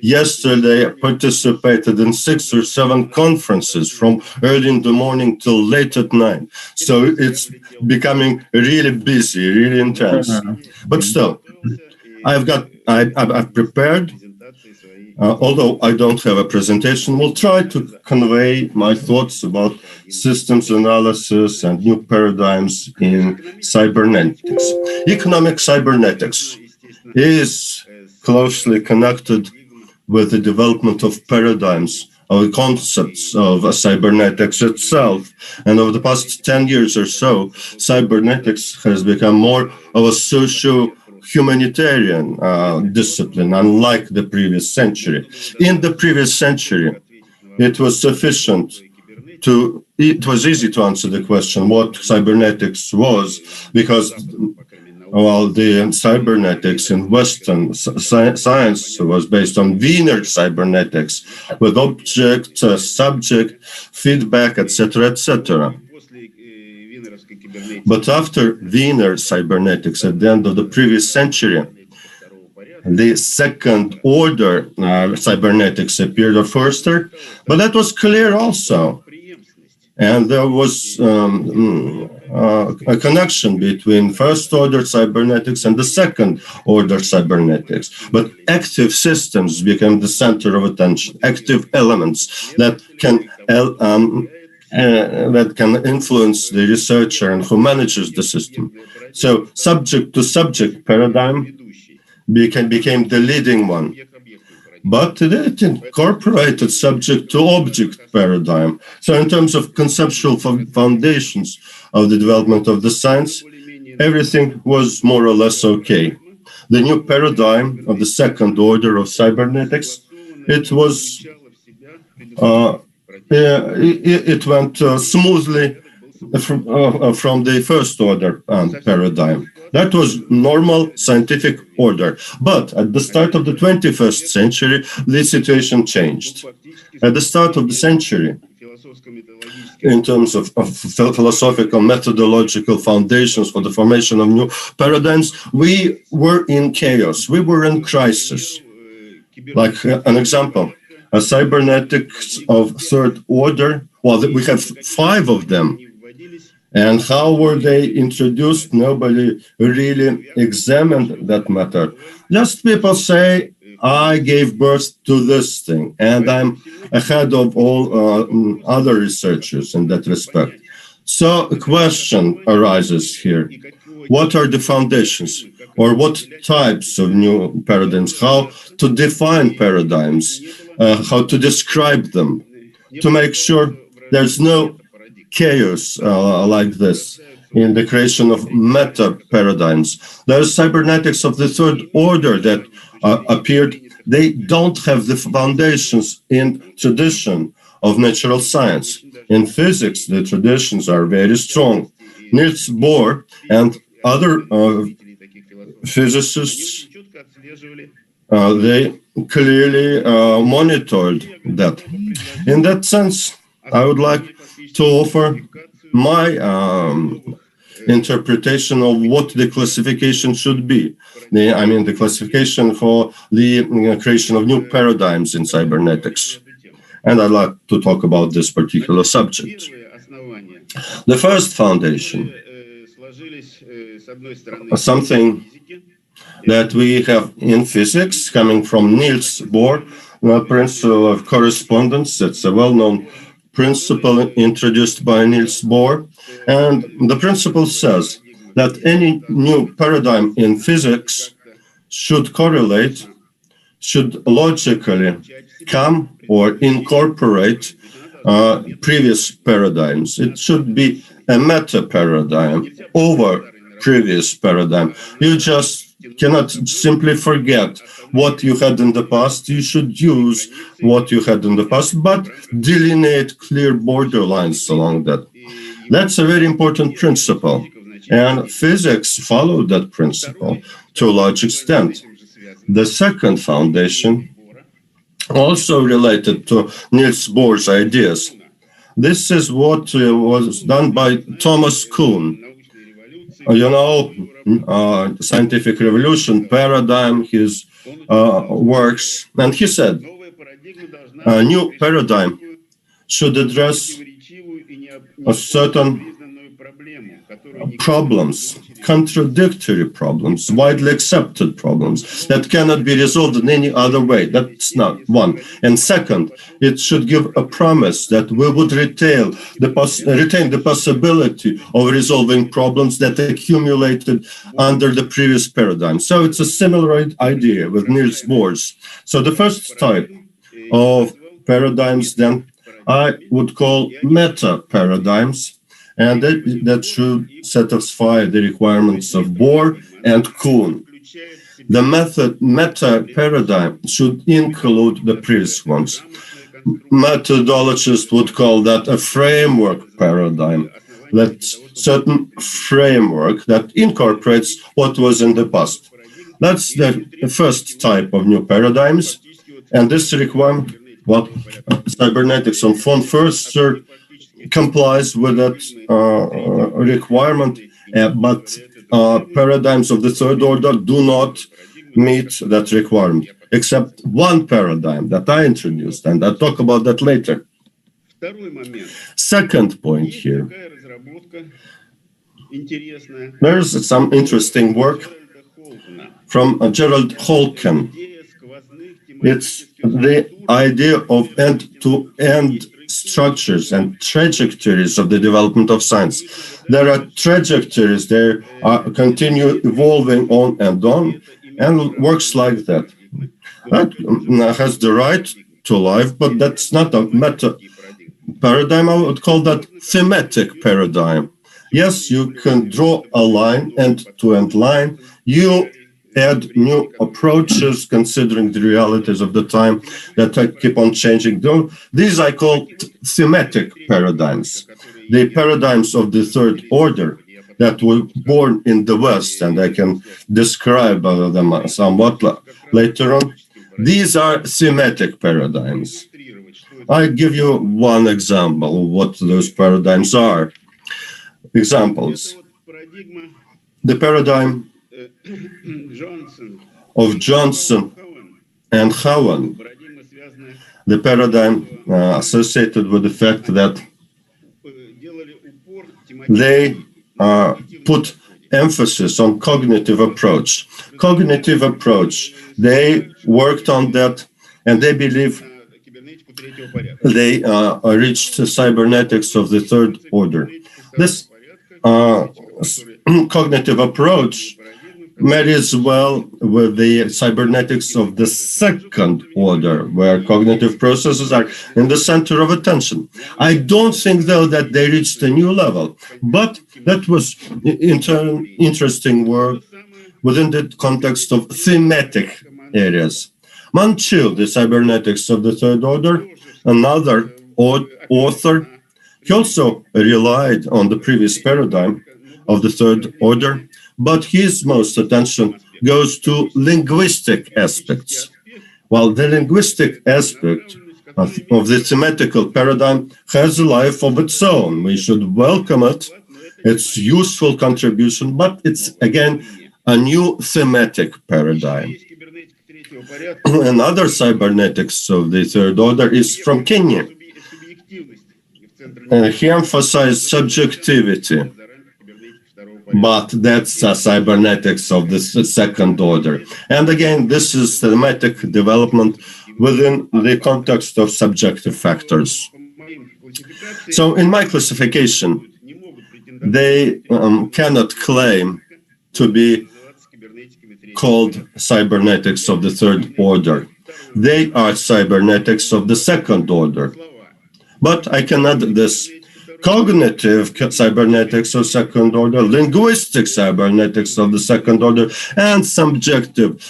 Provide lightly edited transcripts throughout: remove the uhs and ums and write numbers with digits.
Yesterday, I participated in 6 or 7 conferences from early in the morning till late at night. So it's becoming really busy, really intense. But still, I've prepared. Although I don't have a presentation, we'll try to convey my thoughts about systems analysis and new paradigms in cybernetics. Economic cybernetics is closely connected with the development of paradigms or concepts of cybernetics itself. And over the past 10 years or so, cybernetics has become more of a socio-humanitarian discipline, unlike the previous century. In the previous century, it was easy to answer the question what cybernetics was, because the cybernetics in Western science was based on Wiener cybernetics with object, subject, feedback, etc., etc. But after Wiener cybernetics at the end of the previous century, the second order cybernetics appeared, or first order, but that was clear also. And there was a connection between first order cybernetics and the second order cybernetics. But active systems became the center of attention, active elements that can influence the researcher and who manages the system. So subject-to-subject paradigm became the leading one. But it incorporated subject-to-object paradigm. So in terms of conceptual foundations of the development of the science, everything was more or less okay. The new paradigm of the second order of cybernetics, it went smoothly from the first order paradigm. That was normal scientific order. But at the start of the 21st century, the situation changed. At the start of the century, in terms of philosophical, methodological foundations for the formation of new paradigms, we were in chaos. We were in crisis. Like an example, a cybernetics of third order, well, we have 5 of them. And how were they introduced? Nobody really examined that matter. Just people say, I gave birth to this thing, and I'm ahead of all other researchers in that respect. So a question arises here. What are the foundations, or what types of new paradigms? How to define paradigms? How to describe them? To make sure there's no chaos like this in the creation of meta paradigms. There's cybernetics of the third order that appeared. They don't have the foundations in tradition of natural science. In physics, the traditions are very strong. Niels Bohr and other physicists, they clearly monitored that. In that sense, I would like to offer my interpretation of what the classification should be. The classification for the creation of new paradigms in cybernetics. And I'd like to talk about this particular subject. The first foundation, something that we have in physics coming from Niels Bohr, the principle of correspondence. It's a well-known principle introduced by Niels Bohr. And the principle says that any new paradigm in physics should correlate, should logically come or incorporate previous paradigms. It should be a meta paradigm over previous paradigm. You just cannot simply forget what you had in the past. You should use what you had in the past, but delineate clear borderlines along that. That's a very important principle, and physics followed that principle to a large extent. The second foundation, also related to Niels Bohr's ideas, this is what was done by Thomas Kuhn. Scientific revolution paradigm, his works, and he said, a new paradigm should address a certain problems, contradictory problems, widely accepted problems that cannot be resolved in any other way. That's not one. And second, it should give a promise that we would retain the possibility of resolving problems that accumulated under the previous paradigm. So it's a similar idea with Niels Bohr's. So the first type of paradigms then I would call meta paradigms, and that should satisfy the requirements of Bohr and Kuhn. The meta paradigm should include the previous ones. Methodologists would call that a framework paradigm. That's certain framework that incorporates what was in the past. That's the first type of new paradigms, and this requirement, cybernetics on von Förster complies with that requirement, but paradigms of the third order do not meet that requirement, except one paradigm that I introduced, and I'll talk about that later. Second point here. There's some interesting work from Gerald Holken. It's the idea of end-to-end structures and trajectories of the development of science. There are trajectories, they continue evolving on, and works like that. That has the right to life, but that's not a meta paradigm. I would call that thematic paradigm. Yes, you can draw a line, end-to-end line. You add new approaches considering the realities of the time that keep on changing. These I call thematic paradigms. The paradigms of the third order that were born in the West, and I can describe them somewhat later on. These are thematic paradigms. I give you one example of what those paradigms are. Examples. The paradigm of Johnson and Howen, the paradigm associated with the fact that they put emphasis on cognitive approach. Cognitive approach, they worked on that, and they believe they reached cybernetics of the third order. This cognitive approach marries well with the cybernetics of the second order, where cognitive processes are in the center of attention. I don't think, though, that they reached a new level, but that was interesting work within the context of thematic areas. Manchil, the cybernetics of the third order, another author, he also relied on the previous paradigm of the third order, but his most attention goes to linguistic aspects. While the linguistic aspect of the thematical paradigm has a life of its own, we should welcome it, its useful contribution, but it's, again, a new thematic paradigm. Another cybernetics of the third order is from Kenya. He emphasized subjectivity, but that's a cybernetics of the second order. And again, this is thematic development within the context of subjective factors. So in my classification, they cannot claim to be called cybernetics of the third order. They are cybernetics of the second order. But I can add this: cognitive cybernetics of second order, linguistic cybernetics of the second order, and subjective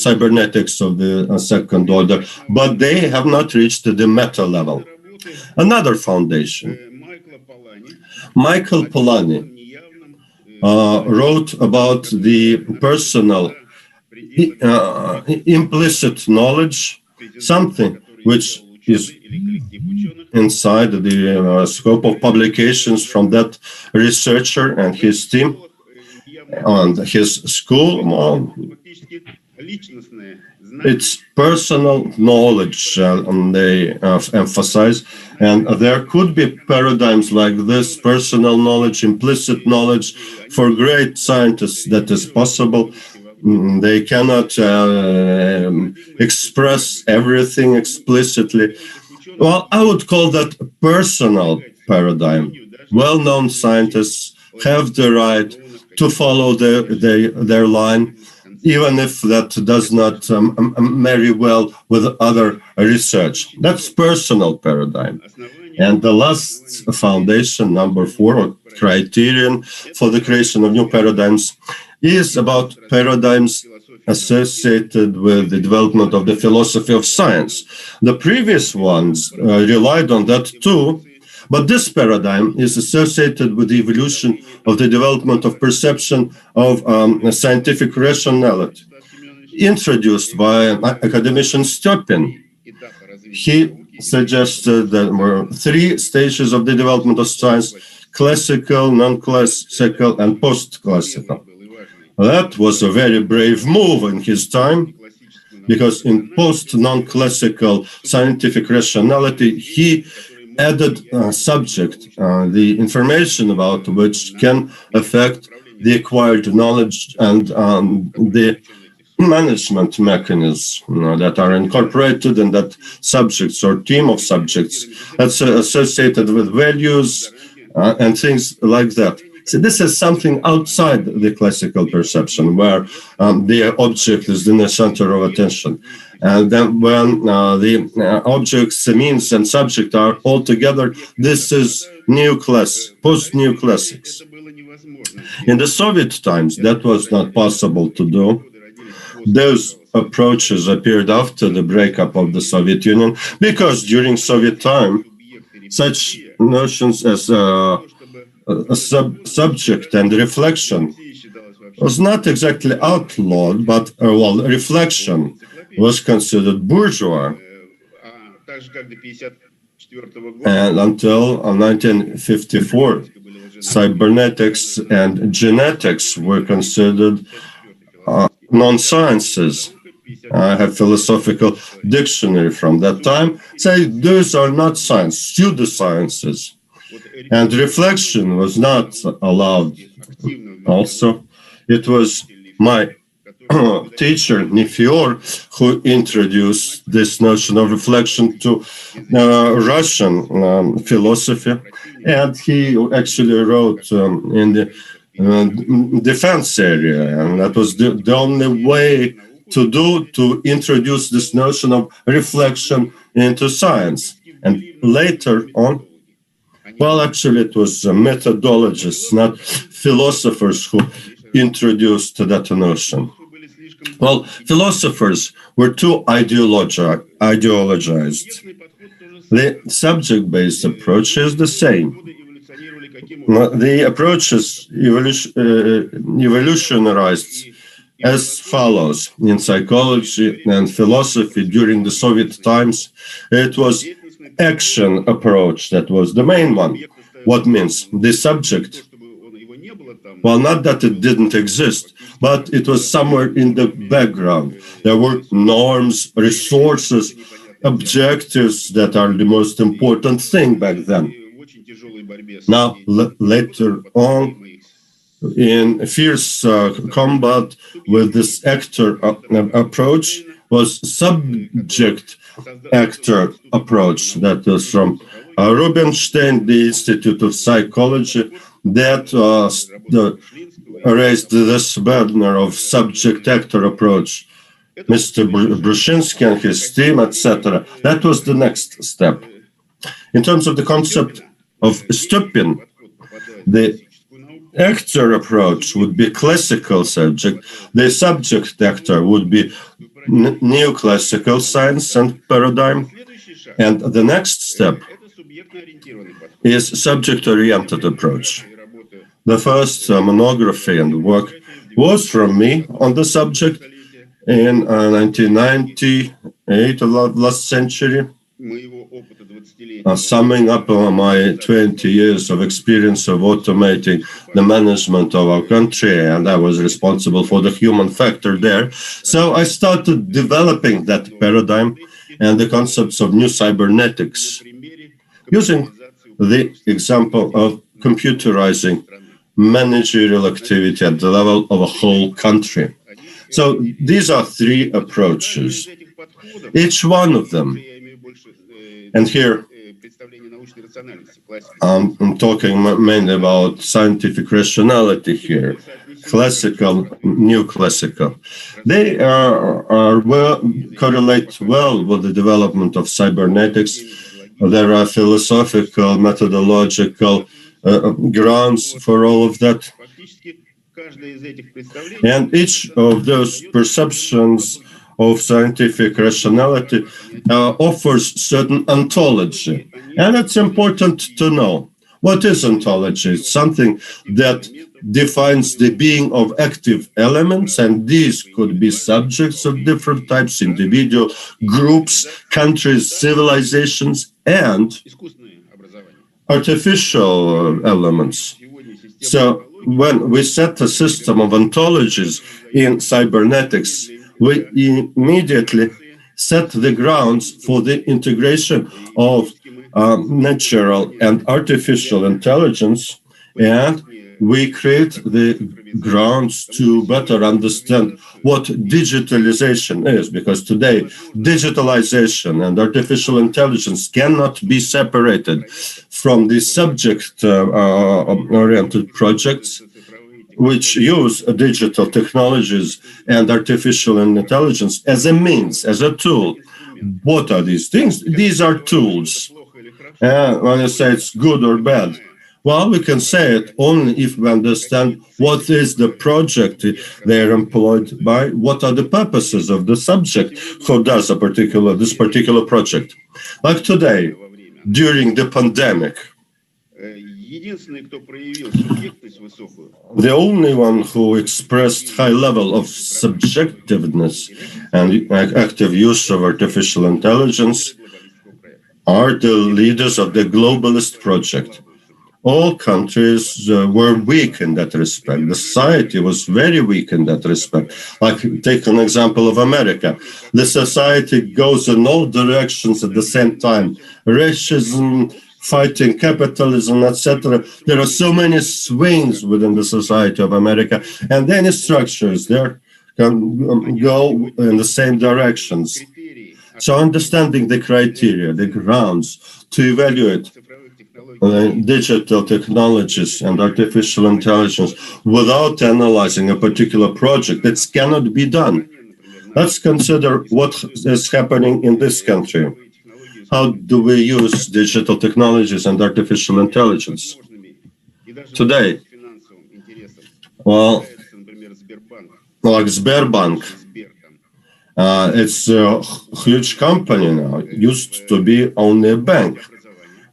cybernetics of the second order, but they have not reached the meta level. Another foundation, Michael Polanyi, wrote about the personal implicit knowledge, something which is inside the scope of publications from that researcher and his team and his school. It's personal knowledge they emphasize, and there could be paradigms like this: personal knowledge, implicit knowledge. For great scientists, that is possible. They cannot express everything explicitly. Well, I would call that a personal paradigm. Well-known scientists have the right to follow their line, even if that does not marry well with other research. That's personal paradigm. And the last foundation, number 4, or criterion for the creation of new paradigms, is about paradigms associated with the development of the philosophy of science. The previous ones relied on that too, but this paradigm is associated with the evolution of the development of perception of scientific rationality, introduced by academician Stepin. He suggested that there were 3 stages of the development of science: classical, non-classical, and post-classical. That was a very brave move in his time, because in post-non-classical scientific rationality, he added a subject, the information about which can affect the acquired knowledge and the management mechanisms that are incorporated in that subjects or team of subjects that's associated with values and things like that. So this is something outside the classical perception, where the object is in the center of attention. And then when the objects, means, and subject are all together, this is new class, post-new classics. In the Soviet times, that was not possible to do. Those approaches appeared after the breakup of the Soviet Union, because during Soviet time, such notions as subject and reflection was not exactly outlawed, but reflection was considered bourgeois. And until 1954, cybernetics and genetics were considered non-sciences. I have philosophical dictionary from that time. Say those are not science, pseudosciences. And reflection was not allowed. Also, it was my teacher, Nifior, who introduced this notion of reflection to Russian philosophy. And he actually wrote in the defense area. And that was the only way to introduce this notion of reflection into science. And later on, well, actually, it was methodologists, not philosophers, who introduced that notion. Well, philosophers were too ideologized. The subject-based approach is the same. The approach is evolutionarized as follows. In psychology and philosophy during the Soviet times, it was action approach that was the main one. What means? The subject, well, not that it didn't exist, but it was somewhere in the background. There were norms, resources, objectives that are the most important thing back then. Now, later on, in fierce combat with this actor approach was subject-actor approach. That is from Rubinstein, the Institute of Psychology, that raised this banner of subject-actor approach. Mr. Brushinsky and his team, etc. That was the next step. In terms of the concept of Stepin, the actor approach would be classical subject, the subject actor would be neoclassical science and paradigm, and the next step is subject-oriented approach. The first monography and work was from me on the subject in 1998 of last century. summing up my 20 years of experience of automating the management of our country, and I was responsible for the human factor there. So I started developing that paradigm and the concepts of new cybernetics using the example of computerizing managerial activity at the level of a whole country. So these are three approaches. Each one of them, and here I'm talking mainly about scientific rationality here, classical, new classical. They correlate well with the development of cybernetics. There are philosophical, methodological grounds for all of that. And each of those perceptions of scientific rationality offers certain ontology. And it's important to know what is ontology. It's something that defines the being of active elements, and these could be subjects of different types, individual groups, countries, civilizations, and artificial elements. So when we set a system of ontologies in cybernetics, we immediately set the grounds for the integration of natural and artificial intelligence, and we create the grounds to better understand what digitalization is, because today digitalization and artificial intelligence cannot be separated from the subject-oriented projects which use digital technologies and artificial intelligence as a means, as a tool. What are these things? These are tools. When you say it's good or bad, well, we can say it only if we understand what is the project they are employed by, what are the purposes of the subject who does this particular project. Like today, during the pandemic, the only one who expressed high level of subjectiveness and active use of artificial intelligence are the leaders of the globalist project. All countries were weak in that respect. The society was very weak in that respect. Like, take an example of America. The society goes in all directions at the same time. Racism, fighting capitalism, etc. There are so many swings within the society of America, and any structures there can go in the same directions. So understanding the criteria, the grounds to evaluate digital technologies and artificial intelligence without analyzing a particular project, that cannot be done. Let's consider what is happening in this country. How do we use digital technologies and artificial intelligence? Today, well, like Sberbank, it's a huge company now. It used to be only a bank.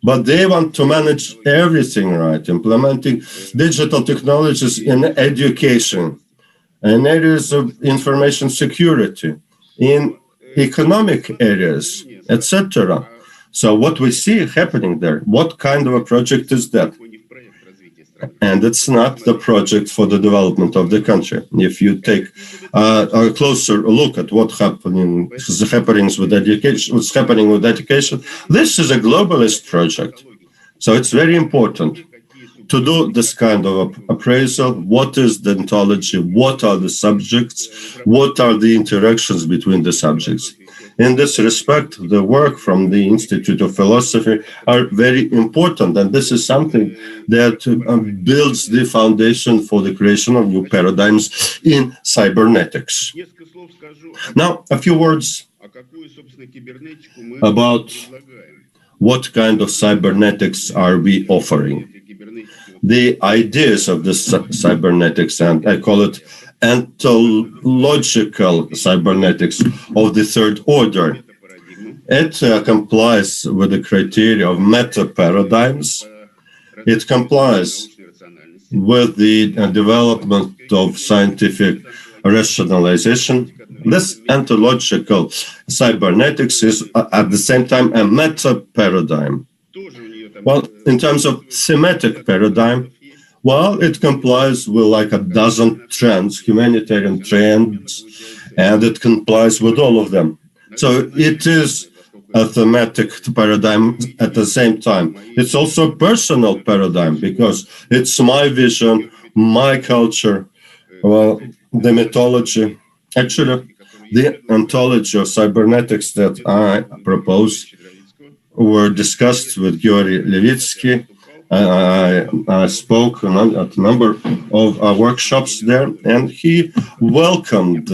But they want to manage everything right, implementing digital technologies in education, in areas of information security, in economic areas, etc. So what we see happening there, what kind of a project is that? And it's not the project for the development of the country. If you take a closer look at what's happening with education, this is a globalist project. So it's very important to do this kind of appraisal. What is the ontology? What are the subjects? What are the interactions between the subjects? In this respect, the work from the Institute of Philosophy are very important, and this is something that builds the foundation for the creation of new paradigms in cybernetics. Now, a few words about what kind of cybernetics are we offering. The ideas of the cybernetics, and I call it ontological cybernetics of the third order. It complies with the criteria of meta-paradigms. It complies with the development of scientific rationalization. This ontological cybernetics is at the same time a meta paradigm. Well, in terms of thematic paradigm, well, it complies with like a dozen trends, humanitarian trends, and it complies with all of them. So it is a thematic paradigm at the same time. It's also a personal paradigm because it's my vision, my culture, well, the mythology. Actually, the ontology of cybernetics that I propose were discussed with Gyuri Levitsky. I spoke at a number of workshops there, and he welcomed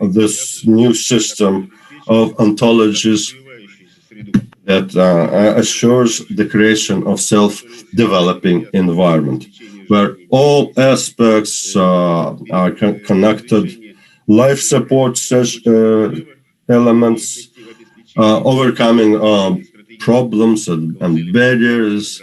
this new system of ontologies that assures the creation of self-developing environment, where all aspects are connected, life support elements, overcoming problems and barriers,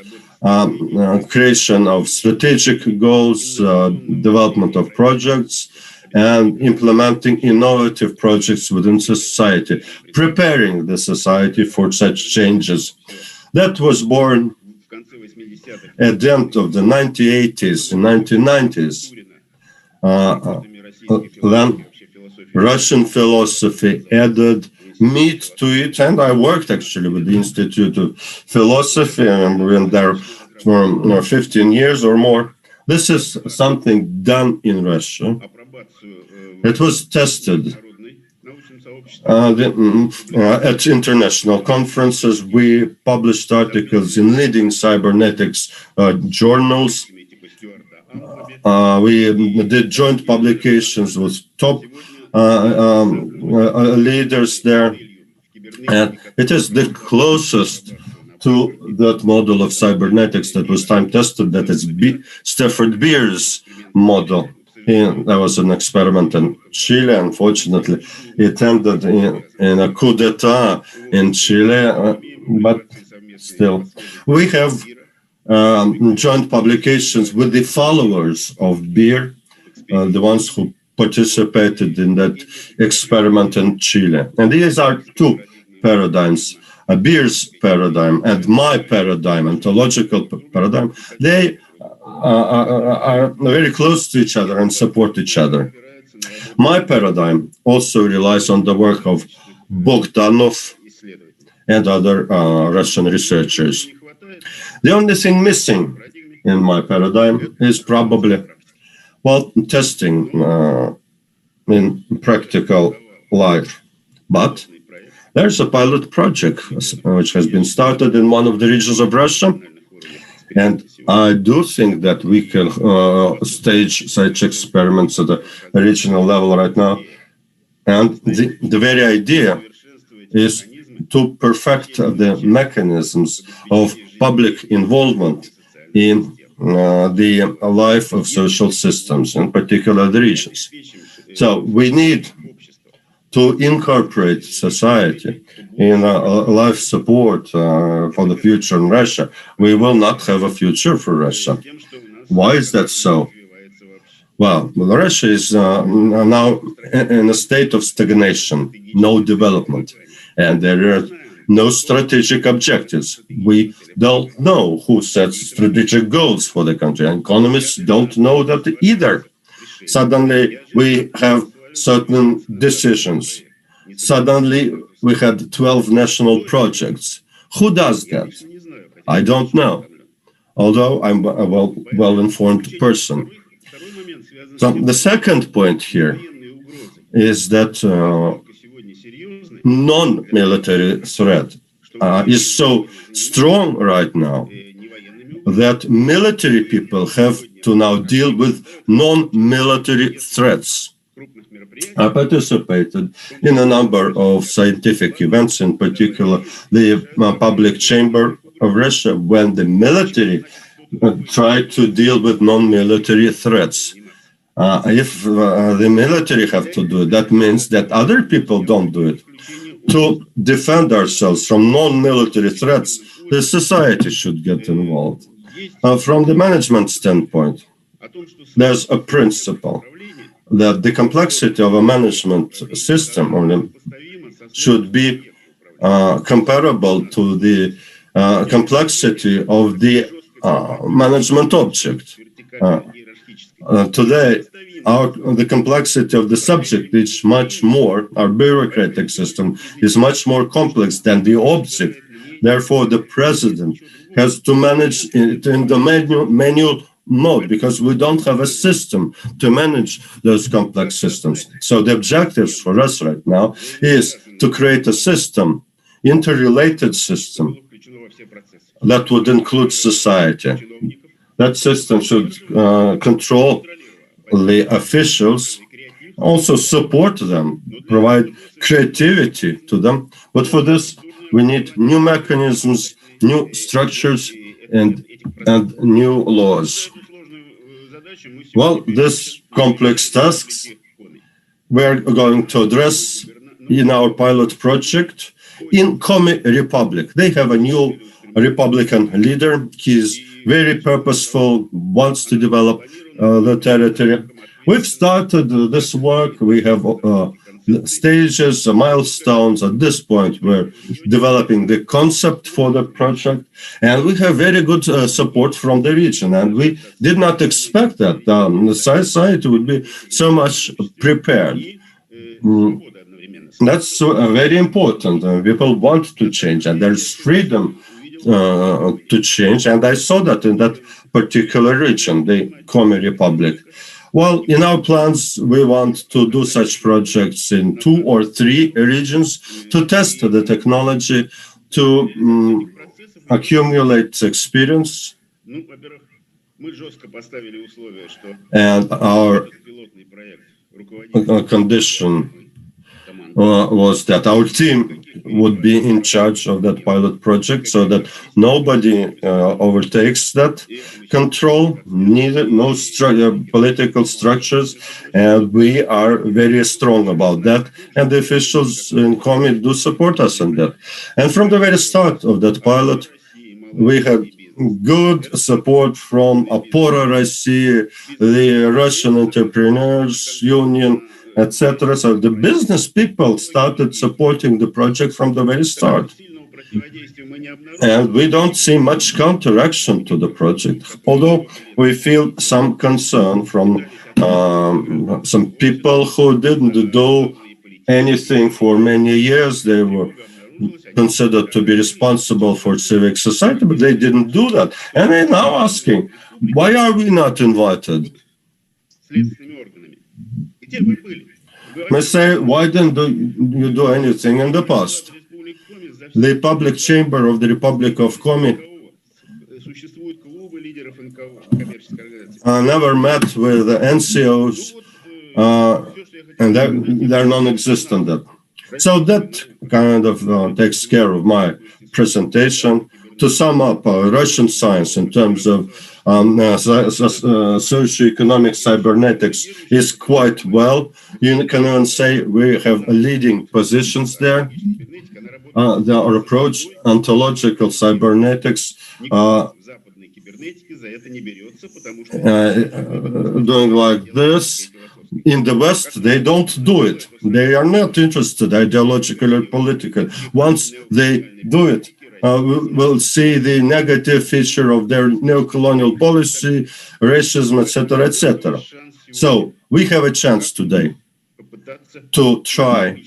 creation of strategic goals, development of projects, and implementing innovative projects within society, preparing the society for such changes. That was born at the end of the 1980s and 1990s. Then Russian philosophy added meat to it, and I worked actually with the Institute of Philosophy, and we've been there for 15 years or more. This is something done in Russia. It was tested at international conferences. We published articles in leading cybernetics journals. We did joint publications with top leaders there, and it is the closest to that model of cybernetics that was time tested. That is Stafford Beer's model. There was an experiment in Chile. Unfortunately, it ended in a coup d'etat in Chile, but still, we have joint publications with the followers of Beer, the ones who participated in that experiment in Chile. And these are two paradigms, Beer's paradigm and my paradigm, ontological paradigm. They are very close to each other and support each other. My paradigm also relies on the work of Bogdanov and other Russian researchers. The only thing missing in my paradigm is probably, well, testing in practical life. But there's a pilot project which has been started in one of the regions of Russia. And I do think that we can stage such experiments at a regional level right now. And the very idea is to perfect the mechanisms of public involvement in the life of social systems, in particular the regions. So we need to incorporate society in life support for the future in Russia. We will not have a future for Russia. Why is that so? Well, Russia is now in a state of stagnation, no development, and there are no strategic objectives. We don't know who sets strategic goals for the country. Economists don't know that either. Suddenly, we have certain decisions. Suddenly, we had 12 national projects. Who does that? I don't know, although I'm a well-informed person. So the second point here is that non-military threat is so strong right now that military people have to now deal with non-military threats. I participated in a number of scientific events, in particular the public chamber of Russia, when the military tried to deal with non-military threats. If the military have to do it, that means that other people don't do it. To defend ourselves from non-military threats, the society should get involved. From the management standpoint, there's a principle that the complexity of a management system should be comparable to the complexity of the management object. Today, the complexity of the subject is much more, our bureaucratic system is much more complex than the object. Therefore, the president has to manage it in the manual mode because we don't have a system to manage those complex systems. So the objectives for us right now is to create a system, interrelated system, that would include society. That system should control the officials, also support them, provide creativity to them. But for this, we need new mechanisms, new structures, and new laws. Well, these complex tasks we're going to address in our pilot project in Komi Republic. They have a new Republican leader. He is very purposeful, wants to develop the territory. We've started this work. We have stages, milestones. At this point, we're developing the concept for the project, and we have very good support from the region. And we did not expect that the society would be so much prepared. That's very important. People want to change, and there's freedom to change. And I saw that in that particular region, the Komi Republic. Well, in our plans, we want to do such projects in 2 or 3 regions to test the technology, to accumulate experience. And our condition was that our team would be in charge of that pilot project so that nobody overtakes that control, no political structures, and we are very strong about that, and the officials in Komi do support us in that. And from the very start of that pilot, we had good support from Apora России, the Russian Entrepreneurs Union, etc. So the business people started supporting the project from the very start. And we don't see much counteraction to the project, although we feel some concern from some people who didn't do anything for many years. They were considered to be responsible for civic society, but they didn't do that. And they're now asking, why are we not invited? We say, why didn't you do anything in the past? The public chamber of the Republic of Komi never met with the NCOs, and they're non-existent. So that kind of takes care of my presentation. To sum up, Russian science in terms of socioeconomic cybernetics is quite well. You can even say we have leading positions there. Our approach, ontological cybernetics, doing like this. In the West, they don't do it. They are not interested ideologically or politically. Once they do it, we'll see the negative feature of their neocolonial policy, racism, etc., etc. So we have a chance today to try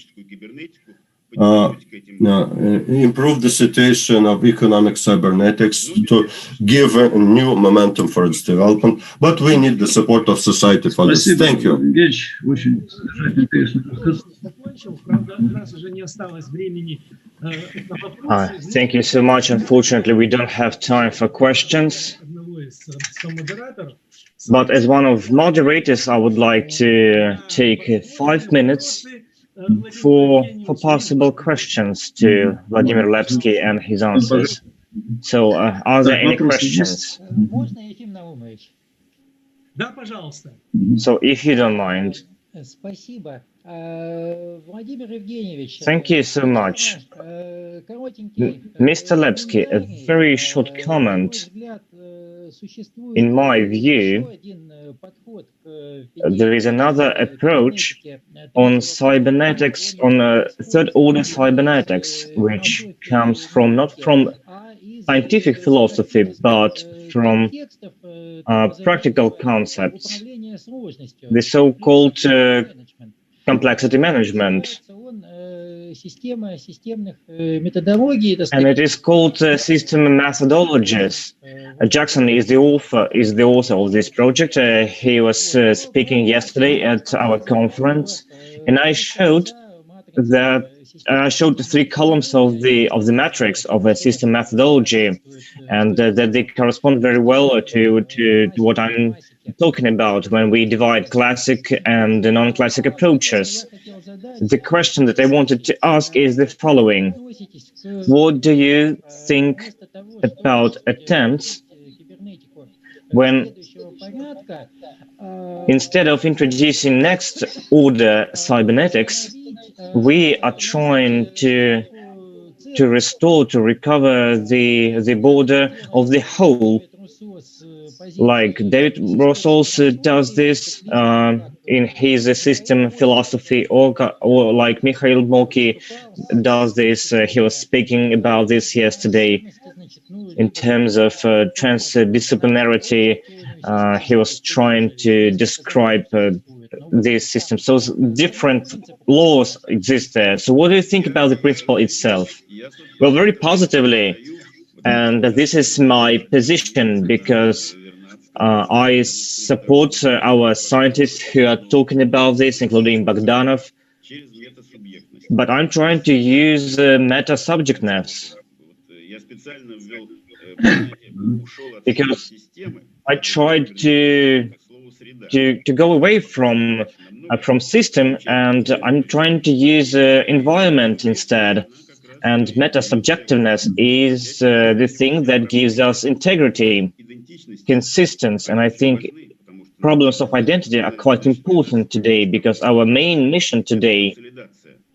improve the situation of economic cybernetics, to give a new momentum for its development, but we need the support of society for this. Thank you. Thank you so much. Unfortunately, we don't have time for questions. But as one of moderators, I would like to take 5 minutes for possible questions to Vladimir Lepsky and his answers. So, are there any questions? So, if you don't mind. Thank you so much. Mr. Lepsky, a very short comment. in my view, there is another approach on cybernetics, on third-order cybernetics, which comes from not from scientific philosophy, but from practical concepts, the so-called complexity management. And it is called system methodologies. Jackson is the author of this project. He was speaking yesterday at our conference, and I showed the three columns of the matrix of a system methodology, and that they correspond very well to what I'm talking about when we divide classic and non-classic approaches. The question that I wanted to ask is the following: what do you think about attempts when, instead of introducing next order cybernetics, we are trying to recover the border of the whole, like David Ross also does this in his system philosophy, or like Mikhail Moki does this. He was speaking about this yesterday in terms of transdisciplinarity. He was trying to describe this system. So different laws exist there. So what do you think about the principle itself? Well, very positively. And this is my position, because I support our scientists who are talking about this, including Bogdanov. But I'm trying to use meta-subjectness, because I tried to go away from system, and I'm trying to use environment instead. And meta-subjectiveness is the thing that gives us integrity, consistency, and I think problems of identity are quite important today, because our main mission today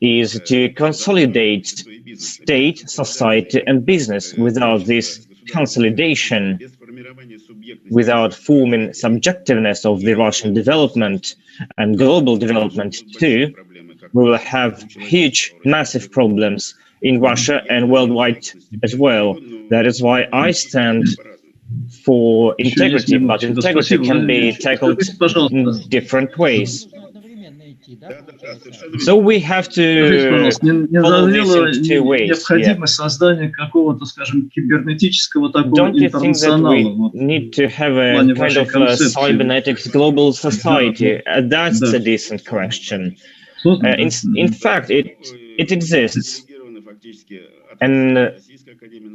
is to consolidate state, society, and business. Without this consolidation, without forming subjectiveness of the Russian development and global development too, we will have huge, massive problems in Russia and worldwide as well. That is why I stand for integrity, but integrity can be tackled in different ways. So we have to follow this in two ways. Yeah. Don't you think that we need to have a kind of cybernetics global society? That's a decent question. In fact, it exists. And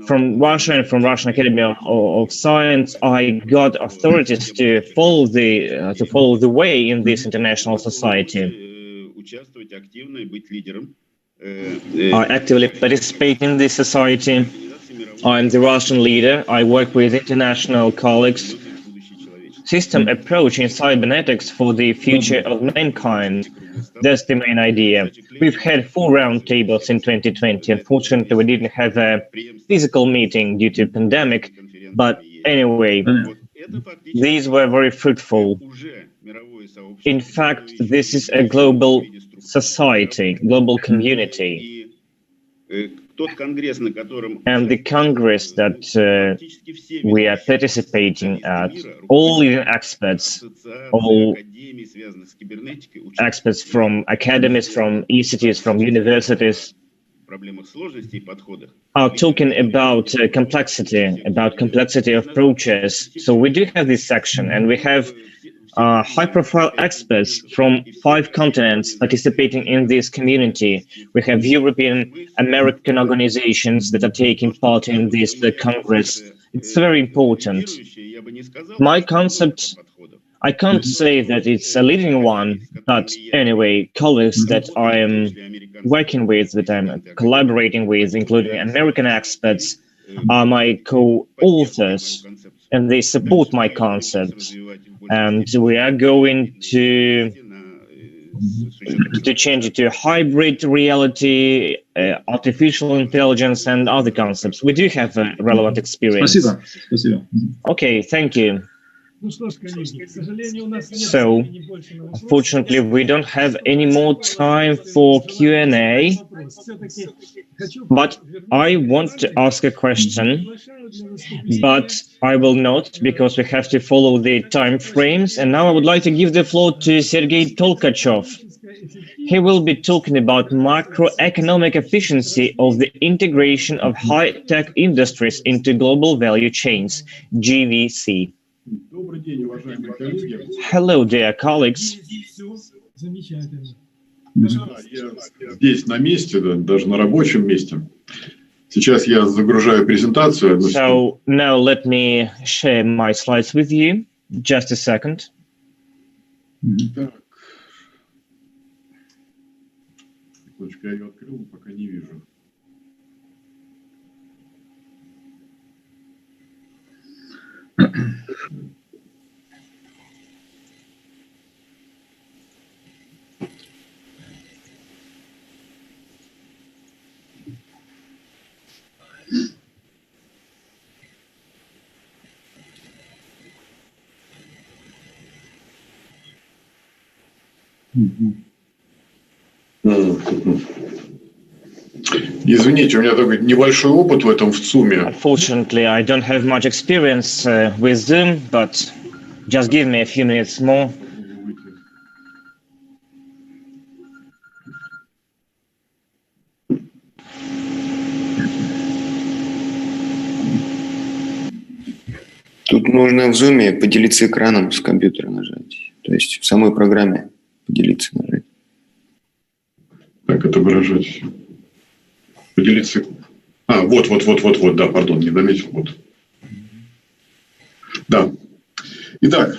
from Russia and from Russian Academy of Science, I got authorities to follow the way in this international society. I actively participate in this society. I'm the Russian leader. I work with international colleagues. System approach in cybernetics for the future of mankind. That's the main idea. We've had 4 roundtables in 2020. Unfortunately, we didn't have a physical meeting due to pandemic. But anyway, these were very fruitful. In fact, this is a global society, global community. And the Congress that we are participating at, all experts, all experts from academies, from institutes, from universities, are talking about complexity of approaches. So we do have this section, and we have high-profile experts from 5 continents participating in this community. We have European, American organizations that are taking part in this Congress. It's very important. My concept, I can't say that it's a leading one, but anyway, colleagues that I am working with, that I'm collaborating with, including American experts, are my co-authors, and they support my concept. And we are going to to change it to hybrid reality, artificial intelligence, and other concepts. We do have a relevant experience. Спасибо. Спасибо. Okay, thank you. So, unfortunately, we don't have any more time for Q&A, but I want to ask a question, but I will not, because we have to follow the time frames. And now I would like to give the floor to Sergei Tolkachev. He will be talking about macroeconomic efficiency of the integration of high-tech industries into global value chains, GVC. Hello, dear colleagues. Здесь на месте, даже на рабочем месте. Сейчас я загружаю презентацию. So now let me share my slides with you. Just a second. Так. Секундочку, я ее открыл, пока не вижу. Извините, у меня такой небольшой опыт в этом в ЦУМе. Unfortunately, I don't have much experience with Zoom, but just give me a few minutes more. Тут нужно в зуме поделиться экраном с компьютера нажать. То есть в самой программе поделиться нажать. Так, отображать. Поделиться. А, вот, да, пардон, не заметил. Вот. Да. Итак.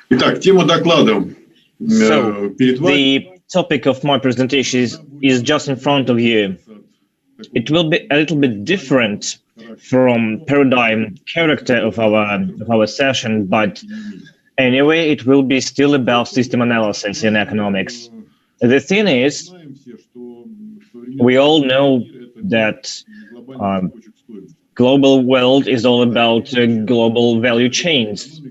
Итак, тема доклада перед вами. The topic of my presentation is just in front of you. It will be a little bit different from paradigm character of our session, but anyway, it will be still about system analysis in economics. The thing is, we all know that global world is all about global value chains.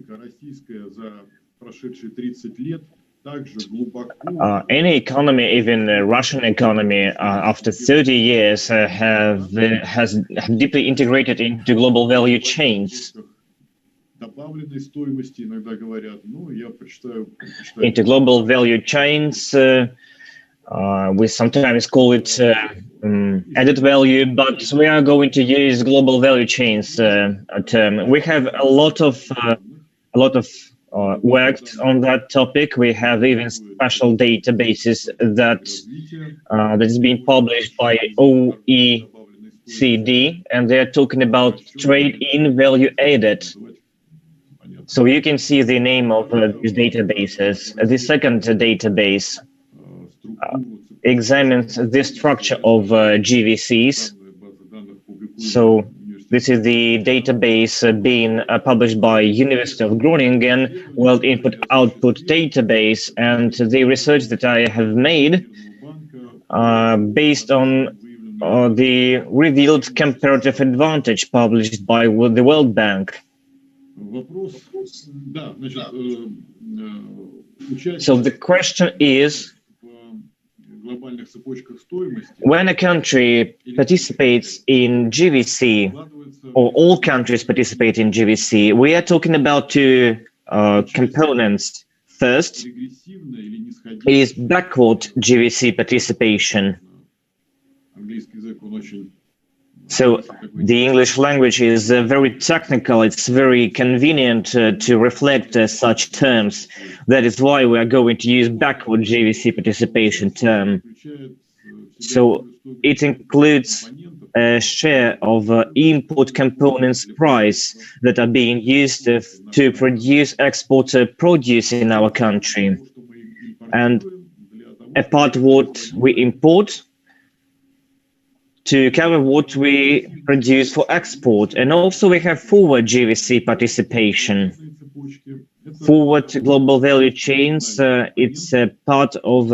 Any economy, even the Russian economy, after 30 years, has deeply integrated into global value chains. Into global value chains, we sometimes call it added value, but we are going to use global value chains term. We have a lot of worked on that topic. We have even special databases that is being published by OECD, and they're talking about trade in value added. So you can see the name of these databases. The second database examines the structure of GVCs. So this is the database being published by University of Groningen, World Input-Output Database, and the research that I have made based on the revealed comparative advantage published by the World Bank. So the question is, when a country participates in GVC, or all countries participate in GVC, we are talking about two components. First is backward GVC participation. So the English language is very technical. It's very convenient to reflect such terms. That is why we are going to use backward GVC participation term. So it includes a share of input components price that are being used to produce export produce in our country. And apart what we import, to cover what we produce for export. And also we have forward GVC participation. Forward global value chains, it's a part of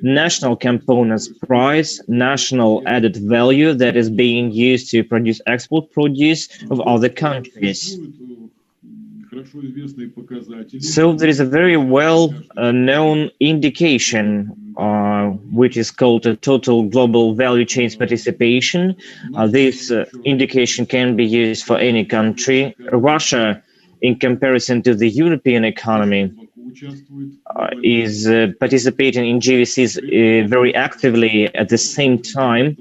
national components price, national added value that is being used to produce export produce of other countries. So there is a very well known indication which is called a total global value chains participation. This indication can be used for any country. Russia, in comparison to the European economy, is participating in GVCs very actively. At the same time,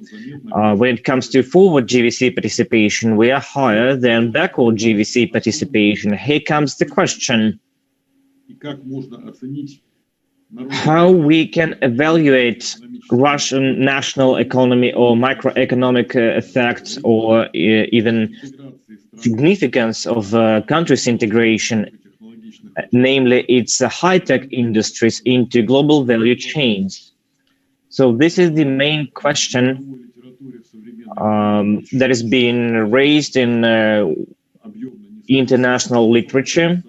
when it comes to forward GVC participation, we are higher than backward GVC participation. Here comes the question: how we can evaluate Russian national economy or microeconomic effects or even significance of countries' integration, namely its high-tech industries into global value chains. So this is the main question that is being raised in international literature.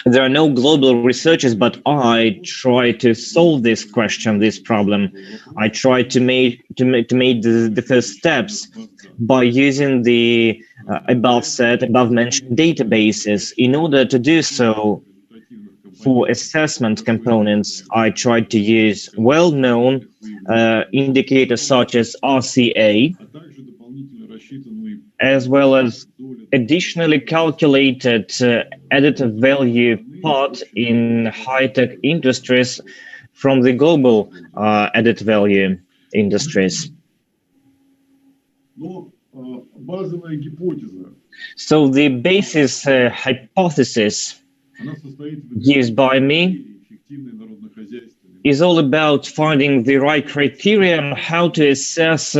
There are no global researchers, but I try to solve this question, this problem. I try to make the first steps by using the above mentioned databases. In order to do so, for assessment components, I tried to use well-known indicators such as RCA, as well as additionally calculated added value part in high-tech industries from the global added value industries. So the basis hypothesis used by me is all about finding the right criteria on how to assess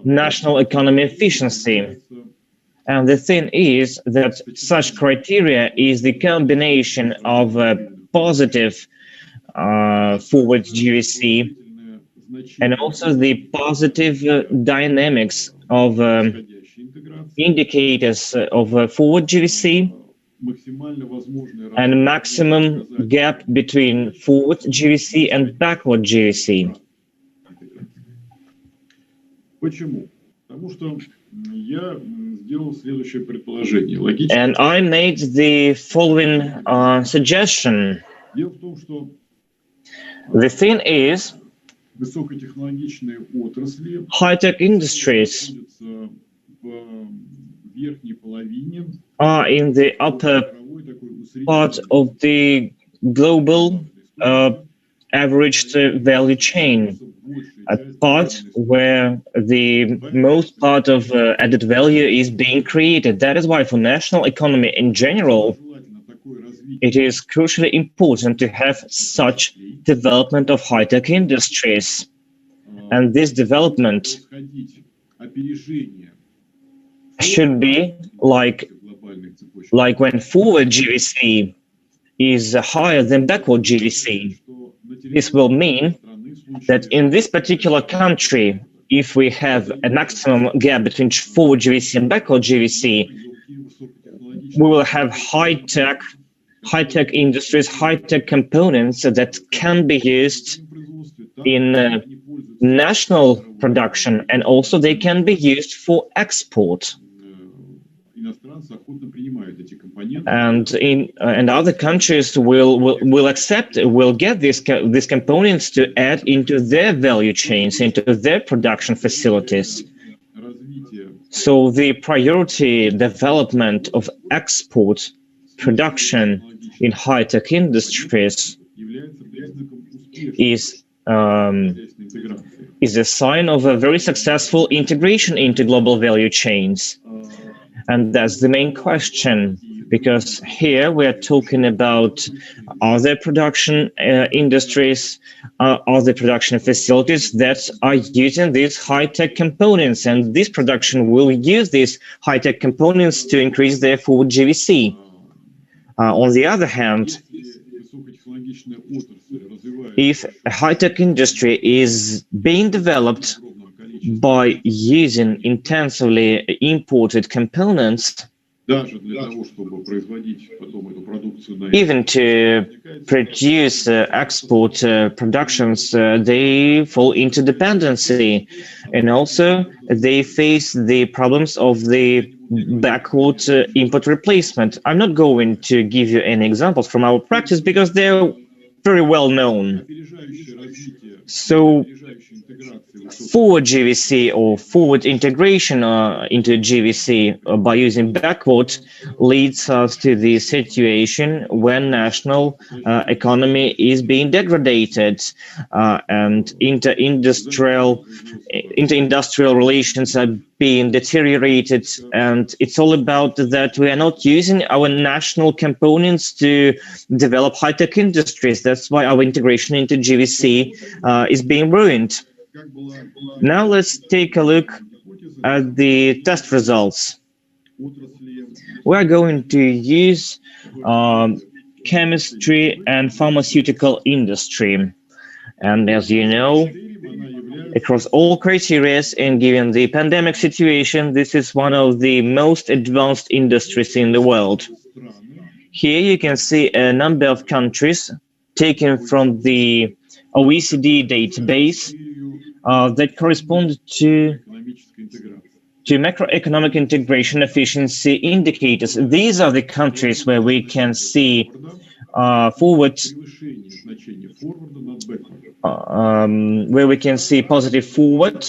national economy efficiency. And the thing is that such criteria is the combination of positive forward GVC and also the positive dynamics of indicators of forward GVC and maximum gap between forward GVC and backward GVC. And I made the following suggestion. The thing is, high-tech industries are in the upper part of the global averaged value chain, a part where the most part of added value is being created. That is why for national economy in general, it is crucially important to have such development of high-tech industries. And this development should be like when forward GVC is higher than backward GVC. This will mean that in this particular country, if we have a maximum gap between forward GVC and backward GVC, we will have high-tech industries, high-tech components that can be used in national production, and also they can be used for export. And other countries will get these components to add into their value chains, into their production facilities. So the priority development of export production in high-tech industries is a sign of a very successful integration into global value chains. And that's the main question, because here we are talking about other production industries, other production facilities that are using these high-tech components, and this production will use these high-tech components to increase their forward GVC. On the other hand, if a high-tech industry is being developed by using intensively imported components, Even to produce export productions, they fall into dependency, and also they face the problems of the backward import replacement. I'm not going to give you any examples from our practice because they're very well known. So forward GVC or forward integration into GVC by using backward leads us to the situation when national economy is being degraded and inter-industrial relations are being deteriorated, and it's all about that we are not using our national components to develop high-tech industries. That's why our integration into GVC is being ruined. Now let's take a look at the test results. We're going to use chemistry and pharmaceutical industry. And as you know, across all criteria and given the pandemic situation, this is one of the most advanced industries in the world. Here you can see a number of countries taken from the OECD database that correspond to macroeconomic integration efficiency indicators. These are the countries where we can see positive forward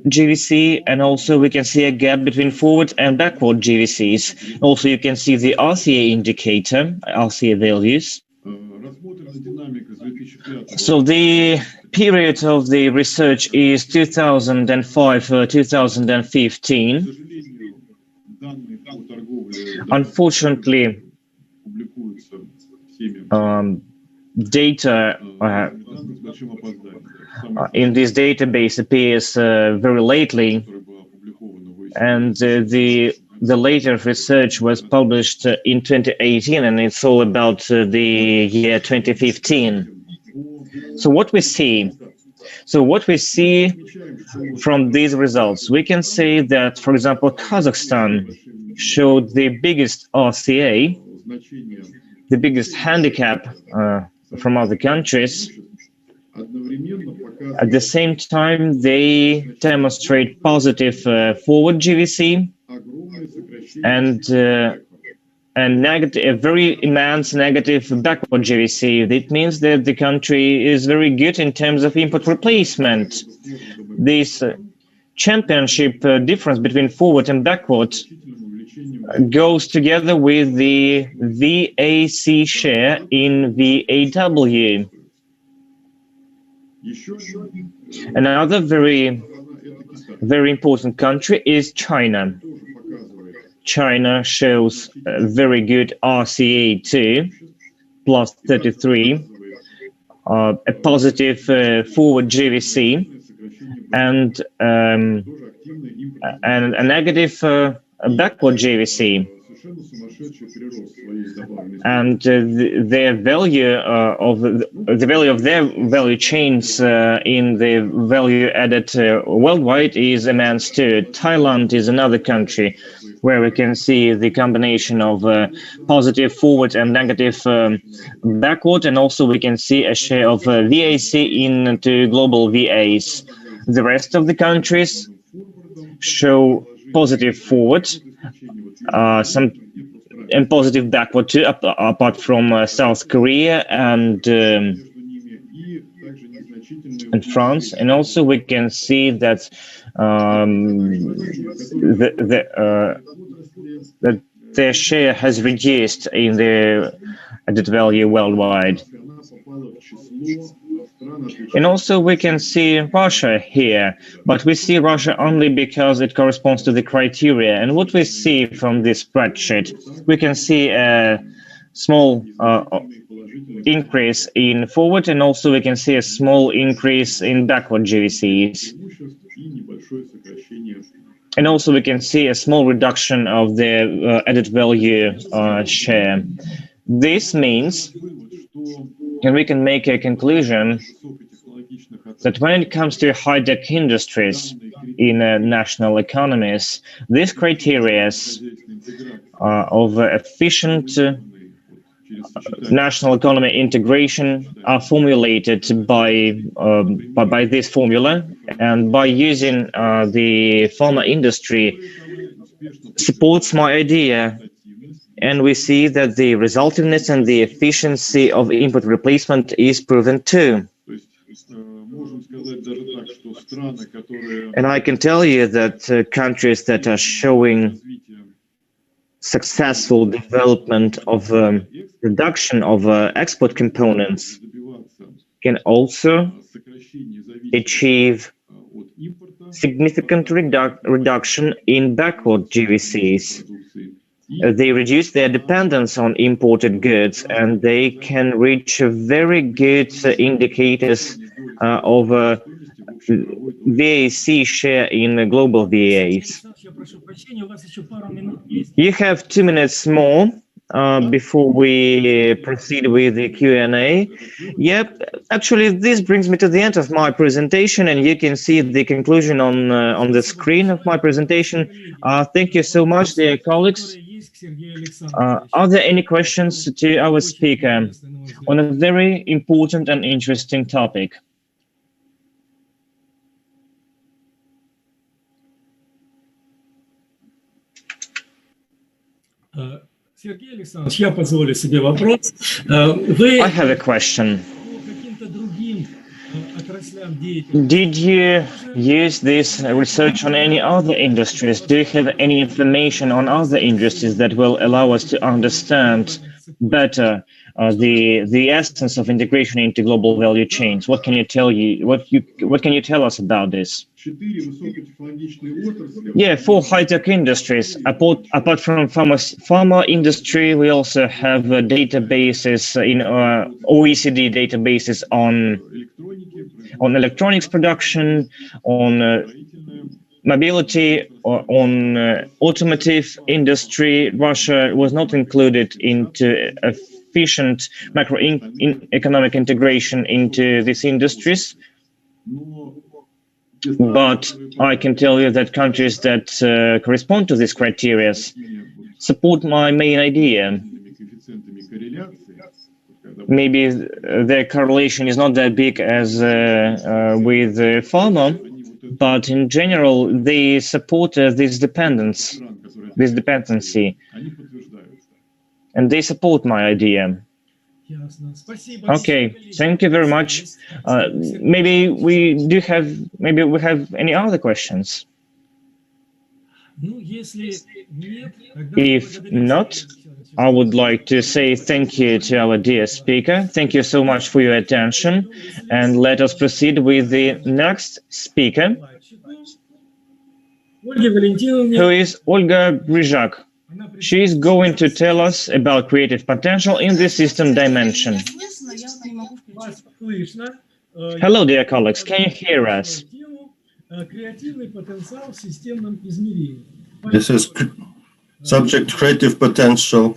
GVC, and also we can see a gap between forward and backward GVCs. Also, you can see the RCA indicator, RCA values. So the period of the research is 2005-2015. Unfortunately, data in this database appears very lately, and the later research was published in 2018, and it's all about the year 2015. So what we see from these results, we can say that, for example, Kazakhstan showed the biggest RCA, the biggest handicap from other countries. At the same time, they demonstrate positive forward GVC and a very immense negative backward GVC. That means that the country is very good in terms of import replacement. This championship difference between forward and backward goes together with the VAC share in VAW. Another very important country is China. China shows a very good RCA too, plus 33, a positive forward GVC, and a negative backward GVC. And their value of their value chains in the value added worldwide is immense too. Thailand is another country where we can see the combination of positive forward and negative backward, and also we can see a share of VAC into global VAs. The rest of the countries show positive forward, and positive backward too, apart from South Korea and France. And also we can see that that their share has reduced in the added value worldwide. And also we can see Russia here, but we see Russia only because it corresponds to the criteria. And what we see from this spreadsheet, we can see a small increase in forward, and also we can see a small increase in backward GVCs. And also we can see a small reduction of the added value share. This means, and we can make a conclusion, that when it comes to high-tech industries, in national economies. These criteria of efficient national economy integration are formulated by this formula, and by using the pharma industry supports my idea. And we see that the resultiveness and the efficiency of input replacement is proven too. And I can tell you that countries that are showing successful development of reduction of export components can also achieve significant reduction in backward GVCs. They reduce their dependence on imported goods, and they can reach very good indicators of VAC share in global VAs. You have 2 minutes more before we proceed with the Q&A. Yep, actually, this brings me to the end of my presentation, and you can see the conclusion on the screen of my presentation. Thank you so much, dear colleagues. Are there any questions to our speaker on a very important and interesting topic? I have a question. Did you use this research on any other industries? Do you have any information on other industries that will allow us to understand better the essence of integration into global value chains? What can you tell us about this? Yeah, 4 high-tech industries. Apart from pharma industry, we also have databases in OECD databases on electronics production, on mobility, or on automotive industry. Russia was not included into efficient macroeconomic integration into these industries. But I can tell you that countries that correspond to these criteria support my main idea. Maybe their correlation is not that big as with pharma, but in general, they support this dependency, and they support my idea. Okay, thank you very much. Maybe we have any other questions. If not, I would like to say thank you to our dear speaker. Thank you so much for your attention, and let us proceed with the next speaker, who is Olga Grizhak. She is going to tell us about creative potential in the system dimension. Hello, dear colleagues. Can you hear us? This is subject creative potential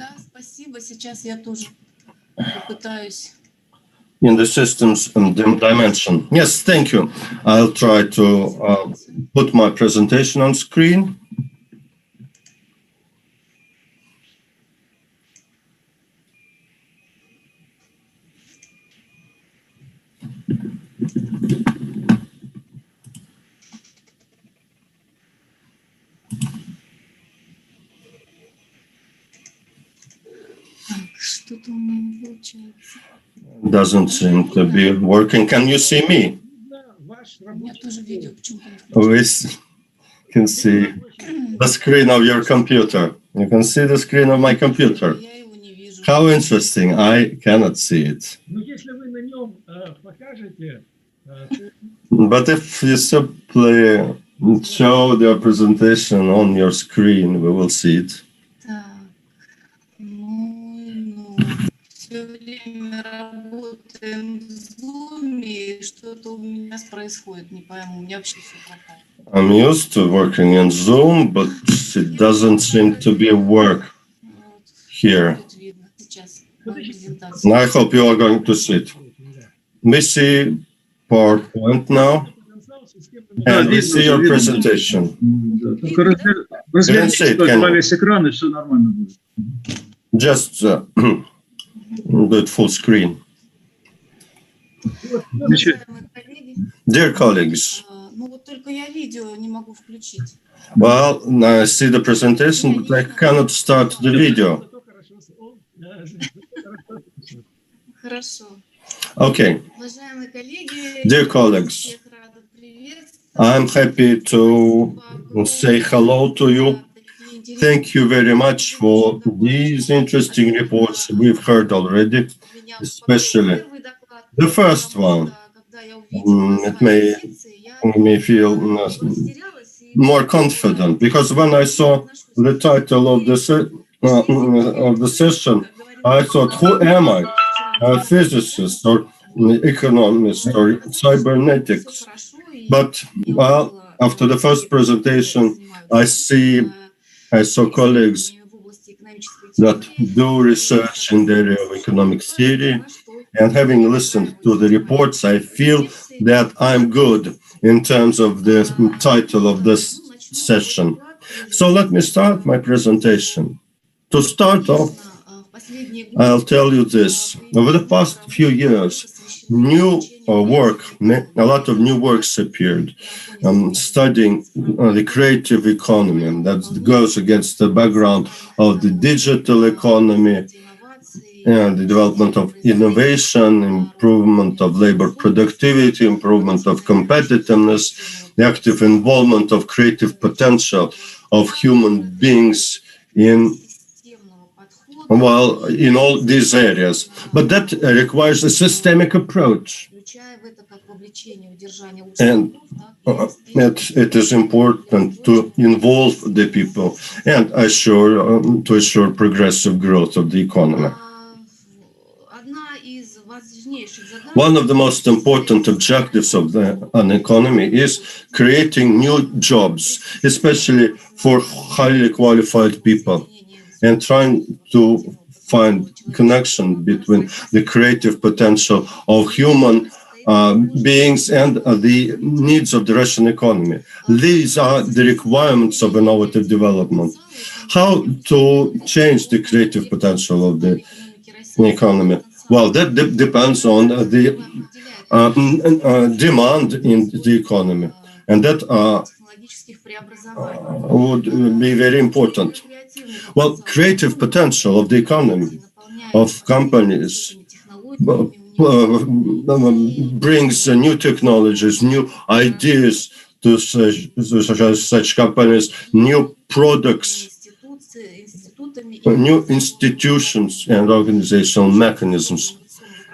in the systems dimension. Yes, thank you. I'll try to put my presentation on screen. Doesn't seem to be working. Can you see me? We can see the screen of your computer. You can see the screen of my computer. How interesting. I cannot see it. But if you simply show the presentation on your screen, we will see it. I'm used to working in Zoom, but it doesn't seem to be work here. And I hope you are going to see it. We see PowerPoint now. And we see your presentation. Just do it full screen. Dear colleagues, well, I see the presentation, but I cannot start the video. Okay. Dear colleagues, I'm happy to say hello to you. Thank you very much for these interesting reports we've heard already, especially the first one. It made me feel more confident, because when I saw the title of the session, I thought, who am I? A physicist or economist or cybernetics? But, well, after the first presentation, I saw colleagues that do research in the area of economic theory, and having listened to the reports, I feel that I'm good in terms of the title of this session. So let me start my presentation. To start off, I'll tell you this. Over the past few years, a lot of new works appeared, studying the creative economy, and that goes against the background of the digital economy and the development of innovation, improvement of labor productivity, improvement of competitiveness, the active involvement of creative potential of human beings in all these areas. But that requires a systemic approach. And it is important to involve the people and to assure progressive growth of the economy. One of the most important objectives of an economy is creating new jobs, especially for highly qualified people, and trying to find connection between the creative potential of human beings and the needs of the Russian economy. These are the requirements of innovative development. How to change the creative potential of the economy? Well, that depends on the demand in the economy, and that would be very important. Well, creative potential of the economy, of companies, brings new technologies, new ideas to such companies, new products, new institutions and organizational mechanisms.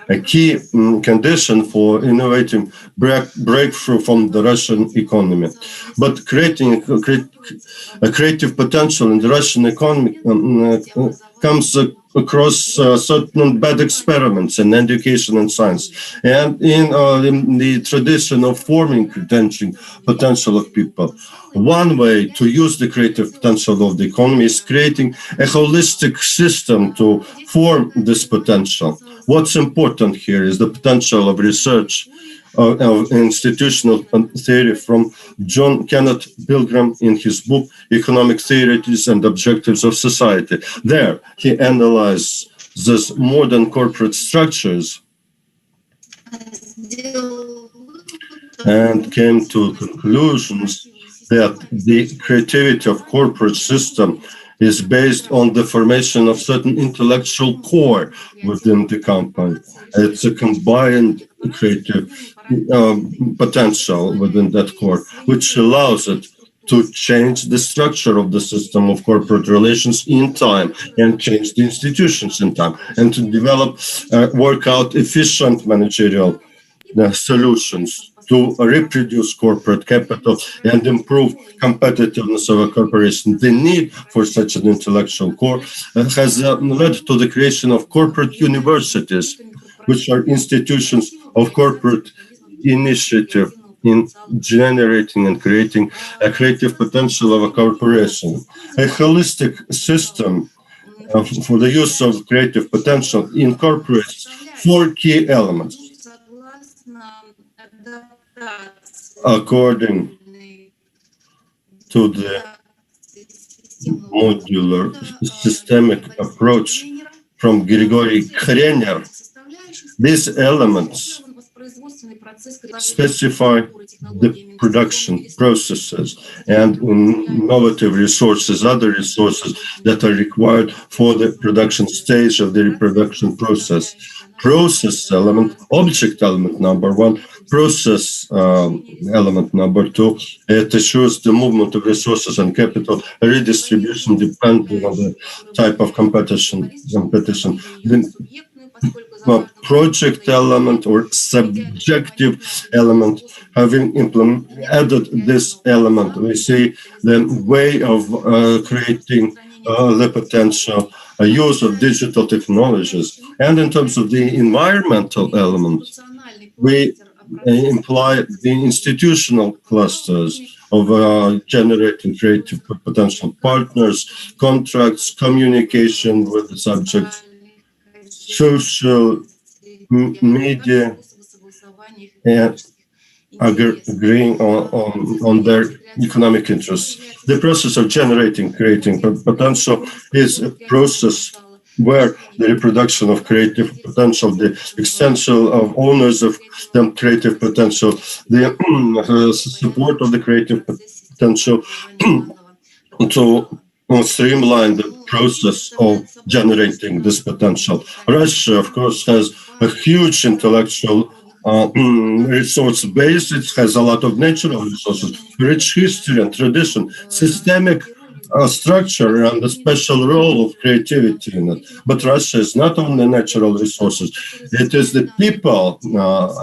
A key condition for innovating breakthrough from the Russian economy. But creating a creative potential in the Russian economy comes across certain bad experiments in education and science, and in the tradition of forming potential of people. One way to use the creative potential of the economy is creating a holistic system to form this potential. What's important here is the potential of research of institutional theory from John Kenneth Pilgrim in his book, Economic Theories and Objectives of Society. There, he analyzes these modern corporate structures and came to conclusions that the creativity of corporate system is based on the formation of certain intellectual core within the company. It's a combined creative potential within that core, which allows it to change the structure of the system of corporate relations in time and change the institutions in time, and to develop, work out efficient managerial solutions to reproduce corporate capital and improve competitiveness of a corporation. The need for such an intellectual core has led to the creation of corporate universities, which are institutions of corporate initiative in generating and creating a creative potential of a corporation. A holistic system for the use of creative potential incorporates 4 key elements. according to the modular systemic approach from Grigory Khrener, these elements specify the production processes and innovative resources, other resources that are required for the production stage of the reproduction process. Process element, object element number one, process element number two, it assures the movement of resources and capital, redistribution depending on the type of competition. The project element or subjective element, having added this element, we see the way of creating the potential use of digital technologies. And in terms of the environmental element, we imply the institutional clusters of generating creative potential partners, contracts, communication with the subjects, social media, and agreeing on their economic interests. The process of creating potential is a process where the reproduction of creative potential, the extension of owners of the creative potential, the support of the creative potential to streamline the process of generating this potential. Russia, of course, has a huge intellectual resource base. It has a lot of natural resources, rich history and tradition, systemic structure and the special role of creativity in it. But Russia is not only natural resources, it is the people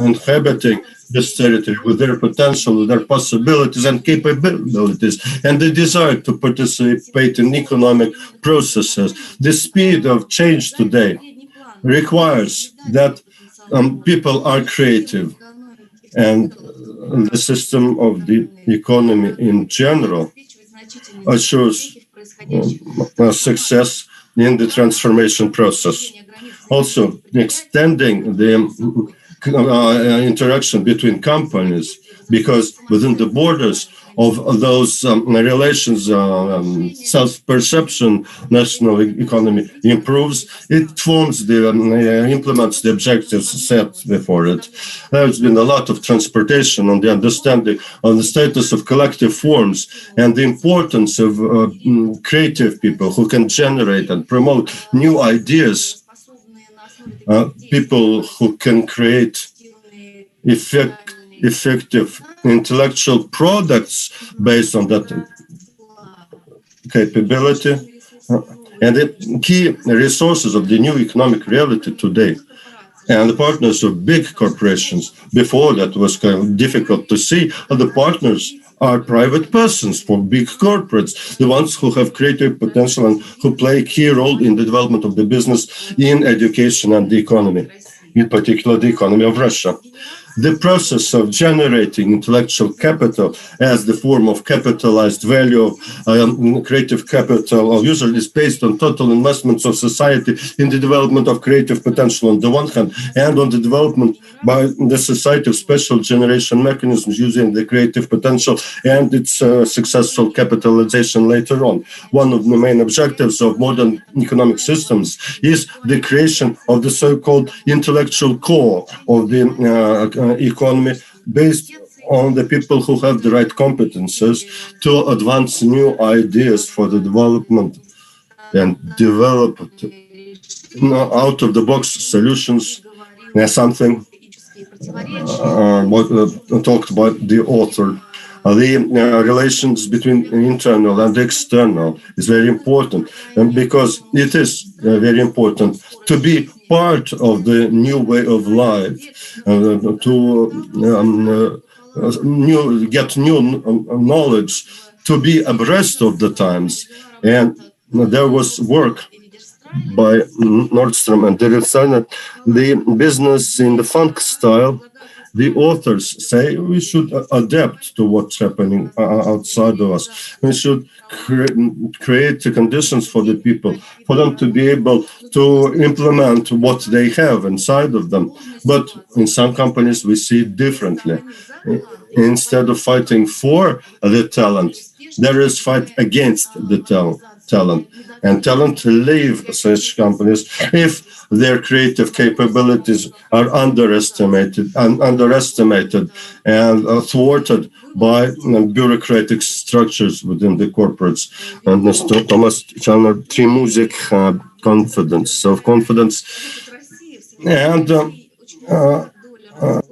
inhabiting this territory with their potential, with their possibilities and capabilities, and the desire to participate in economic processes. The speed of change today requires that people are creative, and the system of the economy in general assures success in the transformation process. Also, extending the interaction between companies, because within the borders of those relations, self-perception, national economy improves. It forms implements the objectives set before it. There's been a lot of transportation on the understanding of the status of collective forms and the importance of creative people who can generate and promote new ideas, people who can create effective intellectual products based on that capability, and the key resources of the new economic reality today. And the partners of big corporations, before that was kind of difficult to see, the partners are private persons for big corporates, the ones who have creative potential and who play a key role in the development of the business, in education and the economy, in particular the economy of Russia. The process of generating intellectual capital as the form of capitalized value of creative capital usually is based on total investments of society in the development of creative potential on the one hand, and on the development by the society of special generation mechanisms using the creative potential and its successful capitalization later on. One of the main objectives of modern economic systems is the creation of the so-called intellectual core of the economy, based on the people who have the right competences to advance new ideas for the development and develop out-of-the-box solutions. Something talked about the author. The relations between internal and external is very important, and because it is very important to be part of the new way of life, to get new knowledge, to be abreast of the times. And there was work by Nordstrom and Derivsana, the business in the funk style. The authors say we should adapt to what's happening outside of us. We should create the conditions for the people, for them to be able to implement what they have inside of them. But in some companies, we see it differently. instead of fighting for the talent, there is fight against the talent. And talent leave such companies if their creative capabilities are underestimated and thwarted by bureaucratic structures within the corporates. And Mr. Thomas Chalner, Trimusic, confidence, self-confidence. And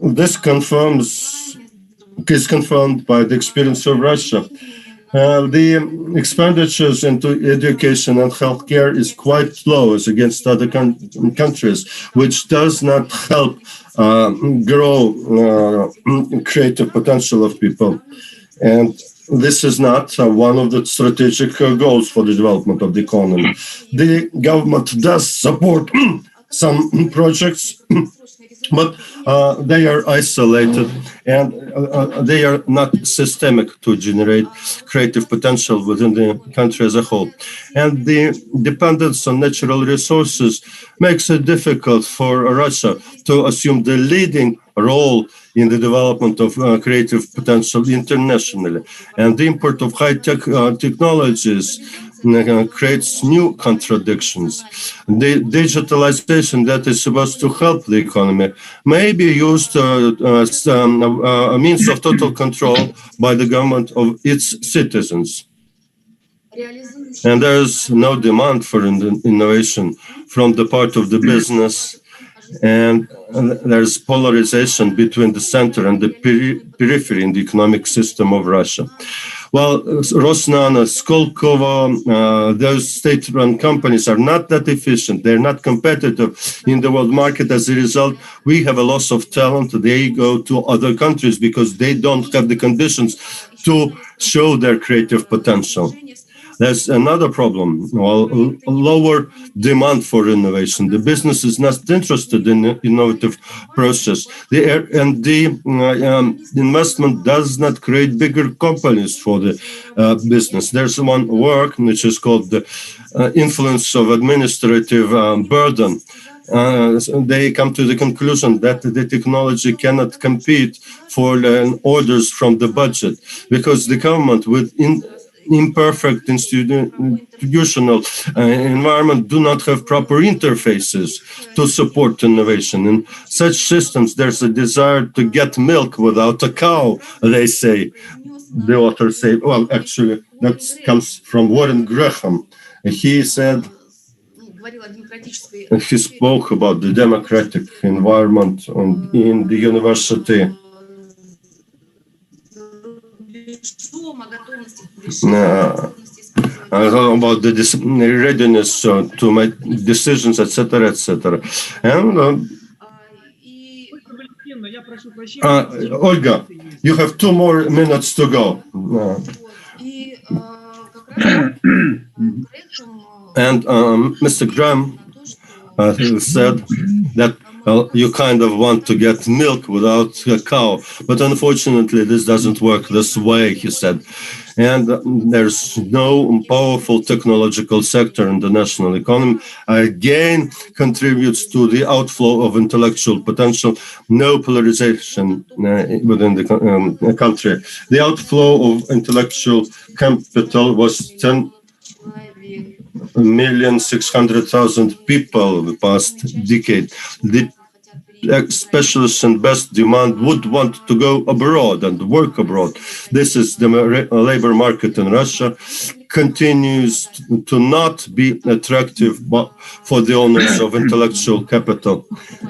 this is confirmed by the experience of Russia. The expenditures into education and healthcare is quite low as against other countries, which does not help grow creative potential of people. And this is not one of the strategic goals for the development of the economy. The government does support some projects, but they are isolated and they are not systemic to generate creative potential within the country as a whole. And the dependence on natural resources makes it difficult for Russia to assume the leading role in the development of creative potential internationally. And the import of high-tech technologies creates new contradictions. The digitalization that is supposed to help the economy may be used as a means of total control by the government of its citizens. And there is no demand for innovation from the part of the business, and there's polarization between the center and the periphery in the economic system of Russia. Well, Rosnano, Skolkovo, those state-run companies are not that efficient. They're not competitive in the world market. As a result, we have a loss of talent. They go to other countries because they don't have the conditions to show their creative potential. There's another problem, lower demand for innovation. The business is not interested in innovative process. The investment does not create bigger companies for the business. There's one work which is called the influence of administrative burden. They come to the conclusion that the technology cannot compete for orders from the budget because the government with imperfect institutional environment do not have proper interfaces to support innovation. In such systems, there's a desire to get milk without a cow, they say. The authors say, well, actually, that comes from Warren Graham. He said, he spoke about the democratic environment in the university. About the readiness to make decisions, etc., etc. And Olga, you have 2 more minutes to go. And Mr. Graham said that you kind of want to get milk without a cow, but unfortunately this doesn't work this way, he said. And there's no powerful technological sector in the national economy. Again, contributes to the outflow of intellectual potential, no polarization within the country. The outflow of intellectual capital was 10,600,000 people the past decade. The specialists and best demand would want to go abroad and work abroad. This is the labor market in Russia continues to not be attractive for the owners of intellectual capital.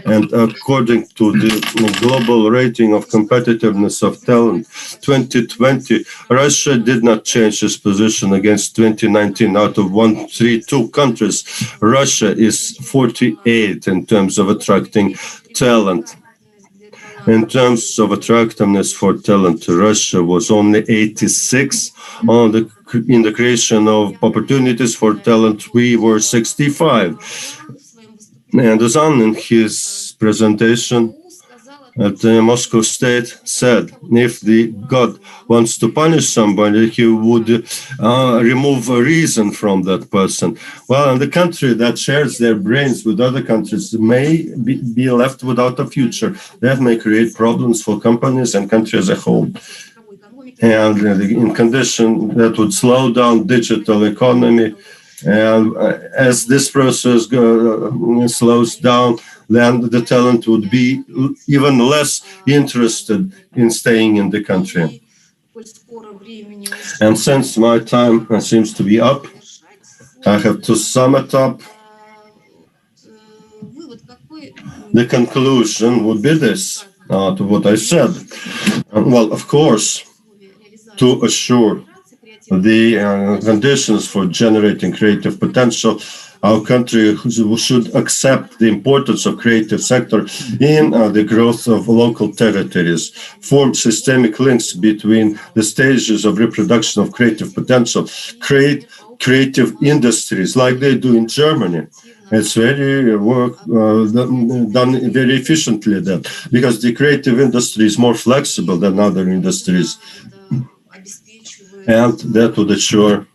And according to the global rating of competitiveness of talent, 2020, Russia did not change its position against 2019. Out of 132 countries, Russia is 48 in terms of attracting talent. In terms of attractiveness for talent, Russia was only 86 in the creation of opportunities for talent. We were 65. And Ozan, in his presentation, at the Moscow state said, if the God wants to punish somebody, he would remove a reason from that person. Well, in the country that shares their brains with other countries may be left without a future. That may create problems for companies and country as a whole. And in condition that would slow down digital economy. And as this process slows down, then the talent would be even less interested in staying in the country. And since my time seems to be up, I have to sum it up. The conclusion would be this, to what I said. Well, of course, to assure the conditions for generating creative potential, our country should accept the importance of creative sector in the growth of local territories, form systemic links between the stages of reproduction of creative potential, create creative industries like they do in Germany. It's very done very efficiently there, because the creative industry is more flexible than other industries. And that would assure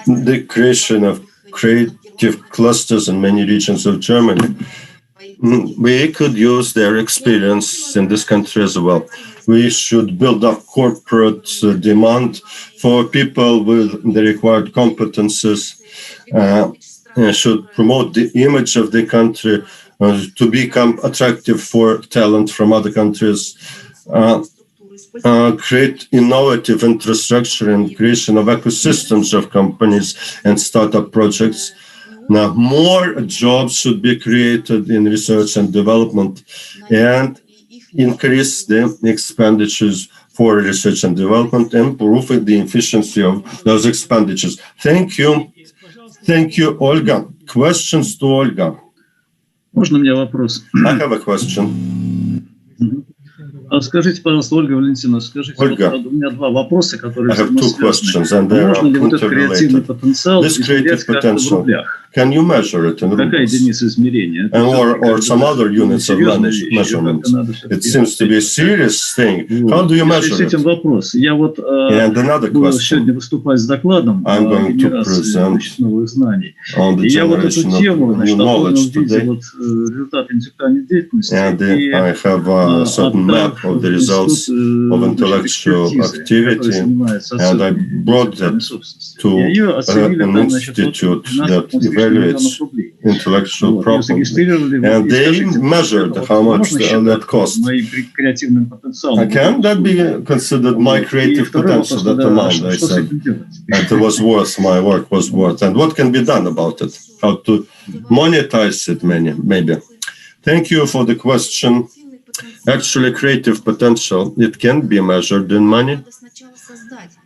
the creation of creative clusters in many regions of Germany. We could use their experience in this country as well. We should build up corporate demand for people with the required competences, should promote the image of the country to become attractive for talent from other countries, create innovative infrastructure and creation of ecosystems of companies and startup projects. Now, more jobs should be created in research and development, and increase the expenditures for research and development, and improve the efficiency of those expenditures. Thank you. Thank you, Olga. Questions to Olga? Можно мне вопрос? I have a question. Скажите, пожалуйста, Ольга Валентиновна, скажите, Ольга, вот, у меня два вопроса, которые I have two questions, and they are можно ли вот этот креативный interrelated. потенциал This creative измерять как-то в potential, рублях? can you measure it in Какая rubles? единица измерения? Or some other units of measurement? It seems to be a serious thing. How do you measure С этим it? вопрос. Я вот And another буду question. сегодня выступать с докладом о I'm going to генерации present новых знаний. on the И я вот эту generation тему, of new значит, оформил knowledge в виде today. вот результата интеллектуальной деятельности. And И I have a certain map of the results of intellectual activity, and I brought that to an institute that evaluates intellectual property, and they measured how much that cost. Can that be considered my creative potential, that amount, I said, and it was worth, my work was worth, and what can be done about it? How to monetize it, maybe. Thank you for the question. Actually, creative potential, it can be measured in money,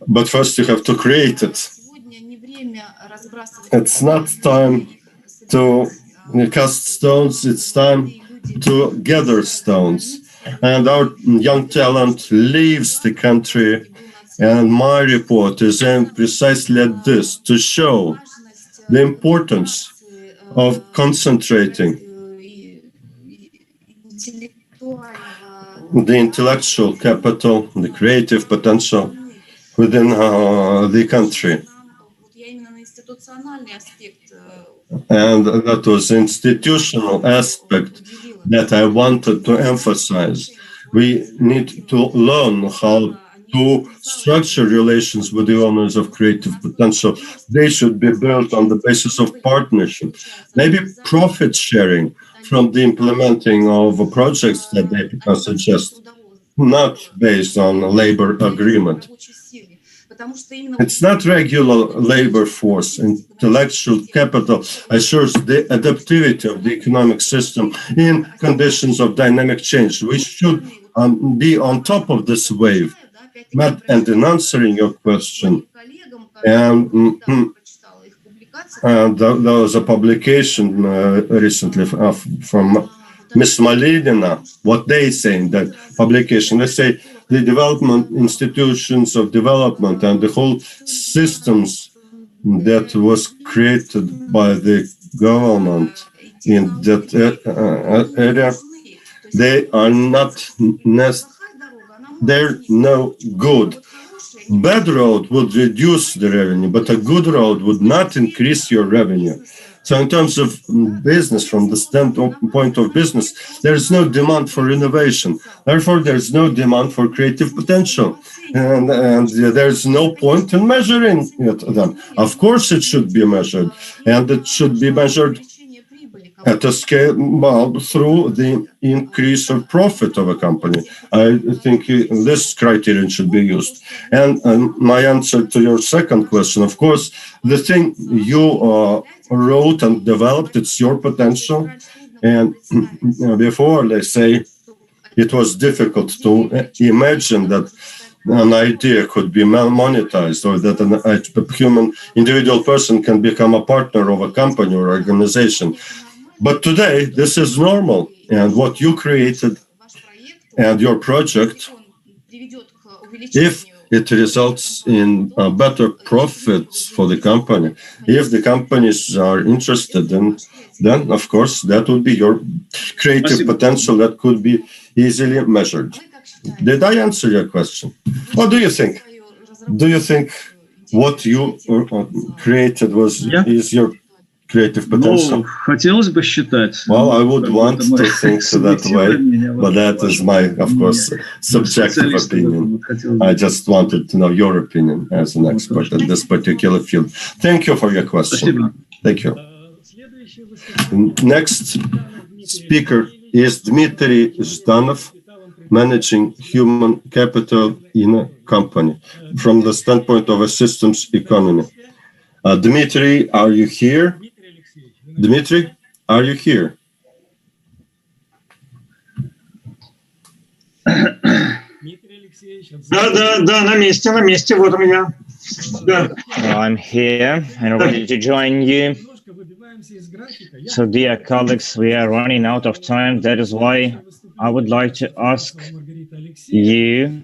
but first you have to create it. It's not time to cast stones, it's time to gather stones. And our young talent leaves the country, and my report is aimed precisely at this, to show the importance of concentrating the intellectual capital, the creative potential within the country. And that was the institutional aspect that I wanted to emphasize. We need to learn how to structure relations with the owners of creative potential. They should be built on the basis of partnership, maybe profit sharing from the implementing of projects that they suggest, not based on a labor agreement. It's not regular labor force. Intellectual capital assures the adaptivity of the economic system in conditions of dynamic change. We should be on top of this wave. And in answering your question, there was a publication recently from Ms. Malidina, what they say in that publication. They say the development institutions of development and the whole systems that was created by the government in that area they are not they're no good. Bad road would reduce the revenue, but a good road would not increase your revenue. So in terms of business, from the standpoint of business, there is no demand for innovation. Therefore, there is no demand for creative potential. And there is no point in measuring it then. Of course, it should be measured. And it should be measured at a scale through the increase of profit of a company. I think this criterion should be used. And my answer to your second question, of course, the thing you wrote and developed, it's your potential. And before, they say it was difficult to imagine that an idea could be monetized, or that a human individual person can become a partner of a company or organization. But today, this is normal. And what you created and your project, if it results in better profits for the company, if the companies are interested, then of course, that would be your creative potential that could be easily measured. Did I answer your question? What do you think? Do you think what you created is your creative potential? Ну, хотелось бы считать. Well, I would want to think that way, but that is my, of course, subjective opinion. I just wanted to know your opinion as an expert in this particular field. Thank you for your question. Thank you. Next speaker is Dmitry Zhdanov, managing human capital in a company from the standpoint of a systems economy. Dmitry, are you here? Dmitry, are you here? Да, на месте, вот у меня. Да. I'm here and ready to join you. So, dear colleagues, we are running out of time. That is why I would like to ask you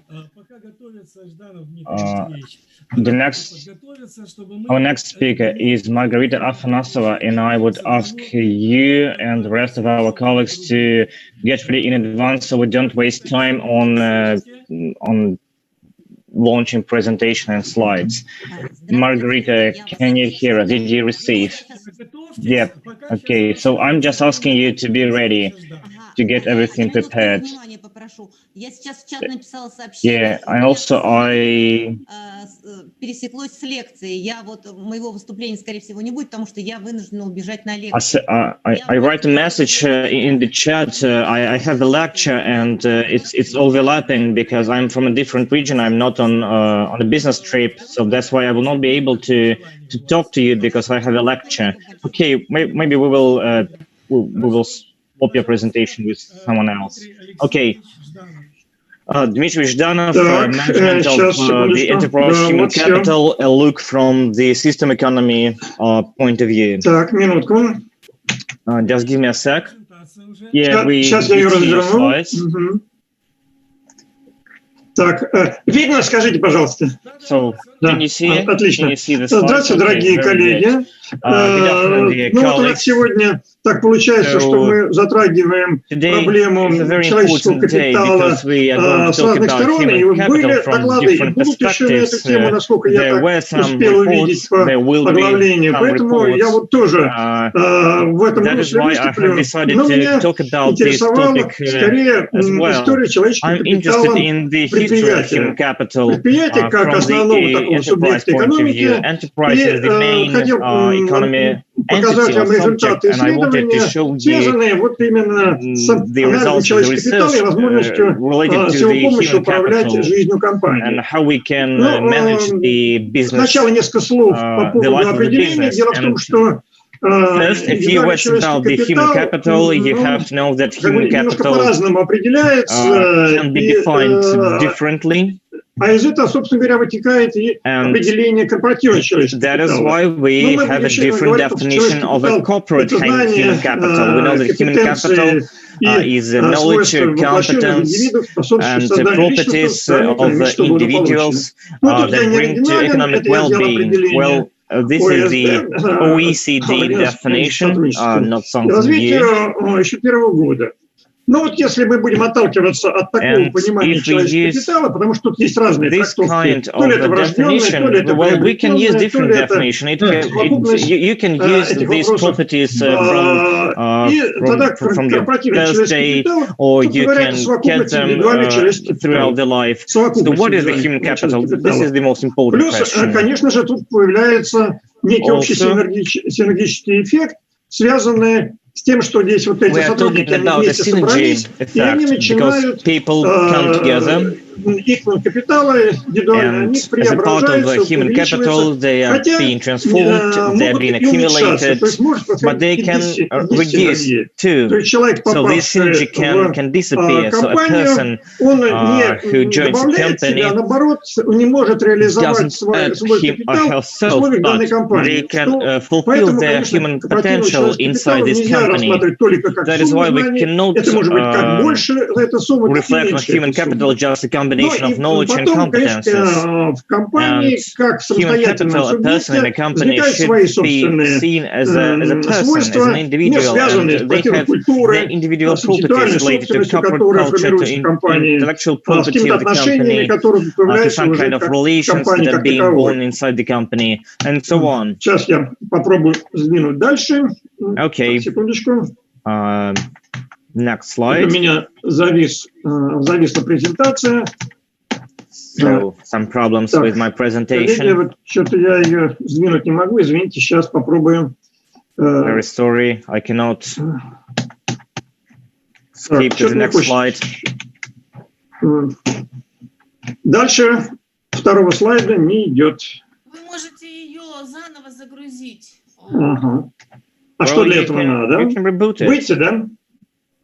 our next speaker is Margarita Afanasova, and I would ask you and the rest of our colleagues to get ready in advance so we don't waste time on launching presentation and slides. Margarita, can you hear us? Did you receive? Yep. Okay, so I'm just asking you to be ready to get everything prepared. Yeah, and also I пересеклось с лекцией. Я вот моего выступления, скорее всего, не будет, потому что я вынуждена убежать на лекцию. I write a message in the chat. I have a lecture, and it's overlapping because I'm from a different region. I'm not on a business trip, so that's why I will not be able to talk to you because I have a lecture. Okay, maybe we will swap your presentation with someone else. Okay. Dmitry Zhdanov, management of the enterprise human capital, a look from the system economy point of view. Так, минутку. Just give me a sec. Yeah, Сейчас я ее разверну. Так, видно, скажите, пожалуйста. So, can you see it? Отлично. Can you see the slides? Здравствуйте, дорогие коллеги. Ну вот у нас сегодня так получается, что мы затрагиваем проблему человеческого капитала с разных сторон, и вот были доклады, и будут еще на эту тему, насколько я так успел увидеть по оглавлению. Поэтому я вот тоже в этом русле выступлю. Но меня интересовала скорее история человеческого капитала предприятия. Предприятие как основного такого субъекта экономики, и хотел показать вам результаты исследования, связанные вот именно с анализом человеческого капитала и возможностью с его помощью управлять жизнью компании. Сначала несколько слов по поводу определения. Дело в том, что First, a few words about the human capital. You have to know that human capital can be defined differently. А из этого, собственно говоря, вытекает и определение корпоративного человеческого капитала. That is why we have a different definition of a corporate human capital. We know that human capital is knowledge, competence, and the properties of individuals that bring to economic well-being. Well, this is the OECD definition, not something new. Развитие еще первого года. Но вот если мы будем отталкиваться от такого понимания человеческого капитала, потому что тут есть разные трактовки, то ли это врожденное, то ли это приобретенное, то ли это совокупность этих вопросов. И тогда корпоративный человеческий капитал является совокупностью индивидуальных человеческих капиталов. Плюс, конечно же, тут появляется некий общий синергический эффект, связанный с тем, что здесь вот эти сотрудники вместе собрались, и они начинают их капиталы индивидуально, они преображаются, увеличиваются, хотя могут и уменьшаться, то есть может происходить то есть человек, попавший в компанию, он не добавляет себя, а наоборот, он не может реализовать свой капитал в условиях данной компании. Поэтому, конечно, корпоративный человеческий капитал нельзя рассматривать только как сумму знаний, это может быть как больше, эта сумма, так и меньше. Но и потом, конечно, в компании, как самостоятельном субъекте, возникают свои собственные свойства, не связанные с противной культурой, с интеллектуальной собственностью, которая формируется в компании, с какими-то отношениями, которые появляются уже как в компании как таковой. Сейчас я попробую сдвинуть дальше. Секундочку. Next slide. У меня зависла презентация. So, some problems with my presentation. Вот что-то я ее сдвинуть не могу. Извините, сейчас попробуем. Very sorry, I cannot skip to the next slide. Дальше второго слайда не идет. Вы можете ее заново загрузить. Ага. А что для этого надо? Выйти, да?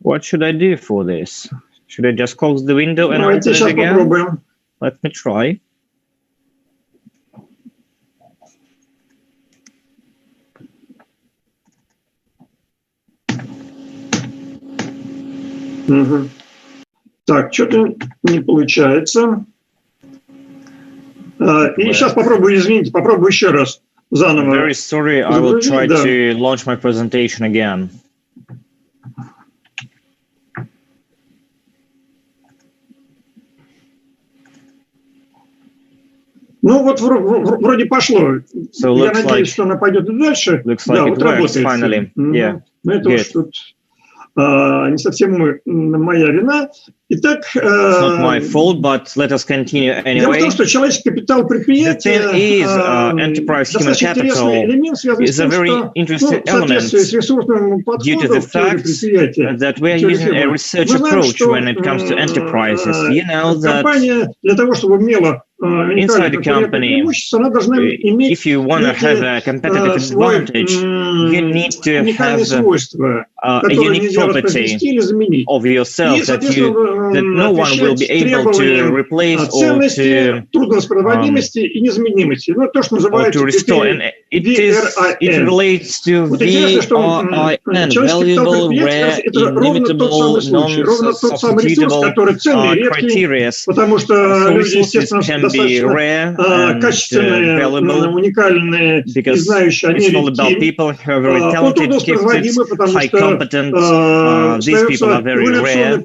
What should I do for this? Should I just close the window and open it again? Попробуем. Let me try. Угу. Так, что-то не получается. И сейчас попробую, извините, попробую еще раз заново. Very sorry, I will try to launch my presentation again. Ну вот вроде пошло. So я надеюсь, что она пойдет и дальше. Да, вот работает. Yeah. Но это уж тут не совсем моя вина. Итак, it's not my fault, but let us continue anyway. Дело в том, что человеческий капитал предприятия достаточно интересный элемент, связанный с тем, что в соответствии с ресурсным подходом в теории предприятия, that we are using a research approach when it comes to enterprises. You know that компания для того, чтобы имела inside the company, она должна иметь if you want to have a competitive advantage, you need to have a unique property of yourself that no one will be able to replace or to restore. And it relates to VRIN, valuable, rare, inimitable, non-substitutable criteria. So resources can be rare and valuable because it's all about people who are very talented, gifted, high competent. These people are very rare.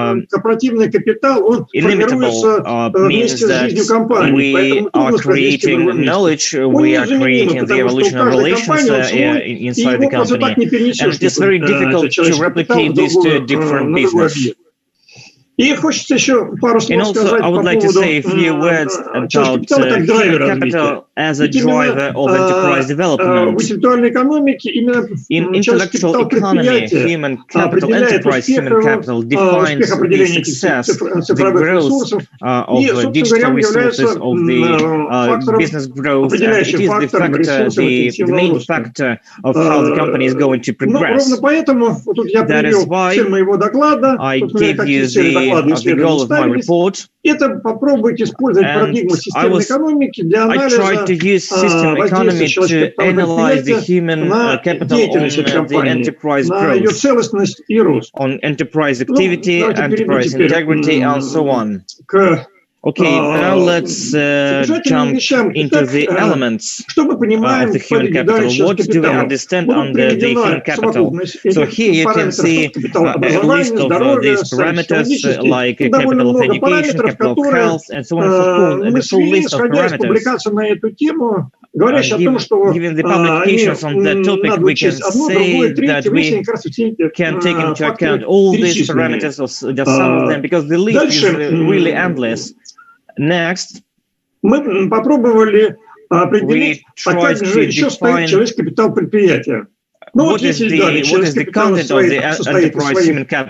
Корпоративный капитал, он формируется вместе с жизнью компании. We are creating knowledge, we are creating the evolution of relations inside the company. And it is very difficult to replicate these two different businesses. И хочется еще пару слов сказать по поводу capital as a driver of enterprise development. В интеллектуальной экономике именно intellectual economy, human capital, enterprise human capital defines the success, the growth of digital resources, of the business growth, and it is the factor, the main factor of how the company is going to progress. That is why I gave you the goal of my report. Это попробуйте использовать парадигму системной экономики для анализа воздействия на ее целостность и рост. On enterprise activity, enterprise integrity, and so on. К Okay, now let's jump into the elements of the human capital. What do we understand under the human capital? So here you can see a list of these parameters like capital of education, capital of health, and so on and so forth. And the full list of parameters. Given the publications on that topic, we can say that we can take into account all these parameters or just some of them, because the list is really endless. Next, мы попробовали определить, а как же еще стоит человеческий капитал предприятия. Ну, вот есть данные, человеческий капитал состоит из своих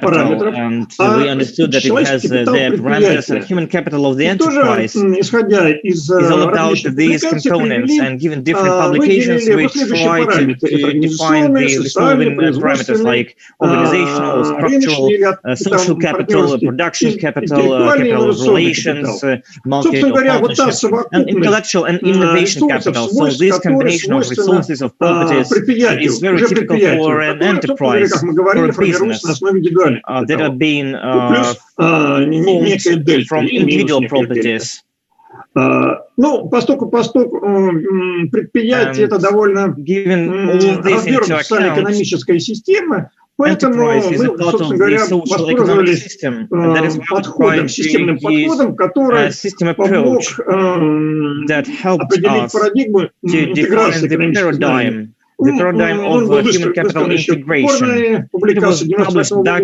параметров, we understood that it has their parameters, and human capital of the enterprise is all about these components, and given different publications, we try to define the following parameters like organizational, structural, social capital, production capital, capital of relations, market of partnership, and intellectual and innovation capital. So this combination of resources of properties is very typical for an enterprise, for a business that are being formed from individual properties. Ну, поскольку предприятие это довольно развернутая экономическая система, поэтому мы, собственно говоря, воспользовались системным подходом, который помог определить парадигму интеграции экономической. The paradigm of human capital integration. It was published back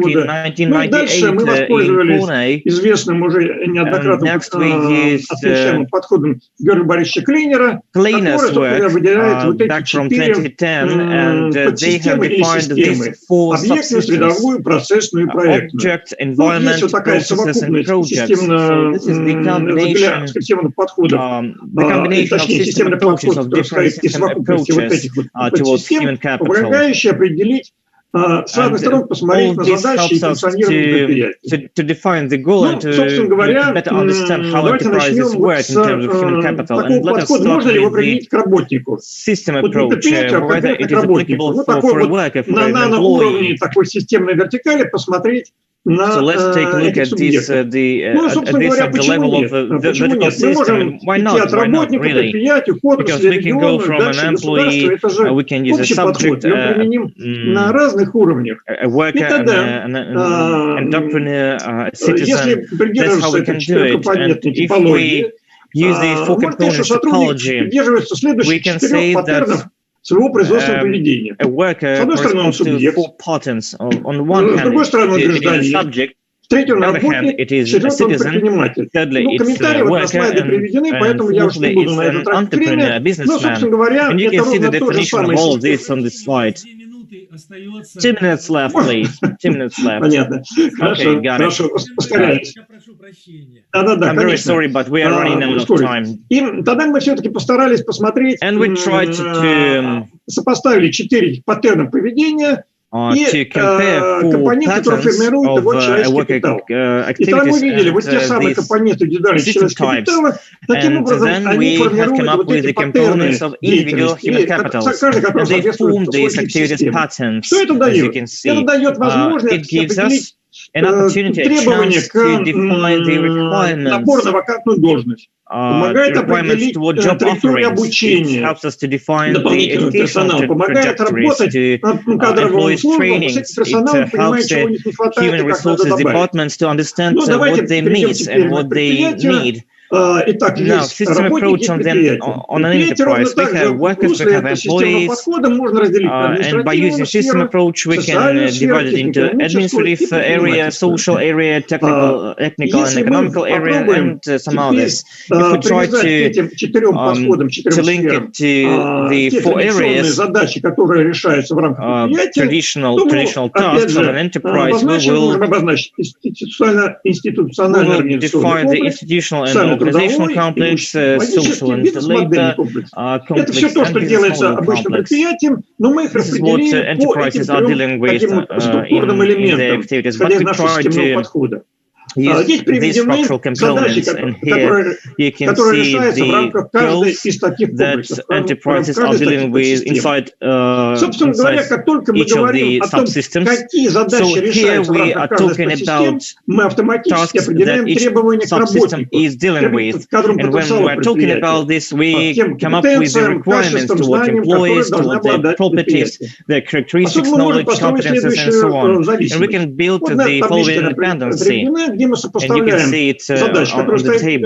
in 1998 in Pune. Известным уже неоднократно отмечаемым подходом Георгия Борисовича Клейнера, Клейнер's work back from 2010, and they have defined these four subsystems: object, environment, processes, and projects. So this is the combination of system approaches of different system approaches towards human capital. Помогающий определить с разных сторон посмотреть на задачи и функционирование предприятия. To define the goal and to better understand how enterprises work in terms of human capital. And let us start with the system approach, whether it is applicable for a worker, for an employee. Такой системной вертикали посмотреть. So let's take a look at this at the level of the vertical system. Why not? Why not, really? Because we can go from an employee, we can use a subject, a worker, an entrepreneur, a citizen. That's how we can do it. And if we use these four components topology, we can say that своего производственного поведения. С одной стороны, он субъект, с другой стороны, он гражданин, с третьей он работник, с четвертой он предприниматель. Ну, комментарии вот на слайде приведены, поэтому я уж не буду на это тратить время. Но, собственно говоря, это ровно то же самое. 2 minutes left, please. 2 minutes left. Понятно. Хорошо, хорошо, ускоряюсь. Да-да-да, I'm very sorry, but we are running out of time. И тогда мы все-таки постарались посмотреть, сопоставили 4 паттерна поведения и компоненты, которые формируют его человеческий капитал. И там мы видели вот те самые компоненты индивидуального человеческого капитала, таким образом они формируют вот эти паттерны деятельности, каждый, который соответствует своей системе. Что это дает? Это дает возможность определить требования к набору на вакантную должность. Помогает определить траекторию обучения дополнительного персонала, помогает работать над кадровым условием, с этим персоналом, понимая, чего у них не хватает и как надо добавить. Ну, давайте перейдем теперь к предприятию. Итак, есть работники предприятия. Предприятие ровно так же после этого системного подхода можно разделить на административную сферу, социальную сферу, технико-экономическую и предпринимательскую. Если мы попробуем теперь привязать к этим 4 подходам, 4 сферам те традиционные задачи, которые решаются в рамках предприятия, то, опять же, можем обозначить институциональный организационный organizational complex, social and labor complex. Это все то, что делается обычным предприятием, но мы их распределили по этим 3 таким структурным элементам, исходя из нашего системного подхода. Здесь приведены задачи, которые решаются в рамках каждой из таких комплексов, в каждой таких систем. Собственно говоря, как только мы говорим о том, какие задачи решаются в рамках каждой из систем, мы автоматически определяем требования к работнику, к кадровому потенциалу предприятия, тем компетенциям, качествам, знаниям, которые должны обладать предприятие. Особенно можно построить следующую зависимость. Вот на табличке приведена, где мы сопоставляем задачи, которые стоят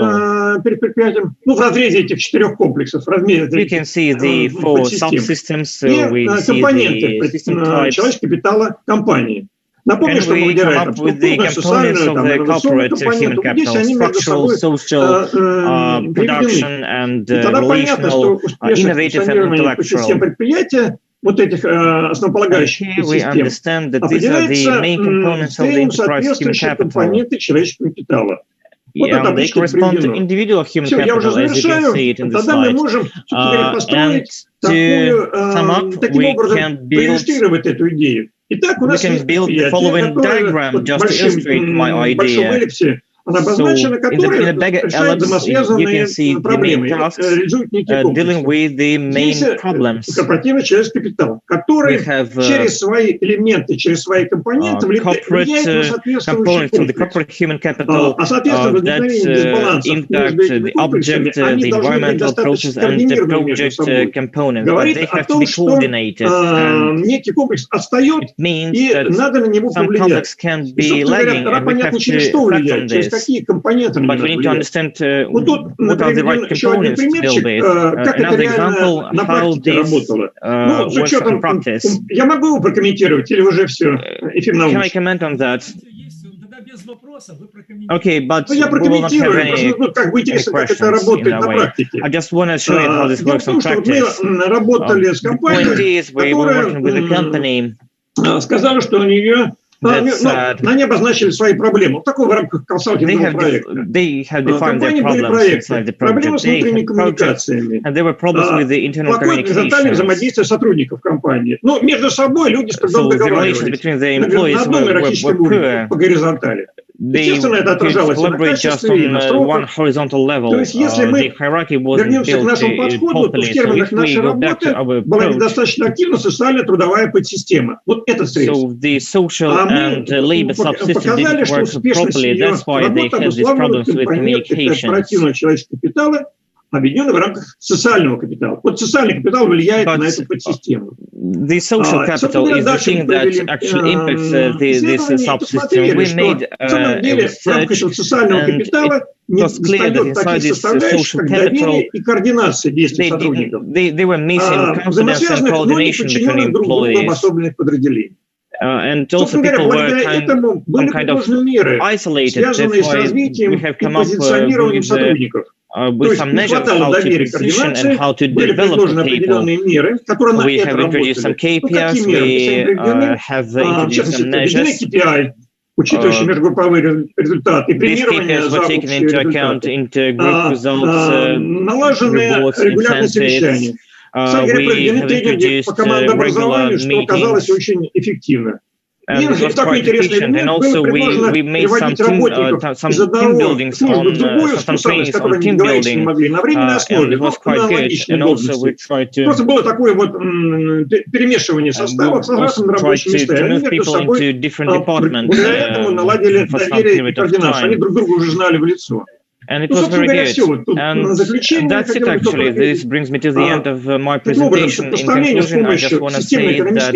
перед предприятием, в разрезе этих 4 комплексов, в размере подсистем, и компоненты человеческого капитала компании. Напомню, что мы выделяем структурную, социальную, инновационную компоненту. Здесь они между собой приведены. И тогда понятно, что успешное функционирование систем предприятия, вот этих основополагающих систем, определяется целью соответствующие компоненты человеческого капитала. Вот эта табличка приведена. Все, я уже завершаю. Тогда мы можем, построить таким образом, проиллюстрировать эту идею. Итак, у нас есть предприятие, которое в большом эллипсе обозначено, которое решает взаимосвязанные проблемы, реализует некий комплекс. Здесь корпоративный человеческий капитал, который через свои элементы, через свои компоненты влияет на соответствующий комплекс. А соответственно, возникновение дисбалансов между этими комплексами, они должны быть достаточно скоординированы между собой. Говорит о том, что некий комплекс отстает, и надо на него повлиять. И, собственно говоря, тогда понятно, через что влиять, через какие компоненты на него влияют. Вот тут приведен еще один примерчик, как это реально на практике работало. С учетом, я могу его прокомментировать, или уже все, эфир на улице? Без вопроса, вы прокомментируете. Я прокомментирую, просто как бы интересно, как это работает на практике. Дело в том, что мы работали с компанией, которая сказала, что у нее они обозначили свои проблемы. Такое в рамках консалтингового проекта. В компании были проекты, проблемы с внутренними коммуникациями, плохое горизонтальное взаимодействие сотрудников компании. Между собой люди с трудом договаривались на одном иерархическом уровне по горизонтали. Естественно, это отражалось и на качестве, и на сроках. То есть, если мы вернемся к нашему подходу, то в терминах нашей работы была недостаточно активна социально-трудовая подсистема. Вот это средство. А мы показали, что успешность ее работы обуславливает компоненты корпоративного человеческого капитала, объединенный в рамках социального капитала. Вот социальный капитал влияет на эту подсистему. The social capital is the thing that actually impacts this subsystem. We made в рамках социального капитала недостает таких составляющих, как доверие и координация действий сотрудников. Взаимосвязанных, но не подчиненных друг другу обособленных подразделений. And also people were kind of isolated, связанные с развитием и позиционированием сотрудников. With some measures how to position and how to develop the people. We have introduced some KPIs, we have introduced some measures. Учитывающие межгрупповые результаты, премирование за общие результаты, налаженные регулярные совещания. Кстати говоря, проведены тренинги по командообразованию, что оказалось очень эффективно. И такой интересный элемент, было предложено переводить работников из одного службы в другую способность, которую они говорить не могли, на временной основе, аналогичной должности. Просто было такое вот перемешивание составов с разными рабочими местами. Они между собой благодаря этому наладили доверие и координацию. Они друг друга уже знали в лицо. And it was very good. And that's it actually. This brings me to the end of my presentation. In conclusion, I just want to say that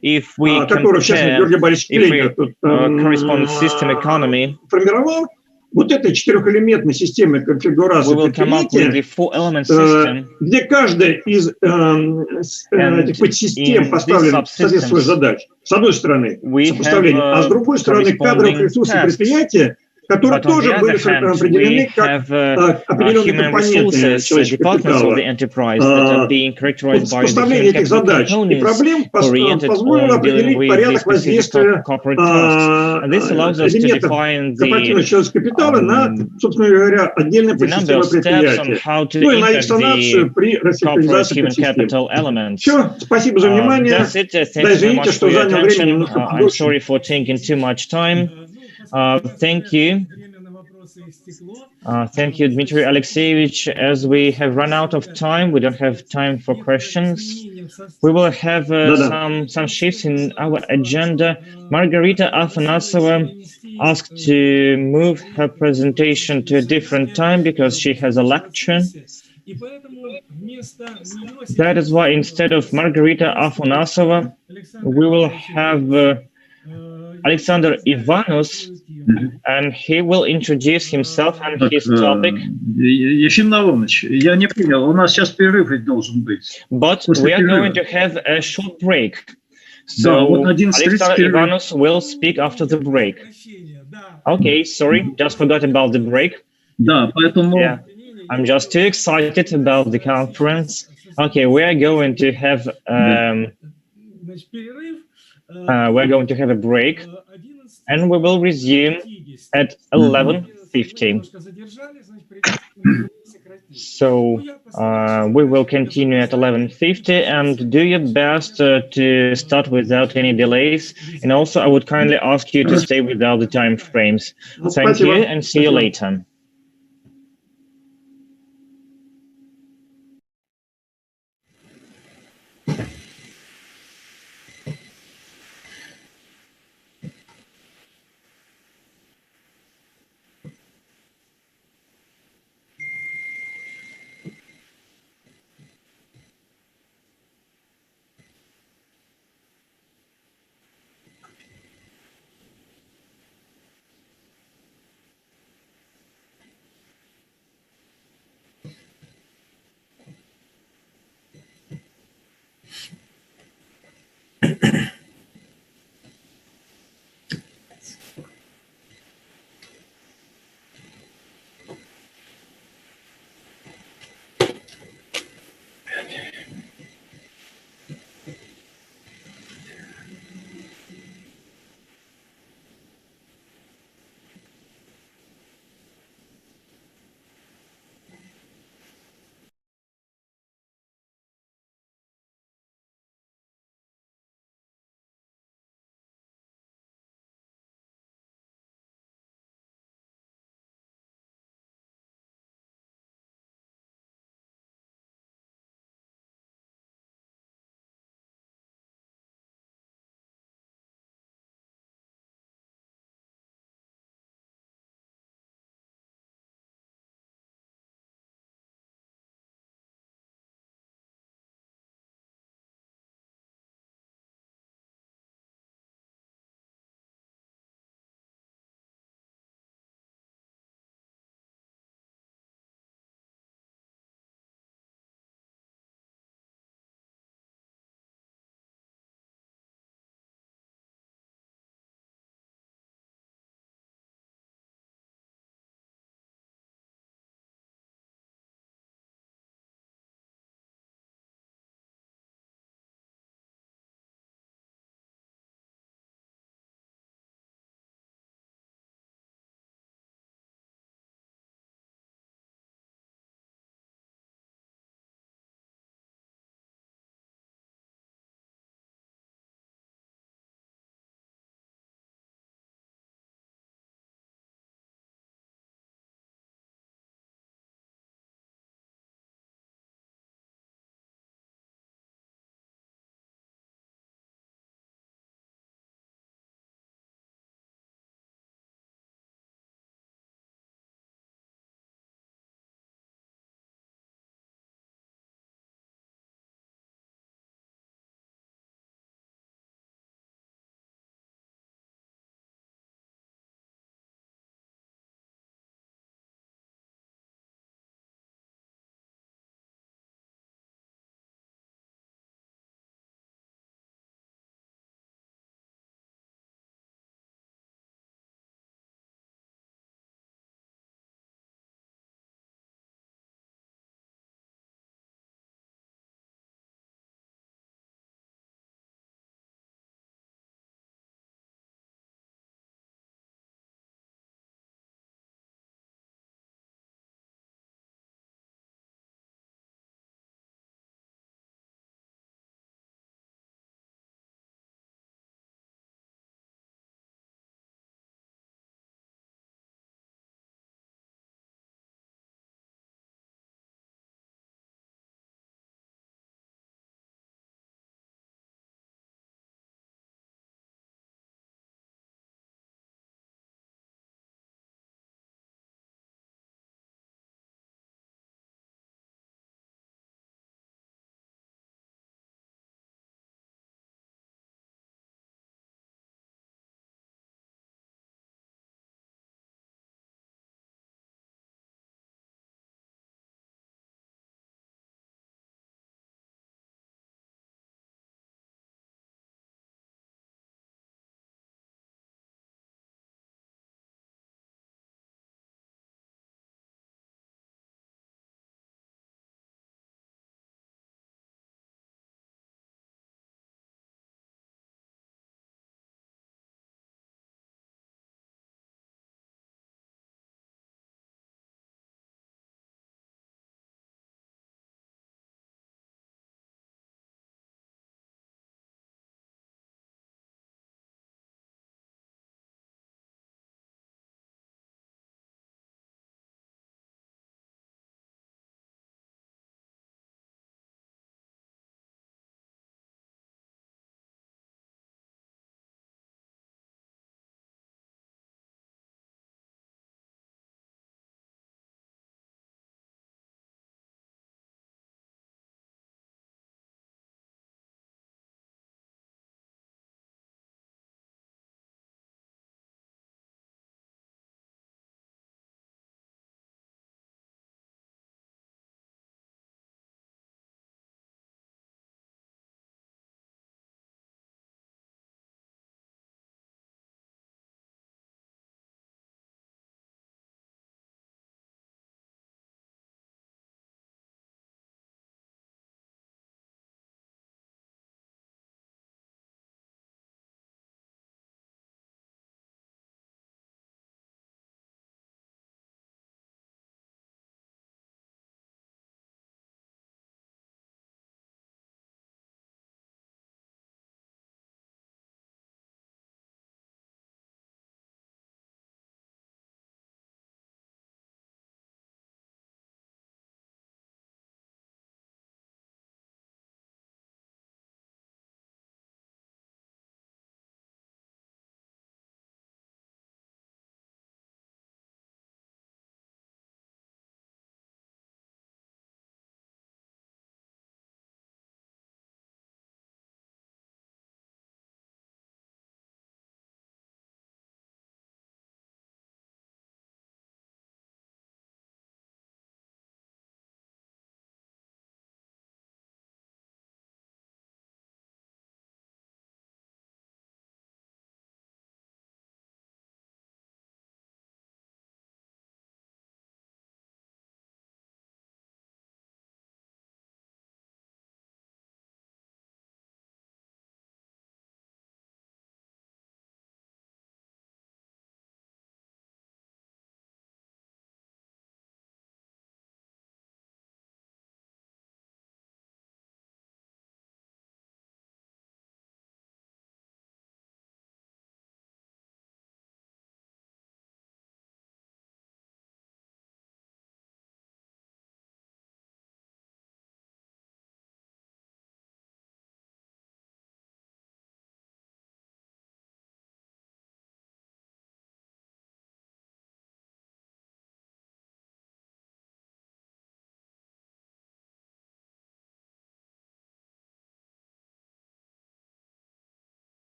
if we compare, correspond system economy, вот этой четырехэлементной системы конфигурации предприятия, где каждая из этих подсистем поставлена в соответствии задач. С одной стороны, сопоставление, а с другой стороны, кадровых ресурсов предприятия, которые тоже были определены как определенные компоненты человеческого капитала. Поставление этих задач и проблем позволило определить порядок воздействия элементов корпоративного человеческого капитала на, собственно говоря, отдельные подсистемы предприятия. Ну и на их санацию при рационализации подсистем. Все, спасибо за внимание. Да, извините, что занял время немножко подольше. Thank you. Thank you, Dmitry Alexeyevich. As we have run out of time, we don't have time for questions. We will have some shifts in our agenda. Margarita Afanasova asked to move her presentation to a different time because she has a lecture. That is why instead of Margarita Afanasova, we will have Alexander Ivanus, and he will introduce himself and his topic. Ефим Наумович, я не понял, у нас сейчас перерыв ведь должен быть. But we are going to have a short break. So Alexander Ivanus will speak after the break. Okay, sorry, just forgot about the break. Да, поэтому... Yeah, I'm just too excited about the conference. Okay, we are going to have a break, and we will resume at 11:50. So we will continue at 11:50, and do your best to start without any delays. And also, I would kindly ask you to stay without the time frames. Thank you, and see you later.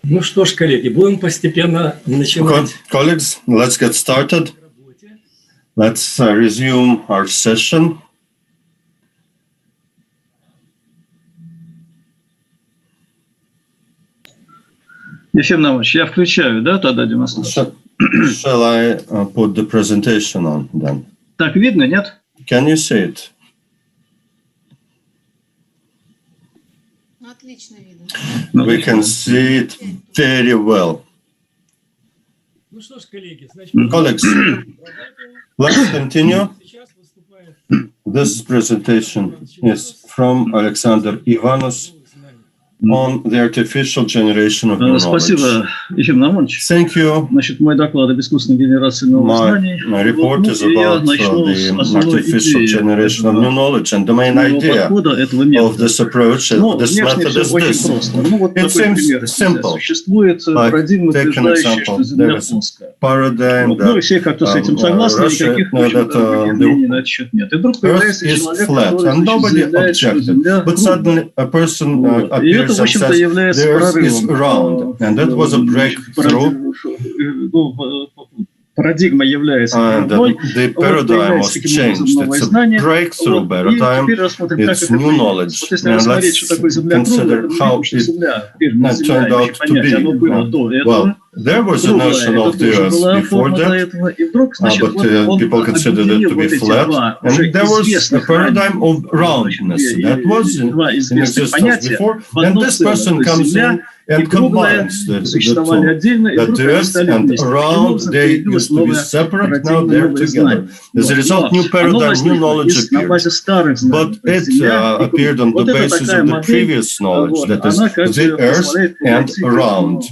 Ну что ж, коллеги, будем постепенно начинать. Colleagues, let's get started. Let's resume our session. Ефим Наумович, я включаю, да, тогда демонстрацию? Shall I put the presentation on then? Так видно, нет? Can you see it? Отлично видно. We can see it very well. Ну что ж, коллеги, значит, Colleagues, let's continue. сейчас выступает This presentation is from Alexander Ivanus on the artificial generation of new knowledge. Спасибо, Ефим Наумович. Thank you. Значит, мой доклад об искусственной генерации новых знаний. My report is about the artificial generation of new knowledge, and the main idea of this approach, this method is this. It seems simple. Существует парадигма, утверждающая, что Земля плоская. Paradigm Ну и все как-то с этим согласны, никаких мнений на этот счет нет. И вдруг появляется человек, который заявляет, что Земля but suddenly a person appears and says the earth is round, and that was a breakthrough. Парадигма является and the paradigm was changed. It's a breakthrough paradigm. It's new knowledge. And let's consider how it turned out to be. Well, there was a notion of the earth before that, but people considered it to be flat. And there was a paradigm of roundness that was in existence before. And this person comes in and combines the two. That the earth and round, they used to be separate, now they're together. As a result, new paradigm, new knowledge appeared. But it appeared on the basis of the previous knowledge, that is the earth and round.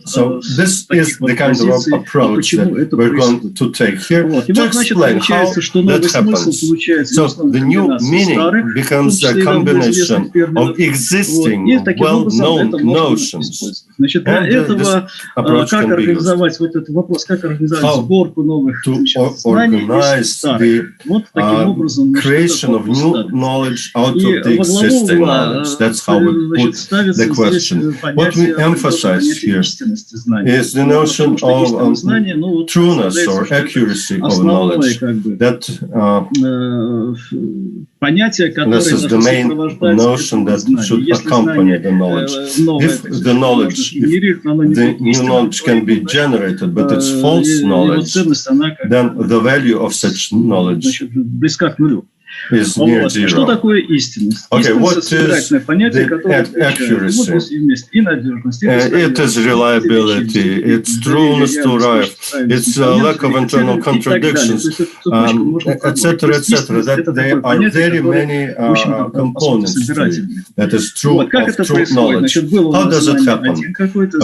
So this is the kind of approach that we're going to take here to explain how that happens. So the new meaning becomes a combination of existing, well-known notions. Значит, для этого как организовать вот этот вопрос, как организовать сборку новых знаний из старых. Вот таким образом creation of new knowledge out of the existing knowledge. That's how we put the question. What we emphasize here is the notion of trueness or accuracy of knowledge. That this is the main notion that should accompany the knowledge. If the knowledge, if the new knowledge can be generated, but it's false knowledge, then the value of such knowledge is near zero. Что такое истинность? Okay, what is понятие, the accuracy? It is reliability, it's trueness to arrive, it's a lack of internal contradictions, etc., etc. That there are very many components to it. That is true of true knowledge. How does it happen?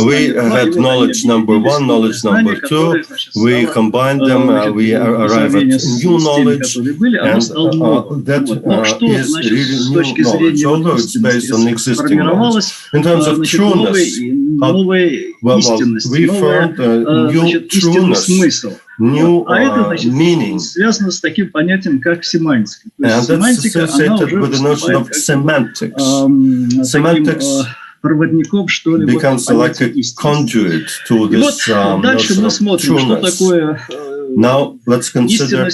We had knowledge number one, knowledge number two, we combine them, we arrive at new knowledge, and that is really new knowledge, although it's based on existing knowledge. In terms of trueness, we found new trueness, new meaning. Связано с таким понятием, как семантика. And that's associated with the notion of semantics. Semantics проводником, что ли, becomes like a conduit to this дальше мы смотрим, что такое let's consider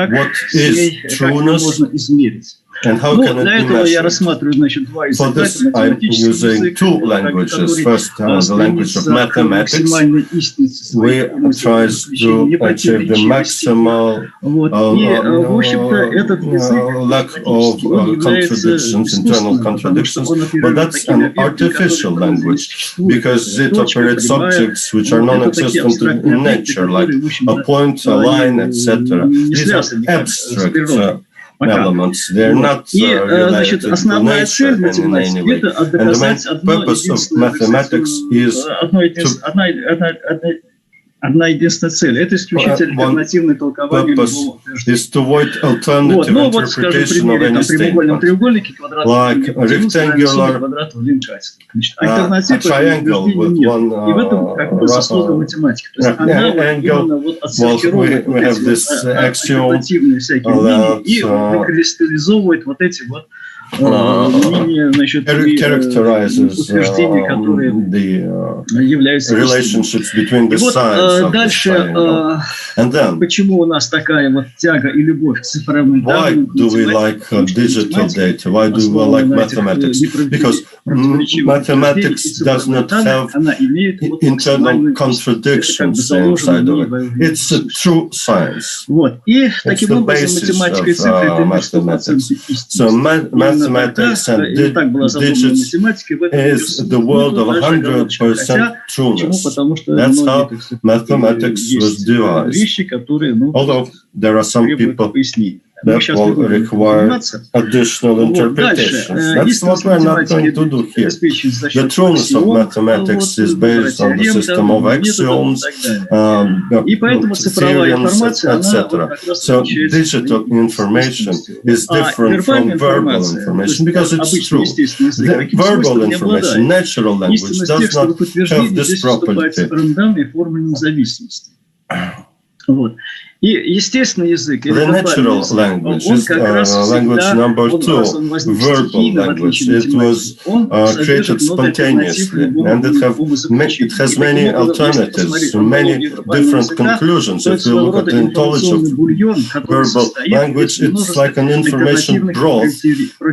what is trueness and how can it be measured. For this, I'm using two languages. First, the language of mathematics. We try to achieve the maximal lack of contradictions, internal contradictions, but that's an artificial language because it operates objects which are non-existent in nature, like a point, a line, etc. These are abstract elements. They're not related to nature in any way. And the main purpose of mathematics is одна единственная цель. Это исключительно альтернативное толкование любого утверждения. Ну вот, скажем, в примере прямоугольного треугольника like rectangular triangle with one и в этом как бы заслуга математики. То есть она именно вот отсортирует вот эти вот альтернативные всякие мнения и выкристаллизовывает вот эти вот characterizes the relationships between the sides of the triangle. And then, почему у нас такая вот тяга и любовь к цифровым данным? Why do we like digital data? Why do we like mathematics? Because mathematics does not have internal contradictions inside of it. It's a true science. It's the basis of mathematics. So mathematics and digits is the world of 100% trueness. That's how mathematics was devised. Although there are some people that will require additional interpretations. That's what we're not going to do here. The trueness of mathematics is based on the system of axioms, theorems, etc. So digital information is different from verbal information because it's true. The verbal information, natural language, does not have this property. The natural language is language number 2, verbal language. It was created spontaneously, and it has many alternatives, many different conclusions. If you look at the ontology of verbal language, it's like an information broth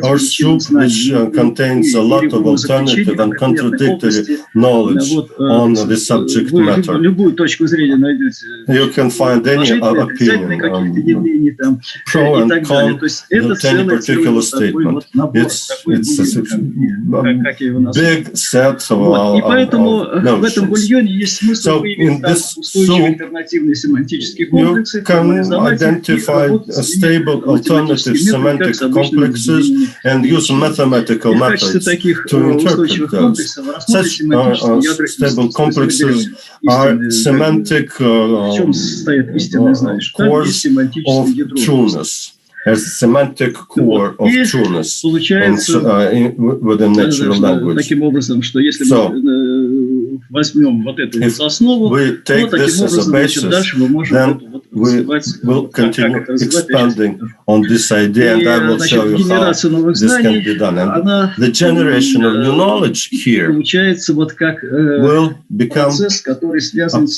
or soup which contains a lot of alternative and contradictory knowledge on the subject matter. You can find any opinion, pro and con of any particular statement. It's a big set of notions. So in this soup, you can identify stable alternative semantic complexes and use mathematical methods to interpret those. Such stable complexes are semantic cores of trueness, as semantic core of trueness within natural language. So, if we take this as a basis, then we will continue expanding on this idea, and I will show you how this can be done. And the generation of new knowledge here will become a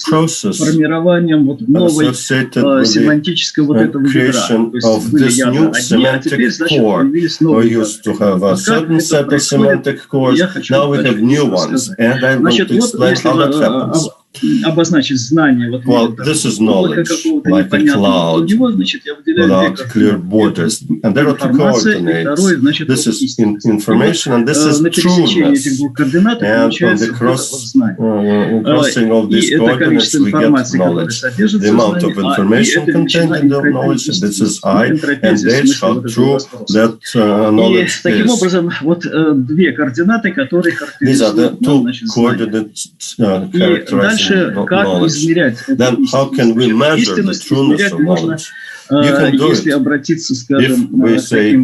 process associated with the creation of this new semantic core. We used to have a certain set of semantic cores, now we have new ones, and I will explain how that happens. Well, this is knowledge, like a cloud, without clear borders. And there are two coordinates. This is information, and this is trueness. And on the crossing of these coordinates, we get knowledge. The amount of information contained in the knowledge, this is I, and H, how true that knowledge is. These are the two coordinates characterizing knowledge. Then how can we measure the trueness of knowledge? You can do it if we say,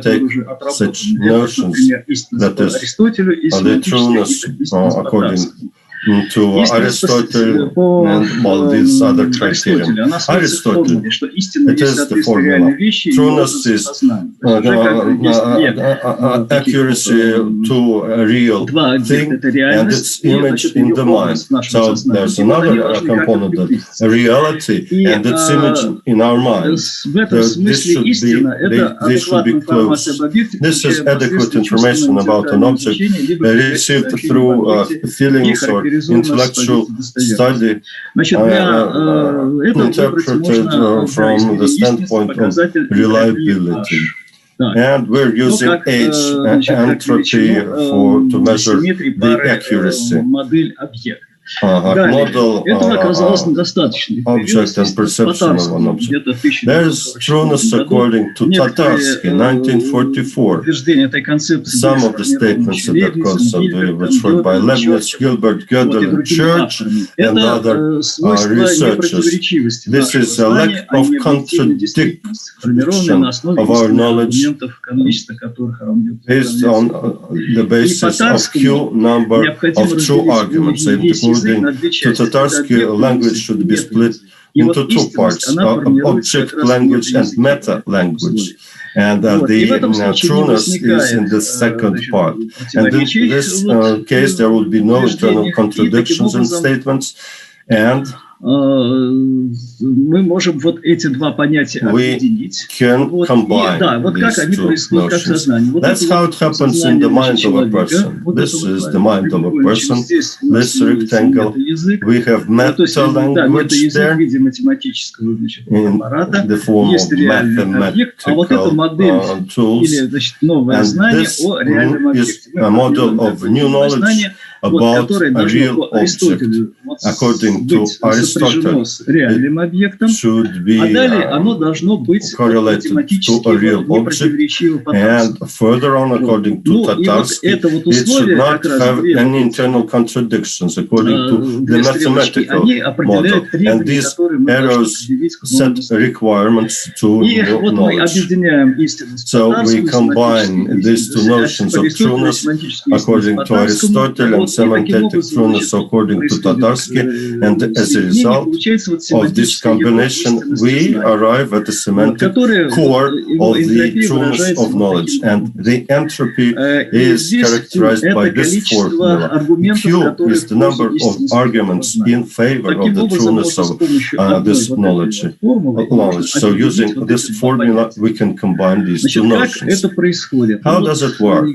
take such notions that is the trueness according to Aristotle and all these other criteria. Aristotle, it is the formula. Trueness is accuracy to a real thing and its image in the mind. So there's another component of reality and its image in our minds. This should be close. This is adequate information about an object received through feelings or intellectual study, interpreted from the standpoint of reliability. And we're using H, entropy, to measure the accuracy. Model object and perception of an object. There's trueness according to Tatarsky, 1944. Some of the statements of that concept, which were by Leibniz, Gilbert, Gödel, and Church, and other researchers. This is a lack of contradiction of our knowledge based on the basis of Q number of true arguments. To Tatarsky, language should be split into two parts, object language and meta language. And the trueness is in the second part. And in this case, there will be no internal contradictions in statements, and мы можем вот эти два понятия объединить. Вот, да, вот как они происходят, как сознание. Вот that's how it happens in the mind of a person. This is the mind of a person. This rectangle. We have meta language there in the form of mathematical tools. And this is a model of new knowledge about a real object. According to Aristotle, it should be correlated to a real object, and further on, according to Tatarsky, it should not have any internal contradictions, according to the mathematical model. And these errors set requirements to new knowledge. So we combine these two notions of trueness, according to Aristotle, and semantic trueness, according to Tatarsky, and as a result of this combination, we arrive at the semantic core of the trueness of knowledge. And the entropy is characterized by this formula. Q is the number of arguments in favor of the trueness of this knowledge. So using this formula, we can combine these two notions. How does it work?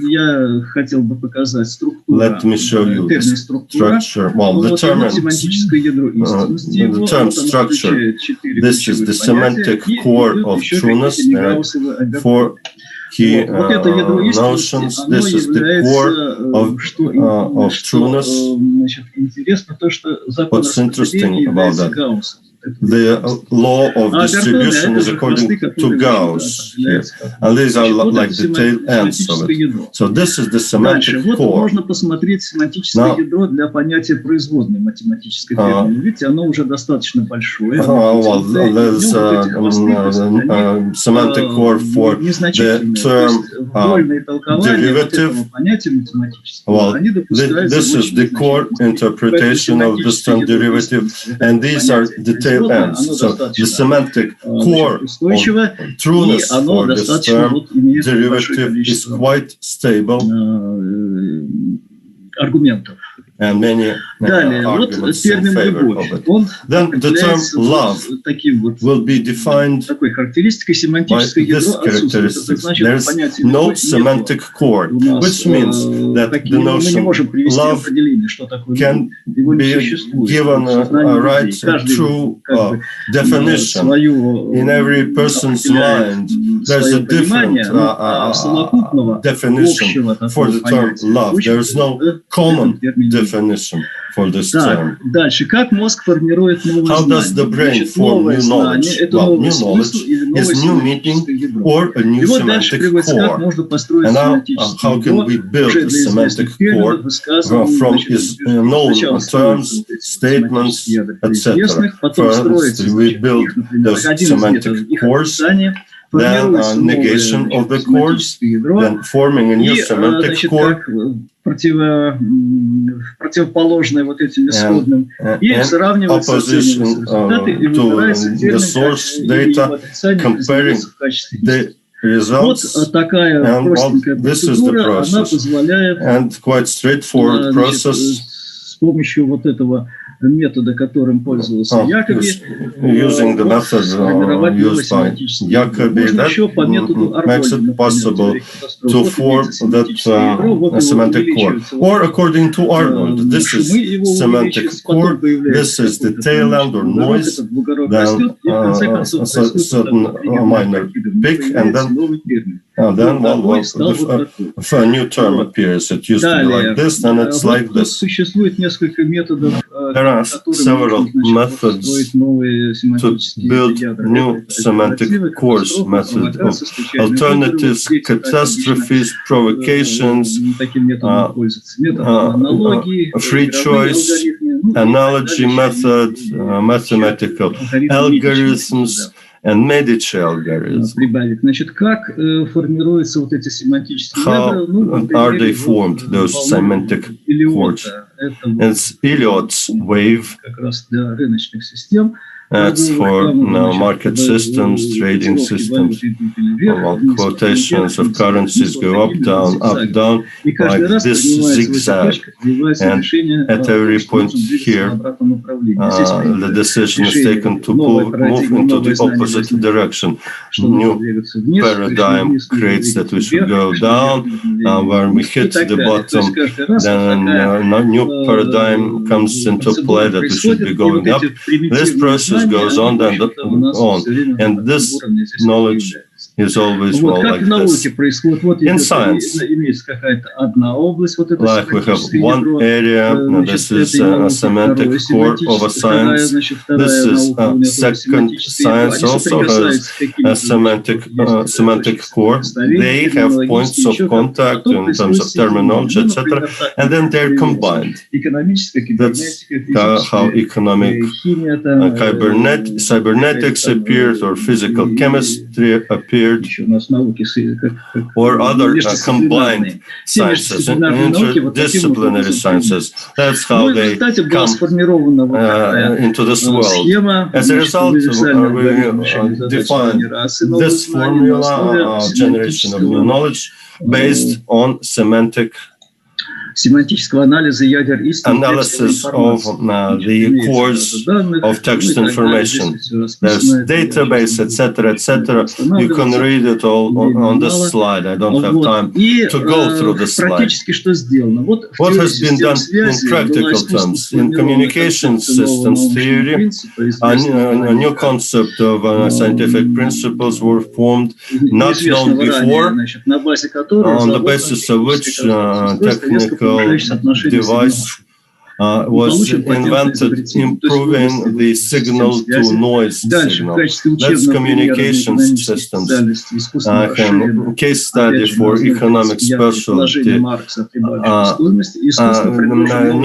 Let me show you the structure. Well, the term structure. This is the semantic core of trueness. There are four key notions. This is the core of trueness. What's interesting about that? The law of distribution is according to Gauss here. And these are like the tail ends of it. So this is the semantic core. Now, well, there's semantic core for the term derivative. Well, this is the core interpretation of this term derivative, and these are the tail ends. So the semantic core of trueness for this term derivative is quite stable. And many arguments in favor of it. Then the term love will be defined by this characteristic. There is no semantic core, which means that the notion love can be given a right, true definition. In every person's mind, there's a different definition for the term love. There is no common definition for this term. How does the brain form new knowledge? Well, new knowledge is new meaning or a new semantic core. And now, how can we build a semantic core from its known terms, statements, etc.? First, we build those semantic cores, then negation of the cores, then forming a new semantic core, противоположное вот этим исходным, и сравнивается с результаты, to the source data, comparing the results. Вот такая простенькая процедура, она позволяет and quite straightforward process с помощью вот этого метода, которым пользовался Якоби, using the method used by Jacobi, that makes it possible to form that semantic core. Or according to Arnold, this is semantic core, this is the tail end or noise, then a certain minor peak, and then if a new term appears, it used to be like this, then it's like this. There are several methods to build new semantic cores, method of alternatives, catastrophes, provocations, free choice, analogy method, mathematical algorithms, and Medici algorithm. How are they formed, those semantic cores? It's Eliot's wave, That's for market systems, trading systems. Well, quotations of currencies go up, down, like this zigzag. And at every point here, the decision is taken to move into the opposite direction. New paradigm creates that we should go down. Where we hit the bottom, then a new paradigm comes into play that we should be going up. This process goes on and on, and this knowledge is always more like this. In science, like we have one area, this is a semantic core of a science. This is a second science also has a semantic core. They have points of contact in terms of terminology, etc., and then they're combined. That's how economic cybernetics appeared, or physical chemistry appeared, or other combined sciences, interdisciplinary sciences. That's how they come into this world. As a result, we define this formula, generation of new knowledge, based on semantic analysis of the cores of text information. There's database, etc., etc. You can read it all on this slide. I don't have time to go through the slide. What has been done in practical terms? In communication systems theory, a new concept of scientific principles were formed, not known before, on the basis of which technical device was invented, improving the signal-to-noise signal. That's communication systems. Case study for economic specialty.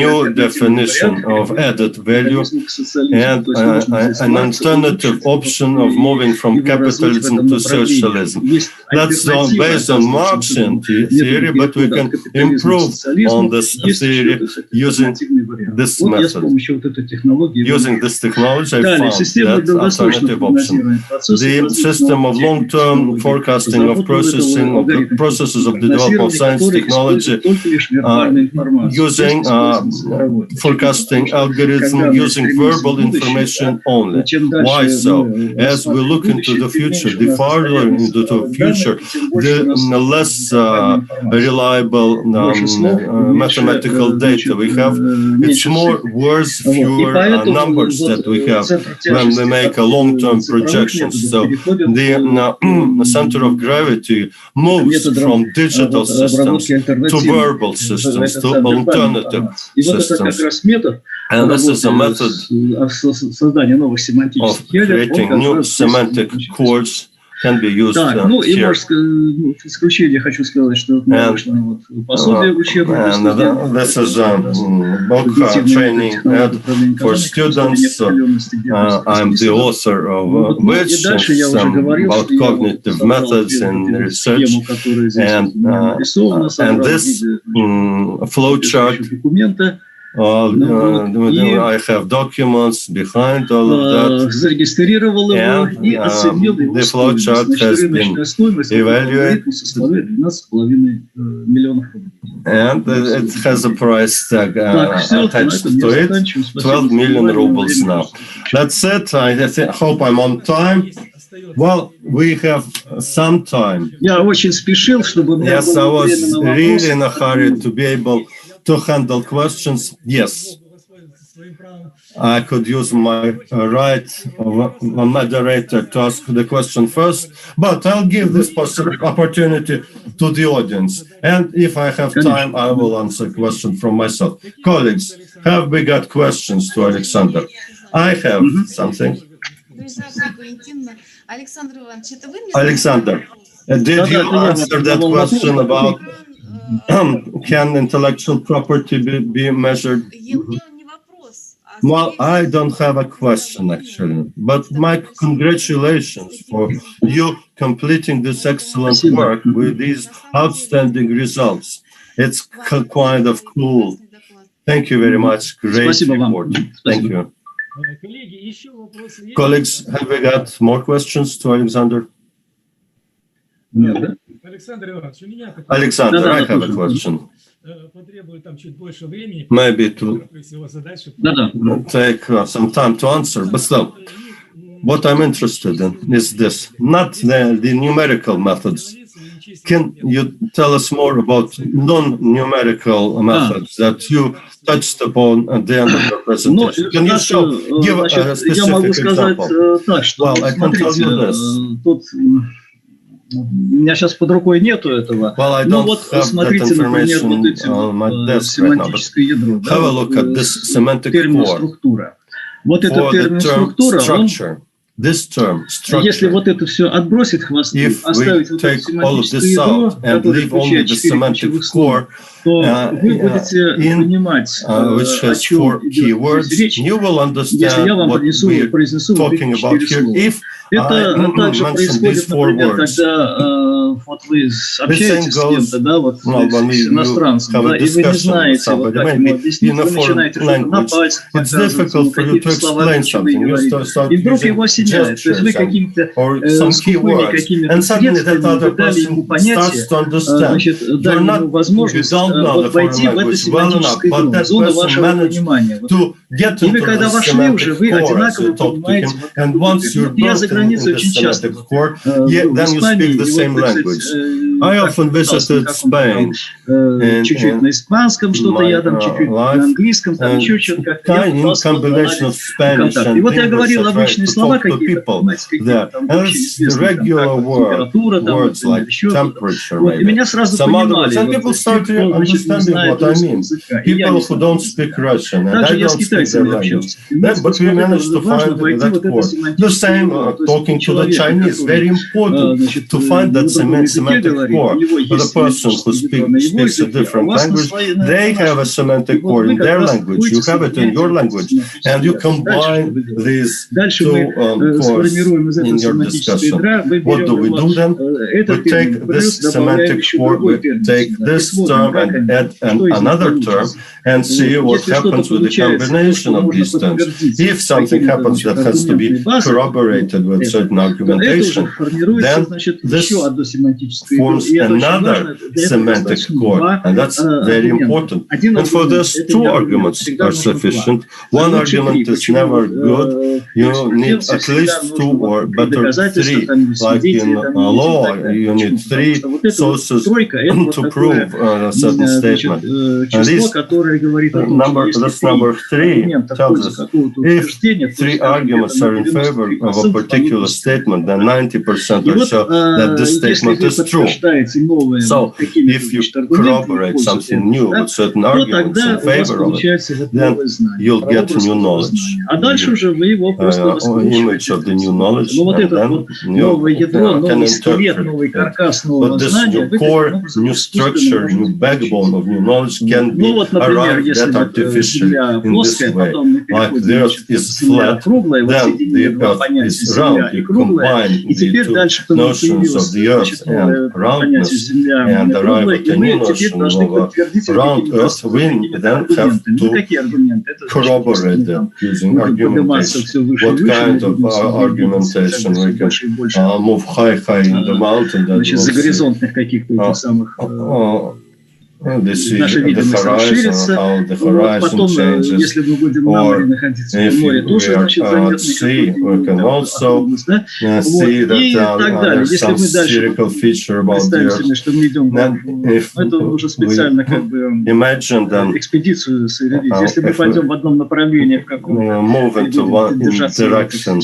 New definition of added value and an alternative option of moving from capitalism to socialism. That's based on Marxian theory, but we can improve on this theory using this method. Using this technology, I found that alternative option. The system of long-term forecasting of processes of the development of science technology, using forecasting algorithm, using verbal information only. Why so? As we look into the future, the farther into the future, the less reliable mathematical data we have. It's more worth fewer numbers that we have when we make a long-term projections. So the center of gravity moves from digital systems to verbal systems, to alternative systems. And this is a method of creating new semantic cores. Can be used here. And this is a book training ad for students. I'm the author of which about cognitive methods in research, and this flowchart. I have documents behind all of that, and the flowchart has been evaluated, and it has a price tag attached to it, 12 million rubles now. That's it. I hope I'm on time. Well, we have some time. Yes, I was really in a hurry to be able to handle questions. Yes, I could use my right of a moderator to ask the question first, but I'll give this opportunity to the audience. And if I have time, I will answer a question from myself. Colleagues, have we got questions to Alexander? I have something. Alexander, did you answer that question about can intellectual property be measured? Well, I don't have a question actually, but my congratulations for you completing this excellent work with these outstanding results. It's kind of cool. Thank you very much. Great report. Thank you. Colleagues, have we got more questions to Alexander? Alexander, I have a question. Maybe to take some time to answer, but still, what I'm interested in is this, not the numerical methods. Can you tell us more about non-numerical methods that you touched upon at the end of your presentation? Can you give a specific example? Well, I can tell you this. У меня сейчас под рукой нету этого. Ну вот смотрите, например, вот эти семантическое ядро. Терминструктура. Вот эта терминструктура, если вот это все отбросить хвосты, оставить вот это семантическое ядро, которое включает 4 ключевых слова, то вы будете понимать, о чем идет речь, если я вам произнесу вот эти 4 слова. Это также происходит, например, когда вот вы общаетесь с кем-то, да, вот с иностранцем, да, и вы не знаете, вот как ему объяснить, вы начинаете что-то на пальцах показывать, какие-то слова ключевые говорить, и вдруг его осеняет. То есть вы какими-то скупыми какими-то средствами вы дали ему понятие, значит, дали ему возможность вот войти в это семантическое ядро, зону вашего понимания. И вы, когда вошли уже, вы одинаково понимаете, вот я за границей очень часто в Испании, I often visited Spain. Чуть-чуть на испанском что-то я там, чуть-чуть на английском, там еще что-то как-то. И вот я говорил обычные слова какие-то, понимаете, какие-то там вообще известные, там, температура, там, еще вот, и меня сразу понимали. People who don't speak Russian, and I don't speak their language. But we managed to find that core. The same talking to the Chinese, very important to find that semantic core. For the person who speaks a different language, they have a semantic core in their language. You have it in your language, and you combine these two cores in your discussion. What do we do then? We take this semantic core, we take this term and add another term and see what happens with the combination of these terms. If something happens that has to be corroborated with certain argumentation, then this forms another semantic core, and that's very important. And for this, two arguments are sufficient. One argument is never good. You need at least two or better three. Like in law, you need three sources to prove a certain statement. And this number three tells us if three arguments are in favor of a particular statement, then 90% or so that this statement is true. So if you corroborate something new with certain arguments in favor of it, then you'll get new knowledge. Image of the new knowledge, and then you can interpret it. But this new core, new structure, new backbone of new knowledge can be arrived at artificially in this way. Like the Earth is flat, then the Earth is round. You combine the two notions of the Earth and roundness and arrive at a new notion of a round Earth. We then have to corroborate that using argumentation. What kind of argumentation we can move high in the mountain that they see the horizon, how the horizon changes, or if we are at sea, we can also see that there's some spherical feature about the Earth. And if we imagine then move into one direction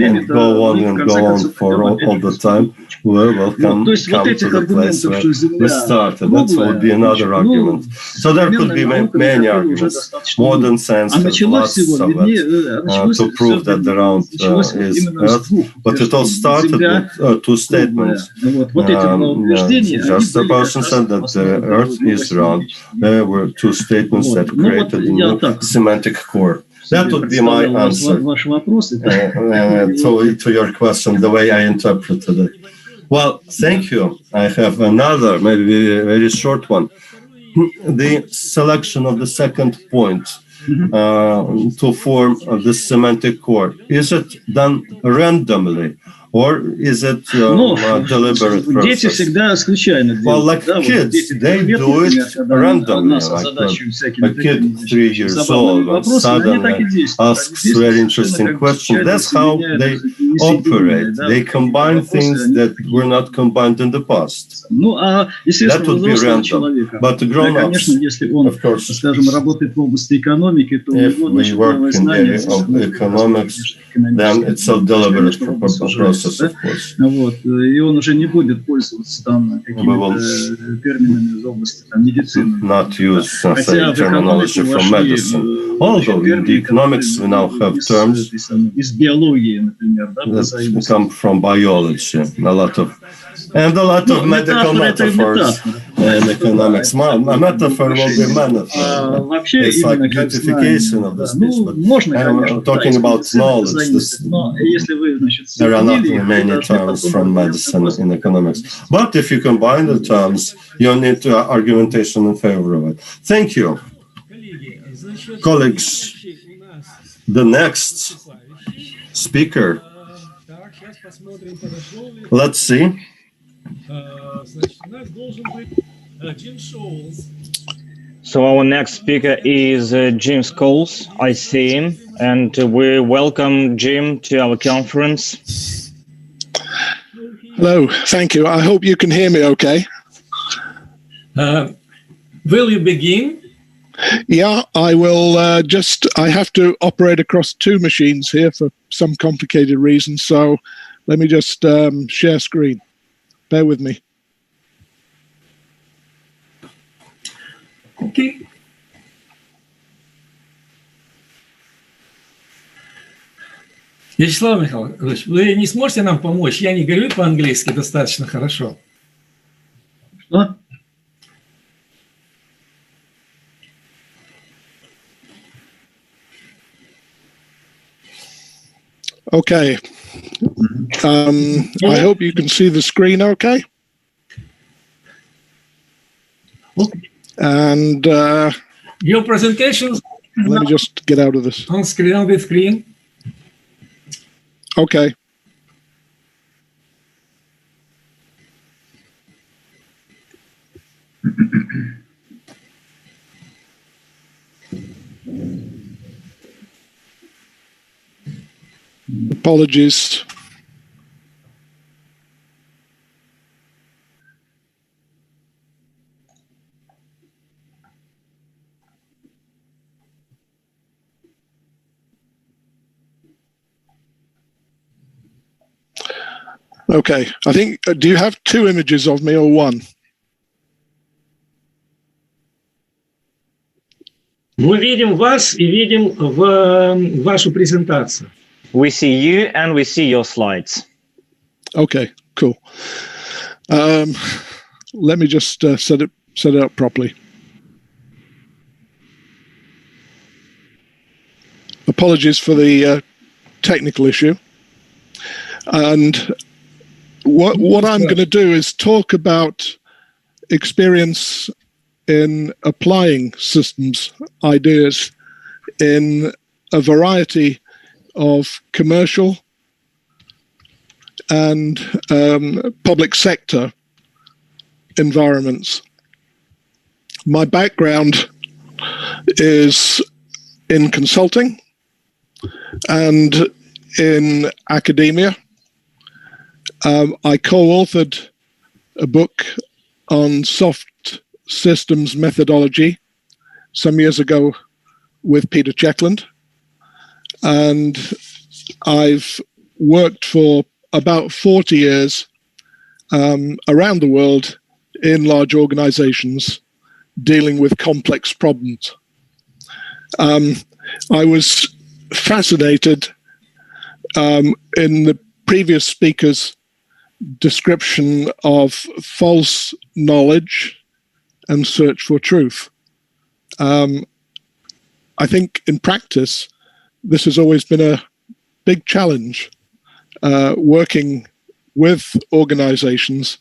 and go on for all the time, we will come to the place where we started. That would be another argument. So there could be many arguments. Modern science has lots of it to prove that the round is Earth. But it all started with two statements. Just a person said that the Earth is round. There were two statements that created a new semantic core. That would be my answer to your question, the way I interpreted it. Well, thank you. I have another, maybe a very short one. The selection of the second point. to form the semantic core? Is it done randomly? Or is it a deliberate process? Well, like kids, they do it randomly. Like a kid 3 years old and suddenly asks very interesting questions. That's how they operate. They combine things that were not combined in the past. That would be random. But the grown-ups, of course, if we work in the area of economics, then it's a deliberate process. И он уже не будет пользоваться там какими-то терминами из области медицины. Not use terminology from medicine. Although in the economics we now have terms из биологии, например, that come from biology. A lot of medical metaphors in economics. A metaphor will be metaphor. It's like beautification of the speech. But I'm talking about knowledge. There are not many terms from medicine in economics. But if you combine the terms, you need argumentation in favor of it. Thank you. Colleagues, the next speaker. Let's see. So our next speaker is Jim Scholes. I see him, and we welcome Jim to our conference. Hello, thank you. I hope you can hear me okay. Will you begin? Yeah, I will I have to operate across two machines here for some complicated reasons, so let me just share screen. Bear with me. Okay. Вячеслав Михайлович, вы не сможете нам помочь? Я не говорю по-английски достаточно хорошо. Что? Okay. I hope you can see the screen okay. And your presentations. Let me just get out of this. On the screen. Okay. Apologies. Okay, I think, do you have two images of me or one? Мы видим вас и видим вашу презентацию. We see you and we see your slides. Okay, cool. Let me just set it up properly. Apologies for the technical issue. And what I'm going to do is talk about experience in applying systems ideas in a variety of commercial and public sector environments. My background is in consulting and in academia. I co-authored a book on soft systems methodology some years ago with Peter Checkland. And I've worked for about 40 years around the world in large organizations dealing with complex problems. I was fascinated in the previous speaker's description of false knowledge and search for truth. I think in practice, this has always been a big challenge, working with organizations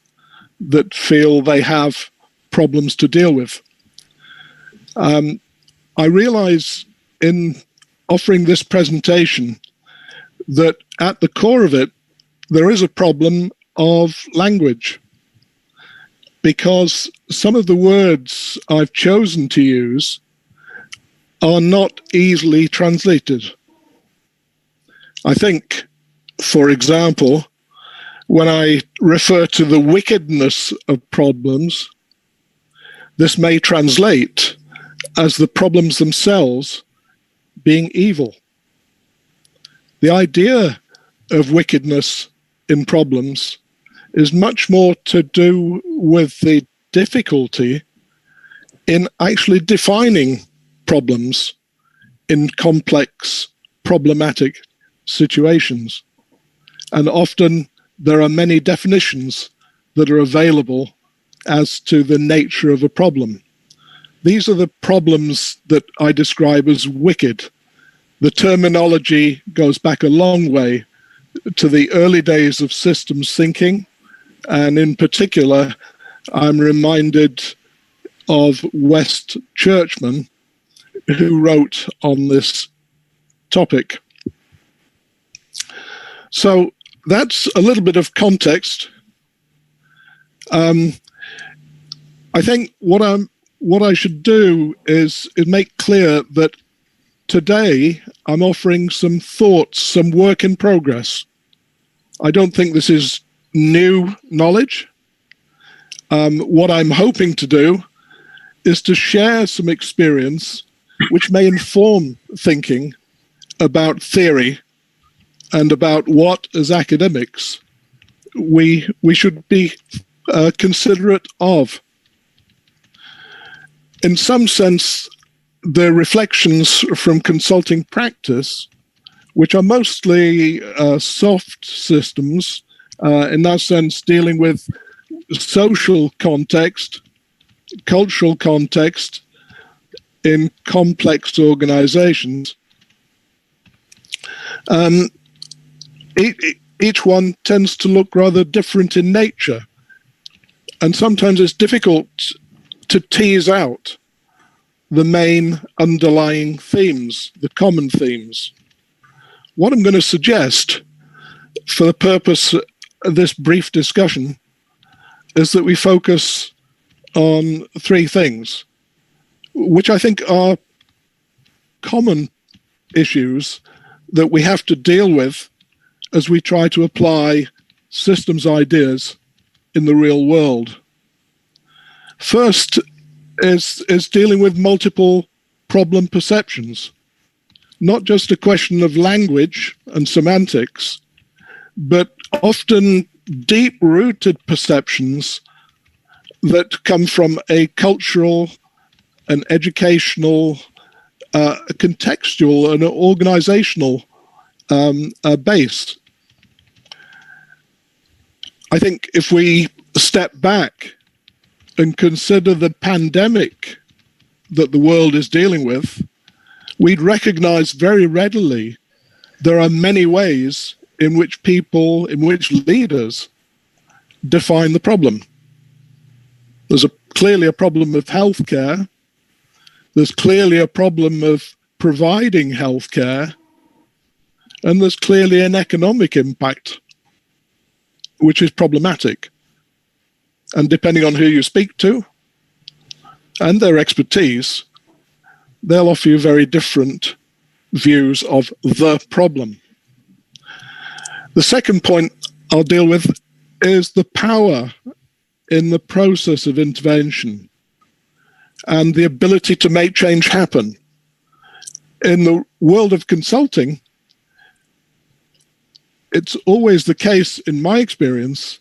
that feel they have problems to deal with. I realize in offering this presentation that at the core of it, there is a problem of language, because some of the words I've chosen to use are not easily translated. I think, for example, when I refer to the wickedness of problems, this may translate as the problems themselves being evil. The idea of wickedness in problems is much more to do with the difficulty in actually defining problems in complex, problematic situations. And often there are many definitions that are available as to the nature of a problem. These are the problems that I describe as wicked. The terminology goes back a long way to the early days of systems thinking, and in particular, I'm reminded of West Churchman, who wrote on this topic. So that's a little bit of context. I think what I should do is make clear that today I'm offering some thoughts, some work in progress. I don't think this is new knowledge. What I'm hoping to do is to share some experience which may inform thinking about theory and about what, as academics, we should be considerate of. In some sense, the reflections from consulting practice, which are mostly soft systems, in that sense dealing with social context, cultural context in complex organizations, each one tends to look rather different in nature. And sometimes it's difficult to tease out the main underlying themes, the common themes. What I'm going to suggest for the purpose of this brief discussion is that we focus on three things, which I think are common issues that we have to deal with as we try to apply systems ideas in the real world. First is dealing with multiple problem perceptions, not just a question of language and semantics, but often deep-rooted perceptions that come from a cultural, an educational, a contextual, and an organizational base. I think if we step back and consider the pandemic that the world is dealing with, we'd recognize very readily there are many ways in which people, in which leaders define the problem. There's clearly a problem of healthcare. There's clearly a problem of providing healthcare. And there's clearly an economic impact, which is problematic. And depending on who you speak to and their expertise, they'll offer you very different views of the problem. The second point I'll deal with is the power in the process of intervention and the ability to make change happen. In the world of consulting, it's always the case, in my experience,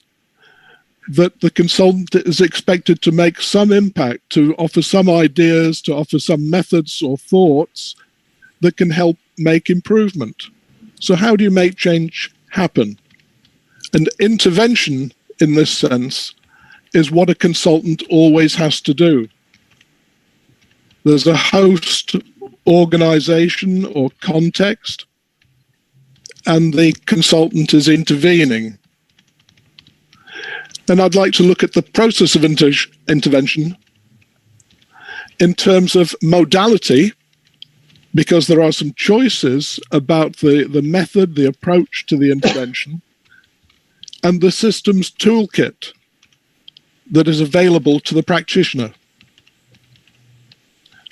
that the consultant is expected to make some impact, to offer some ideas, to offer some methods or thoughts that can help make improvement. So how do you make change happen? And intervention, in this sense, is what a consultant always has to do. There's a host organization or context, and the consultant is intervening. And I'd like to look at the process of intervention in terms of modality, because there are some choices about the method, the approach to the intervention, and the system's toolkit that is available to the practitioner.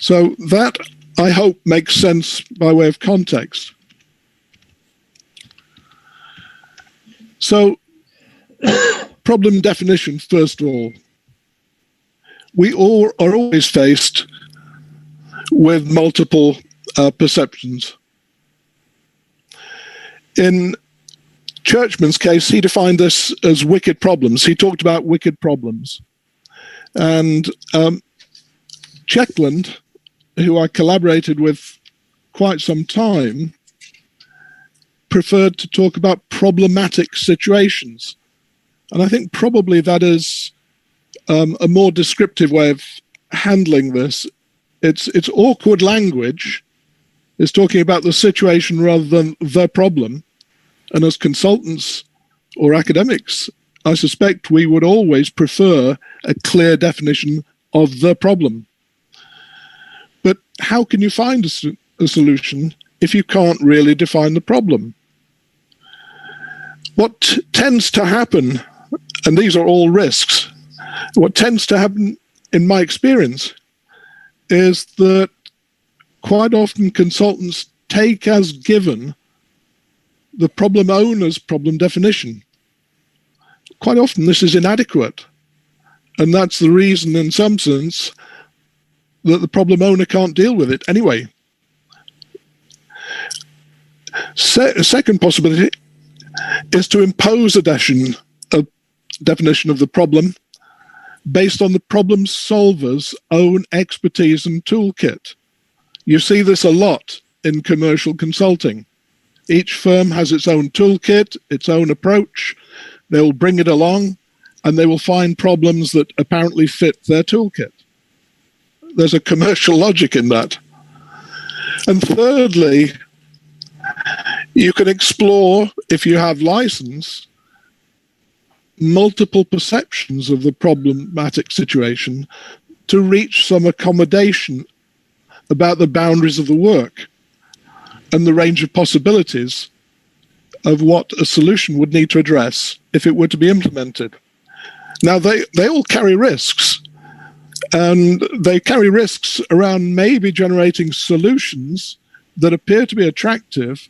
So that, I hope, makes sense by way of context. So, problem definition, first of all. We all are always faced with multiple perceptions. In Churchman's case, he defined this as wicked problems. He talked about wicked problems. And Checkland, who I collaborated with quite some time, preferred to talk about problematic situations. And I think probably that is a more descriptive way of handling this. It's awkward language. It's talking about the situation rather than the problem. And as consultants or academics, I suspect we would always prefer a clear definition of the problem. But how can you find a solution if you can't really define the problem? What tends to happen, and these are all risks, what tends to happen in my experience is that quite often consultants take as given the problem owner's problem definition. Quite often this is inadequate. And that's the reason, in some sense, that the problem owner can't deal with it anyway. Second possibility is to impose a definition of the problem based on the problem solver's own expertise and toolkit. You see this a lot in commercial consulting. Each firm has its own toolkit, its own approach. They will bring it along and they will find problems that apparently fit their toolkit. There's a commercial logic in that. And thirdly, you can explore, if you have license, multiple perceptions of the problematic situation to reach some accommodation about the boundaries of the work and the range of possibilities of what a solution would need to address if it were to be implemented. Now, they all carry risks, and they carry risks around maybe generating solutions that appear to be attractive,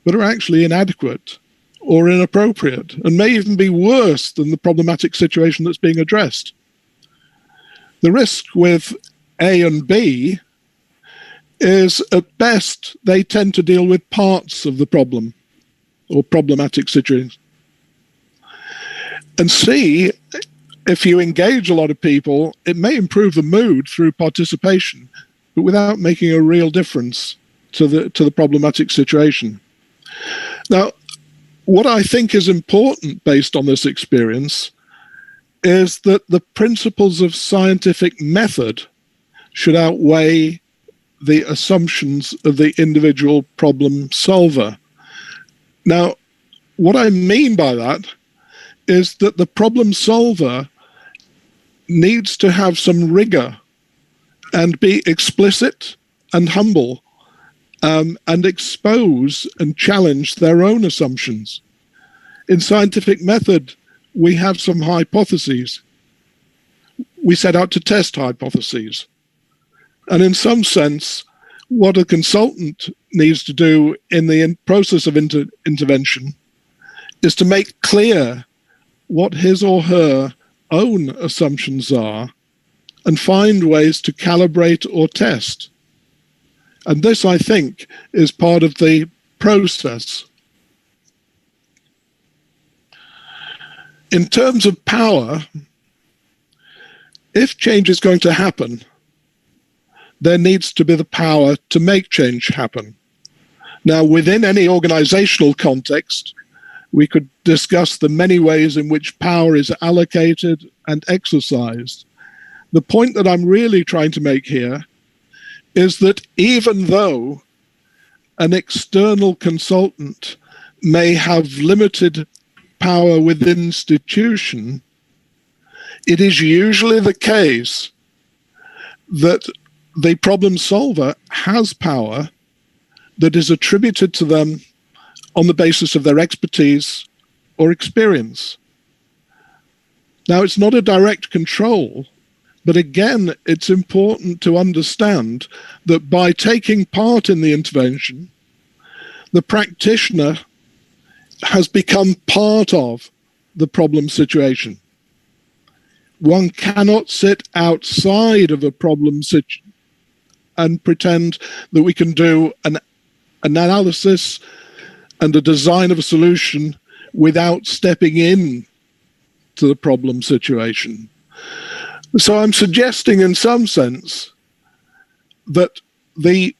but are actually inadequate or inappropriate, and may even be worse than the problematic situation that's being addressed. The risk with A and B is, at best, they tend to deal with parts of the problem or problematic situation. And C, if you engage a lot of people, it may improve the mood through participation, but without making a real difference to the problematic situation. Now, what I think is important based on this experience is that the principles of scientific method should outweigh the assumptions of the individual problem solver. Now, what I mean by that is that the problem solver needs to have some rigor and be explicit and humble, and expose and challenge their own assumptions. In scientific method, we have some hypotheses. We set out to test hypotheses. And in some sense, what a consultant needs to do in the process of intervention is to make clear what his or her own assumptions are and find ways to calibrate or test. And this, I think, is part of the process. In terms of power, if change is going to happen, there needs to be the power to make change happen. Now, within any organizational context, we could discuss the many ways in which power is allocated and exercised. The point that I'm really trying to make here is that even though an external consultant may have limited power within the institution, it is usually the case that the problem solver has power that is attributed to them on the basis of their expertise or experience. Now, it's not a direct control, but again, it's important to understand that by taking part in the intervention, the practitioner has become part of the problem situation. One cannot sit outside of a problem situation and pretend that we can do an analysis and a design of a solution without stepping in to the problem situation. So I'm suggesting in some sense that the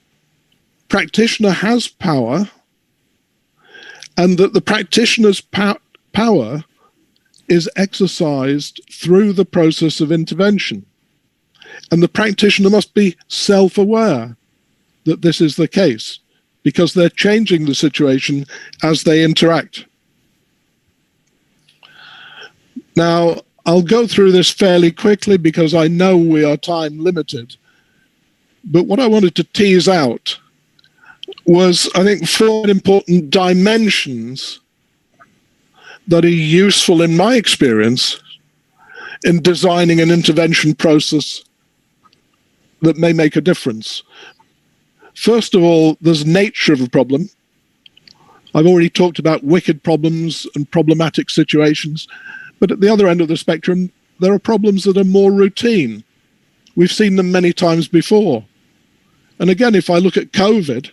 practitioner has power, and that the practitioner's power is exercised through the process of intervention. And the practitioner must be self-aware that this is the case, because they're changing the situation as they interact. Now, I'll go through this fairly quickly because I know we are time limited. But what I wanted to tease out was, I think, 4 important dimensions that are useful in my experience in designing an intervention process that may make a difference. First of all, there's nature of a problem. I've already talked about wicked problems and problematic situations, but at the other end of the spectrum, there are problems that are more routine. We've seen them many times before. And again, if I look at COVID,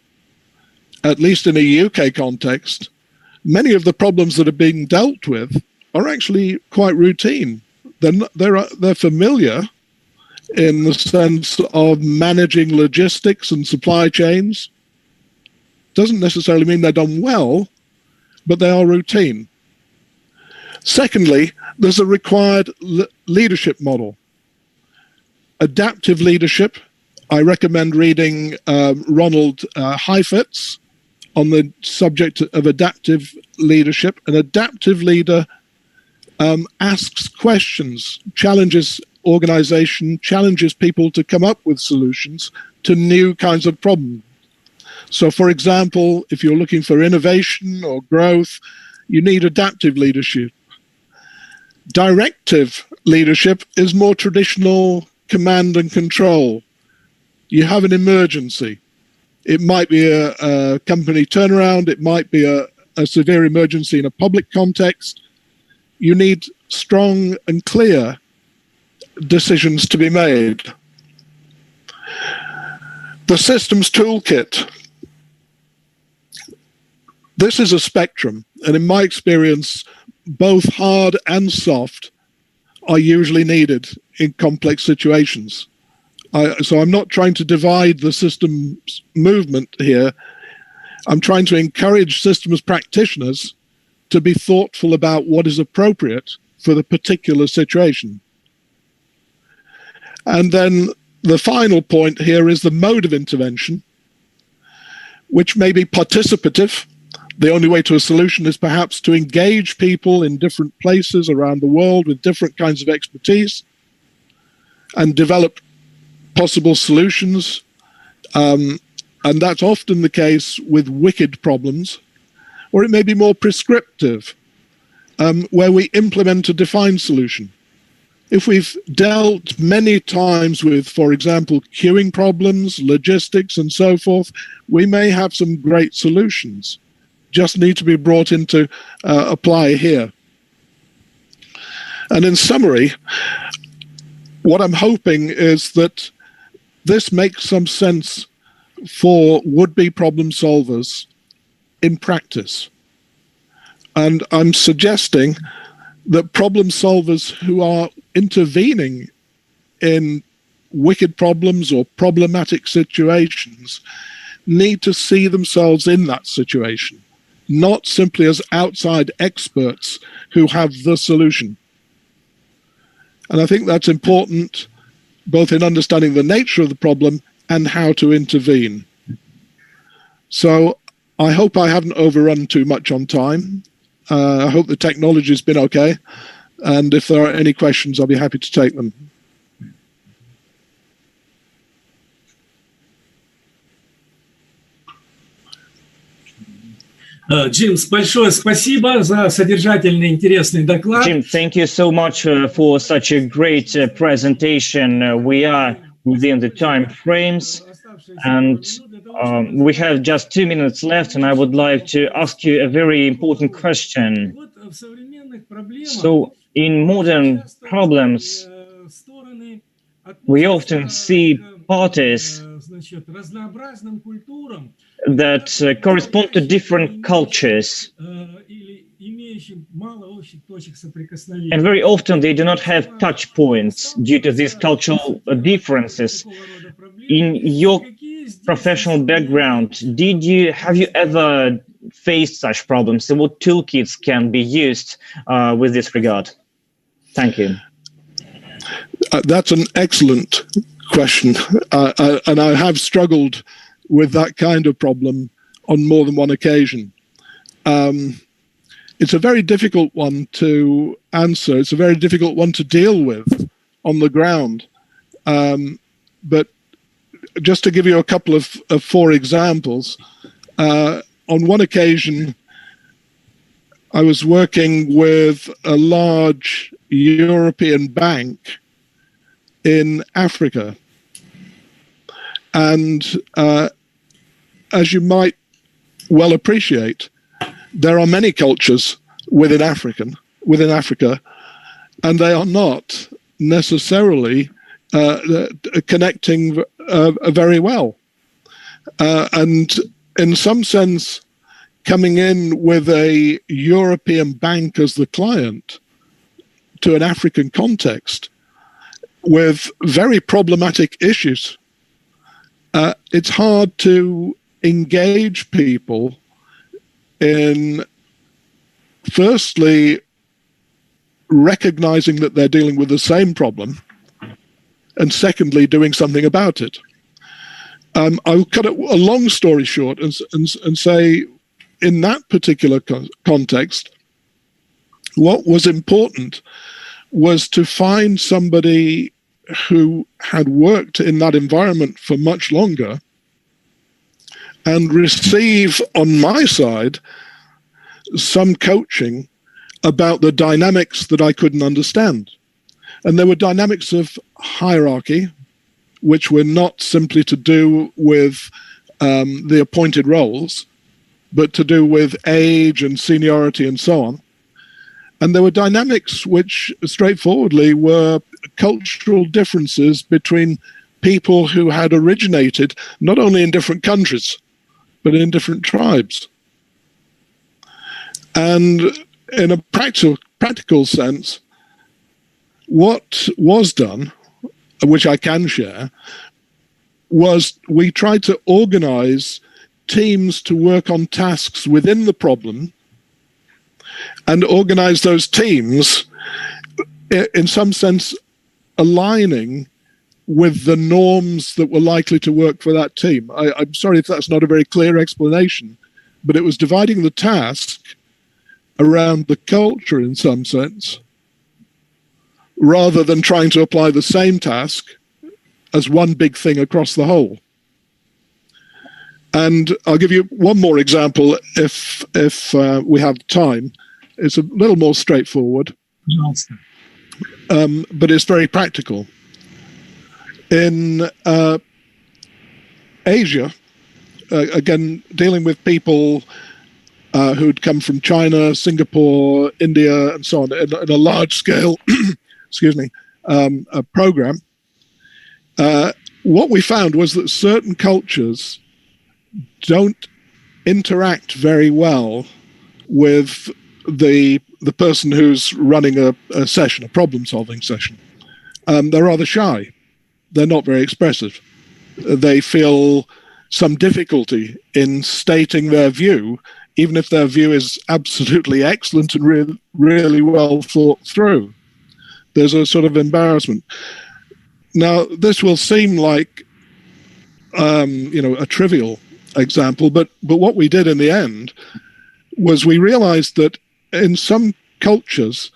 at least in a UK context, many of the problems that are being dealt with are actually quite routine. They're familiar in the sense of managing logistics and supply chains. Doesn't necessarily mean they're done well, but they are routine. Secondly, there's a required leadership model. Adaptive leadership. I recommend reading Ronald Heifetz on the subject of adaptive leadership. An adaptive leader asks questions, challenges organization, challenges people to come up with solutions to new kinds of problems. So, for example, if you're looking for innovation or growth, you need adaptive leadership. Directive leadership is more traditional command and control. You have an emergency. It might be a company turnaround. It might be a severe emergency in a public context. You need strong and clear decisions to be made. The systems toolkit. This is a spectrum, and in my experience, both hard and soft are usually needed in complex situations. So I'm not trying to divide the systems movement here. I'm trying to encourage systems practitioners to be thoughtful about what is appropriate for the particular situation. And then the final point here is the mode of intervention, which may be participative. The only way to a solution is perhaps to engage people in different places around the world with different kinds of expertise and develop possible solutions. And that's often the case with wicked problems. Or it may be more prescriptive, where we implement a defined solution. If we've dealt many times with, for example, queuing problems, logistics, and so forth, we may have some great solutions. Just need to be brought into apply here. And in summary, what I'm hoping is that this makes some sense for would-be problem solvers in practice. And I'm suggesting that problem solvers who are intervening in wicked problems or problematic situations need to see themselves in that situation, not simply as outside experts who have the solution. And I think that's important, both in understanding the nature of the problem and how to intervene. So I hope I haven't overrun too much on time. I hope the technology's been okay. And if there are any questions, I'll be happy to take them. Jim, большое спасибо за содержательный, интересный доклад. Jim, thank you so much for such a great presentation. We are within the time frames, and we have just 2 minutes left, and I would like to ask you a very important question. So, in modern problems, we often see parties that correspond to different cultures, and very often they do not have touch points due to these cultural differences. In your professional background, have you ever faced such problems, and what toolkits can be used with this regard? Thank you. That's an excellent question, and I have struggled with that kind of problem on more than one occasion. It's a very difficult one to answer. It's a very difficult one to deal with on the ground. But just to give you a couple of 4 examples, on one occasion, I was working with a large European bank in Africa. And as you might well appreciate, there are many cultures within Africa, and they are not necessarily connecting very well. And in some sense, coming in with a European bank as the client to an African context with very problematic issues, it's hard to engage people in firstly recognizing that they're dealing with the same problem, and secondly doing something about it. I'll cut a long story short and say, in that particular context, what was important was to find somebody who had worked in that environment for much longer and receive on my side some coaching about the dynamics that I couldn't understand. And there were dynamics of hierarchy, which were not simply to do with the appointed roles, but to do with age and seniority and so on. And there were dynamics which straightforwardly were cultural differences between people who had originated not only in different countries, but in different tribes. And in a practical sense, what was done, which I can share, was we tried to organize teams to work on tasks within the problem and organize those teams in some sense aligning with the norms that were likely to work for that team. I'm sorry if that's not a very clear explanation, but it was dividing the task around the culture in some sense, rather than trying to apply the same task as one big thing across the whole. And I'll give you one more example if we have time. It's a little more straightforward, but it's very practical. In Asia, again, dealing with people who'd come from China, Singapore, India, and so on, in a large-scale program, what we found was that certain cultures don't interact very well with the person who's running a session, a problem-solving session. They're rather shy. They're not very expressive. They feel some difficulty in stating their view, even if their view is absolutely excellent and really well thought through. There's a sort of embarrassment. Now, this will seem like a trivial example, but what we did in the end was we realized that in some cultures,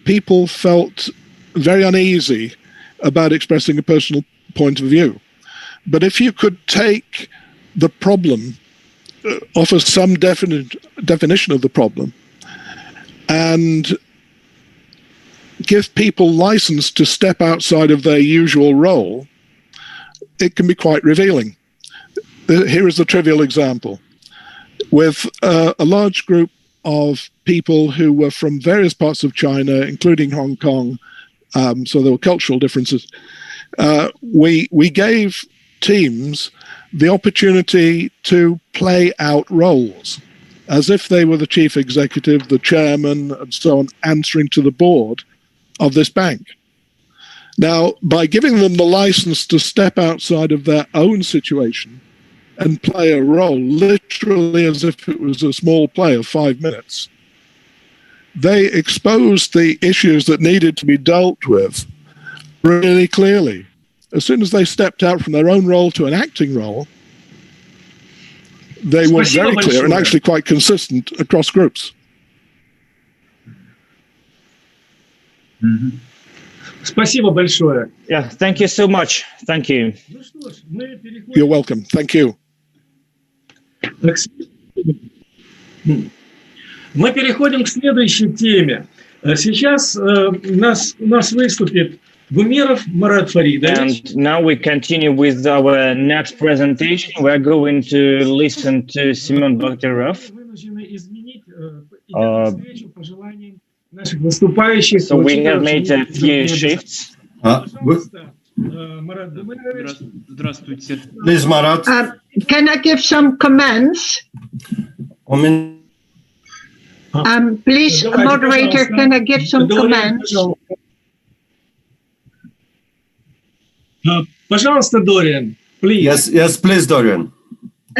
people felt very uneasy about expressing a personal point of view. But if you could take the problem offer some definition of the problem and give people license to step outside of their usual role, it can be quite revealing. Here is the trivial example. With a large group of people who were from various parts of China, including Hong Kong, so there were cultural differences, we gave teams the opportunity to play out roles as if they were the chief executive, the chairman, and so on, answering to the board of this bank. Now, by giving them the license to step outside of their own situation and play a role, literally as if it was a small play of 5 minutes, they exposed the issues that needed to be dealt with really clearly. As soon as they stepped out from their own role to an acting role, they were very clear and actually quite consistent across groups. Спасибо большое. Yeah, thank you so much. Thank you. You're welcome. Thank you. Мы переходим к следующей теме. Сейчас у нас выступит Гумеров Марат Фаридович. And now we continue with our next presentation. We're going to listen to Семен Бахтяров. So we have made a few shifts. Здравствуйте. Please, Marat. Can I give some comments? Please, moderator, can I give some comments? Пожалуйста, Dorian, please. Yes, please, Dorian.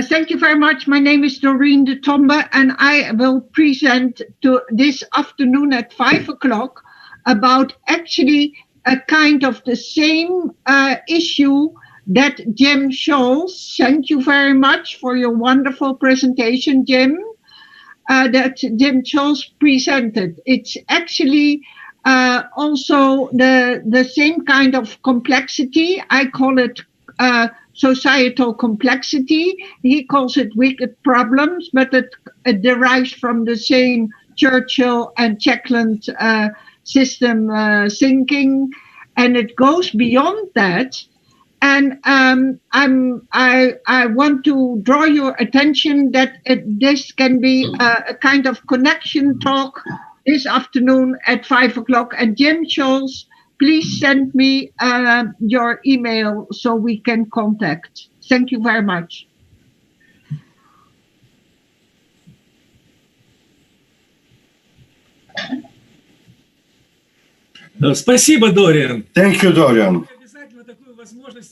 Thank you very much. My name is Doreen de Tombe, and I will present to this afternoon at 5 o'clock about actually a kind of the same issue that Jim Scholz. Thank you very much for your wonderful presentation, Jim. That Jim Scholz presented. It's actually also the same kind of complexity. I call it societal complexity. He calls it wicked problems, but it derives from the same Churchill and Checkland system thinking, and it goes beyond that. And I want to draw your attention that this can be a kind of connection talk this afternoon at 5 o'clock. And Jim Scholz, please send me your email so we can contact. Thank you very much. Спасибо, Dorian. Thank you, Dorian.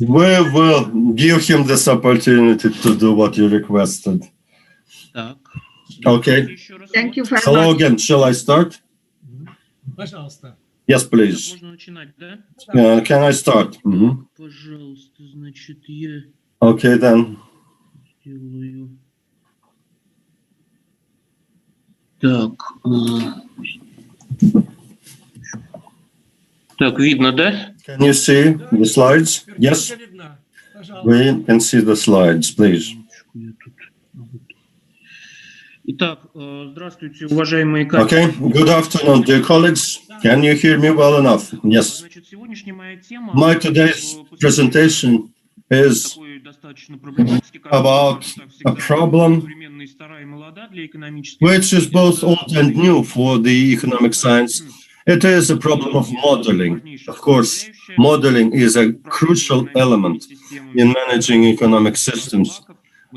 We will give him this opportunity to do what you requested. Okay. Thank you very much. Hello again. Shall I start? Пожалуйста. Yes, please. Can I start? Okay, then. Так, видно, да? Can you see the slides? Yes? We can see the slides, please. Итак, здравствуйте, уважаемые коллеги. Okay, good afternoon, dear colleagues. Can you hear me well enough? Yes. My today's presentation is about a problem which is both old and new for the economic science. It is a problem of modeling. Of course, modeling is a crucial element in managing economic systems.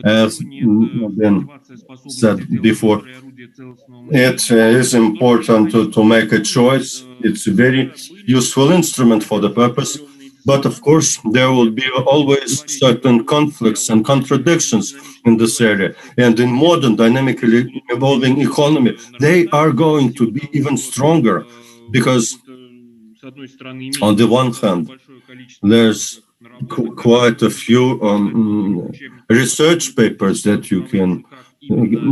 As been said before, it is important to make a choice. It's a very useful instrument for the purpose. But of course, there will be always certain conflicts and contradictions in this area. And in modern dynamically evolving economy, they are going to be even stronger. Because on the one hand, there's quite a few research papers that you can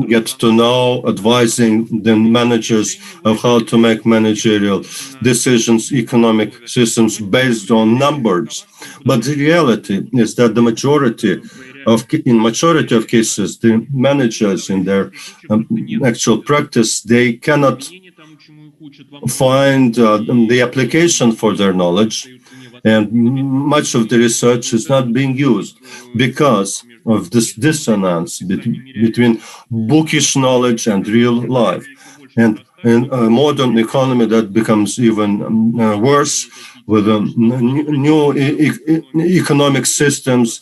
get to know, advising the managers of how to make managerial decisions, economic systems based on numbers. But the reality is that in majority of cases, the managers in their actual practice, they cannot find the application for their knowledge, and much of the research is not being used because of this dissonance between bookish knowledge and real life. And in a modern economy, that becomes even worse with new economic systems,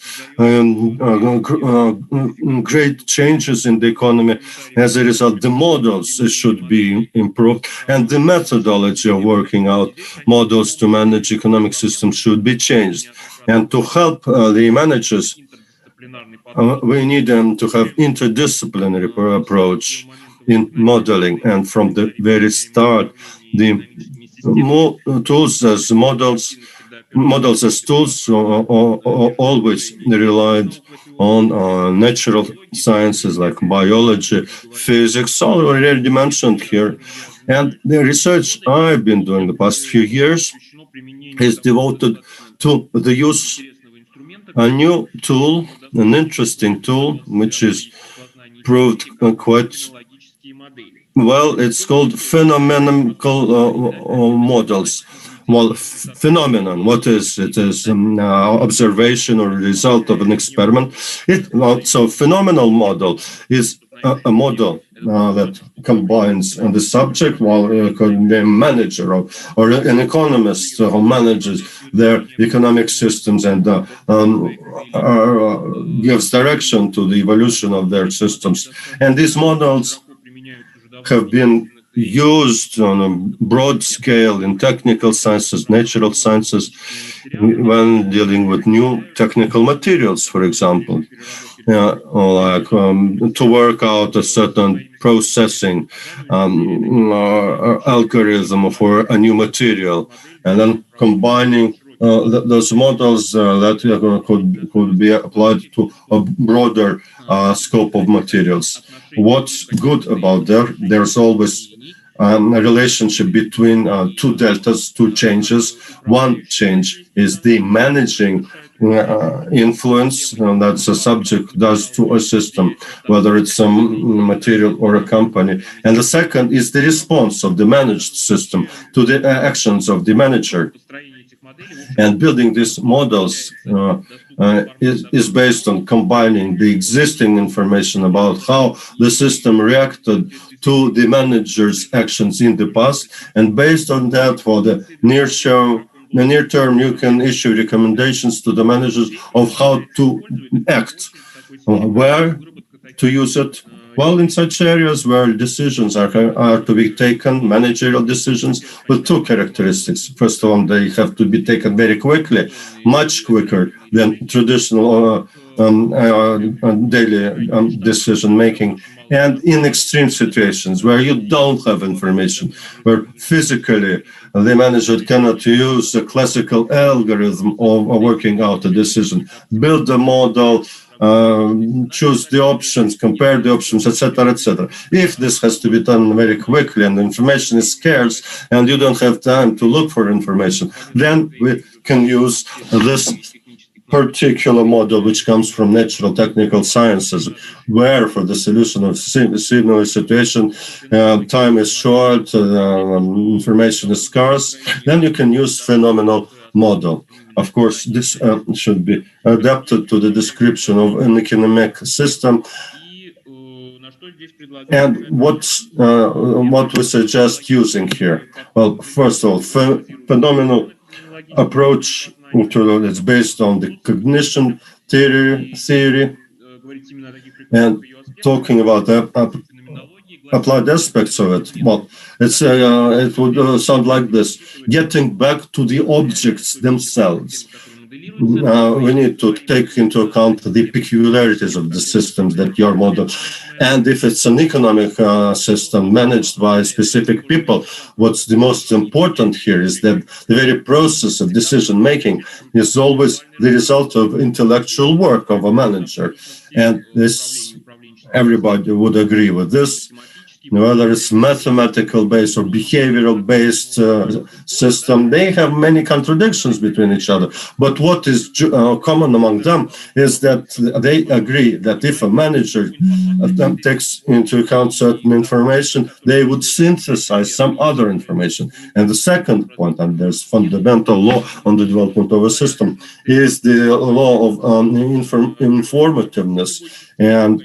great changes in the economy. As a result, the models should be improved, and the methodology of working out models to manage economic systems should be changed. And to help the managers, we need them to have interdisciplinary approach in modeling, and from the very start, the tools as models as tools always relied on natural sciences like biology, physics, already mentioned here. And the research I've been doing the past few years is devoted to the use a new tool, an interesting tool, which is proved quite well. It's called phenomenological models. Well, phenomenon, what is it? Is observation or result of an experiment. So phenomenal model is a model that combines the subject, while the manager or an economist who manages their economic systems and gives direction to the evolution of their systems. And these models have been used on a broad scale in technical sciences, natural sciences, when dealing with new technical materials, for example, like to work out a certain processing algorithm for a new material, and then combining those models that could be applied to a broader scope of materials. What's good about there's always a relationship between two deltas, two changes. One change is the managing influence that the subject does to a system, whether it's some material or a company. And the second is the response of the managed system to the actions of the manager. And building these models is based on combining the existing information about how the system reacted to the manager's actions in the past. And based on that, for the near term, you can issue recommendations to the managers of how to act, where to use it. Well, in such areas where decisions are to be taken, managerial decisions, with two characteristics. First of all, they have to be taken very quickly, much quicker than traditional daily decision-making. And in extreme situations where you don't have information, where physically the manager cannot use a classical algorithm of working out a decision, build a model, choose the options, compare the options, etc., etc. If this has to be done very quickly and the information is scarce and you don't have time to look for information, then we can use this particular model which comes from natural technical sciences, where for the solution of similar situation, time is short, information is scarce, then you can use phenomenal model. Of course, this should be adapted to the description of an economic system. And what we suggest using here? Well, first of all, phenomenal approach it's based on the cognition theory, and talking about applied aspects of it. Well, it would sound like this: getting back to the objects themselves. We need to take into account the peculiarities of the systems that your model. And if it's an economic system managed by specific people, what's the most important here is that the very process of decision-making is always the result of intellectual work of a manager. And this everybody would agree with this. Whether it's mathematical-based or behavioral-based system, they have many contradictions between each other. But what is common among them is that they agree that if a manager takes into account certain information, they would synthesize some other information. And the second point, and there's fundamental law on the development of a system, is the law of informativeness and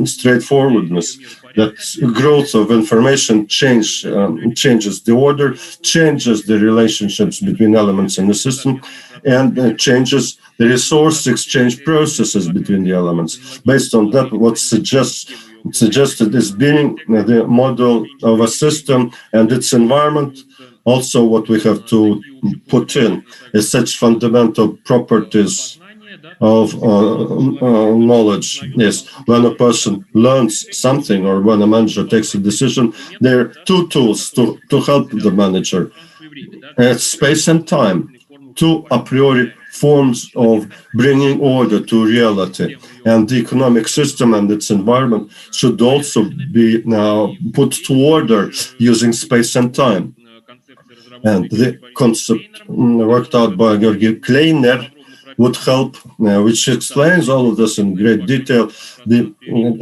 straightforwardness. That growth of information changes the order, changes the relationships between elements in the system, and changes the resource exchange processes between the elements. Based on that, what's suggested is being the model of a system and its environment. Also, what we have to put in is such fundamental properties of knowledge. Yes, when a person learns something or when a manager takes a decision, there are two tools to help the manager. It's space and time, two a priori forms of bringing order to reality. And the economic system and its environment should also be now put to order using space and time. And the concept worked out by Georgi Kleiner would help, which explains all of this in great detail. The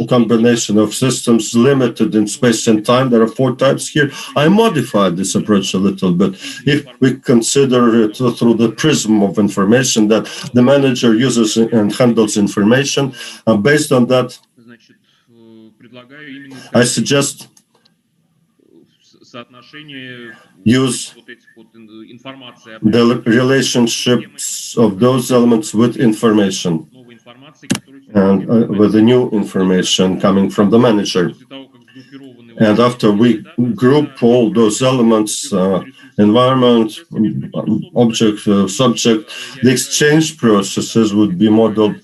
combination of systems limited in space and time. There are 4 types here. I modified this approach a little bit. If we consider it through the prism of information, that the manager uses and handles information, based on that, I suggest use the relationships of those elements with information and with the new information coming from the manager. And after we group all those elements, environment, object, subject, the exchange processes would be modeled.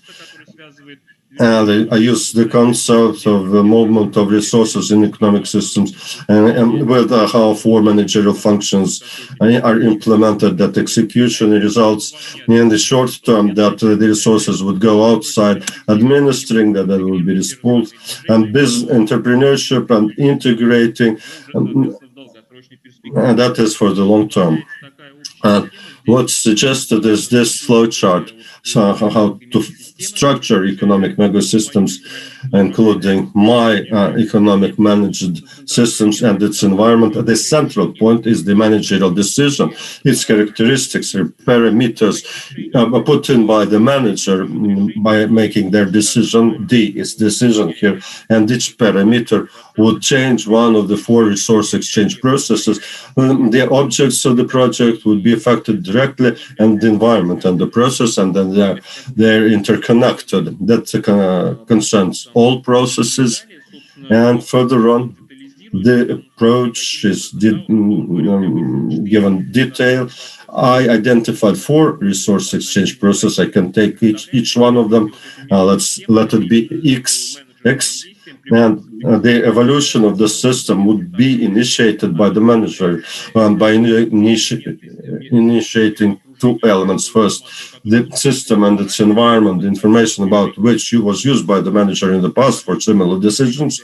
And I use the concept of the movement of resources in economic systems and with how 4 managerial functions are implemented, that execution results in the short term that the resources would go outside administering, that will be disposed, and business entrepreneurship and integrating, and that is for the long term. And what's suggested is this flowchart, so how to structure economic megasystems, including my economic managed systems and its environment. The central point is the managerial decision. Its characteristics or parameters put in by the manager by making their decision. D is decision here, and each parameter would change one of the 4 resource exchange processes. The objects of the project would be affected directly, and the environment and the process, and then they're interconnected. That concerns all processes. And further on, the approach is given detail. I identified 4 resource exchange processes. I can take each one of them. Let it be X. And the evolution of the system would be initiated by the manager by initiating 2 elements. First, the system and its environment, the information about which was used by the manager in the past for similar decisions.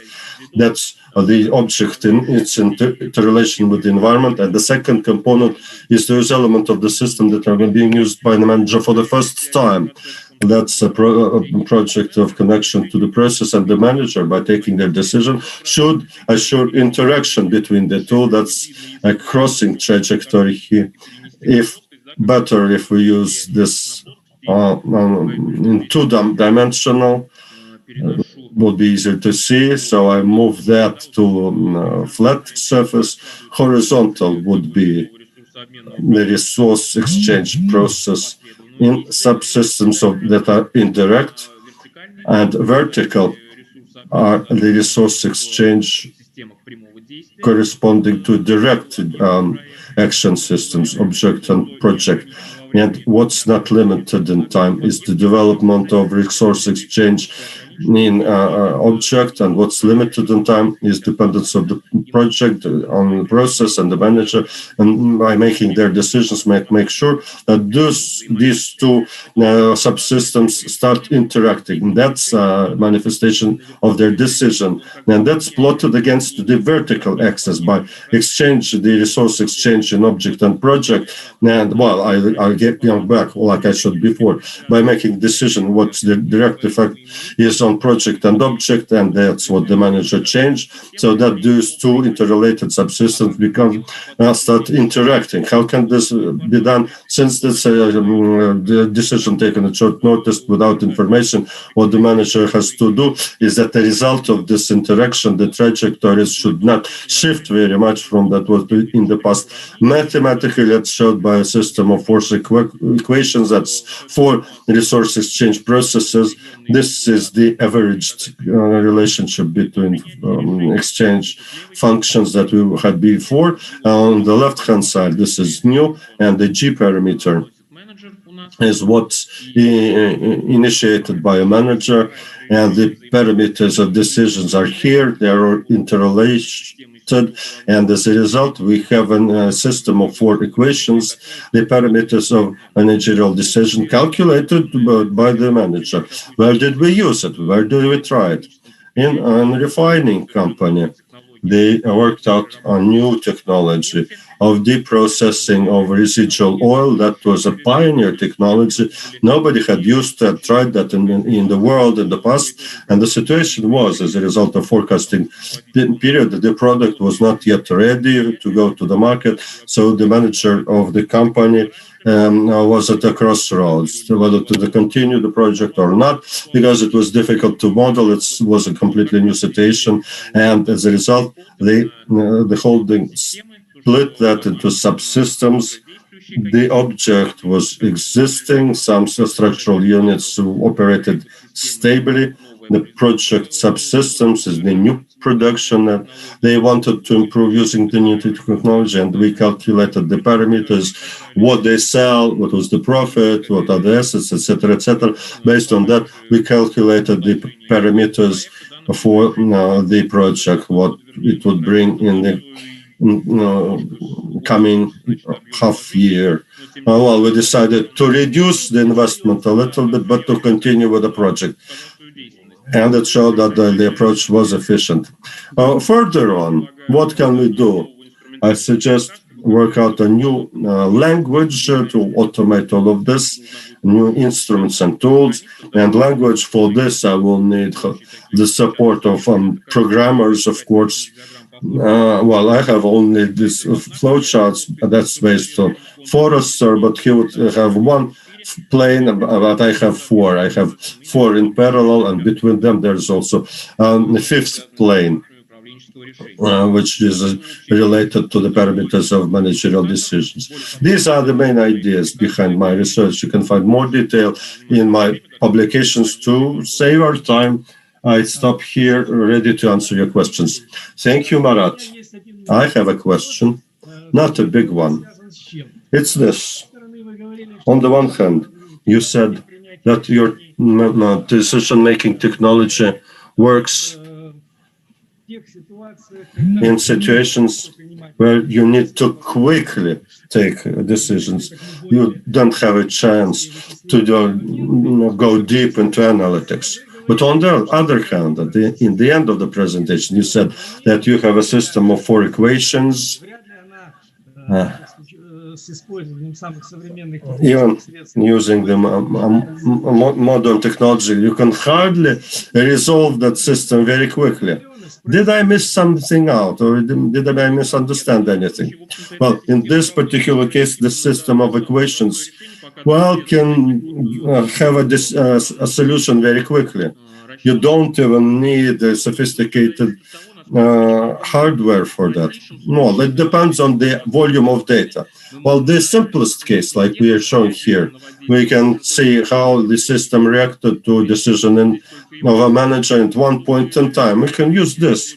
That's the object in its interrelation with the environment. And the second component is those elements of the system that are being used by the manager for the first time. That's a project of connection to the process, and the manager, by taking their decision, should assure interaction between the two. That's a crossing trajectory here. If we use this in 2-dimensional, would be easier to see. So I move that to flat surface. Horizontal would be the resource exchange process in subsystems that are indirect, and vertical are the resource exchange corresponding to direct action systems, object and project. And what's not limited in time is the development of resource exchange in object, and what's limited in time is dependence of the project on the process and the manager, and by making their decisions, make sure that these two subsystems start interacting. That's a manifestation of their decision, and that's plotted against the vertical axis by exchange, the resource exchange in object and project. And well, I'll get back like I showed before, by making decision what the direct effect is on project and object, and that's what the manager changed, so that those two interrelated subsystems become start interacting. How can this be done? Since this the decision taken at short notice without information, what the manager has to do is that the result of this interaction, the trajectories should not shift very much from that was in the past. Mathematically, it's showed by a system of force equations. That's 4 resource exchange processes. This is the averaged relationship between exchange functions that we had before. On the left-hand side, this is new, and the G parameter is what's initiated by a manager, and the parameters of decisions are here. They are interrelated, and as a result, we have a system of 4 equations, the parameters of managerial decision calculated by the manager. Where did we use it? Where did we try it? In a refining company, they worked out a new technology of deprocessing of residual oil. That was a pioneer technology. Nobody had tried that in the world in the past. And the situation was, as a result of forecasting period, the product was not yet ready to go to the market. So the manager of the company was at a crossroads whether to continue the project or not, because it was difficult to model. It was a completely new situation, and as a result, the holding split that into subsystems. The object was existing, some structural units operated stably. The project subsystems is the new production that they wanted to improve using the new technology, and we calculated the parameters, what they sell, what was the profit, what are the assets, etc., etc. Based on that, we calculated the parameters for the project, what it would bring in the coming half year. Well, we decided to reduce the investment a little bit, but to continue with the project. And it showed that the approach was efficient. Further on, what can we do? I suggest work out a new language to automate all of this, new instruments and tools. And language for this, I will need the support of programmers, of course. Well, I have only this flowcharts that's based on Forrester, but he would have one plane, but I have 4. I have 4 in parallel, and between them there's also a 5th plane, which is related to the parameters of managerial decisions. These are the main ideas behind my research. You can find more detail in my publications. To save our time, I stop here, ready to answer your questions. Thank you, Marat. I have a question, not a big one. It's this. On the one hand, you said that your decision-making technology works in situations where you need to quickly take decisions. You don't have a chance to go deep into analytics. But on the other hand, in the end of the presentation, you said that you have a system of 4 equations. Even using the modern technology, you can hardly resolve that system very quickly. Did I miss something out, or did I misunderstand anything? Well, in this particular case, the system of equations, well, can have a solution very quickly. You don't even need a sophisticated hardware for that. No, it depends on the volume of data. Well, the simplest case, like we are showing here, we can see how the system reacted to a decision of a manager at one point in time. We can use this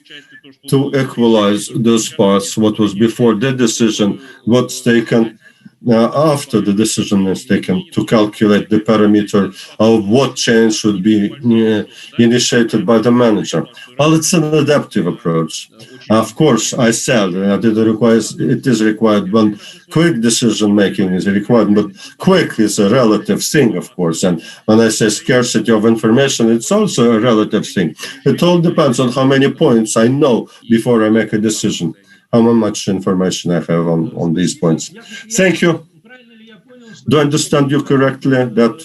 to equalize those parts, what was before the decision, what's taken after the decision is taken to calculate the parameter of what change should be initiated by the manager. Well, it's an adaptive approach. Of course, I said that it is required when quick decision making is required, but quick is a relative thing, of course. And when I say scarcity of information, it's also a relative thing. It all depends on how many points I know before I make a decision, how much information I have on these points. Thank you. Do I understand you correctly that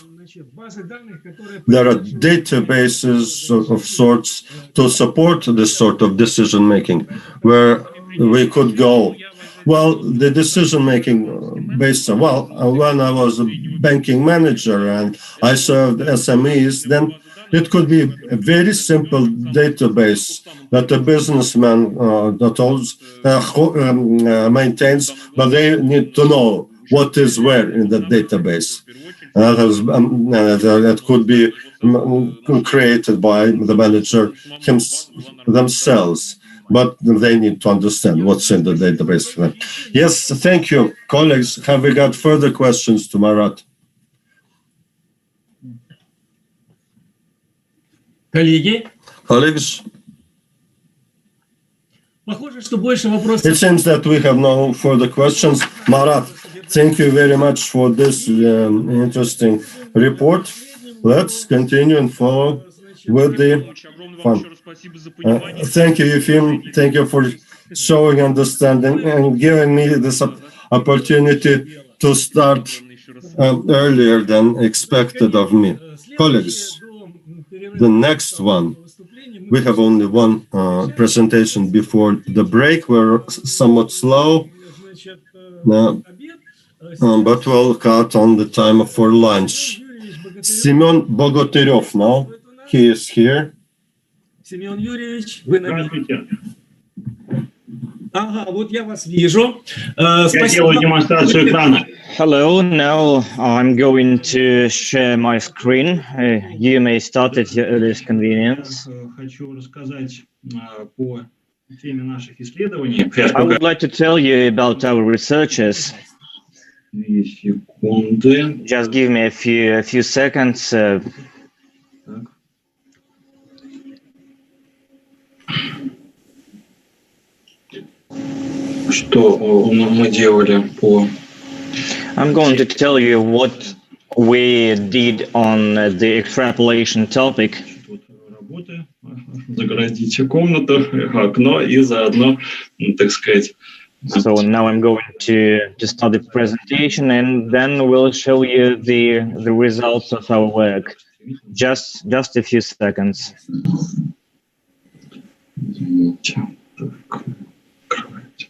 there are databases of sorts to support this sort of decision making where we could go? Well, the decision making based on, when I was a banking manager and I served SMEs, then it could be a very simple database that a businessman maintains, but they need to know what is where in the database. That could be created by the manager themselves, but they need to understand what's in the database. Yes, thank you. Colleagues, have we got further questions to Marat? Colleagues? It seems that we have no further questions. Marat, thank you very much for this interesting report. Let's continue and follow with the fun. Thank you, Yefim. Thank you for showing understanding and giving me this opportunity to start earlier than expected of me. Colleagues, the next one. We have only one presentation before the break. We're somewhat slow, but we'll cut on the time for lunch. Семен Bogotyrev now. He is here. Семен Юрьевич, вы на месте. Ага, вот я вас вижу. Я делаю демонстрацию экрана. Hello, now I'm going to share my screen. You may start at your earliest convenience. Хочу рассказать по теме наших исследований. I would like to tell you about our researchers. Just give me a few seconds. Что мы делали по... I'm going to tell you what we did on the extrapolation topic. Загородите комнату, окно и заодно, так сказать. So now I'm going to start the presentation and then we'll show you the results of our work. Just a few seconds.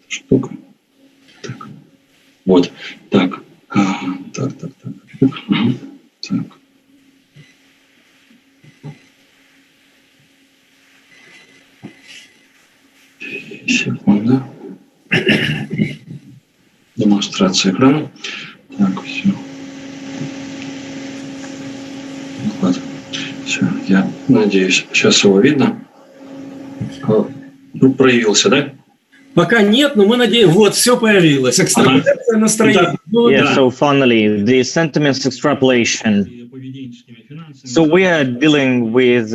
Штука. Так. Вот. Так. Так. Так. Секунда. Демонстрация экрана. Так, все. Вот. Все, я надеюсь, сейчас его видно. Ну, проявился, да? Пока нет, но мы надеемся, вот, все появилось. Экстраполяция настроения. Yeah, so finally, the sentiments extrapolation. So we are dealing with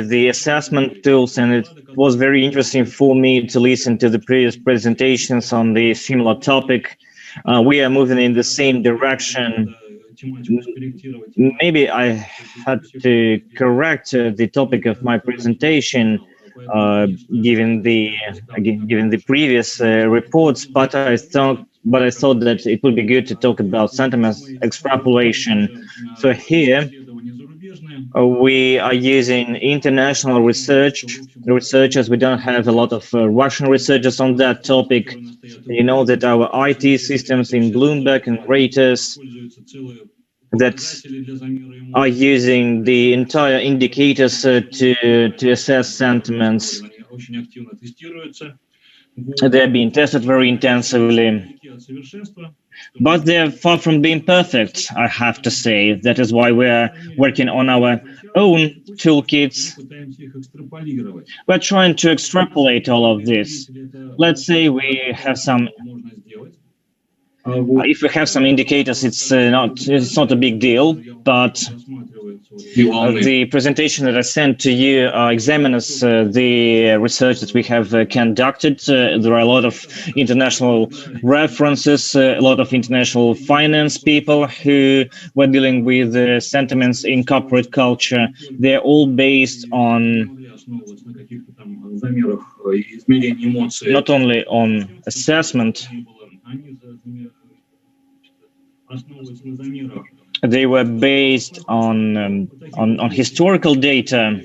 the assessment tools, and it was very interesting for me to listen to the previous presentations on the similar topic. We are moving in the same direction. Maybe I had to correct the topic of my presentation, given the previous reports. But I thought that it would be good to talk about sentiment extrapolation. So here we are using international researchers. We don't have a lot of Russian researchers on that topic. You know that our IT systems in Bloomberg and Reuters that are using the entire indicators to assess sentiments. They're being tested very intensively. But they're far from being perfect, I have to say. That is why we're working on our own toolkits. We're trying to extrapolate all of this. Let's say we have some, if we have some indicators, it's not a big deal, but the presentation that I sent to you examines the research that we have conducted. There are a lot of international references, a lot of international finance people who were dealing with sentiments in corporate culture. They're all based on not only on assessment. They were based on historical data.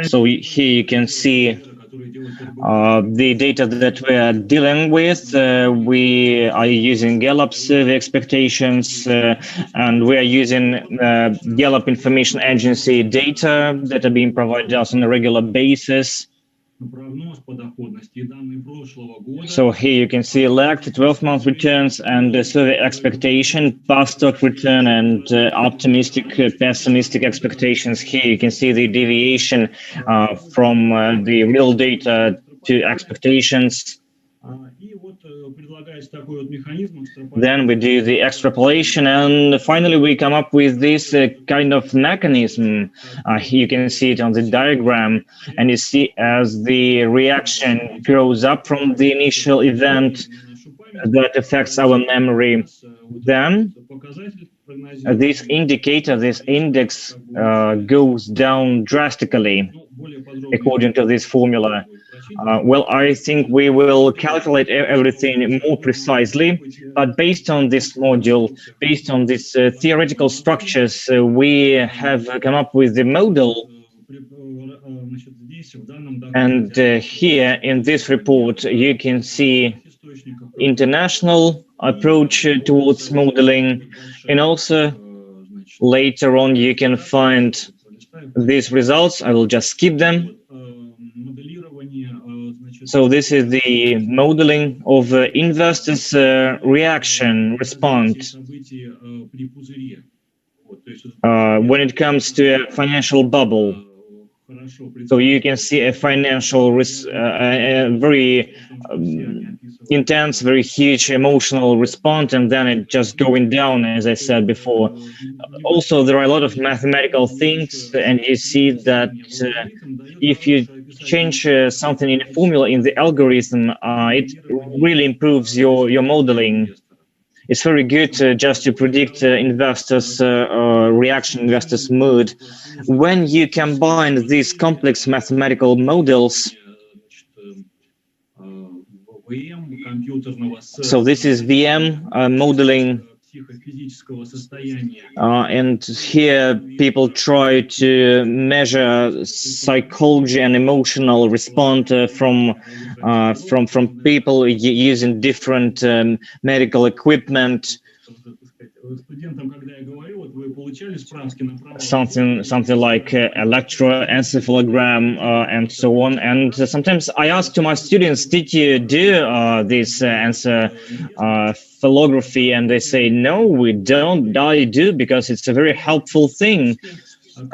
So here you can see the data that we are dealing with. We are using Gallup survey expectations, and we are using Gallup Information Agency data that are being provided us on a regular basis. So here you can see lagged 12-month returns and the survey expectation, past stock return, and optimistic, pessimistic expectations. Here you can see the deviation from the real data to expectations. Then we do the extrapolation, and finally we come up with this kind of mechanism. You can see it on the diagram, and you see as the reaction grows up from the initial event that affects our memory, then this indicator, this index goes down drastically according to this formula. Well, I think we will calculate everything more precisely, but based on this module, based on these theoretical structures, we have come up with the model. And here in this report, you can see international approach towards modeling, and also later on you can find these results. I will just skip them. So this is the modeling of investors' reaction, response when it comes to a financial bubble. So you can see a financial very intense, very huge emotional response, and then it just going down, as I said before. Also, there are a lot of mathematical things, and you see that if you change something in a formula in the algorithm, it really improves your modeling. It's very good just to predict investors' reaction, investors' mood. When you combine these complex mathematical models, so this is VM modeling, and here people try to measure psychology and emotional response from people using different medical equipment. Something like electroencephalogram and so on. And sometimes I ask to my students, did you do this encephalography? And they say, no, we don't. I do, because it's a very helpful thing.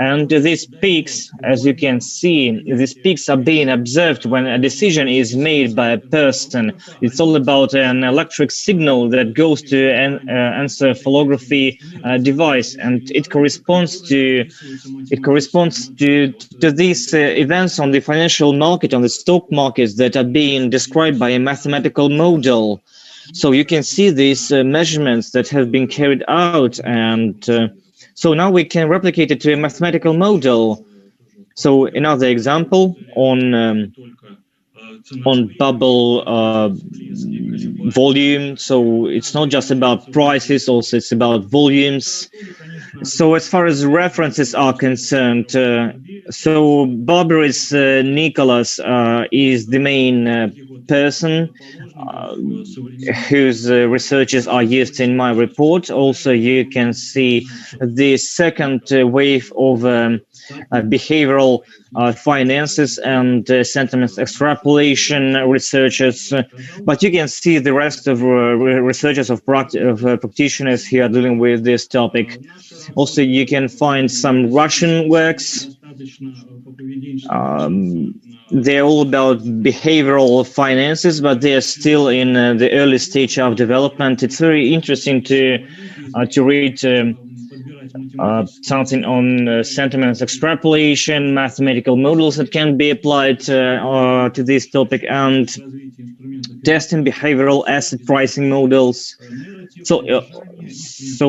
And these peaks, as you can see, these peaks are being observed when a decision is made by a person. It's all about an electric signal that goes to an encephalography device, and it corresponds to these events on the financial market, on the stock markets, that are being described by a mathematical model. So you can see these measurements that have been carried out, and so now we can replicate it to a mathematical model. So another example on bubble volume. So it's not just about prices, also it's about volumes. So as far as references are concerned, so Barbaris Nicholas is the main person whose researches are used in my report. Also, you can see the second wave of behavioral finances and sentiment extrapolation researchers, but you can see the rest of researchers of practitioners who are dealing with this topic. Also, you can find some Russian works. They're all about behavioral finances, but they're still in the early stage of development. It's very interesting to read something on sentiment extrapolation, mathematical models that can be applied to this topic, and testing behavioral asset pricing models. So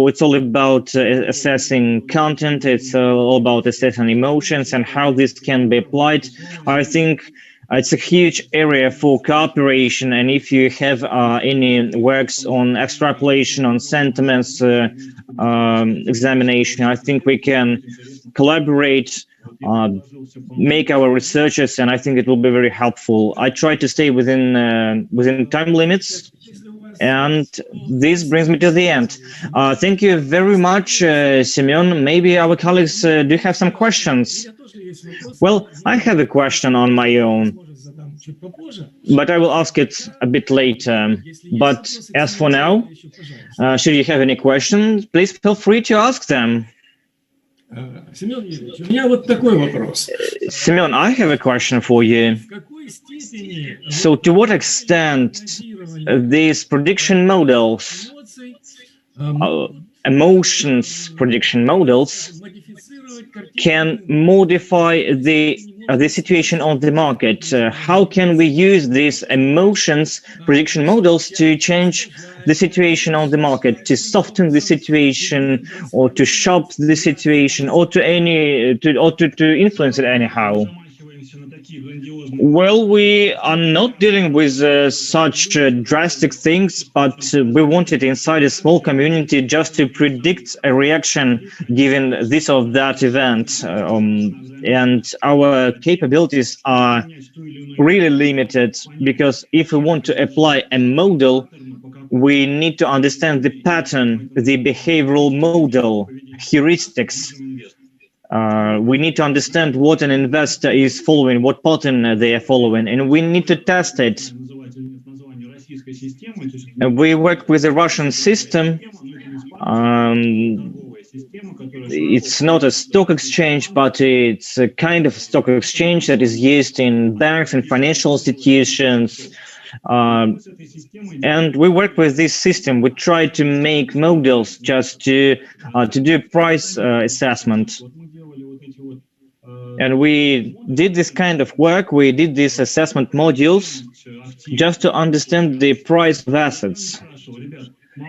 it's all about assessing content. It's all about assessing emotions and how this can be applied. I think it's a huge area for cooperation, and if you have any works on extrapolation, on sentiments examination, I think we can collaborate, make our researches, and I think it will be very helpful. I try to stay within time limits, and this brings me to the end. Thank you very much, Semyon. Maybe our colleagues do have some questions. Well, I have a question on my own, but I will ask it a bit later. But as for now, should you have any questions, please feel free to ask them. Семен Юрьевич, у меня вот такой вопрос. Semyon, I have a question for you. So to what extent these prediction models, emotions prediction models, can modify the situation on the market? How can we use these emotions prediction models to change the situation on the market, to soften the situation, or to sharp the situation, or to influence it anyhow? Well, we are not dealing with such drastic things, but we wanted inside a small community just to predict a reaction given this or that event. And our capabilities are really limited, because if we want to apply a model, we need to understand the pattern, the behavioral model, heuristics. We need to understand what an investor is following, what pattern they are following, and we need to test it. We work with the Russian system. It's not a stock exchange, but it's a kind of stock exchange that is used in banks and financial institutions. And we work with this system. We try to make models just to do price assessment. And we did this kind of work. We did these assessment modules just to understand the price of assets.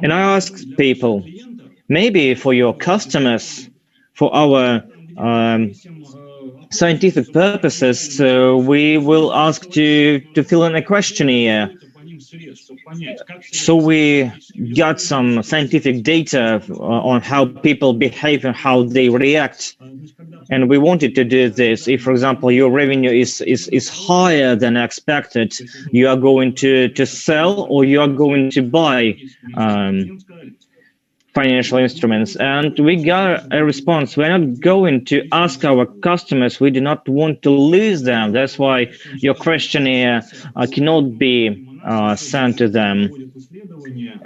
And I asked people, maybe for your customers, for our scientific purposes, we will ask to fill in a questionnaire. So we got some scientific data on how people behave and how they react. And we wanted to do this. If, for example, your revenue is higher than expected, you are going to sell or you are going to buy financial instruments. And we got a response. We're not going to ask our customers. We do not want to lose them. That's why your questionnaire cannot be sent to them.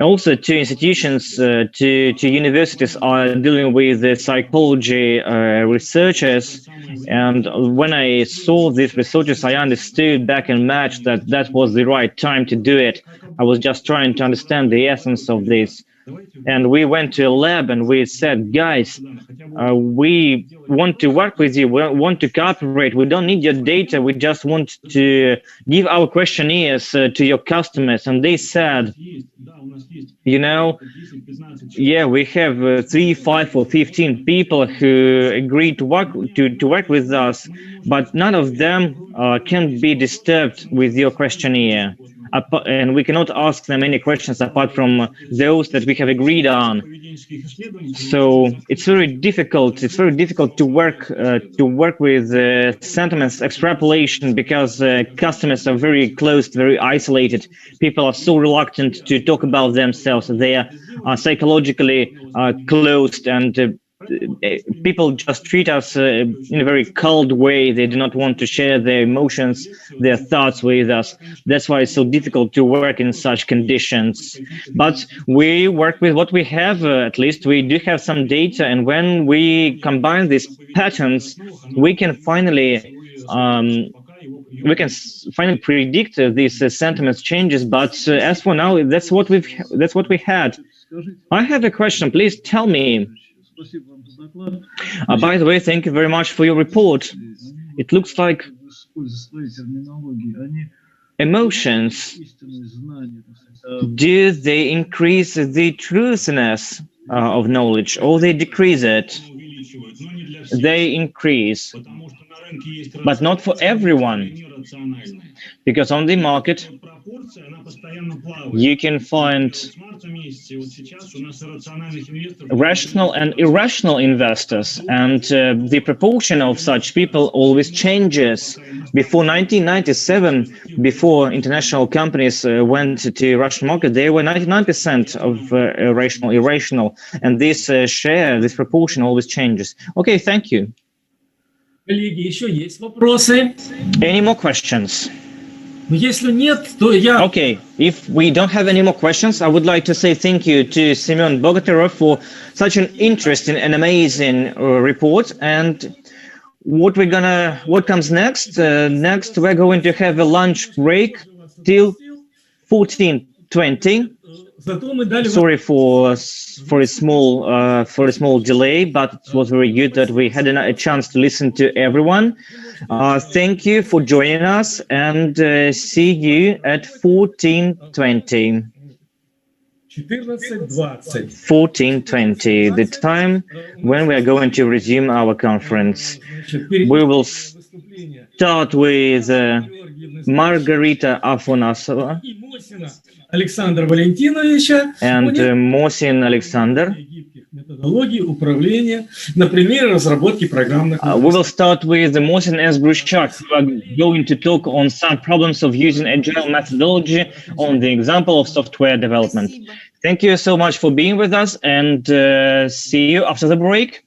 Also, to institutions, to universities are dealing with the psychology researchers. And when I saw these researchers, I understood back in March that that was the right time to do it. I was just trying to understand the essence of this. And we went to a lab and we said, guys, we want to work with you. We want to cooperate. We don't need your data. We just want to give our questionnaires to your customers. And they said, you know, yeah, we have 3, 5, or 15 people who agreed to work with us, but none of them can be disturbed with your questionnaire. and we cannot ask them any questions apart from those that we have agreed on. So it's very difficult. It's very difficult to work with sentiments extrapolation because customers are very closed, very isolated. People are so reluctant to talk about themselves. They are psychologically closed, and people just treat us in a very cold way. They do not want to share their emotions, their thoughts with us. That's why it's so difficult to work in such conditions. But we work with what we have. At least we do have some data, and when we combine these patterns, we can finally predict these sentiments changes. But as for now, that's what we had. I have a question. Please tell me. By the way, thank you very much for your report. It looks like emotions, do they increase the truthiness of knowledge, or they decrease it? They increase, but not for everyone, because on the market you can find rational and irrational investors, and the proportion of such people always changes. Before 1997, before international companies went to Russian market, there were 99% of irrational, and this share, this proportion always changes. Okay, thank you. Коллеги, еще есть вопросы? Any more questions? Если нет, то я... Okay, if we don't have any more questions, I would like to say thank you to Semyon Bogatyrev for such an interesting and amazing report. And what comes next? Next, we're going to have a lunch break till 14:20. Sorry for a small delay, but it was very good that we had a chance to listen to everyone. Thank you for joining us, and see you at 14:20. 14:20, the time when we are going to resume our conference. We will start with Margarita Afonasova Александра Валентиновича and Mosin Alexander. Методологии управления на примере разработки программных. We will start with Mosin S. Bruchak, who are going to talk on some problems of using agile methodology on the example of software development. Thank you so much for being with us, and see you after the break.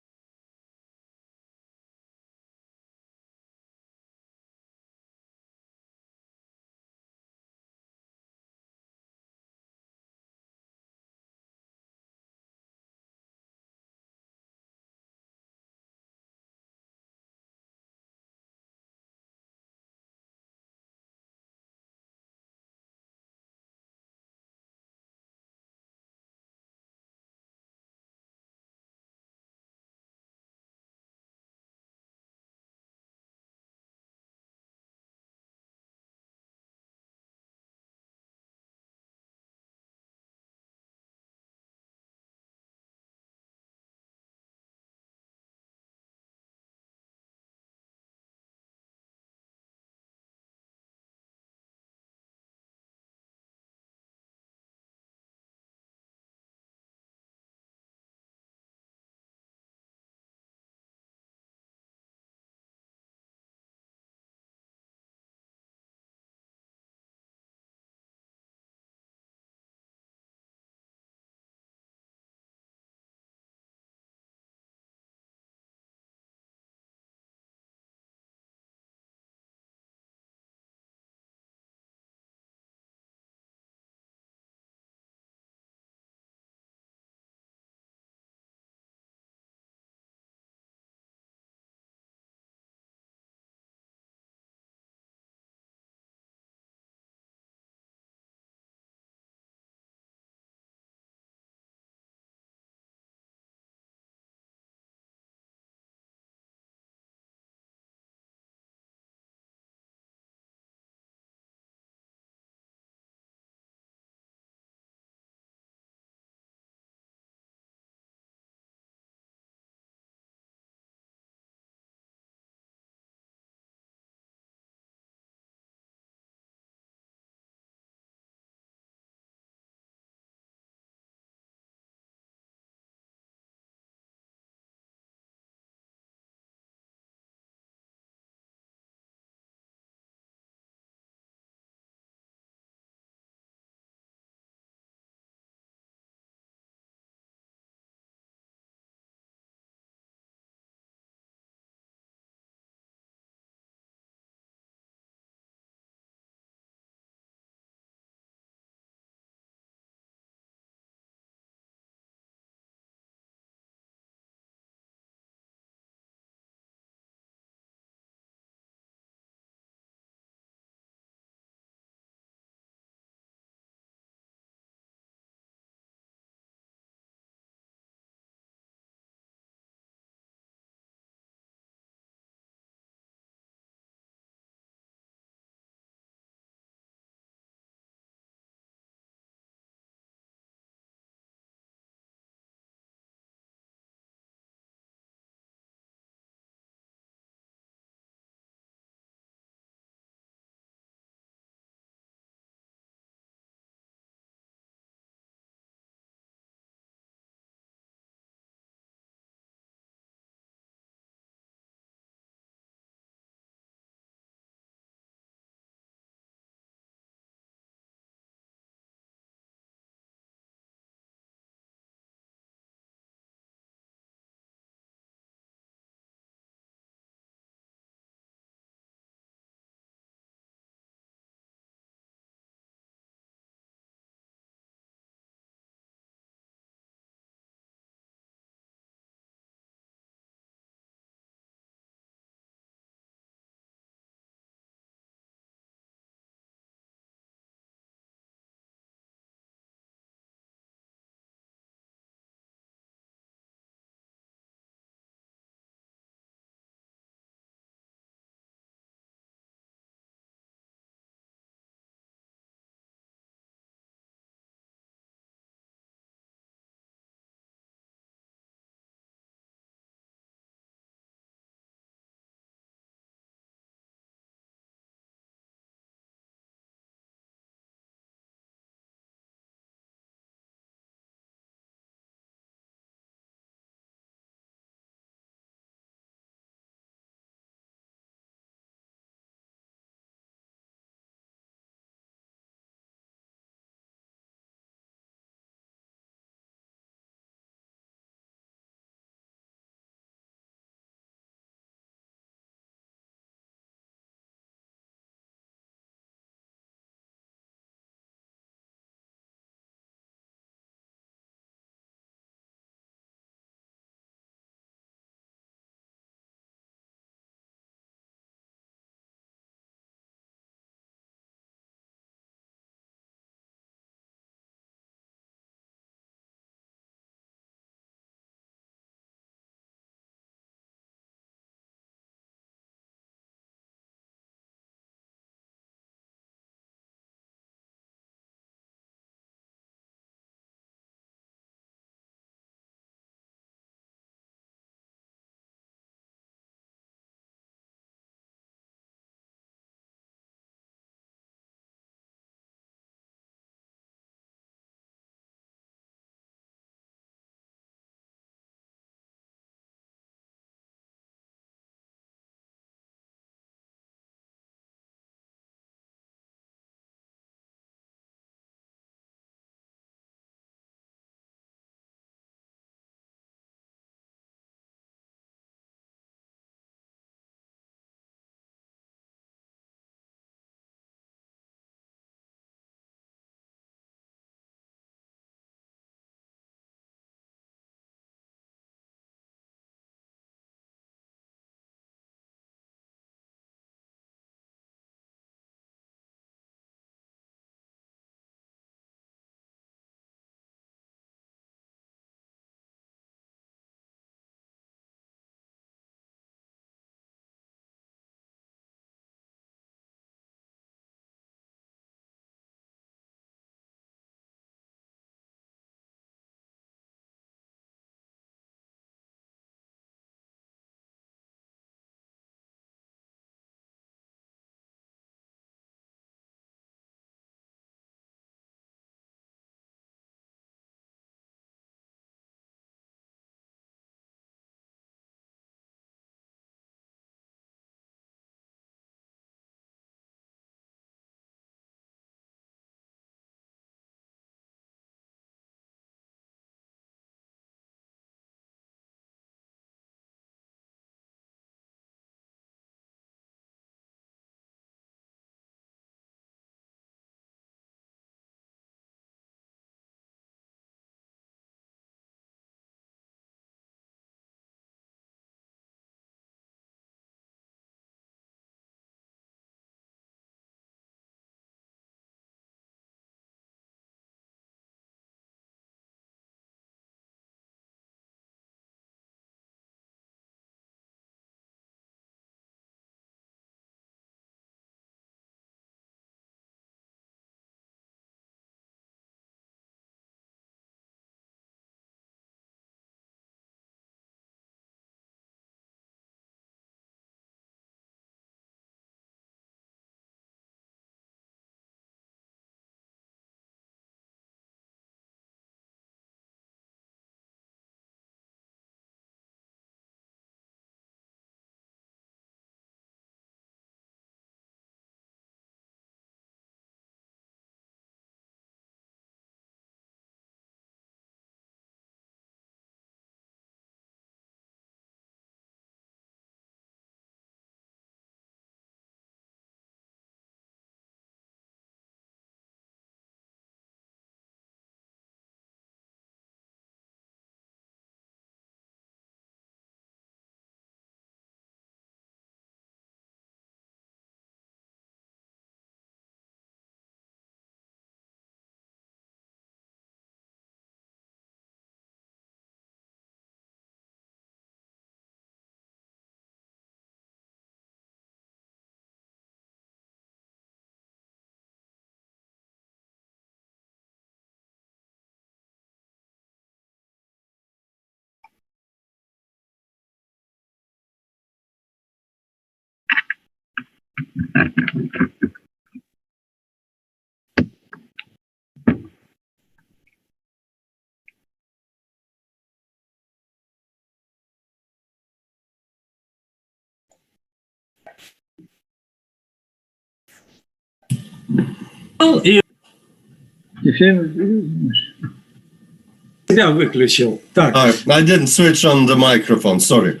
Я выключил. Так. I didn't switch on the microphone, sorry.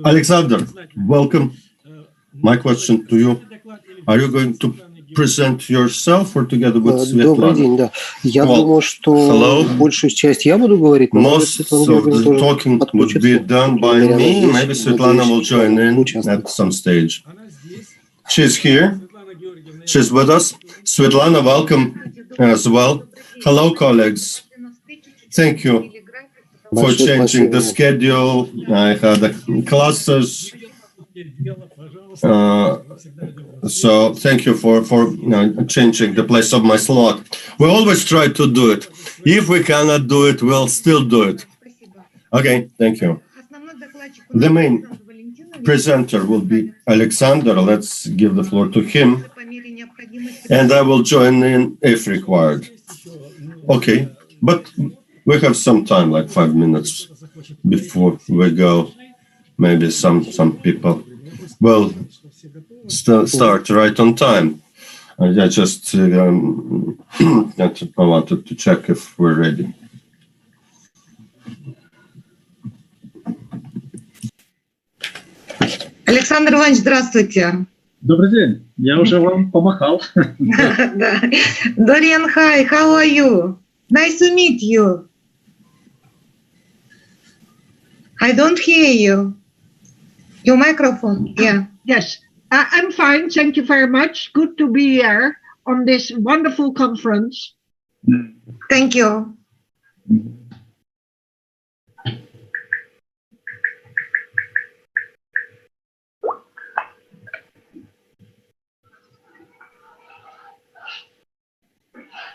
Alexander, welcome. My question to you. Are you going to present yourself or together with Svetlana? Добрый день, да. Я думаю, что большую часть я буду говорить, но most of the talking would be done by me. Maybe Svetlana will join in at some stage. She's here. She's with us. Svetlana, welcome as well. Hello, colleagues. Thank you for changing the schedule. I had classes. So thank you for changing the place of my slot. We always try to do it. If we cannot do it, we'll still do it. Okay, thank you. The main presenter will be Alexander. Let's give the floor to him. And I will join in if required. Okay, but we have some time, like 5 minutes before we go. Maybe some people will start right on time. I just I wanted to check if we're ready. Александр Иванович, здравствуйте. Добрый день. Я уже вам помахал. Dorian, hi. How are you? Nice to meet you. I don't hear you. Your microphone, yeah. Yes, I'm fine. Thank you very much. Good to be here on this wonderful conference. Thank you.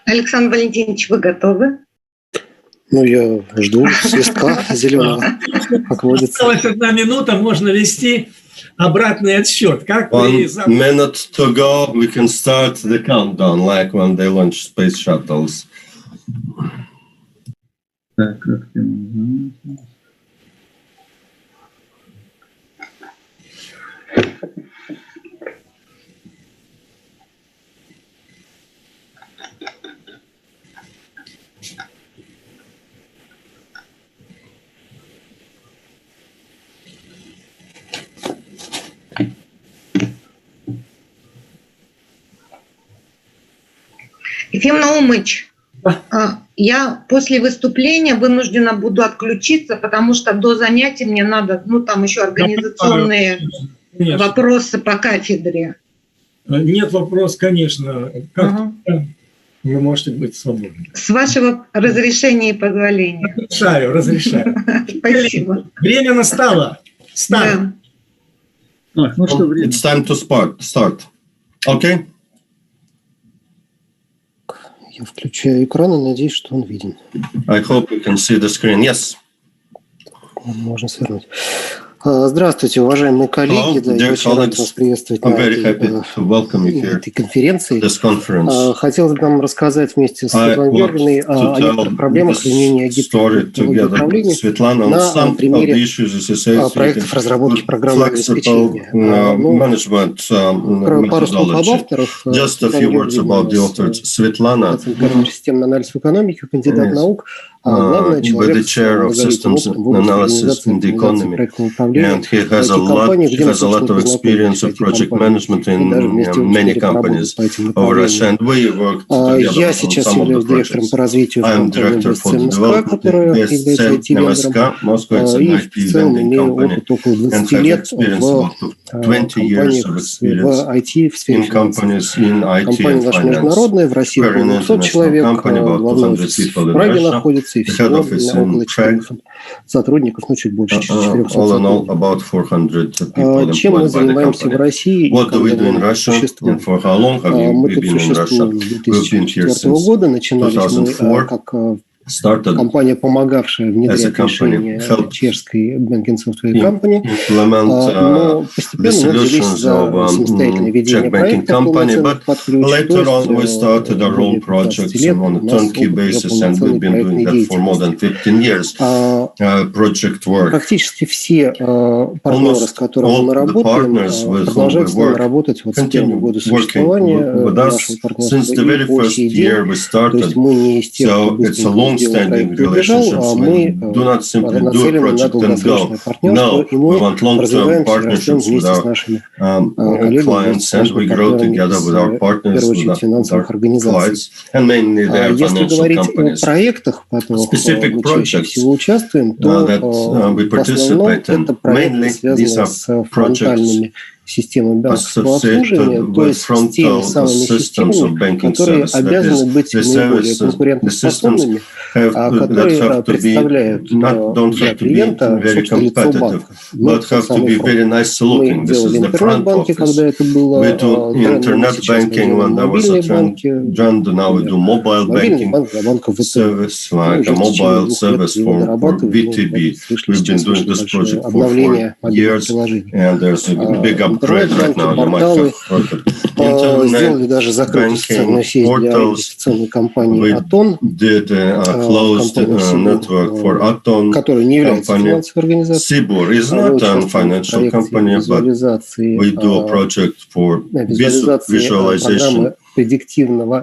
Александр Валентинович, вы готовы? Ну, я жду свистка зеленого, как водится. Осталась 1 минута, можно вести обратный отсчет. Как 1 minute to go, we can start the countdown, like when they launch space shuttles. Так, как Ефим Наумович, я после выступления вынуждена буду отключиться, потому что до занятий мне надо, там еще организационные вопросы по кафедре. Нет вопросов, конечно. Вы можете быть свободны. С вашего разрешения и позволения. Разрешаю. Спасибо. Время настало. Да. Ну что, время? It's time to start. Okay? Я включаю экран и надеюсь, что он виден. I hope you can see the screen. Yes. Можно свернуть. Здравствуйте, уважаемые коллеги. Я очень рад вас приветствовать на этой конференции. Хотел бы нам рассказать вместе с Светланой Георгиевной о некоторых проблемах применения гибких технологий управления на примере проектов разработки программного обеспечения. Пару слов об авторах. Светлана Георгиевна, системный анализ в экономике, кандидат наук. Главное, человек с многолетним опытом and he has a lot of experience of project management in many companies over Russia, and we worked together on some of the projects. I am director for the development of MSK, Moscow. It's an IT vending company, and have experience about 20 years of experience in companies in IT and finance. Very international company, about 200 people in Russia. The head office in Prague. Сотрудников, чуть больше 400 all in all, about 400 people employed by the company. What do we do in Russia, and for how long have we been in Russia? We've been here since 2004. компания, помогавшая внедрять решения чешской banking software company, но постепенно мы взялись за самостоятельное ведение проектов полноценных под ключ. Later on, we started our own projects on a turnkey basis, and we've been doing that for more than 15 years. Project work. Практически все партнеры, с которыми мы работаем, продолжают с нами работать вот с первого года существования нашего партнерства и по сей день. То есть мы не из тех, кто быстренько сделал проект и убежал, а мы нацелены на долгосрочное партнерство, и мы развиваемся и растем вместе с нашими коллегами, с нашими партнерами, в первую очередь финансовых организаций. Если говорить о проектах, в которых мы чаще всего участвуем, то в основном это проекты, связанные с фронтальными системами банковского обслуживания, то есть с теми самыми системами, которые обязаны быть наиболее конкурентоспособными, которые представляют для клиента собственное лицо банка. Мы делали интернет-банки, когда это было трендом, сейчас мы делаем мобильные банки, мобильный банк для банков ВТБ. Мы дорабатываем, слышали обновление мобильных приложений. Интернет-банки, порталы, сделали даже закрытую системную сеть для инвестиционной компании Атон, которая не является финансовой организацией. Визуализации программы предиктивного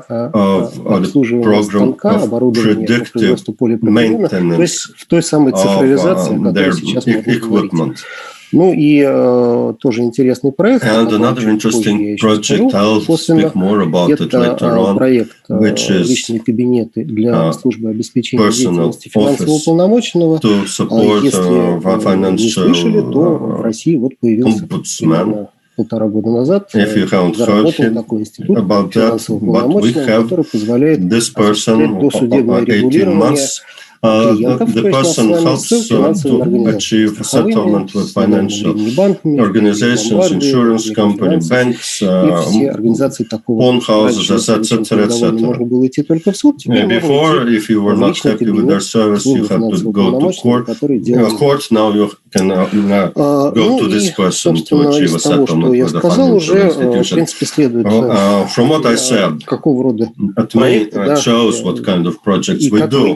обслуживания станка, оборудования по производству полипропиленов, то есть в той самой цифровизации, о которой сейчас можно говорить. Ну и тоже интересный проект, это проект «Личные кабинеты для службы обеспечения деятельности финансового уполномоченного». Если не слышали, то в России вот появился примерно 1,5 года назад, заработал такой институт финансового уполномоченного, который позволяет осуществлять досудебное регулирование клиентов, the person helps to achieve settlement with financial organizations, insurance companies, banks, pawn houses, etc., etc. Before, if you were not happy with their service, you had to go to court. Court now you can go to this person to achieve a settlement with the financial institution. From what I said, it shows what kind of projects we do.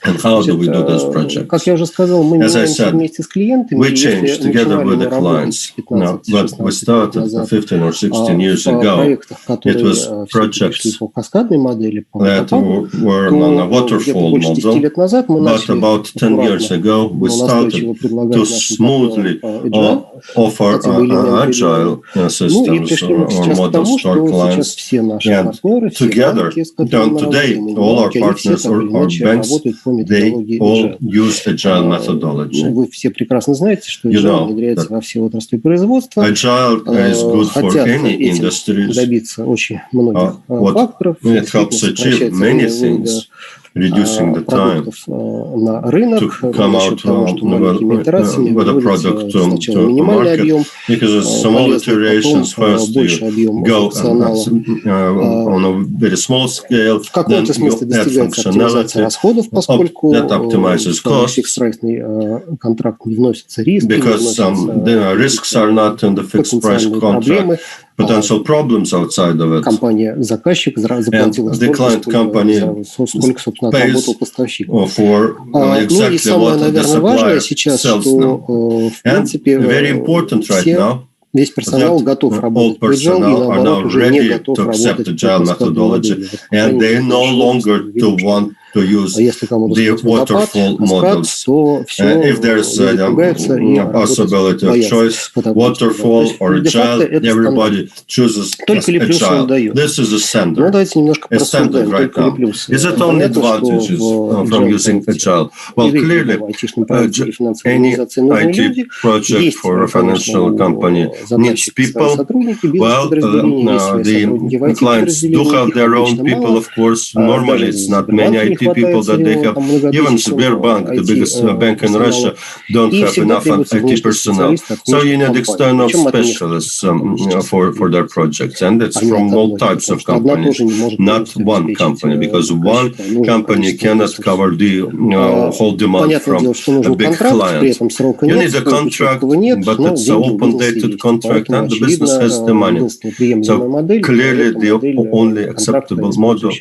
And how do we do those projects? Как я уже сказал, мы As I said, вместе с клиентами. We changed together with the clients. Now, but we started 15 or 16 years ago. It was projects that were on a waterfall model. But about 10 years ago, we started to smoothly offer agile systems or models to our clients. And together, today, all our partners or banks, they all use agile methodology. Вы все прекрасно знаете, что agile внедряется во все отрасли производства. Agile is good for any industry. Добиться очень многих факторов. It helps achieve many things. Reducing the time to come out with a product to market, because small iterations first you go on a very small scale, then you add functionality that optimizes costs, because the risks are not in the fixed price contract. Potential problems outside of it. Компания-заказчик заплатила столько, сколько, собственно, отработал поставщик. Ну и самое, наверное, важное сейчас, что, в принципе, весь персонал готов работать по agile, и наоборот уже не готов работать по methodology. To use the waterfall models. If there's a possibility of choice, waterfall or agile, everybody chooses agile. This is a standard. It's standard right now. Is it only advantages from using agile? Well, clearly, any IT project for a financial company needs people. Well, the clients do have their own people, of course. Normally, it's not many IT IT people that they have. Even Sberbank, the biggest bank in Russia, don't have enough IT personnel. So you need external specialists for their projects. And it's from all types of companies, not one company, because one company cannot cover the whole demand from a big client. You need a contract, but it's an open-dated contract, and the business has the money. So clearly, the only acceptable model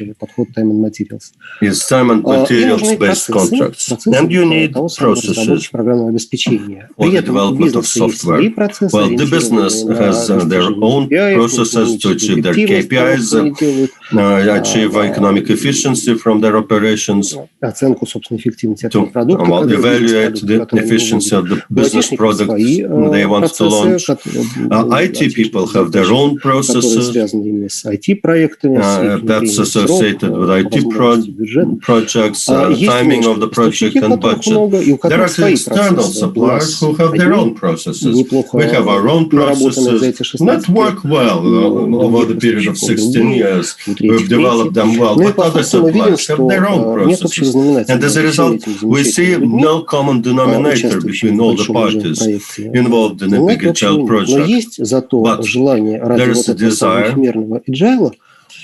is time and materials-based contracts. And you need processes for the development of software. Well, the business has their own processes to achieve their KPIs, achieve economic efficiency from their operations, to evaluate the efficiency of the business product they want to launch. IT people have their own processes that's associated with IT projects, timing of the project and budget. There are external suppliers who have their own processes. We have our own processes, not work well over the period of 16 years. We've developed them well, but other suppliers have their own processes. And as a result, we see no common denominator between all the parties involved in a big agile project. But there is a desire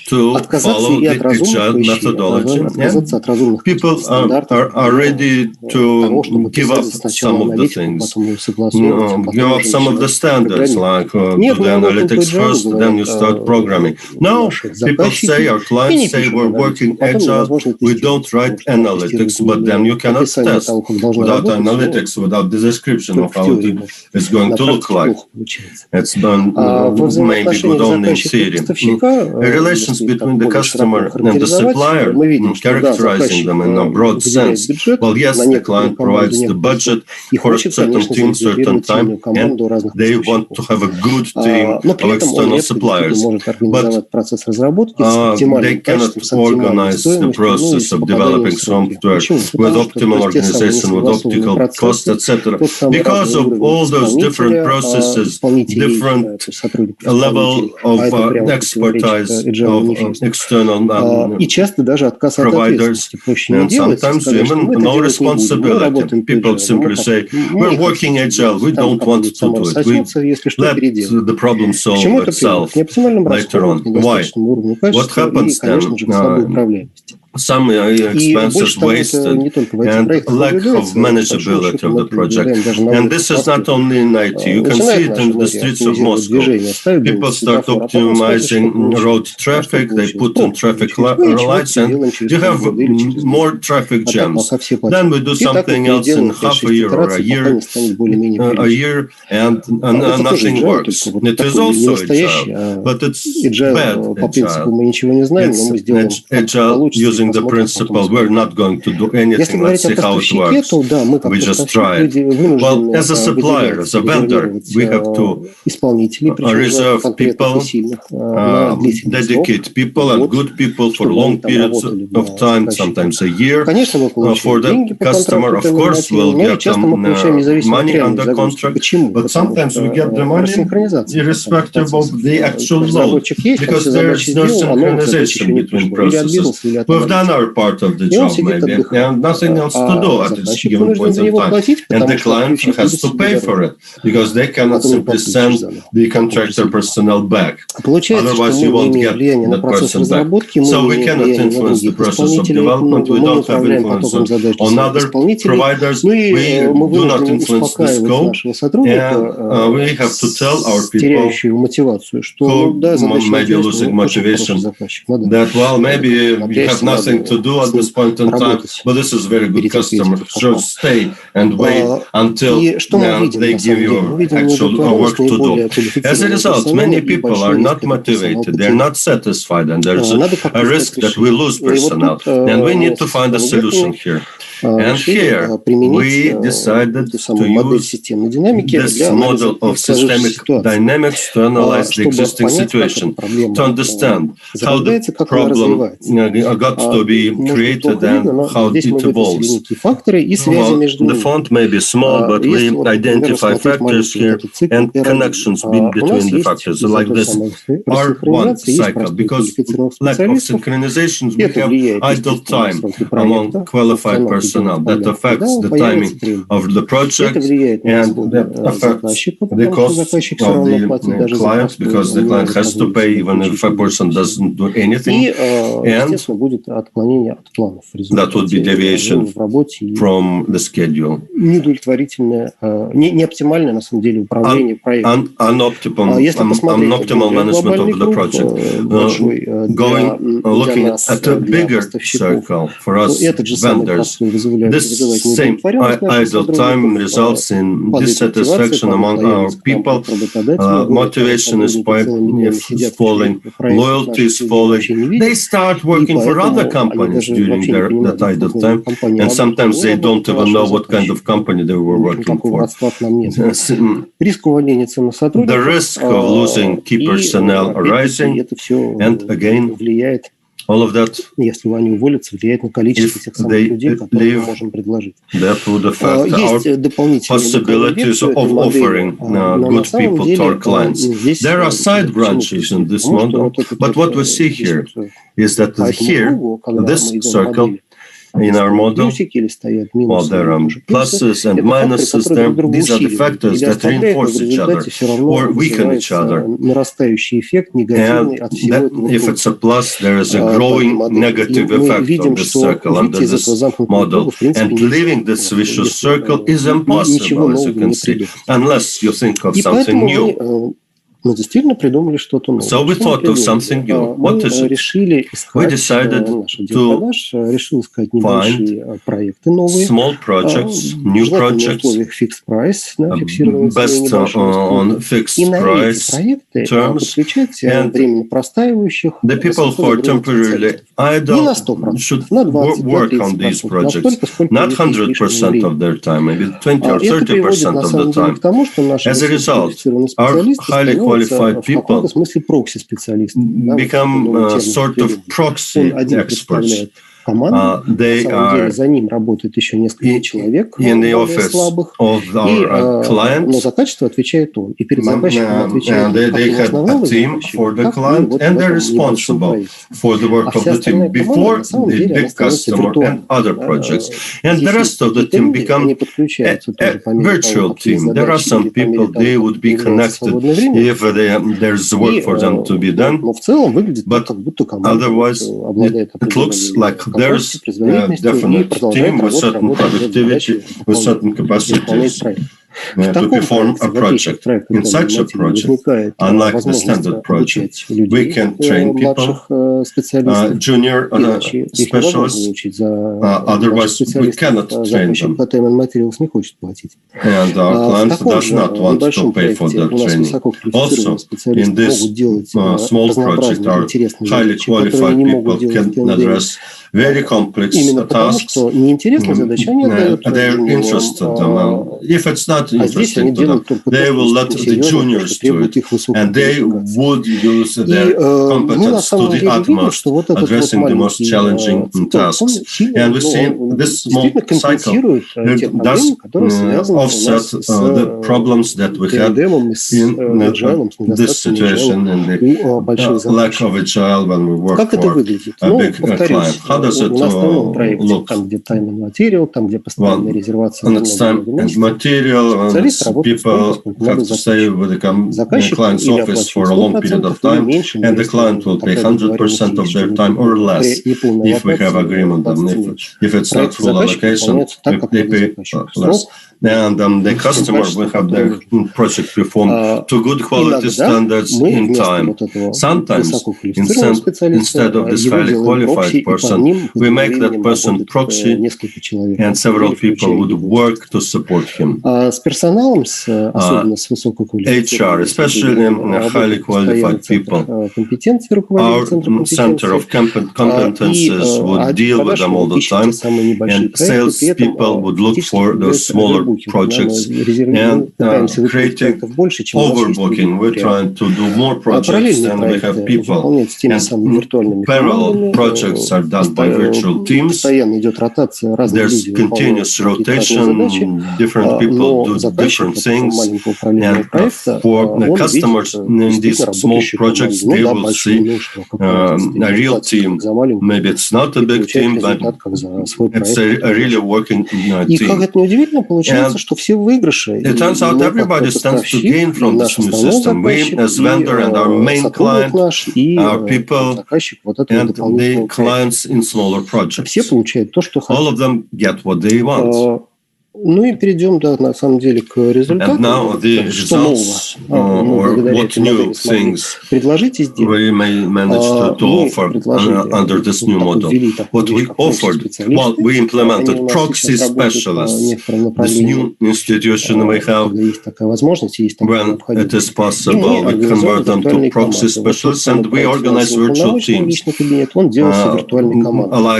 to follow the agile methodology. And people are ready to give up some of the things, give up some of the standards, like do the analytics first, then you start programming. Now, people say, our clients say, we're working agile, we don't write analytics, but then you cannot test without analytics, without the description of how it's going to look like. It's done maybe good only in theory. Relations between the customer and the supplier, characterizing them in a broad sense. Well, yes, the client provides the budget for a certain team, certain time, and they want to have a good team of external suppliers. But they cannot organize the process of developing software with optimal organization, with optimal cost, etc. Because of all those different processes, different level of expertise of external providers, and sometimes even no responsibility. People simply say, we're working agile, we don't want to do it. We let the problem solve itself later on. Why? What happens then? Some expenses wasted and lack of manageability of the project. And this is not only in IT. You can see it in the streets of Moscow. People start optimizing road traffic, they put in traffic lights, and you have more traffic jams. Then we do something else in half a year or a year, and nothing works. It is also agile, but it's bad agile. It's agile using the principle, we're not going to do anything, let's see how it works. We just try it. Well, as a supplier, as a vendor, we have to reserve people, dedicate people and good people for long periods of time, sometimes a year. For the customer, of course, we'll get them money under contract, but sometimes we get the money irrespective of the actual load, because there's no synchronization between processes. We've done our part of the job, maybe, and nothing else to do at this given point in time. And the client has to pay for it, because they cannot simply send the contractor personnel back. Otherwise, you won't get that person back. So we cannot influence the process of development. We don't have influence on other providers. We do not influence the scope. And we have to tell our people who may be losing motivation that, well, maybe we have nothing to do at this point in time, but this is very good customer. So stay and wait until they give you actual work to do. As a result, many people are not motivated, they're not satisfied, and there's a risk that we lose personnel. And we need to find a solution here. And here we decided to use this model of systemic dynamics to analyze the existing situation, to understand how the problem got to be created and how it evolves. Well, the font may be small, but we identify factors here and connections between the factors, like this R1 cycle. Because lack of synchronizations, we have idle time among qualified personnel that affects the timing of the project and that affects the cost of the client, because the client has to pay even if a person doesn't do anything, and that would be deviation from the schedule. Unoptimal management of the project. Looking at a bigger circle for us vendors, this same idle time results in dissatisfaction among our people. Motivation is falling, loyalty is falling. They start working for other companies during that idle time, and sometimes they don't even know what kind of company they were working for. The risk of losing key personnel arising, and again, all of that, if they leave, that would affect our possibilities of offering good people to our clients. There are side branches in this model, but what we see here is that here, this circle, in our model, while there are pluses and minuses there, these are the factors that reinforce each other or weaken each other. And if it's a plus, there is a growing negative effect of this circle under this model. And leaving this vicious circle is impossible, as you can see, unless you think of something new. So we thought of something new. What is it? We decided to find small projects, new projects, based on fixed price terms, and the people who are temporarily idle should work on these projects, not 100% of their time, maybe 20 or 30% of the time. As a result, our highly qualified people become sort of proxy experts. They are in the office of our clients, and they have a team for the client, and they're responsible for the work of the team before the big customer and other projects. And the rest of the team become a virtual team. There are some people, they would be connected if there's work for them to be done, but otherwise it looks like there's a definite team with certain productivity, with certain capacities to perform a project. In such a project, unlike the standard project, we can train people, junior specialists, otherwise we cannot train them. And our client does not want to pay for their training. Also, in this small project, our highly qualified people can address very complex tasks. They're interested. If it's not interesting to them, they will let the juniors do it, and they would use their competence to the utmost, addressing the most challenging tasks. And we see this small cycle does offset the problems that we had in this situation, and the lack of agile when we work for a big client. How does it look? Well, and it's time and material, and people have to stay with the client's office for a long period of time, and the client will pay 100% of their time or less if we have agreement. And if it's not full allocation, they pay less. And the customer will have their project performed to good quality standards in time. Sometimes, instead of this highly qualified person, we make that person proxy, and several people would work to support him. персоналом, особенно с HR, especially highly qualified people. Our center of competences would deal with them all the time, and sales people would look for those smaller projects and creating overbooking. We're trying to do more projects than we have people. And parallel projects are done by virtual teams. There's continuous rotation, different people do different things, and for the customers in these small projects, they will see a real team. Maybe it's not a big team, but it's a really working team. And it turns out everybody stands to gain from this new system. We as vendor and our main client, our people, and the clients in smaller projects. All of them get what they want. Ну и перейдем, да, на самом деле к результатам. Что нового? What new things we may manage to offer under this new model. What we offered, well, we implemented proxy specialists. This new institution we have, when it is possible, we convert them to proxy specialists and we organize virtual teams. Like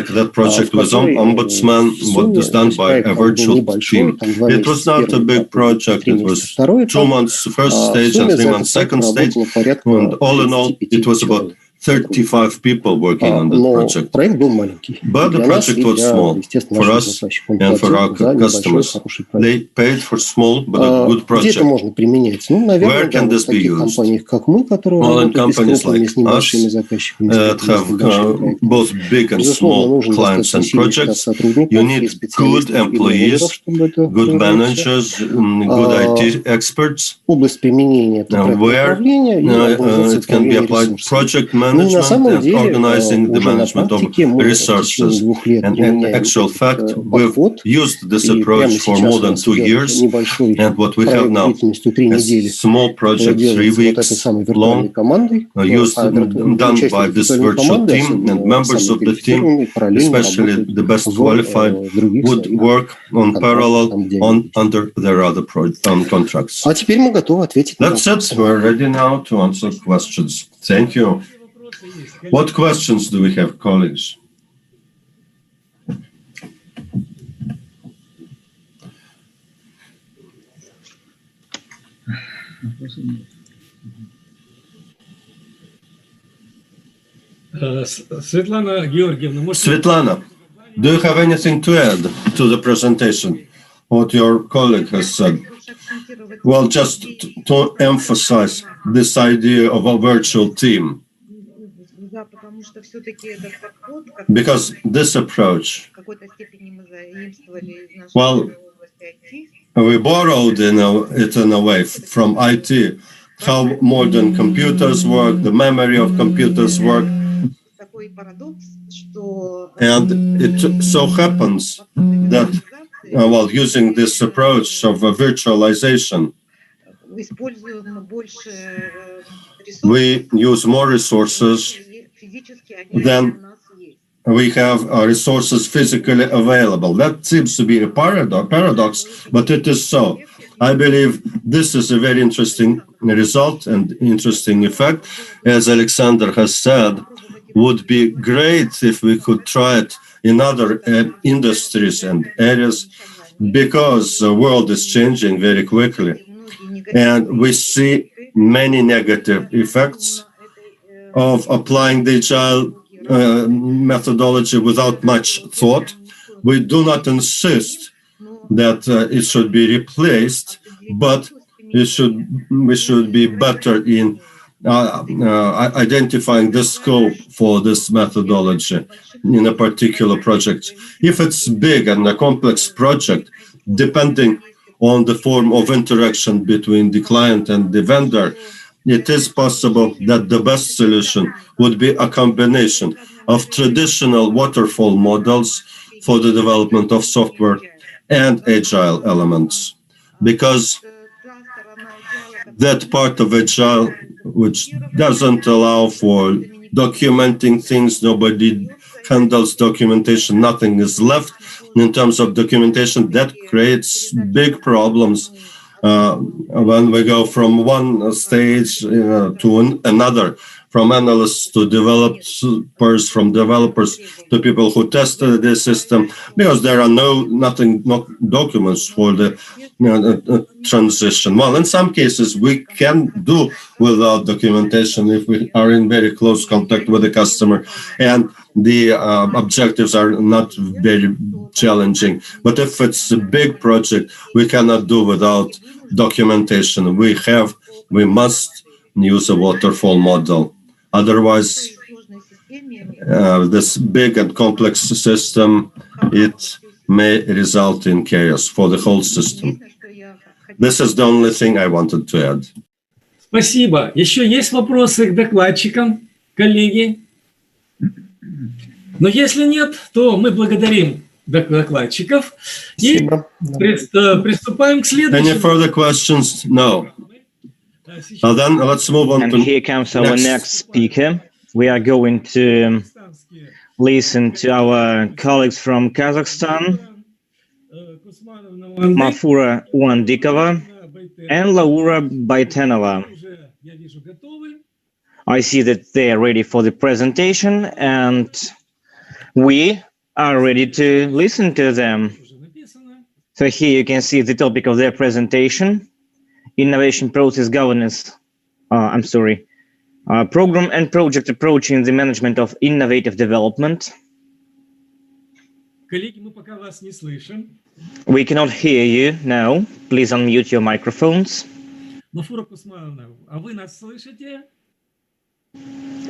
that project with Ombudsman, what was done by a virtual team. It was not a big project. It was 2 months first stage and 3 months second stage. And all in all, it was about 35 people working on that project. But the project was small for us and for our customers. They paid for small but a good project. Where can this be used? Well, in companies like us that have both big and small clients and projects, you need good employees, good managers, good IT experts. Where it can be applied, project management and organizing the management of resources. And in actual fact, we've used this approach for more than 2 years. And what we have now is small project, 3 weeks long, used done by this virtual team, and members of the team, especially the best qualified, would work on parallel under their other contracts. That's it. We're ready now to answer questions. Thank you. What questions do we have, colleagues? Svetlana, do you have anything to add to the presentation? What your colleague has said? Well, just to emphasize this idea of a virtual team. Because this approach, well, we borrowed it in a way from IT, how modern computers work, the memory of computers work. And it so happens that, while using this approach of virtualization, we use more resources than we have resources physically available. That seems to be a paradox, but it is so. I believe this is a very interesting result and interesting effect. As Alexander has said, would be great if we could try it in other industries and areas, because the world is changing very quickly. And we see many negative effects of applying the agile methodology without much thought. We do not insist that it should be replaced, but we should be better in identifying the scope for this methodology in a particular project. If it's big and a complex project, depending on the form of interaction between the client and the vendor, it is possible that the best solution would be a combination of traditional waterfall models for the development of software and agile elements. Because that part of agile which doesn't allow for documenting things, nobody handles documentation, nothing is left in terms of documentation, that creates big problems when we go from one stage to another, from analysts to developers, from developers to people who tested the system, because there are no documents for the transition. Well, in some cases, we can do without documentation if we are in very close contact with the customer and the objectives are not very challenging. But if it's a big project, we cannot do without documentation. We must use a waterfall model. Otherwise, this big and complex system, it may result in chaos for the whole system. This is the only thing I wanted to add. Спасибо. Еще есть вопросы к докладчикам, коллеги? Но если нет, то мы благодарим докладчиков и приступаем к следующему. Any further questions? No. Then let's move on to here comes our next speaker. We are going to listen to our colleagues from Kazakhstan, Mafura Uandikova and Laura Baitenova. I see that they are ready for the presentation and we are ready to listen to them. So here you can see the topic of their presentation. Innovation process governance, program and project approach in the management of innovative development. We cannot hear you now. Please unmute your microphones.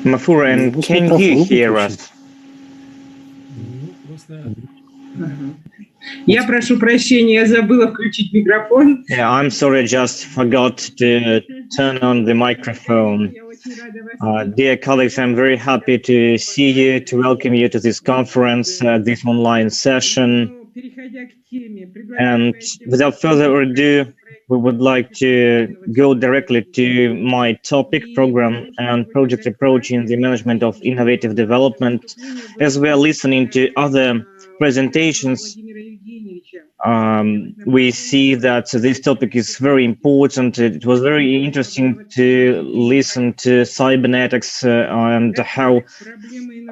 Mafura, and can you hear us? Я прошу прощения, я забыла включить микрофон. Yeah, I'm sorry, I just forgot to turn on the microphone. Dear colleagues, I'm very happy to see you, to welcome you to this conference, this online session. And without further ado, we would like to go directly to my topic, program and project approach in the management of innovative development. As we are listening to other presentations, we see that this topic is very important. It was very interesting to listen to cybernetics and how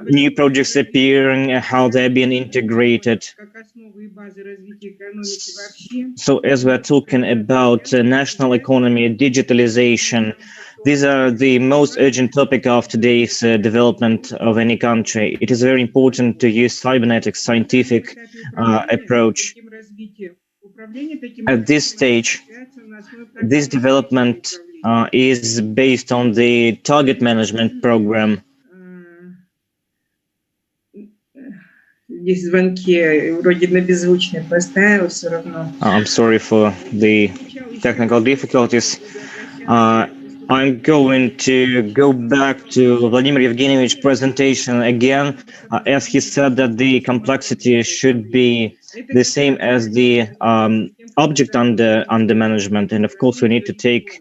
new projects appearing, how they're being integrated. So as we're talking about national economy, digitalization, these are the most urgent topic of today's development of any country. It is very important to use cybernetics scientific approach. At this stage, this development is based on the target management program. I'm sorry for the technical difficulties. I'm going to go back to Vladimir Evgeniyevic's presentation again, as he said that the complexity should be the same as the object under management, and of course we need to take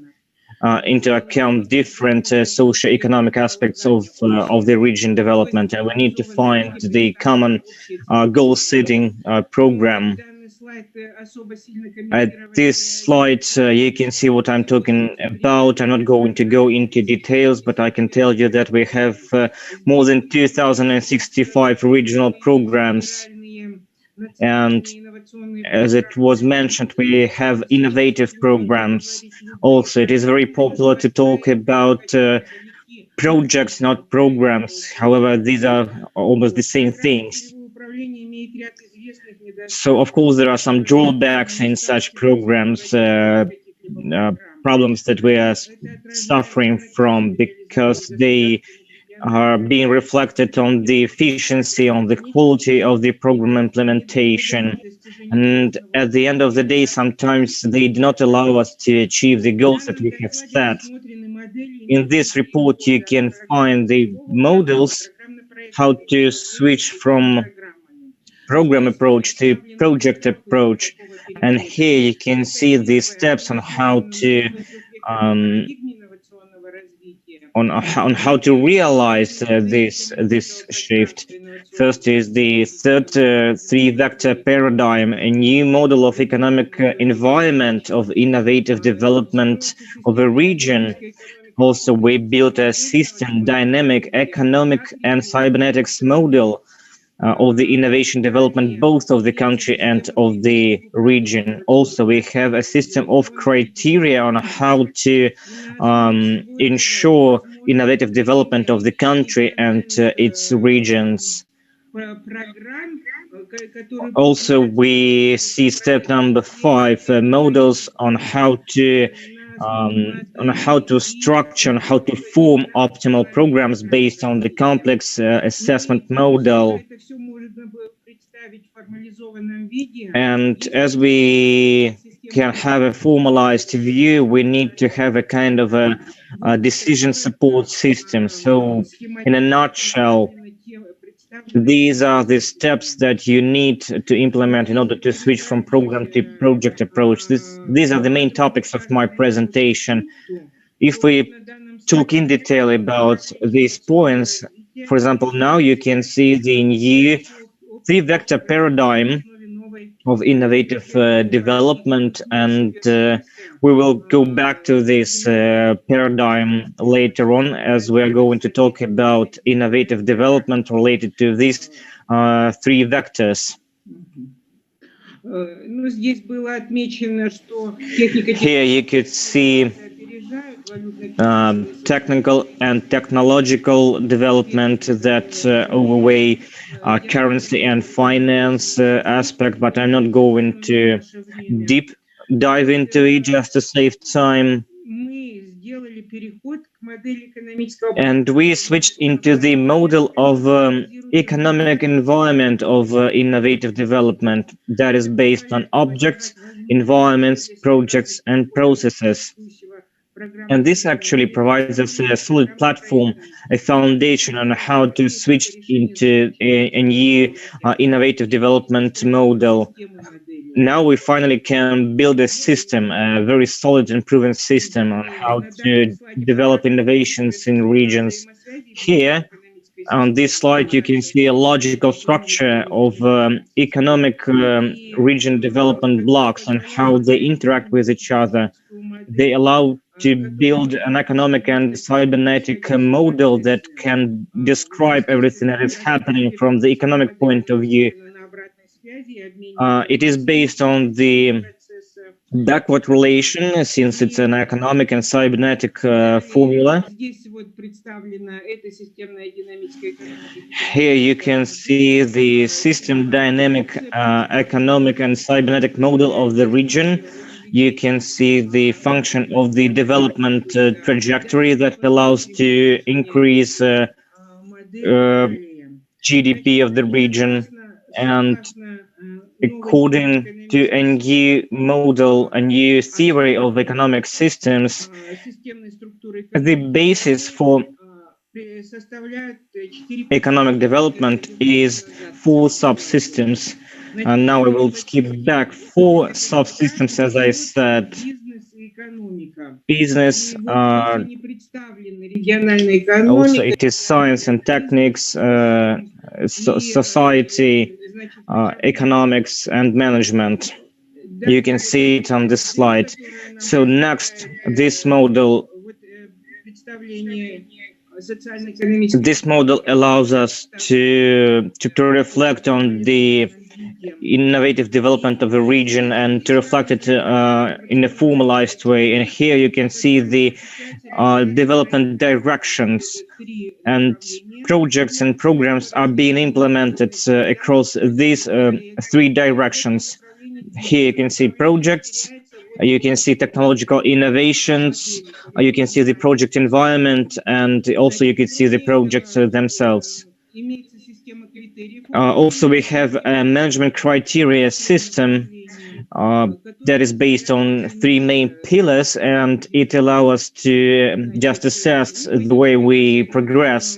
into account different socio-economic aspects of the region development, and we need to find the common goal-setting program. At this slide, you can see what I'm talking about. I'm not going to go into details, but I can tell you that we have more than 2,065 regional programs. And as it was mentioned, we have innovative programs. Also, it is very popular to talk about projects, not programs. However, these are almost the same things. So, of course, there are some drawbacks in such programs, problems that we are suffering from because they are being reflected on the efficiency, on the quality of the program implementation. And at the end of the day, sometimes they do not allow us to achieve the goals that we have set. In this report, you can find the models, how to switch from program approach to project approach. And here you can see the steps on how to on how to realize this shift. First is the third three-vector paradigm, a new model of economic environment of innovative development of a region. Also, we built a system dynamic economic and cybernetics model of the innovation development both of the country and of the region. Also, we have a system of criteria on how to ensure innovative development of the country and its regions. Also, we see step number 5, models on how to structure and how to form optimal programs based on the complex assessment model. And as we can have a formalized view, we need to have a kind of a decision support system. So in a nutshell, these are the steps that you need to implement in order to switch from program to project approach. These are the main topics of my presentation. If we talk in detail about these points, for example, now you can see the new three-vector paradigm of innovative development, and we will go back to this paradigm later on, as we are going to talk about innovative development related to these 3 vectors. Here you could see technical and technological development that overweigh currency and finance aspect, but I'm not going to deep dive into it just to save time. And we switched into the model of economic environment of innovative development that is based on objects, environments, projects, and processes. And this actually provides us a solid platform, a foundation on how to switch into a new innovative development model. Now we finally can build a system, a very solid and proven system on how to develop innovations in regions. Here, on this slide, you can see a logical structure of economic region development blocks and how they interact with each other. They allow to build an economic and cybernetic model that can describe everything that is happening from the economic point of view. It is based on the backward relation, since it's an economic and cybernetic formula. Here you can see the system dynamic economic and cybernetic model of the region. You can see the function of the development trajectory that allows to increase GDP of the region. And according to a new model, a new theory of economic systems, the basis for economic development is 4 subsystems. And now I will skip back 4 subsystems, as I said. Business, also it is science and techniques, society, economics and management. You can see it on this slide. So next, this model allows us to reflect on the innovative development of a region and to reflect it in a formalized way. And here you can see the development directions, and projects and programs are being implemented across these 3 directions. Here you can see projects, you can see technological innovations, you can see the project environment, and also you can see the projects themselves. Also, we have a management criteria system that is based on 3 main pillars, and it allows us to just assess the way we progress.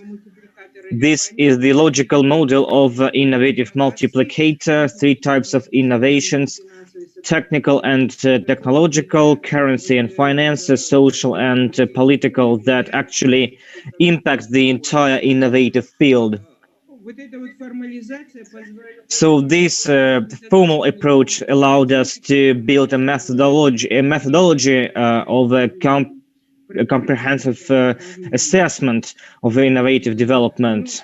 This is the logical model of innovative multiplicator, 3 types of innovations. technical and technological, currency and finances, social and political, that actually impact the entire innovative field. So this formal approach allowed us to build a methodology of a comprehensive assessment of innovative development.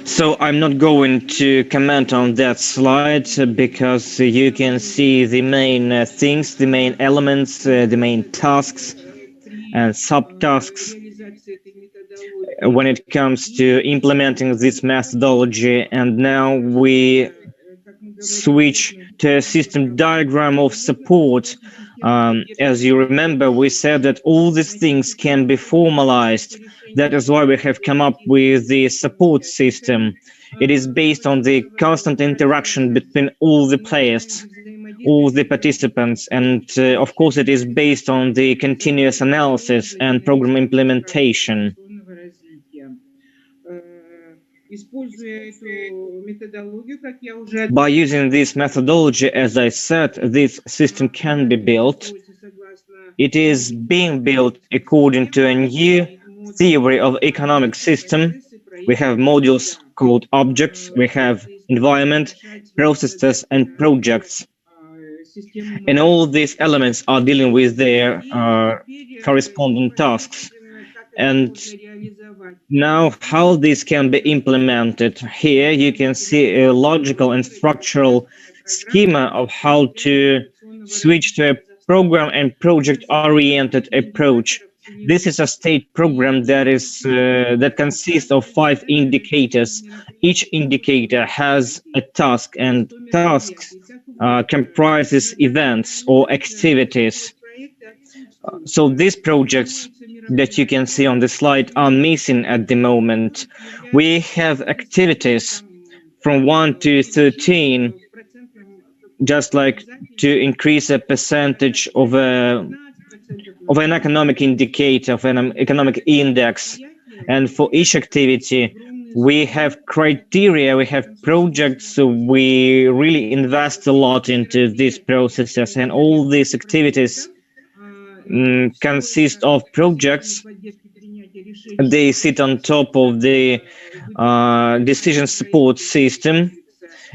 So I'm not going to comment on that slide because you can see the main things, the main elements, the main tasks and subtasks when it comes to implementing this methodology. And now we switch to a system diagram of support. As you remember, we said that all these things can be formalized. That is why we have come up with the support system. It is based on the constant interaction between all the players, all the participants, and of course it is based on the continuous analysis and program implementation. By using this methodology, as I said, this system can be built. It is being built according to a new theory of economic system. We have modules called objects, we have environment, processes, and projects. And all these elements are dealing with their corresponding tasks. And now how this can be implemented. Here you can see a logical and structural schema of how to switch to a program and project-oriented approach. This is a state program that consists of 5 indicators. Each indicator has a task, and tasks comprises events or activities. So these projects that you can see on the slide are missing at the moment. We have activities from 1 to 13, just like to increase a percentage of an economic indicator, of an economic index. And for each activity, we have criteria, we have projects, so we really invest a lot into these processes, and all these activities consist of projects. They sit on top of the decision support system.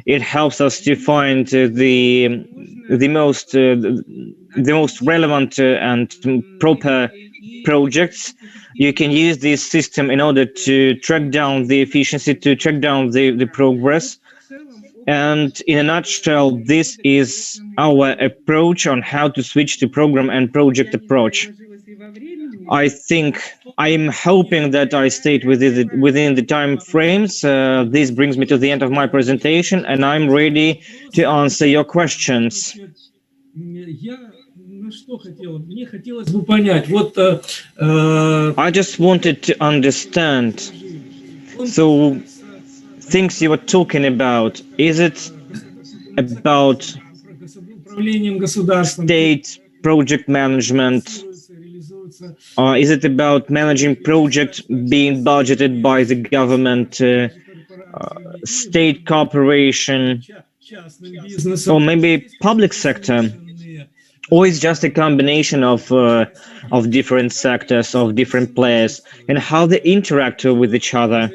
It helps us to find the most relevant and proper projects. You can use this system in order to track down the efficiency, to track down the progress. And in a nutshell, this is our approach on how to switch to program and project approach. I'm hoping that I stayed within the time frames. This brings me to the end of my presentation, and I'm ready to answer your questions. I just wanted to understand. So, things you were talking about, is it about state project management? Or is it about managing projects being budgeted by the government, state cooperation, or maybe public sector? Or is just a combination of different sectors, of different players, and how they interact with each other?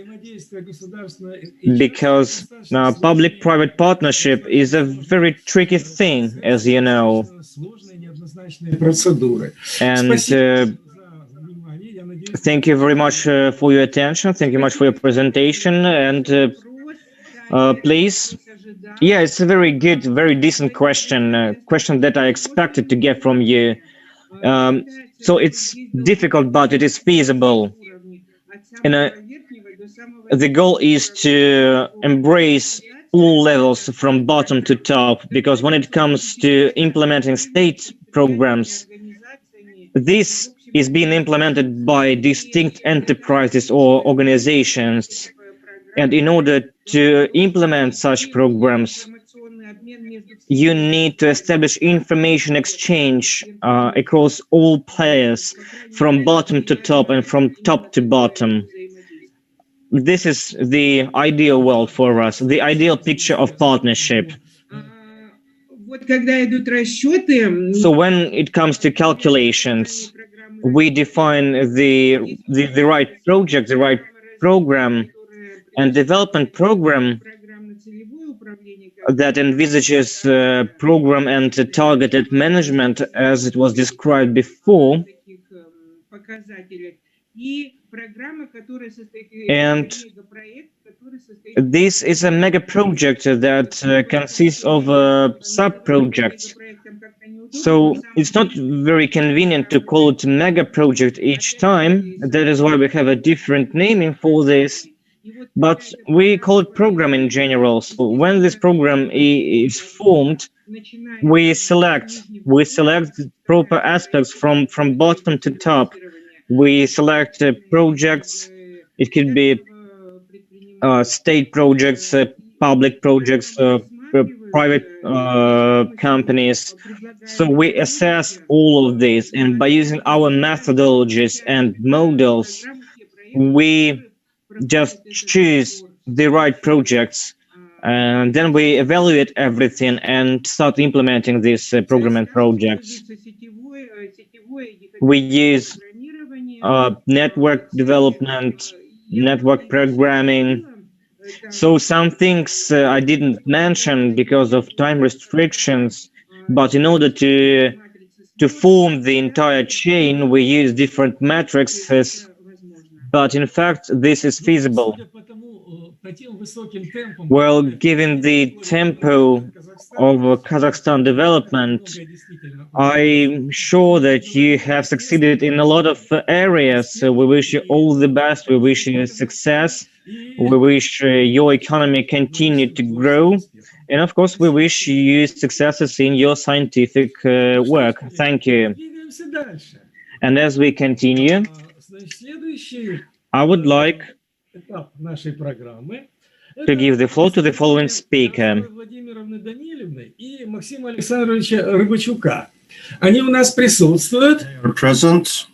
Because public-private partnership is a very tricky thing, as you know. And thank you very much for your attention. Thank you much for your presentation. And please, yeah, it's a very good, very decent question, question that I expected to get from you. So it's difficult, but it is feasible. And the goal is to embrace all levels from bottom to top, because when it comes to implementing state programs, this is being implemented by distinct enterprises or organizations. And in order to implement such programs, you need to establish information exchange across all players, from bottom to top and from top to bottom. this is the ideal world for us, the ideal picture of partnership. So when it comes to calculations, we define the right project, the right program and development program that envisages program and targeted management as it was described before. And this is a mega project that consists of sub-projects. So it's not very convenient to call it a mega project each time. That is why we have a different naming for this. But we call it program in general. So when this program is formed, we select proper aspects from bottom to top. We select projects. It could be state projects, public projects, private companies. So we assess all of this, and by using our methodologies and models, we just choose the right projects, and then we evaluate everything and start implementing these program and projects. We use network development, network programming. So some things I didn't mention because of time restrictions, but in order to form the entire chain, we use different matrices. But in fact, this is feasible. Well, given the tempo of Kazakhstan development, I'm sure that you have succeeded in a lot of areas. So we wish you all the best. We wish you success. We wish your economy continue to grow. And of course, we wish you successes in your scientific work. Thank you. And as we continue, I would like to give the floor to the following speaker. Они у нас присутствуют. They are present.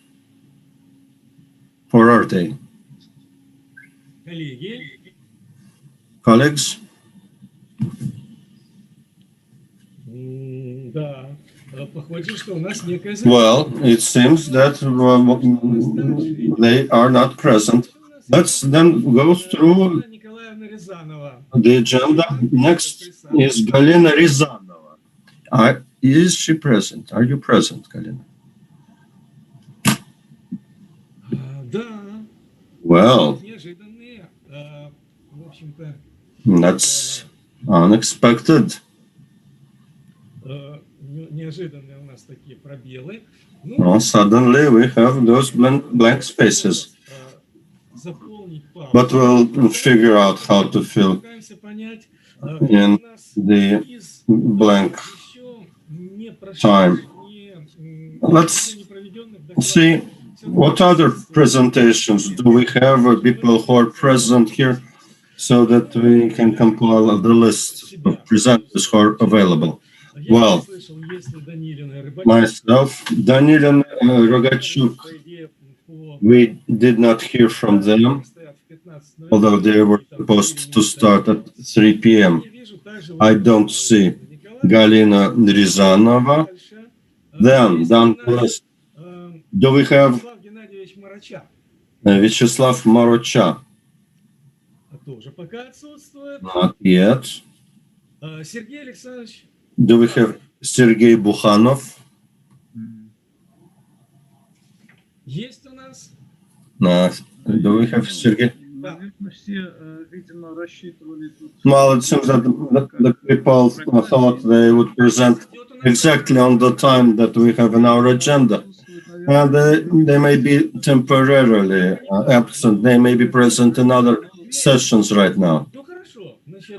Where are they? Colleagues? Well, it seems that they are not present. Let's then go through the agenda. Next is Galina Rizanova. Is she present? Are you present, Galina? Well, that's unexpected. Well, suddenly we have those blank spaces. But we'll figure out how to fill in the blank time. Let's see what other presentations do we have, or people who are present here, so that we can compile the list of presenters who are available. Well, myself, Danil and Rogachuk, we did not hear from them, although they were supposed to start at 3 p.m. I don't see Galina Rizanova. Then, down the list, do we have Vyacheslav Marocha? Not yet. Do we have Sergei Bukhanov? No. Do we have Sergei? Well, it seems that the people thought they would present exactly on the time that we have in our agenda. And they may be temporarily absent. They may be present in other sessions right now.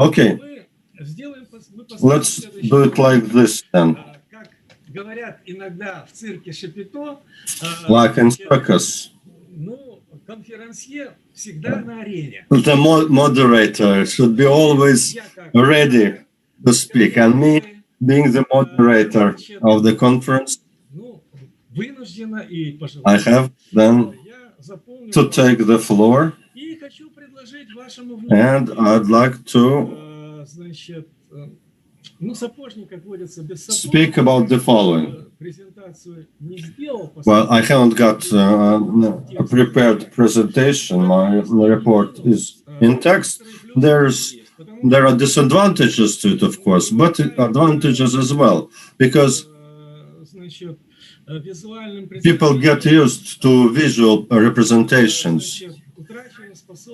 Okay. Let's do it like this then. Like in circus. The moderator should be always ready to speak, and me, being the moderator of the conference, I have then to take the floor. And I'd like to speak about the following. Well, I haven't got a prepared presentation. My report is in text. There are disadvantages to it, of course, but advantages as well, because people get used to visual representations.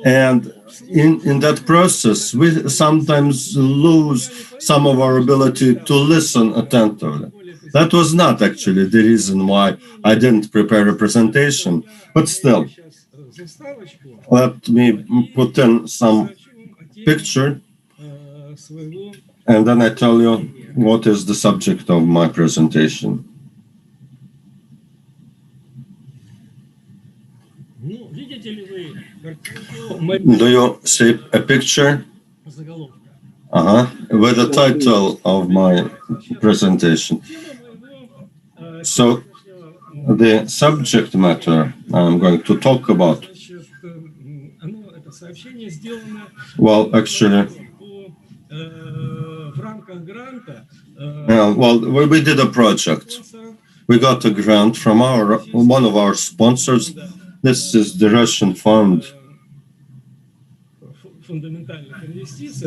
And in that process, we sometimes lose some of our ability to listen attentively. That was not actually the reason why I didn't prepare a presentation, but still, let me put in some picture, and then I tell you what is the subject of my presentation. Do you see a picture? With the title of my presentation. So the subject matter I'm going to talk about, well, actually, we did a project. We got a grant from one of our sponsors. This is the Russian Fund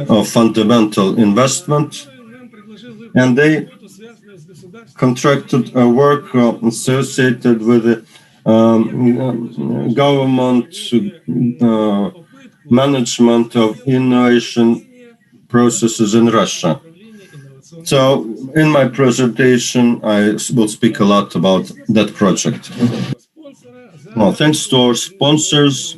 of Fundamental Investment, and they contracted a work associated with the government management of innovation processes in Russia. So in my presentation, I will speak a lot about that project. Well, thanks to our sponsors,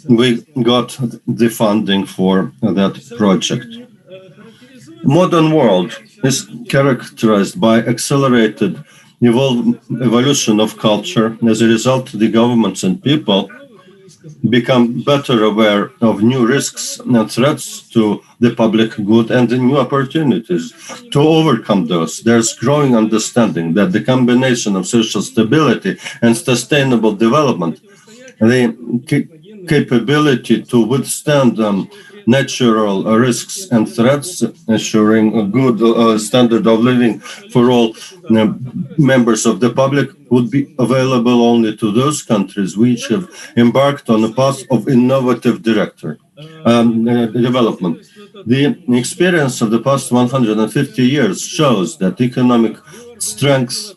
we got the funding for that project. Modern world is characterized by accelerated evolution of culture. As a result, the governments and people become better aware of new risks and threats to the public good and the new opportunities. To overcome those, there's growing understanding that the combination of social stability and sustainable development, the capability to withstand natural risks and threats, ensuring a good standard of living for all members of the public, would be available only to those countries which have embarked on a path of innovative development. The experience of the past 150 years shows that economic strength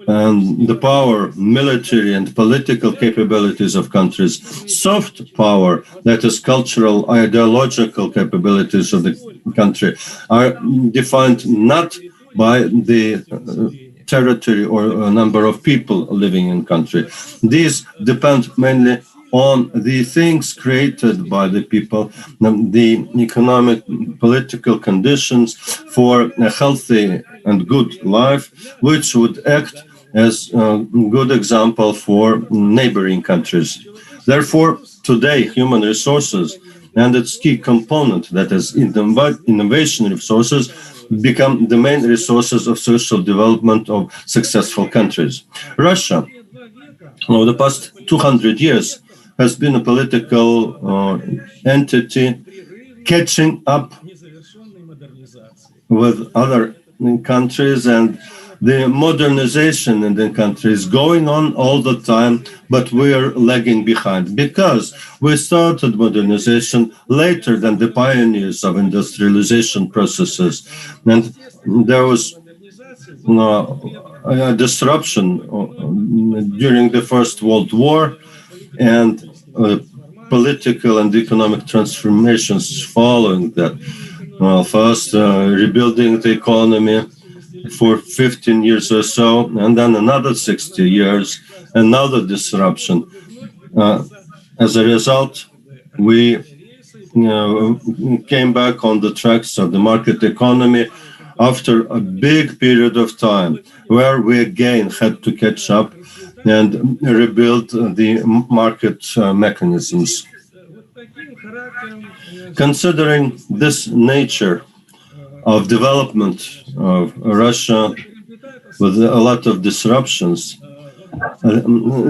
and the power, military and political capabilities of countries, soft power, that is cultural, ideological capabilities of the country, are defined not by the territory or a number of people living in country. These depend mainly on the things created by the people, the economic, political conditions for a healthy and good life, which would act as a good example for neighboring countries. Therefore, today, human resources and its key component, that is innovation resources, become the main resources of social development of successful countries. Russia, over the past 200 years, has been a political entity catching up with other countries, and the modernization in the country is going on all the time, but we are lagging behind because we started modernization later than the pioneers of industrialization processes. And there was a disruption during the First World War, and political and economic transformations following that. First, rebuilding the economy for 15 years or so, and then another 60 years, another disruption. As a result, we came back on the tracks of the market economy after a big period of time where we again had to catch up and rebuild the market mechanisms. Considering this nature of development of Russia with a lot of disruptions,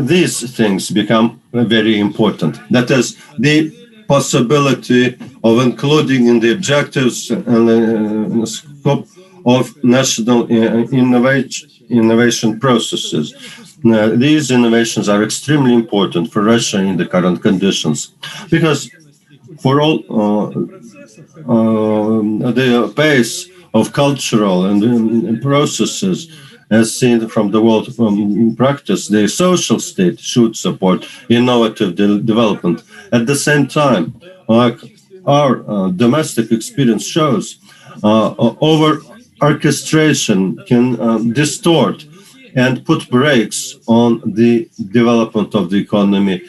these things become very important. That is, the possibility of including in the objectives and the scope of national innovation processes. These innovations are extremely important for Russia in the current conditions, because for all the pace of cultural and processes, as seen from the world practice, the social state should support innovative development. At the same time, like our domestic experience shows, over-orchestration can distort and put brakes on the development of the economy.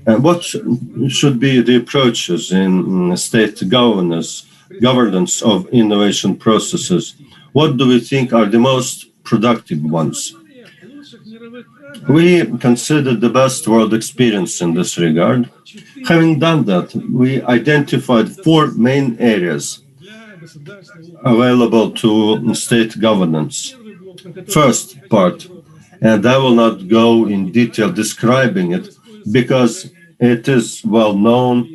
What should be the approaches in state governance of innovation processes? What do we think are the most productive ones? We considered the best world experience in this regard. Having done that, we identified 4 main areas available to state governance. First part, and I will not go in detail describing it because it is well known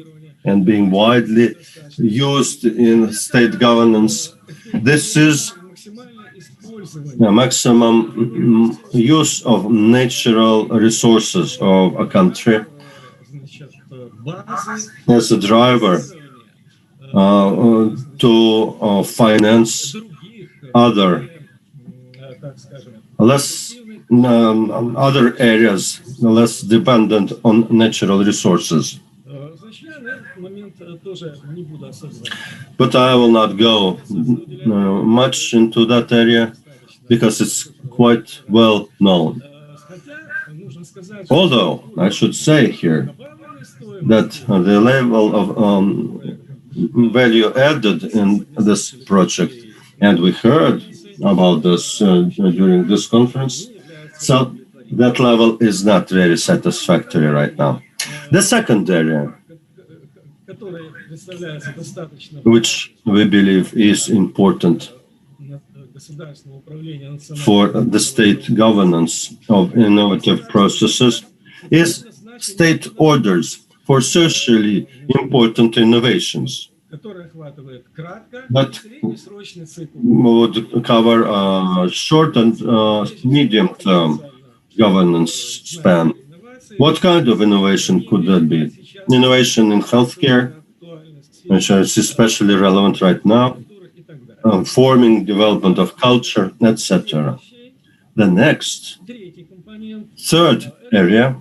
and being widely used in state governance. This is the maximum use of natural resources of a country as a driver to finance other areas less dependent on natural resources. But I will not go much into that area because it's quite well known. Although I should say here that the level of value added in this project, and we heard about this during this conference, so that level is not very satisfactory right now. The second area, which we believe is important for the state governance of innovative processes, is state orders for socially important innovations that would cover short and medium-term governance span. What kind of innovation could that be? Innovation in healthcare, which is especially relevant right now, forming development of culture, etc. The next, third area,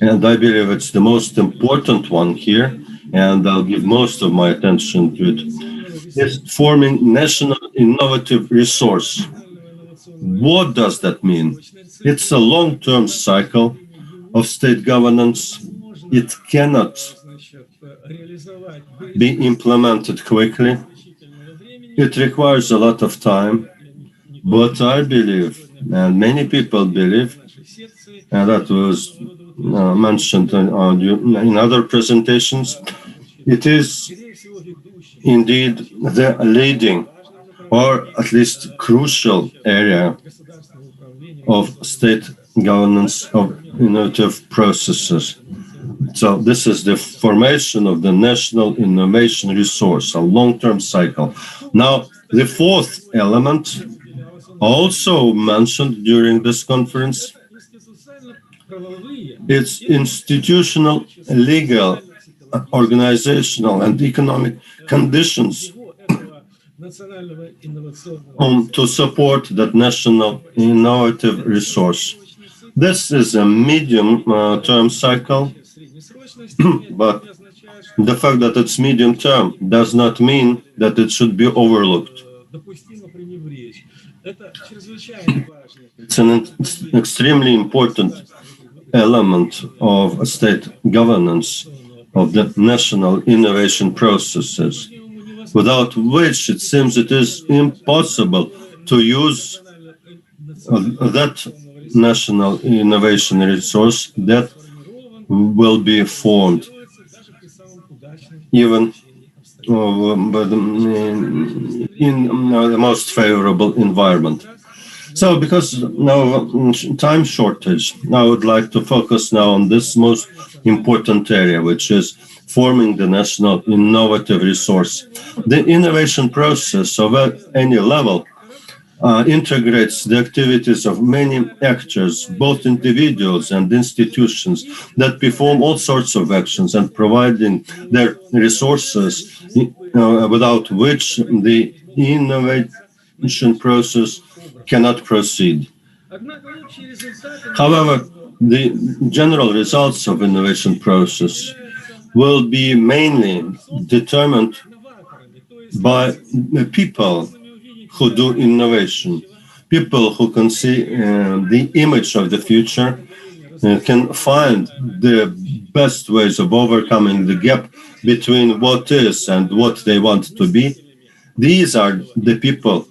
and I believe it's the most important one here, and I'll give most of my attention to it, is forming national innovative resource. What does that mean? It's a long-term cycle of state governance. It cannot be implemented quickly. It requires a lot of time, but I believe, and many people believe, and that was mentioned in other presentations, it is indeed the leading or at least crucial area of state governance of innovative processes. So this is the formation of the national innovation resource, a long-term cycle. Now, the fourth element, also mentioned during this conference, it's institutional, legal, organizational, and economic conditions to support that national innovative resource. This is a medium-term cycle, but the fact that it's medium-term does not mean that it should be overlooked. It's an extremely important element of state governance of the national innovation processes, without which it seems it is impossible to use that national innovation resource that will be formed even in the most favorable environment. So because now time shortage, I would like to focus now on this most important area, which is forming the national innovative resource. The innovation process of any level integrates the activities of many actors, both individuals and institutions, that perform all sorts of actions and providing their resources, without which the innovation process cannot proceed. However, the general results of innovation process will be mainly determined by the people who do innovation, people who can see the image of the future, can find the best ways of overcoming the gap between what is and what they want to be. These are the people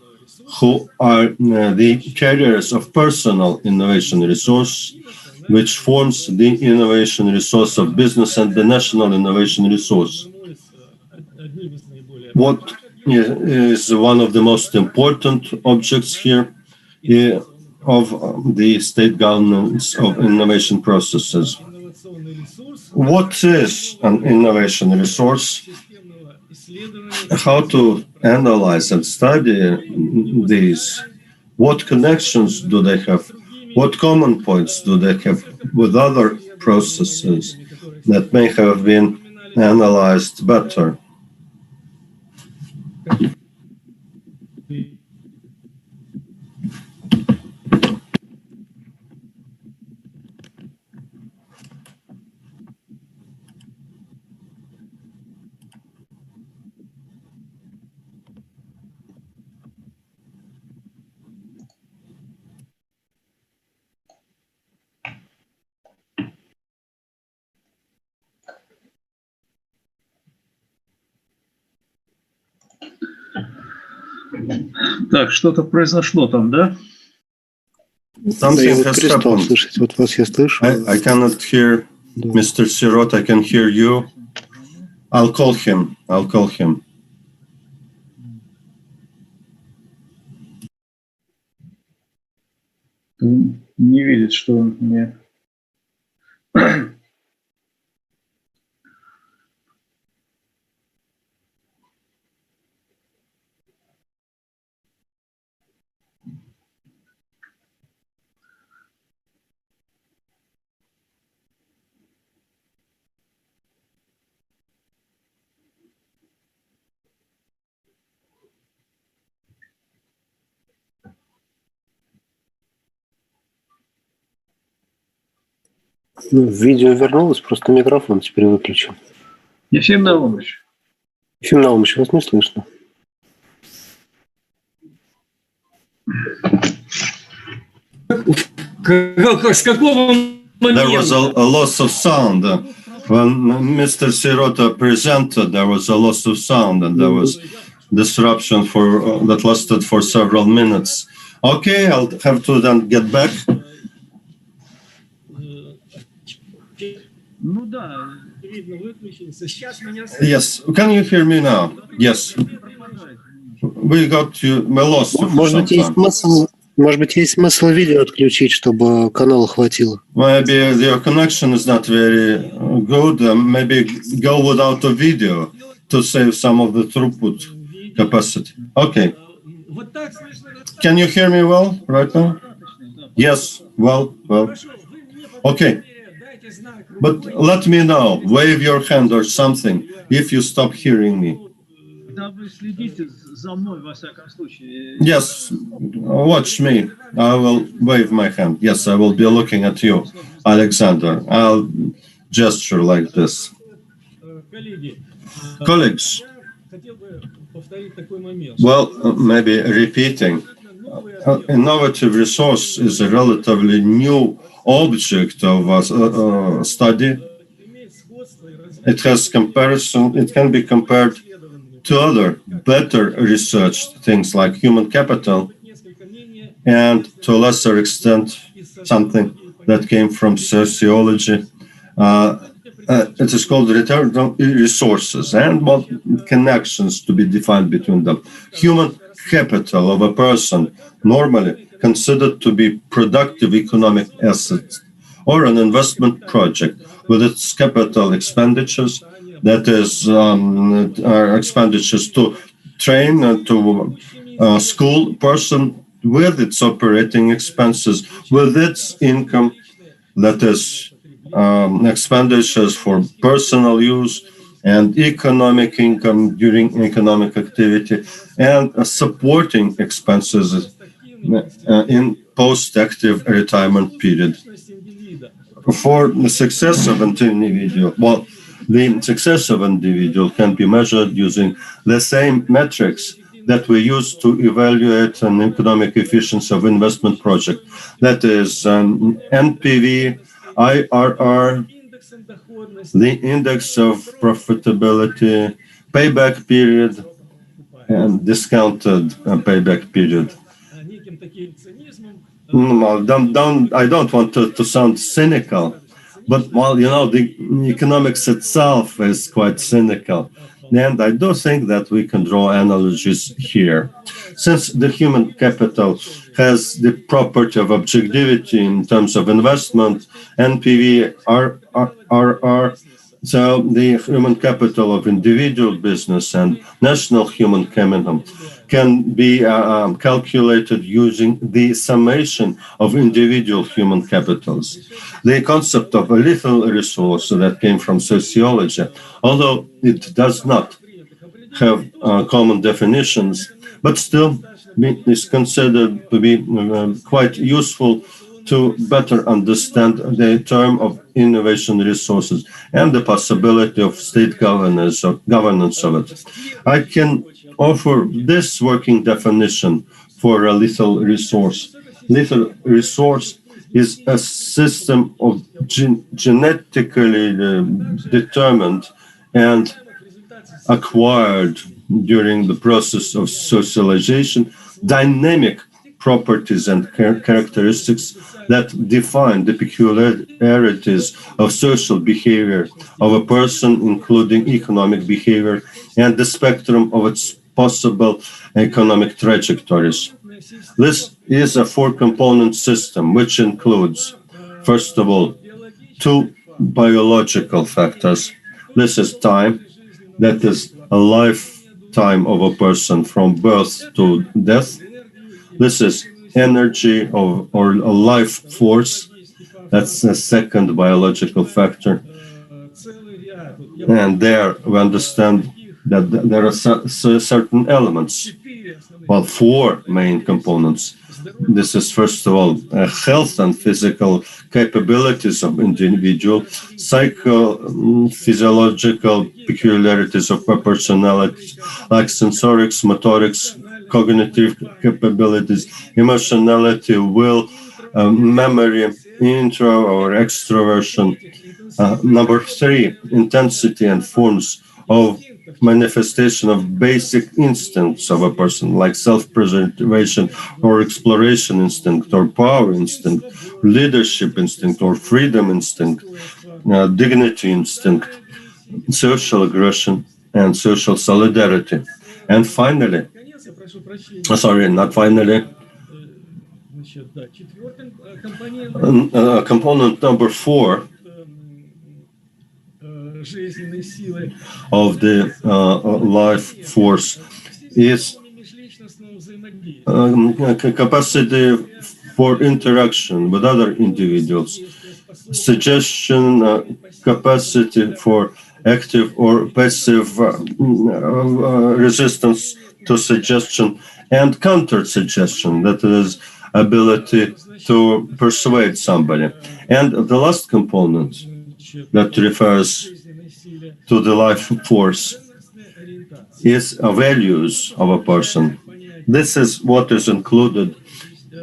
who are the carriers of personal innovation resource, which forms the innovation resource of business and the national innovation resource. What is one of the most important objects here of the state governance of innovation processes. What is an innovation resource? How to analyze and study these? What connections do they have? What common points do they have with other processes that may have been analyzed better? Так, что-то произошло там, да? Something has happened. Вот вас я слышу. I cannot hear Mr. Sirot. I can hear you. I'll call him. Не видит, что он мне... Видео вернулось, просто микрофон теперь выключил. Ефим Наумович. Ефим Наумович, вас не слышно. С какого момента? There was a loss of sound. When Mr. Sirota presented, there was a loss of sound and there was disruption that lasted for several minutes. Okay, I'll have to then get back. Yes, can you hear me now? Yes. We lost you. Может быть, есть смысл видео отключить, чтобы канала хватило. Maybe your connection is not very good. Maybe go without a video to save some of the throughput capacity. Okay. Can you hear me well right now? Yes. Well. Okay. But let me know. Wave your hand or something if you stop hearing me. Yes, watch me. I will wave my hand. Yes, I will be looking at you, Alexander. I'll gesture like this. Colleagues, well, maybe repeating. Innovative resource is a relatively new object of study. It has comparison. It can be compared to other better researched things like human capital, and to a lesser extent, something that came from sociology. It is called return on resources and what connections to be defined between them. Human capital of a person normally considered to be productive economic assets, or an investment project with its capital expenditures, that is, expenditures to train and to school person, with its operating expenses, with its income, that is, expenditures for personal use and economic income during economic activity, and supporting expenses in post-active retirement period. For the success of an individual, well, the success of an individual can be measured using the same metrics that we use to evaluate an economic efficiency of investment project. That is NPV, IRR, the index of profitability, payback period, and discounted payback period. I don't want to sound cynical, but the economics itself is quite cynical. And I do think that we can draw analogies here. Since the human capital has the property of objectivity in terms of investment, NPV, RR, so the human capital of individual business and national human capital can be calculated using the summation of individual human capitals. The concept of a lethal resource that came from sociology, although it does not have common definitions, but still is considered to be quite useful to better understand the term of innovation resources and the possibility of state governance of it. I can offer this working definition for a lethal resource. Lethal resource is a system of genetically determined and acquired during the process of socialization, dynamic properties and characteristics that define the peculiarities of social behavior of a person, including economic behavior and the spectrum of its possible economic trajectories. This is a four-component system, which includes, first of all, two biological factors. This is time, that is a lifetime of a person from birth to death. This is energy or a life force. That's the second biological factor. And there we understand that there are certain elements. Well, four main components. This is, first of all, health and physical capabilities of individual, psychophysiological peculiarities of a personality, like sensorics, motorics, cognitive capabilities, emotionality, will, memory, intro or extroversion. Number three, intensity and forms of manifestation of basic instincts of a person, like self-preservation or exploration instinct or power instinct, leadership instinct or freedom instinct, dignity instinct, social aggression, and social solidarity. And finally, component number four of the life force is capacity for interaction with other individuals, suggestion, capacity for active or passive resistance to suggestion, and counter-suggestion, that is, ability to persuade somebody. And the last component that refers to the life force is values of a person. This is what is included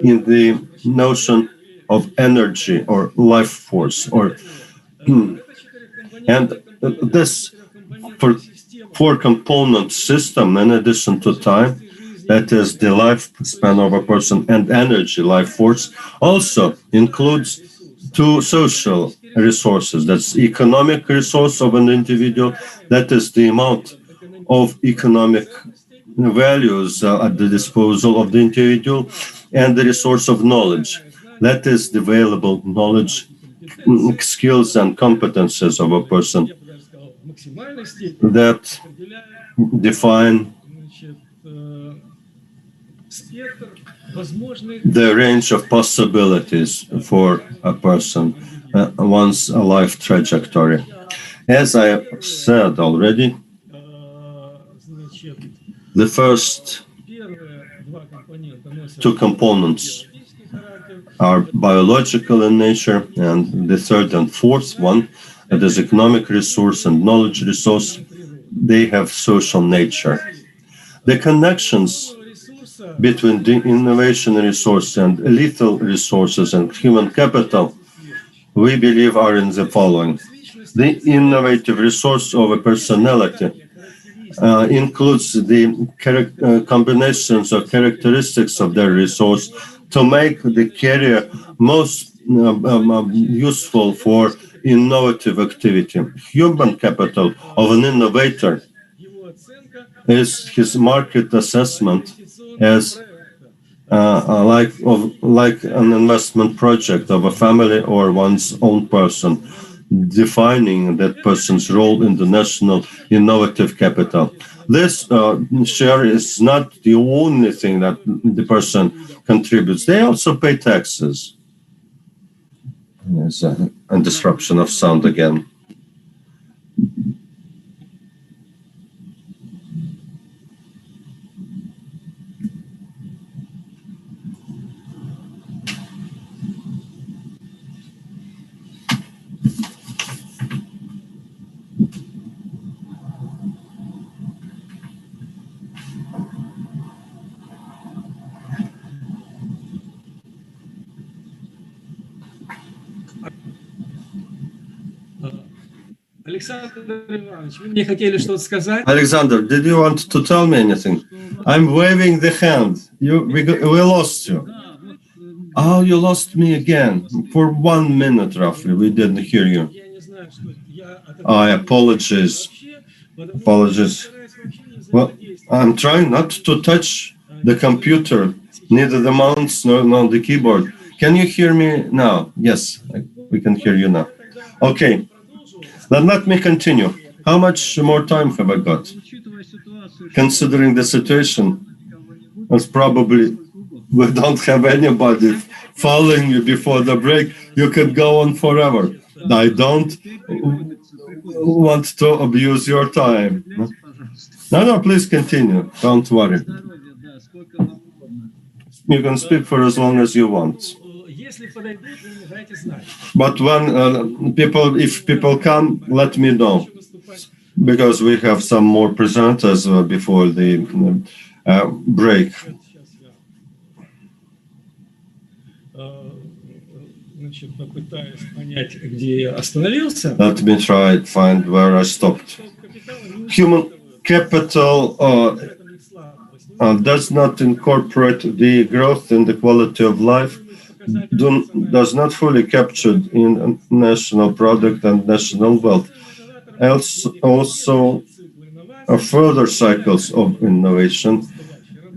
in the notion of energy or life force, and this four-component system, in addition to time, that is the lifespan of a person, and energy, life force, also includes two social resources. That's economic resource of an individual, that is the amount of economic values at the disposal of the individual, and the resource of knowledge. That is the available knowledge, skills, and competences of a person that define the range of possibilities for a person, one's life trajectory. As I said already, the first two components are biological in nature, and the third and fourth one, that is economic resource and knowledge resource, they have social nature. The connections between the innovation resource and lethal resources and human capital, we believe, are in the following. The innovative resource of a personality includes the combinations of characteristics of their resource to make the career most useful for innovative activity. Human capital of an innovator is his market assessment as like an investment project of a family or one's own person, defining that person's role in the national innovative capital. This share is not the only thing that the person contributes. They also pay taxes. There's a disruption of sound again. Alexander, did you want to tell me anything? I'm waving the hand. We lost you. Oh, you lost me again. For 1 minute, roughly. We didn't hear you. I apologize. Well, I'm trying not to touch the computer, neither the mouse nor the keyboard. Can you hear me now? Yes, we can hear you now. Okay. Then let me continue. How much more time have I got? Considering the situation, it's probably we don't have anybody following you before the break. You could go on forever. I don't want to abuse your time. No, please continue. Don't worry. You can speak for as long as you want. But when if people come, let me know, because we have some more presenters before the break. Let me try to find where I stopped. Human capital does not incorporate the growth in the quality of life, does not fully capture in national product and national wealth. Also, further cycles of innovation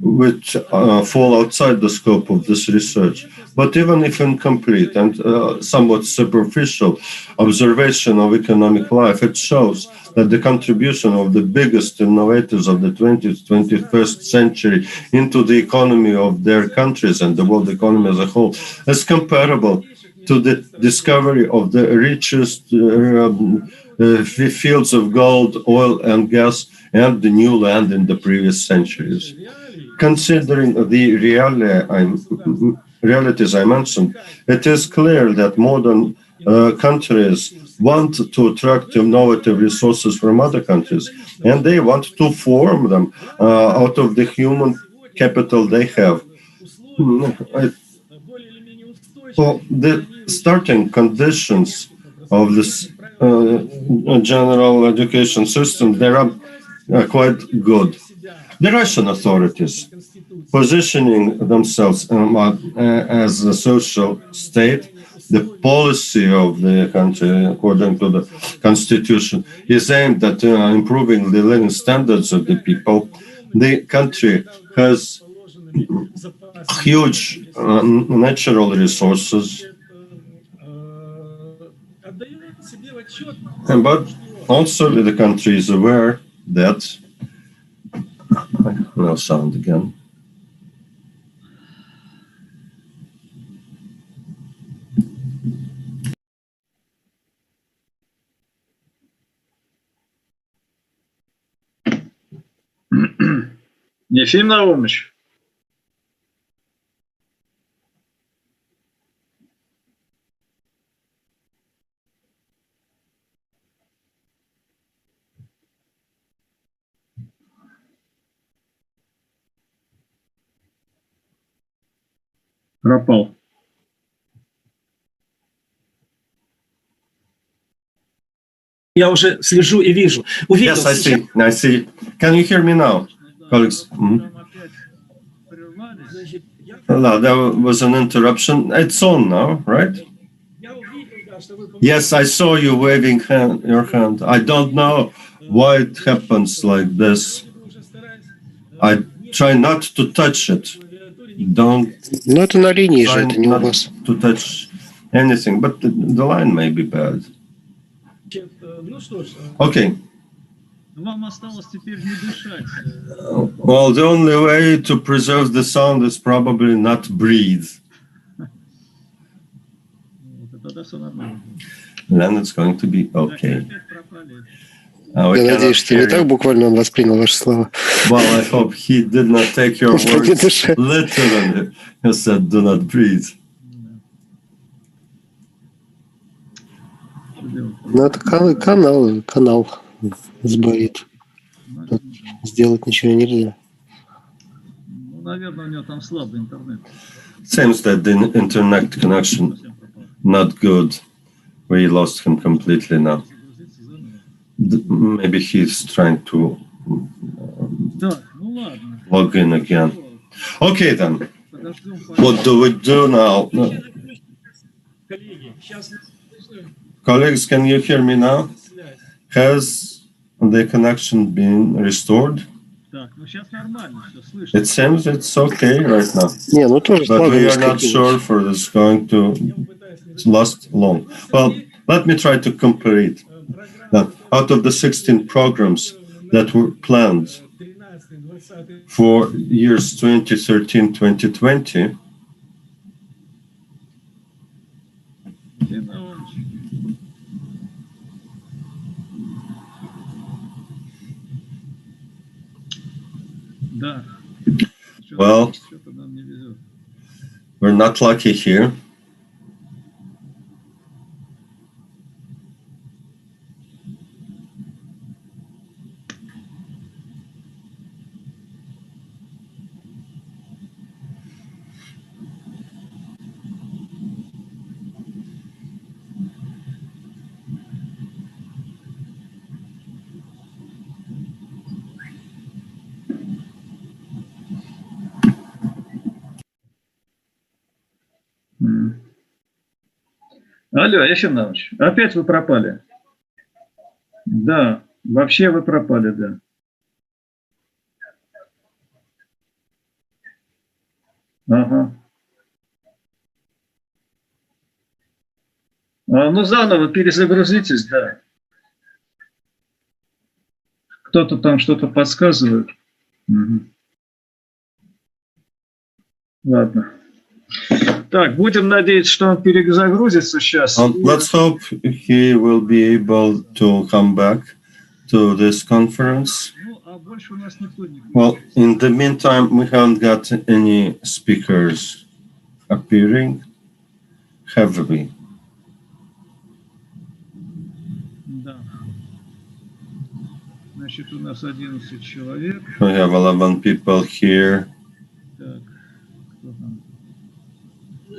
which fall outside the scope of this research. But even if incomplete and somewhat superficial observation of economic life, it shows that the contribution of the biggest innovators of the 20th, 21st century into the economy of their countries and the world economy as a whole is comparable to the discovery of the richest fields of gold, oil, and gas, and the new land in the previous centuries. Considering the realities I mentioned, it is clear that modern countries want to attract innovative resources from other countries, and they want to form them out of the human capital they have. Well, the starting conditions of this general education system, they are quite good. The Russian authorities positioning themselves as a social state, the policy of the country, according to the constitution, is aimed at improving the living standards of the people. The country has huge natural resources, but also the country is aware that, no sound again. Ефим Наумович. Пропал. Я уже слежу и вижу. Увидел. Yes, I see. I see. Can you hear me now, colleagues? No, there was an interruption. It's on now, right? Yes, I saw you waving your hand. I don't know why it happens like this. I try not to touch it. Don't это на линии же, это не у вас. To touch anything, but the line may be bad. Okay. Вам осталось теперь не дышать. Well, the only way to preserve the sound is probably not breathe. Then it's going to be okay. Я надеюсь, что не так буквально он воспринял ваши слова. Well, I hope he did not take your words literally. He said, "Do not breathe." Ну, это канал сбоит. Тут сделать ничего нельзя. Ну, наверное, у него там слабый интернет. Seems that the internet connection not good. We lost him completely now. Maybe he's trying to log in again. Okay, then. What do we do now? Colleagues, can you hear me now? Has the connection been restored? It seems it's okay right now. But we are not sure if it's going to last long. Well, let me try to complete that. Out of the 16 programs that were planned for years 2013-2020, well, we're not lucky here. Алло, Ефим Наумович, опять вы пропали. Да, вообще вы пропали, да. Ага. Ну, заново перезагрузитесь, да. Кто-то там что-то подсказывает. Угу. Ладно. Так, будем надеяться, что он перезагрузится сейчас. Let's hope he will be able to come back to this conference. Well, in the meantime, we haven't got any speakers appearing. Have we? Да. Значит, у нас 11 человек. We have 11 people here. Так, кто там?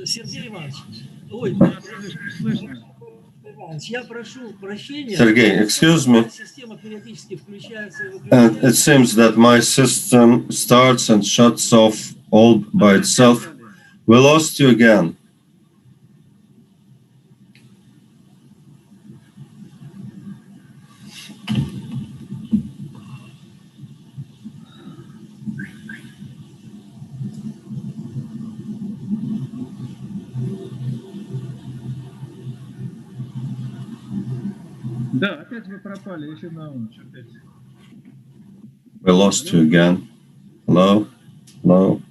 Сергей Иванович, я прошу прощения. Sergey, excuse me. And it seems that my system starts and shuts off all by itself. We lost you again. Да, опять вы пропали, еще на ночь. We lost you again. Hello? Hello?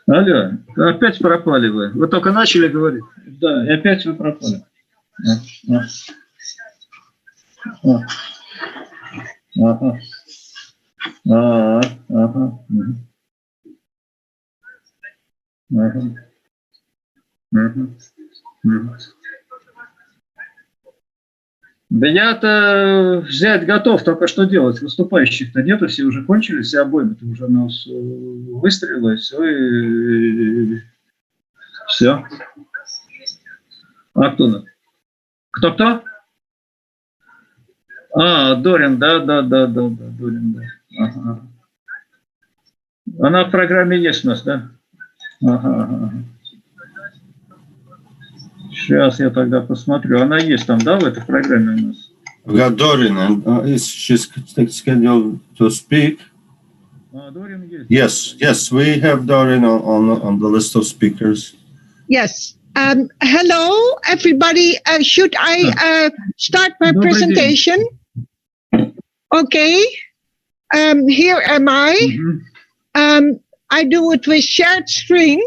Алло, опять пропали вы. Вы только начали говорить. Да, и опять вы пропали. Ага. Ага. Да я-то взять готов, только что делать? Выступающих-то нету, все уже кончились, все обоймы-то уже нас выстрелило, и все. А кто? Кто-кто? Дорин, да, Дорин, да. Ага. Она в программе есть у нас, да? Ага. Сейчас я тогда посмотрю. Она есть там, да, в этой программе у нас? We got Dorin, and she's scheduled to speak. Dorin есть. Yes, we have Dorin on the list of speakers. Yes. Hello, everybody. Should I start my presentation? Okay. Here am I. I do it with shared screen.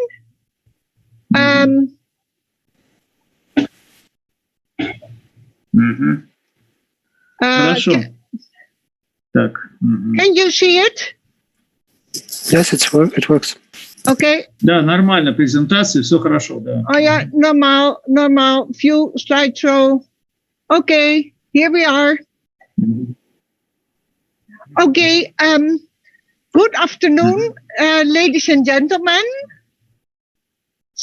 Хорошо. Так. Can you see it? Yes, it works. Okay. Да, нормально, презентация, все хорошо, да. Oh yeah, normal, view, slideshow. Okay, here we are. Okay, good afternoon, ladies and gentlemen.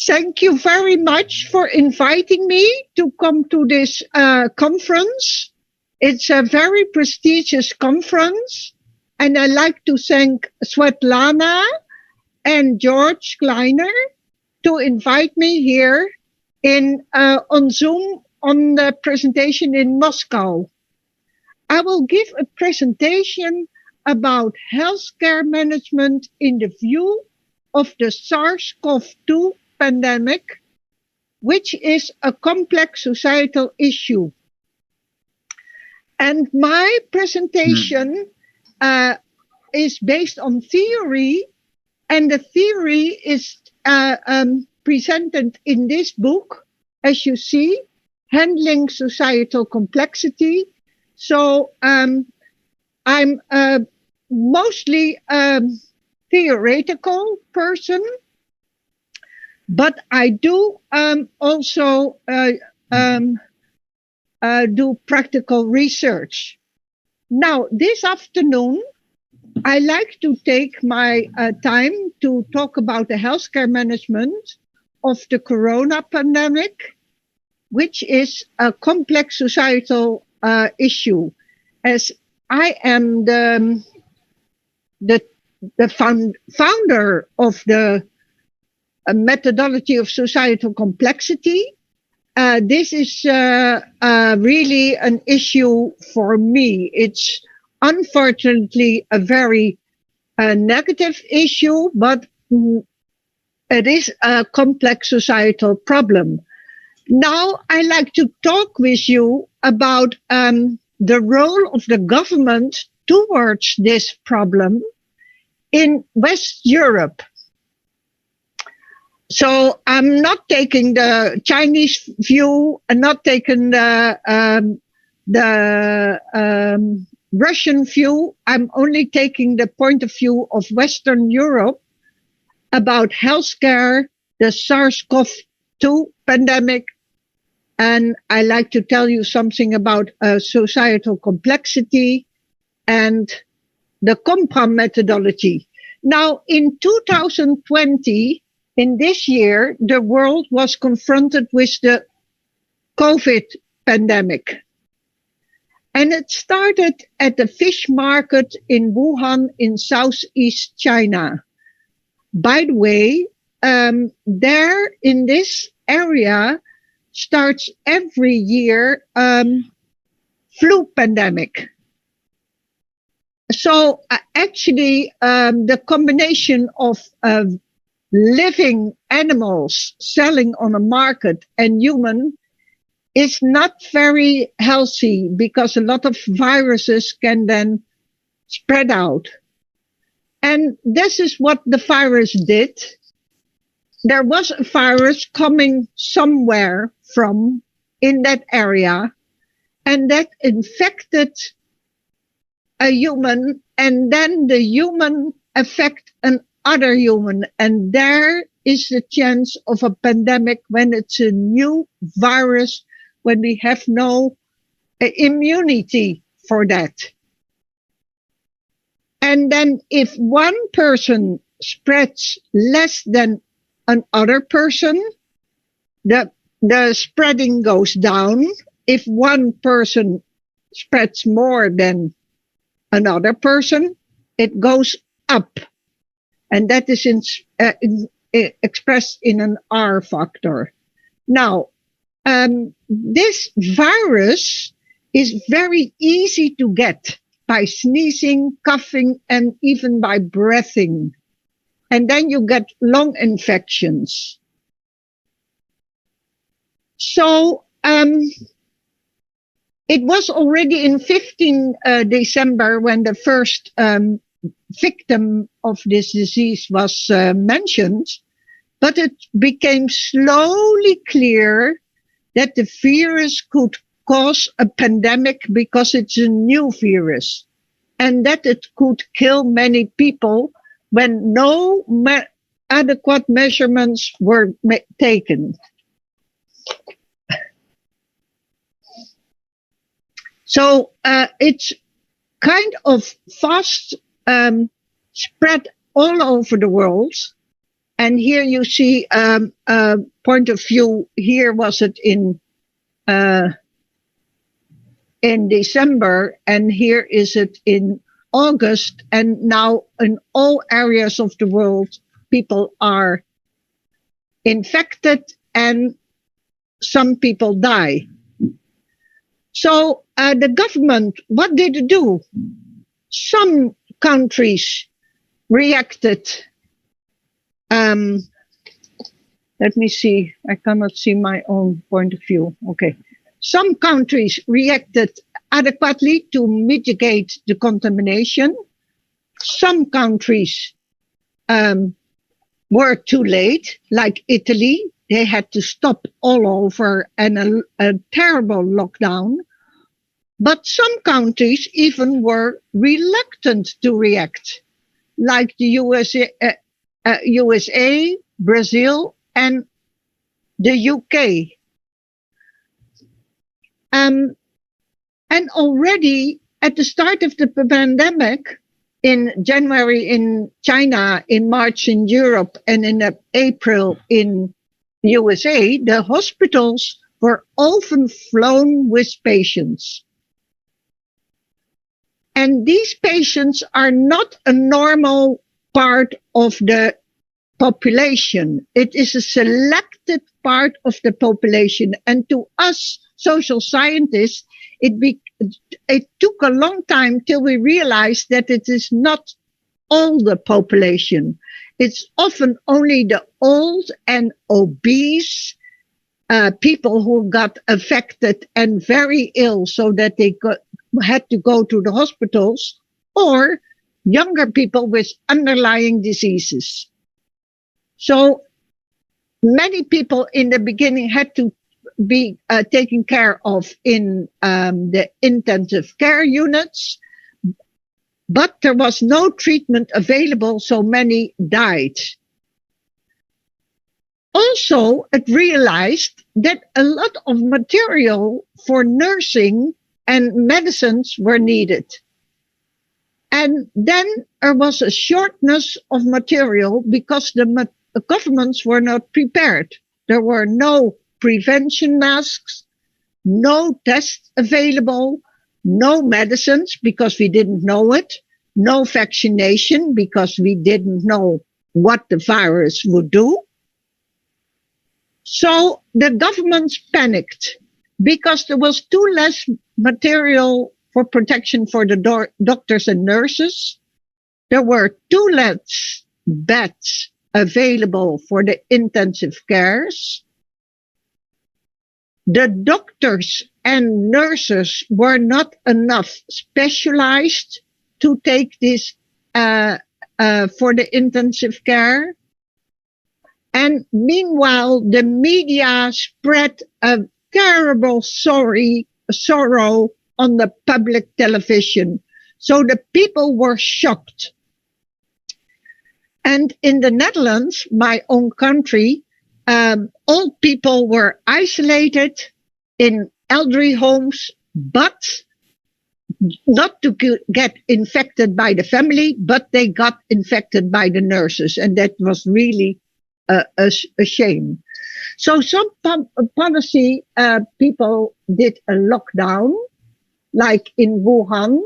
Thank you very much for inviting me to come to this conference. It's a very prestigious conference, and I'd like to thank Svetlana and George Kleiner to invite me here on Zoom on the presentation in Moscow. I will give a presentation about healthcare management in the view of the SARS-CoV-2 pandemic, which is a complex societal issue. And my presentation is based on theory, and the theory is presented in this book, as you see, Handling Societal Complexity. So I'm mostly a theoretical person, but I do also do practical research. Now, this afternoon, I like to take my time to talk about the healthcare management of the corona pandemic, which is a complex societal issue. As I am the founder of the methodology of societal complexity, this is really an issue for me. It's unfortunately a very negative issue, but it is a complex societal problem. Now, I like to talk with you about the role of the government towards this problem in West Europe. So I'm not taking the Chinese view, I'm not taking the Russian view. I'm only taking the point of view of Western Europe about healthcare, the SARS-CoV-2 pandemic, and I like to tell you something about societal complexity and the COMPRAM methodology. Now, in 2020, in this year, the world was confronted with the COVID pandemic. And it started at the fish market in Wuhan in Southeast China. By the way, there in this area starts every year flu pandemic. So actually, the combination of living animals selling on a market and human is not very healthy, because a lot of viruses can then spread out. And this is what the virus did. There was a virus coming somewhere from in that area, and that infected a human, and then the human affect another human. And there is the chance of a pandemic when it's a new virus, when we have no immunity for that. And then if one person spreads less than another person, the spreading goes down. If one person spreads more than another person, it goes up. And that is expressed in an R factor. Now, this virus is very easy to get by sneezing, coughing, and even by breathing. And then you get lung infections. So it was already in 15 December when the first victim of this disease was mentioned, but it became slowly clear that the virus could cause a pandemic because it's a new virus, and that it could kill many people when no adequate measurements were taken. So it's kind of fast spread all over the world. And here you see point of view. Here was it in December, and here is it in August. And now in all areas of the world, people are infected and some people die. So the government, what did it do? Some countries reacted. Let me see. I cannot see my own point of view. Okay. Some countries reacted adequately to mitigate the contamination. Some countries were too late, like Italy. They had to stop all over and a terrible lockdown. But some countries even were reluctant to react, like the USA, Brazil, and the UK. And already at the start of the pandemic, in January in China, in March in Europe, and in April in USA, the hospitals were overflown with patients. And these patients are not a normal part of the population. It is a selected part of the population. And to us social scientists, it took a long time till we realized that it is not all the population. It's often only the old and obese people who got affected and very ill, so that they had to go to the hospitals, or younger people with underlying diseases. So many people in the beginning had to be taken care of in the intensive care units, but there was no treatment available, so many died. Also, it realized that a lot of material for nursing and medicines were needed. And then there was a shortness of material because the governments were not prepared. There were no prevention masks, no tests available, no medicines because we didn't know it, no vaccination because we didn't know what the virus would do. So the governments panicked. because there was too less material for protection for the doctors and nurses. There were too less beds available for the intensive cares. The doctors and nurses were not enough specialized to take this for the intensive care. And meanwhile, the media spread a terrible sorrow on the public television. So the people were shocked. And in the Netherlands, my own country, old people were isolated in elderly homes, but not to get infected by the family, but they got infected by the nurses. And that was really a shame. So some policy people did a lockdown, like in Wuhan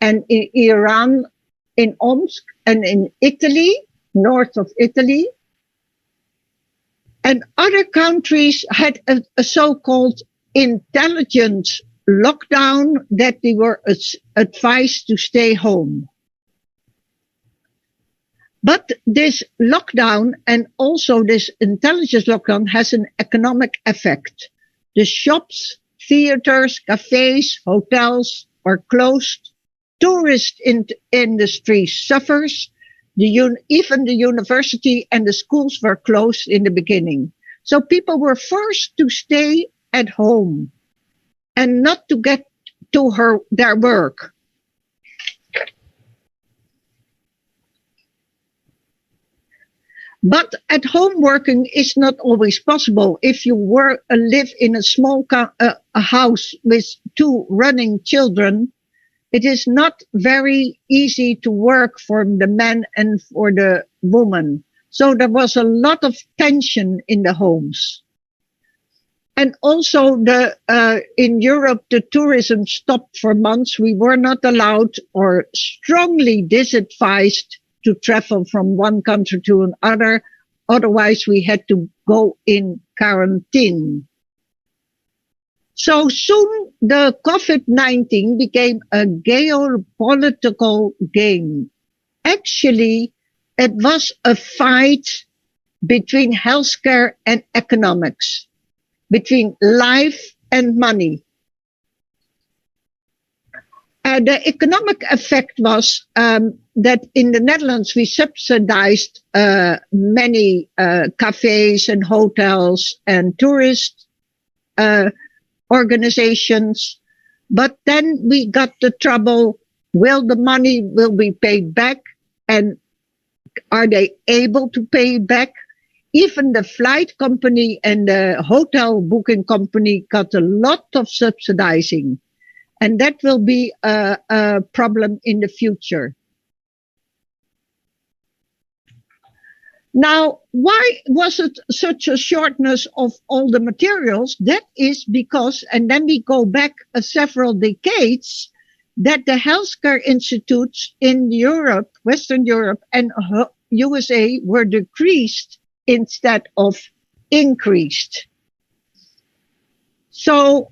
and in Iran, in Omsk and in Italy, north of Italy. And other countries had a so-called intelligence lockdown that they were advised to stay home. But this lockdown and also this intelligence lockdown has an economic effect. The shops, theaters, cafes, hotels are closed. Tourist industry suffers. Even the university and the schools were closed in the beginning. So people were forced to stay at home and not to get to their work. But at home working is not always possible. If you live in a small a house with 2 running children, it is not very easy to work for the man and for the woman. So there was a lot of tension in the homes. And also in Europe, the tourism stopped for months. We were not allowed or strongly disadvised to travel from one country to another. Otherwise, we had to go in quarantine. So soon the COVID-19 became a geopolitical game. Actually, it was a fight between healthcare and economics, between life and money. The economic effect was that in the Netherlands we subsidized many cafes and hotels and tourist organizations, but then we got the trouble, will the money be paid back, and are they able to pay back? Even the flight company and the hotel booking company got a lot of subsidizing, and that will be a problem in the future. Now, why was it such a shortness of all the materials? That is because, and then we go back several decades, that the healthcare institutes in Europe, Western Europe and USA were decreased instead of increased. So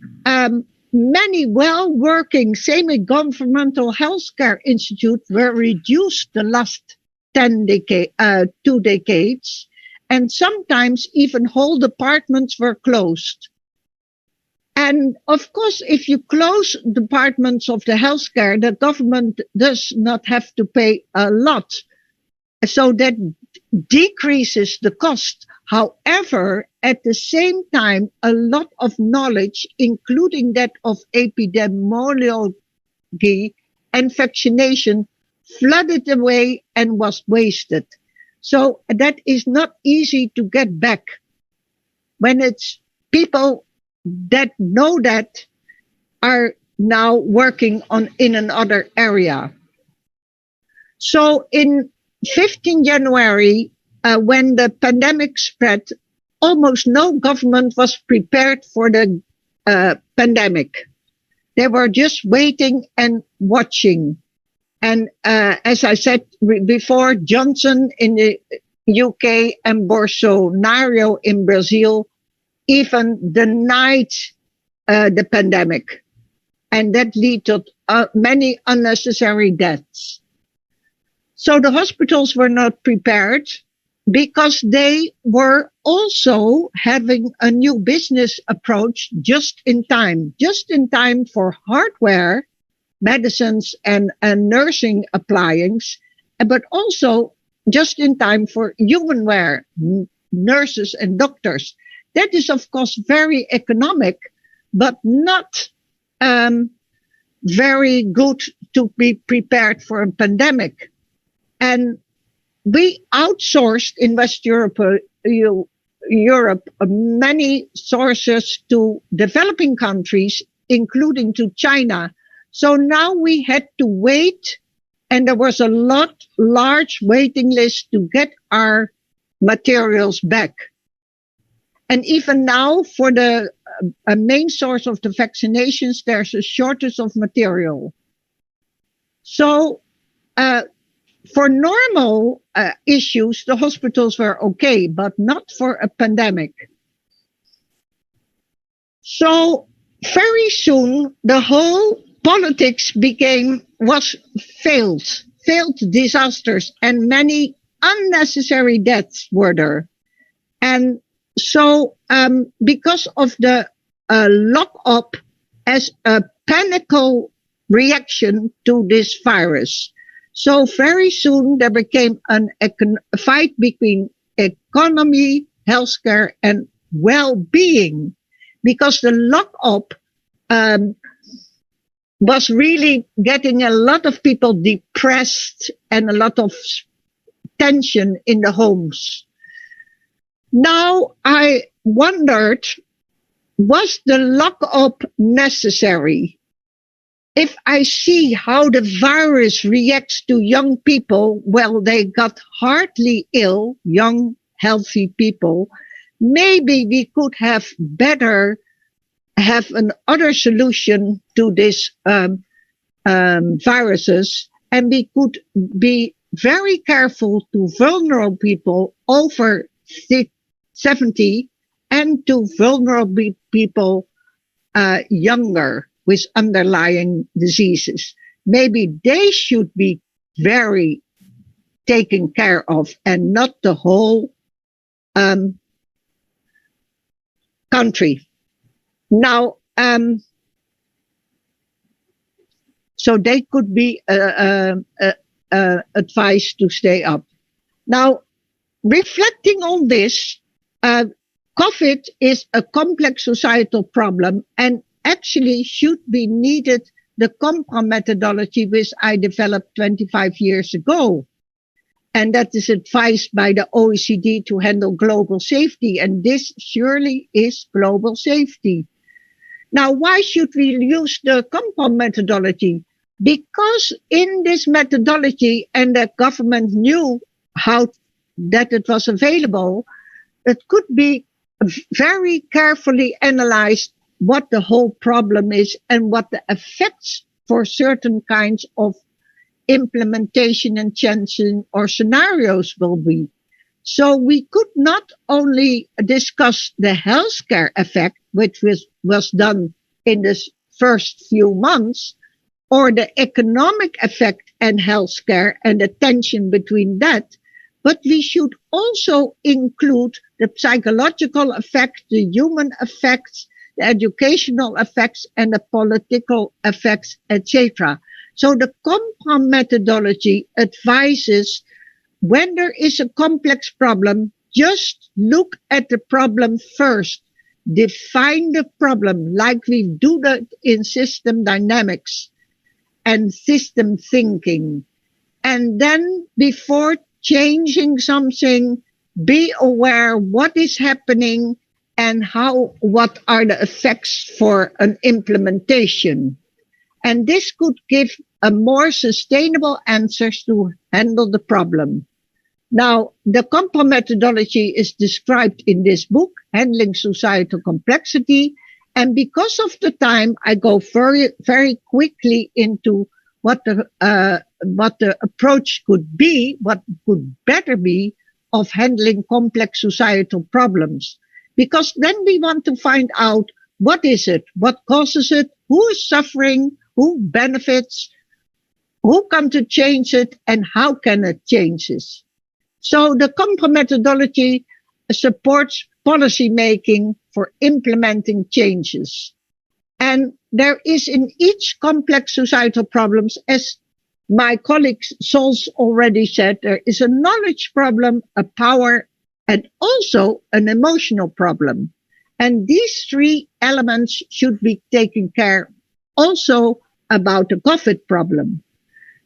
many well-working semi-governmental healthcare institutes were reduced the last 2 decades, and sometimes even whole departments were closed. And of course, if you close departments of the healthcare, the government does not have to pay a lot. So that decreases the cost. However, at the same time, a lot of knowledge, including that of epidemiology and vaccination, flooded away and was wasted. So that is not easy to get back when it's people that know that are now working in another area. So in 15 January, when the pandemic spread, almost no government was prepared for the pandemic. They were just waiting and watching. And as I said before, Johnson in the UK and Bolsonaro in Brazil even denied the pandemic. And that led to many unnecessary deaths. So the hospitals were not prepared because they were also having a new business approach just in time for hardware, medicines and nursing appliances, but also just in time for humanware, nurses and doctors. That is, of course, very economic, but not very good to be prepared for a pandemic. And we outsourced in West Europe, many sources to developing countries, including to China. So now we had to wait, and there was a large waiting list to get our materials back. And even now, for the main source of the vaccinations, there's a shortage of material. So for normal issues, the hospitals were okay, but not for a pandemic. So very soon, the whole politics failed disasters, and many unnecessary deaths were there. And so because of the lock-up as a panical reaction to this virus, so very soon there became a fight between economy, healthcare, and well-being, because the lock-up was really getting a lot of people depressed and a lot of tension in the homes. Now I wondered, was the lock-up necessary? If I see how the virus reacts to young people, well, they got hardly ill, young, healthy people. Maybe we could have another solution to this viruses, and we could be very careful to vulnerable people over 70 and to vulnerable people younger with underlying diseases. Maybe they should be very taken care of, and not the whole country. Now, so they could be advised to stay up. Now, reflecting on this, COVID is a complex societal problem, and actually should be needed the COMPRA methodology, which I developed 25 years ago. And that is advised by the OECD to handle global safety. And this surely is global safety. Now, why should we use the COMPRA methodology? Because in this methodology, and the government knew that it was available, it could be very carefully analyzed what the whole problem is and what the effects for certain kinds of implementation and changes or scenarios will be. So we could not only discuss the healthcare effect, which was done in the first few months, or the economic effect and healthcare and the tension between that, but we should also include the psychological effect, the human effects, the educational effects, and the political effects, etc. So the COMPRA methodology advises, when there is a complex problem, just look at the problem first. Define the problem, like we do that in system dynamics and system thinking. And then before changing something, be aware what is happening and what are the effects for an implementation. And this could give a more sustainable answers to handle the problem. Now, the COMPRA methodology is described in this book, Handling Societal Complexity. And because of the time, I go very, very quickly into what the approach could be, what could better be of handling complex societal problems. Because then we want to find out What is it? What causes it? Who is suffering? Who benefits? Who come to change it? And how can it change this? So the COMPA methodology supports policy making for implementing changes. And there is in each complex societal problems, as my colleague Sols already said, there is a knowledge problem, a power, and also an emotional problem. And these three elements should be taken care also about the COVID problem.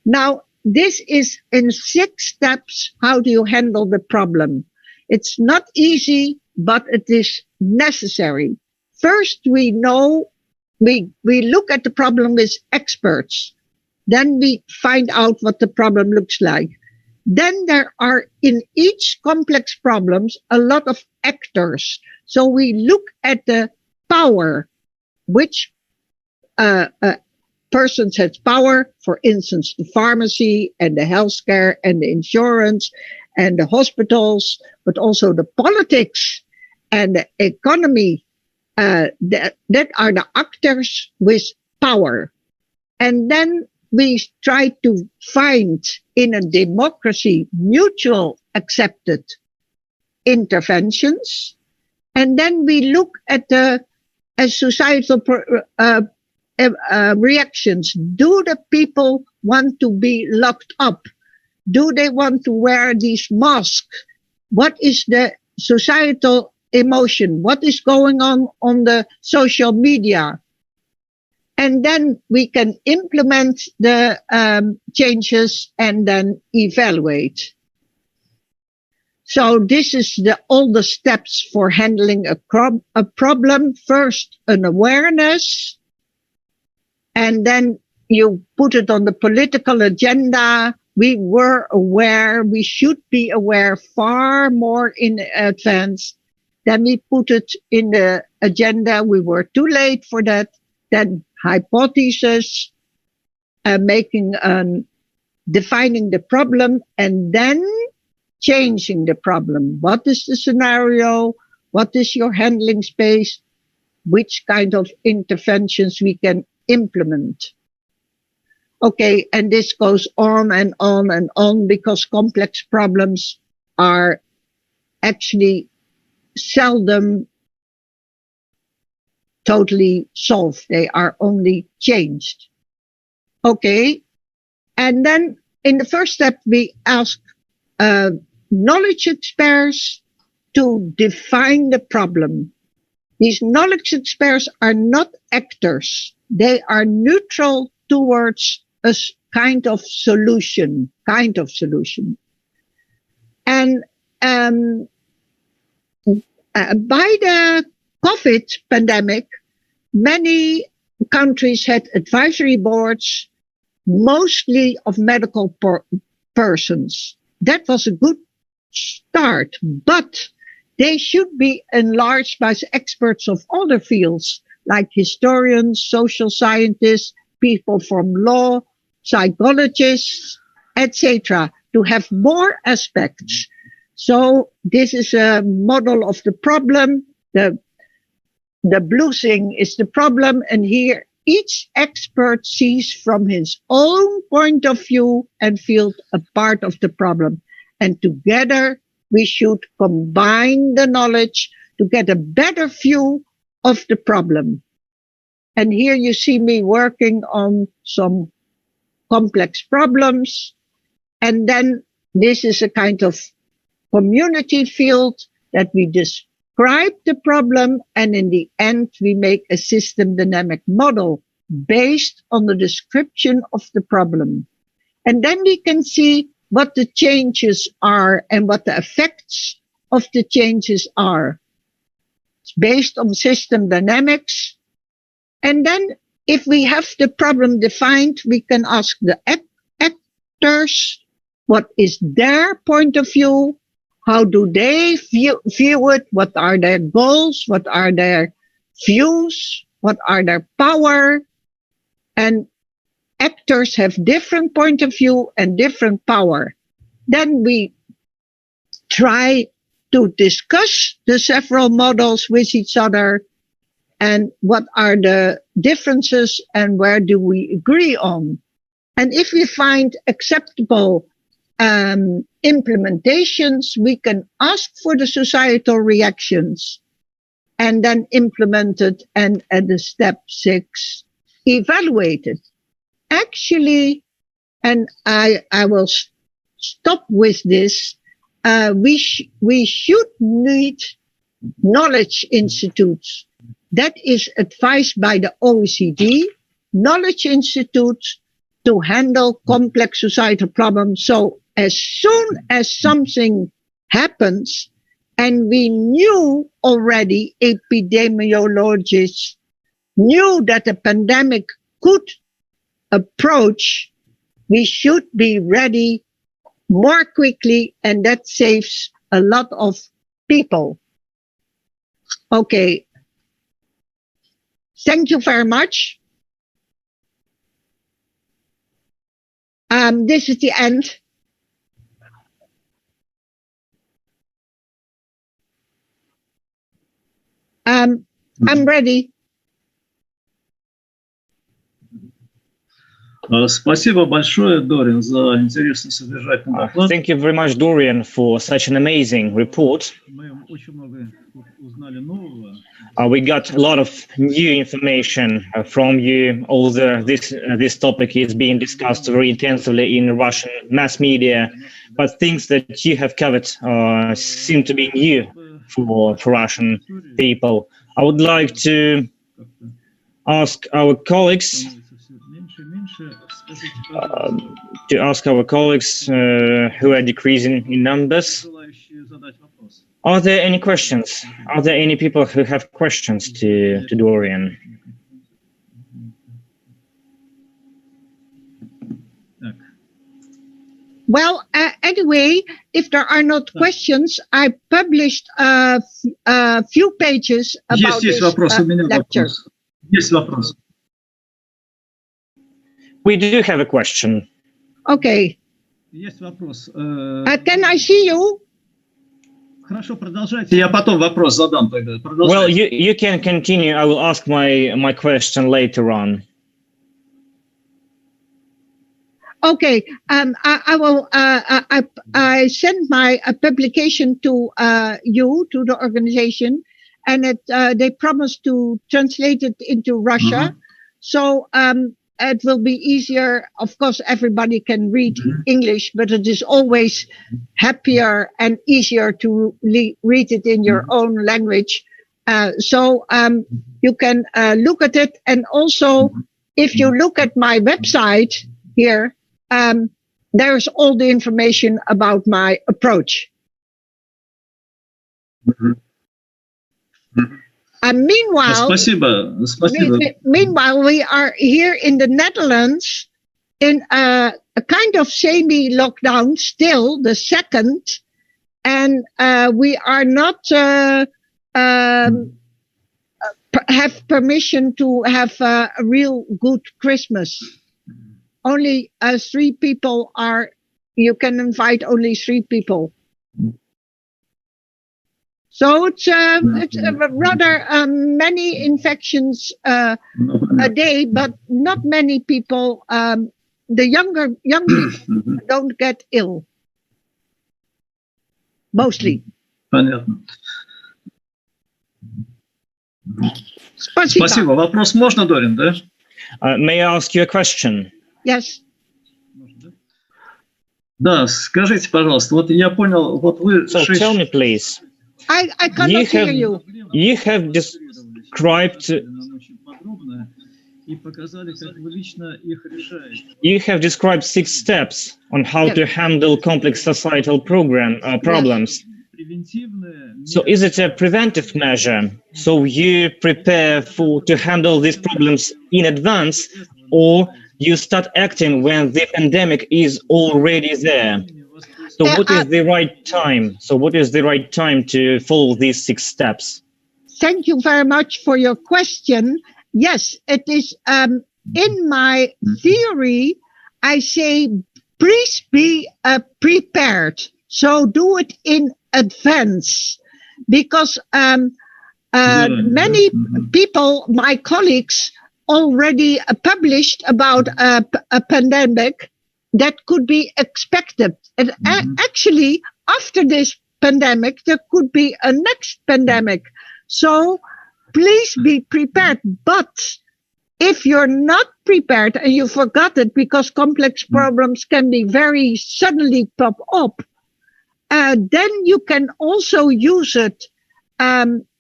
Now, this is in 6 steps. How do you handle the problem? It's not easy, but it is necessary. First, we look at the problem with experts. Then we find out what the problem looks like. Then there are in each complex problems a lot of actors. So we look at the power, which persons has power, for instance, the pharmacy and the healthcare and the insurance and the hospitals, but also the politics and the economy. That are the actors with power. And then we try to find in a democracy mutual accepted interventions. And then we look at the societal reactions. Do the people want to be locked up? Do they want to wear these masks? What is the societal emotion? What is going on the social media? And then we can implement the changes and then evaluate. So this is all the steps for handling a problem. First, an awareness, and then you put it on the political agenda. We were aware, we should be aware far more in advance. Then we put it in the agenda. We were too late for that. Then hypothesis, defining the problem, and then changing the problem. What is the scenario? What is your handling space? Which kind of interventions we can implement? Okay, and this goes on and on and on, because complex problems are actually seldom totally solved. They are only changed. Okay, and then in the first step, we ask knowledge experts to define the problem. These knowledge experts are not actors. They are neutral towards a kind of solution. And by the COVID pandemic, many countries had advisory boards, mostly of medical persons. That was a good start, but they should be enlarged by experts of other fields, like historians, social scientists, people from law, psychologists, etc., to have more aspects. So this is a model of the problem. The blue thing is the problem, and here each expert sees from his own point of view and feels a part of the problem. And together we should combine the knowledge to get a better view of the problem. And here you see me working on some complex problems. And then this is a kind of community field that we describe the problem, and in the end we make a system dynamic model based on the description of the problem. And then we can see what the changes are and what the effects of the changes are. It's based on system dynamics. And then if we have the problem defined, we can ask the actors, what is their point of view? How do they view it? What are their goals? What are their views? What are their power? And actors have different point of view and different power. Then we try to discuss the several models with each other and what are the differences and where do we agree on. And if we find acceptable implementations, we can ask for the societal reactions and then implement it, and at the step 6, evaluate it. Actually, and I will stop with this, we should need knowledge institutes. That is advised by the OECD, knowledge institutes to handle complex societal problems. So as soon as something happens, and we knew already, epidemiologists knew that a pandemic could approach, we should be ready more quickly, and that saves a lot of people. Okay. Thank you very much. This is the end. I'm ready. Спасибо большое, Дорин, за интересный содержательный доклад. Thank you very much, Dorian, for such an amazing report. Мы очень много узнали нового. We got a lot of new information from you. Although this topic is being discussed very intensively in Russian mass media, but things that you have covered seem to be new for Russian people. I would like to ask our colleagues who are decreasing in numbers. Are there any questions? Are there any people who have questions to Dorian? Well, anyway, if there are not questions, I published a few pages about this lecture. Есть вопрос. We do have a question. Okay. Есть вопрос. Can I see you? Хорошо, продолжайте. Я потом вопрос задам тогда. Well, you can continue. I will ask my question later on. Okay. I will. I sent my publication to you, to the organization, and they promised to translate it into Russia. So it will be easier. Of course, everybody can read English, but it is always happier and easier to read it in your own language. So you can look at it. And also, if you look at my website here, there's all the information about my approach. Meanwhile, meanwhile, we are here in the Netherlands in a kind of semi-lockdown, still the second, and we are not have permission to have a real good Christmas. Only 3 people are. You can invite only 3 people. So it's rather many infections a day, but not many people. The young people don't get ill. Mostly. Понятно. Спасибо. Спасибо. Вопрос можно, Дорин, да? May I ask you a question? Yes. Да, скажите, пожалуйста, вот я понял, вот вы... So tell me, please. I cannot hear you. You have described... You have described 6 steps on how to handle complex societal problems. So is it a preventive measure? So you prepare to handle these problems in advance, or you start acting when the pandemic is already there? So what is the right time? So what is the right time to follow these 6 steps? Thank you very much for your question. Yes, it is in my theory, I say, please be prepared. So do it in advance, because Many people, my colleagues, already published about a pandemic that could be expected. And actually, after this pandemic, there could be a next pandemic. So please be prepared. But if you're not prepared and you forgot it because complex problems can be very suddenly pop up, then you can also use it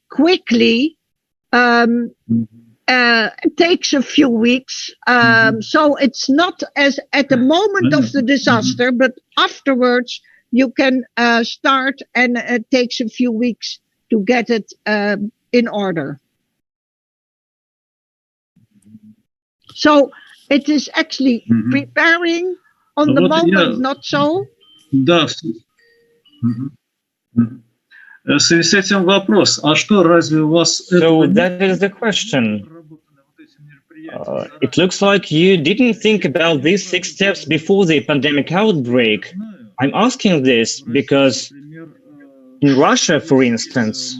quickly. It takes a few weeks. So it's not as at the moment of the disaster, but afterwards you can start, and it takes a few weeks to get it in order. So it is actually preparing on the moment, not so? Да. В связи с этим вопрос, а что, разве у вас... So that is the question. It looks like you didn't think about these 6 steps before the pandemic outbreak. I'm asking this because in Russia, for instance...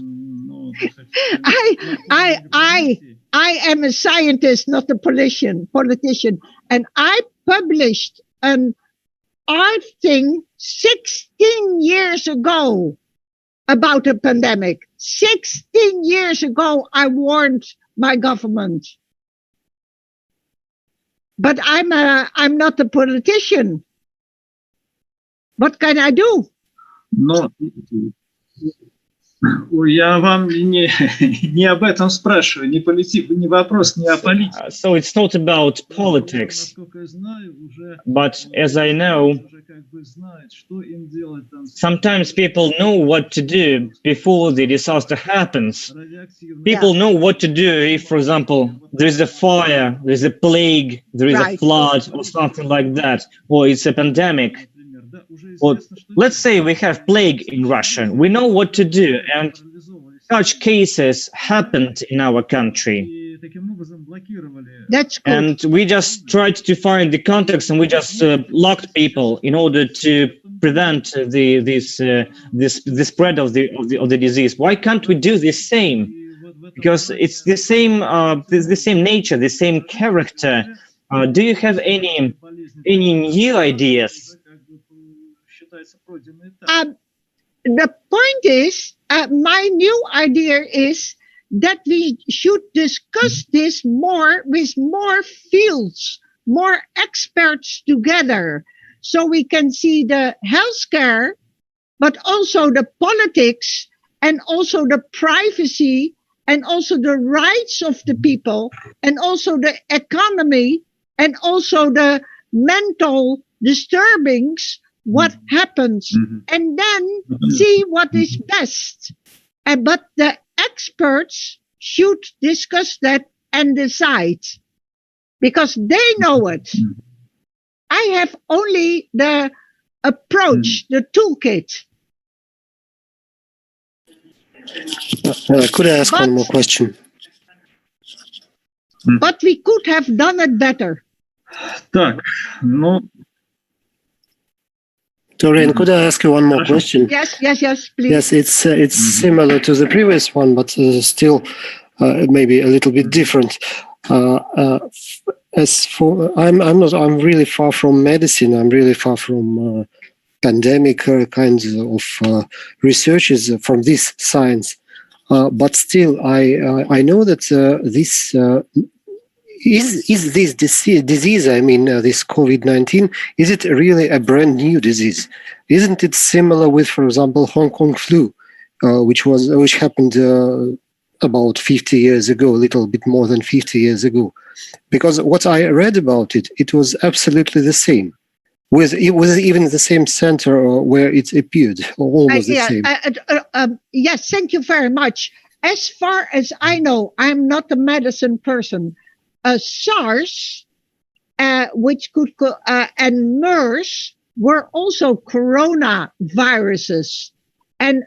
I am a scientist, not a politician, and I published an article 16 years ago about a pandemic. 16 years ago, I warned my government. But I'm not a politician. What can I do? No. Я вам не об этом спрашиваю, не вопрос не о политике. So it's not about politics, but as I know, sometimes people know what to do before the disaster happens. People know what to do if, for example, there is a fire, there is a plague, there is a flood or something like that, or it's a pandemic. Well, let's say we have plague in Russia. We know what to do, and such cases happened in our country. That's good. And we just tried to find the contacts, and we just locked people in order to prevent the spread of the disease. Why can't we do the same? Because it's the same nature, the same character. Do you have any new ideas? The point is, my new idea is that we should discuss this more with more fields, more experts together, so we can see the healthcare, but also the politics, and also the privacy, and also the rights of the people, and also the economy, and also the mental disturbings, what happens, and then see what is best. But the experts should discuss that and decide, because they know it. I have only the approach, the toolkit. Could I ask one more question? But we could have done it better. Так, ну... Doreen, could I ask you one more question? Yes, please. Yes, it's similar to the previous one, but still maybe a little bit different. As for I'm really far from medicine. I'm really far from pandemic kinds of researches from this science. But still, I know that this. Is this disease, I mean, this COVID-19, is it really a brand new disease? Isn't it similar with, for example, Hong Kong flu, which happened about 50 years ago, a little bit more than 50 years ago? Because what I read about it, it was absolutely the same. It was even the same center where it appeared, almost the same. Yes, thank you very much. As far as I know, I'm not a medicine person. SARS, which could and MERS were also coronaviruses, and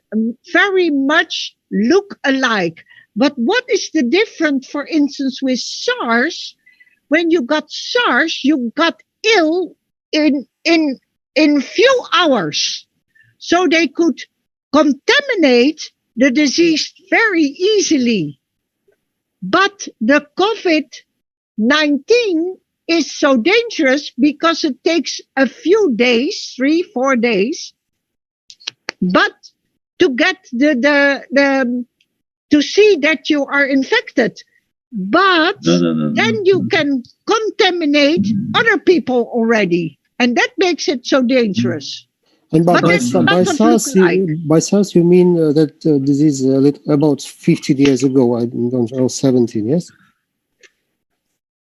very much look alike. But what is the difference, for instance, with SARS? When you got SARS, you got ill in few hours, so they could contaminate the disease very easily. But the COVID-19 is so dangerous because it takes a few days, 3-4 days, but to get to see that you are infected. But then you can contaminate other people already. And that makes it so dangerous. And by SARS, you mean that disease about 50 years ago, I don't know, 17, yes?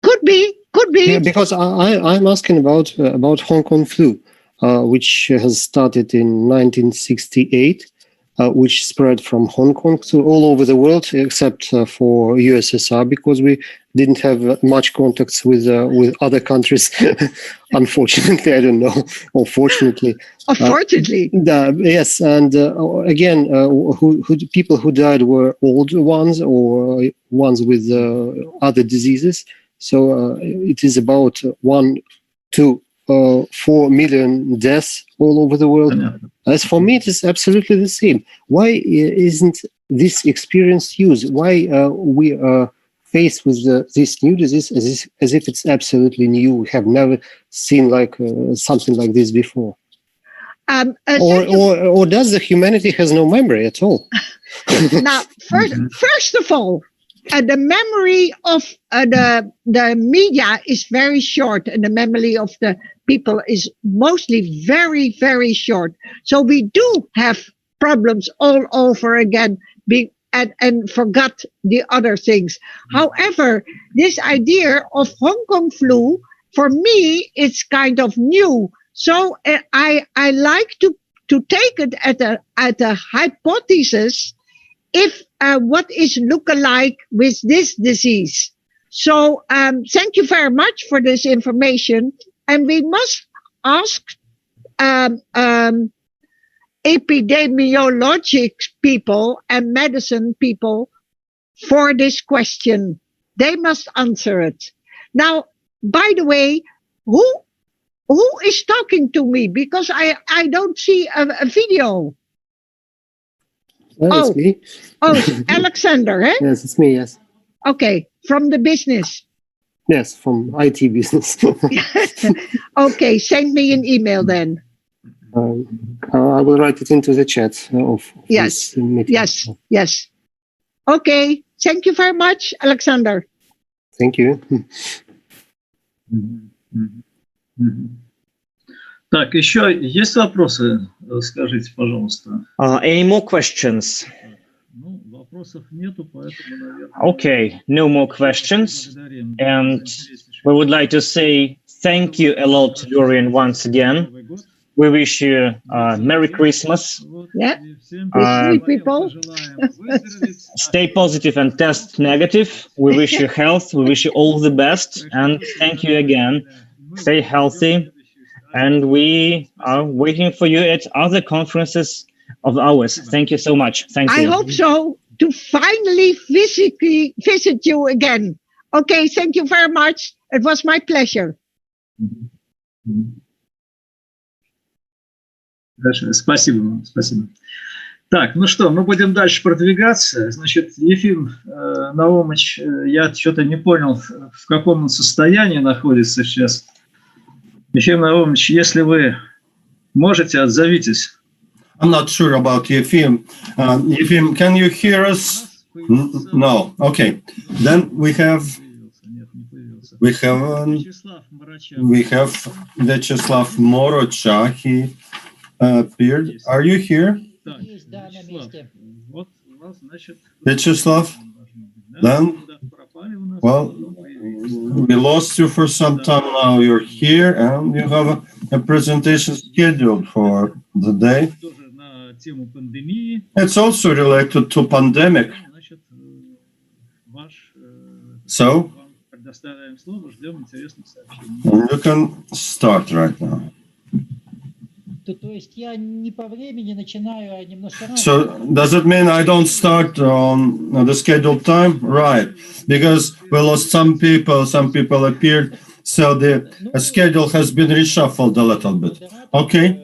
Could be. Yeah, because I'm asking about Hong Kong flu, which has started in 1968, which spread from Hong Kong to all over the world, except for USSR, because we didn't have much contacts with other countries. Unfortunately, I don't know, or fortunately. Unfortunately. Yes, and again, people who died were old ones or ones with other diseases. So it is about 1 to 4 million deaths all over the world. As for me, it is absolutely the same. Why isn't this experience used? Why we are faced with this new disease as if it's absolutely new? We have never seen something like this before. Or does the humanity has no memory at all? Now, first of all, the memory of the media is very short, and the memory of the people is mostly very, very short. So we do have problems all over again, and forgot the other things. However, this idea of Hong Kong flu, for me, it's kind of new. So I like to take it at a hypothesis if what is look-alike with this disease. So thank you very much for this information. And we must ask epidemiologic people and medicine people for this question. They must answer it. Now, by the way, who is talking to me? Because I don't see a video. Well, it's me. Oh, Alexander, eh? Yes, it's me, yes. Okay, from the business. Yes, from IT business. Okay, send me an email then. I will write it into the chat of this meeting. Yes. Okay, thank you very much, Alexander. Thank you. Так, еще есть вопросы? Скажите, пожалуйста. Any more questions? Ну, вопросов нету, поэтому, наверное... Okay, no more questions. And we would like to say thank you a lot, Dorian, once again. We wish you Merry Christmas. Yeah, people. Stay positive and test negative. We wish you health. We wish you all the best. And thank you again. Stay healthy. And we are waiting for you at other conferences of ours. Thank you so much. Thank you. I hope so, to finally physically visit you again. Okay, thank you very much. It was my pleasure. Хорошо, спасибо вам, спасибо. Так, ну что, мы будем дальше продвигаться. Значит, Ефим Наумович, я что-то не понял, в каком он состоянии находится сейчас. Ефим Наумович, если вы можете, отзовитесь. I'm not sure about Yefim. Yefim, can you hear us? No. Okay. Then we have Vyacheslav Morocha. He appeared. Are you here? Vyacheslav? Then, well, we lost you for some time now. You're here and you have a presentation scheduled for the day. It's also related to pandemic. So, you can start right now. So, does it mean I don't start on the scheduled time? Right, because we lost some people appeared, so the schedule has been reshuffled a little bit. Okay.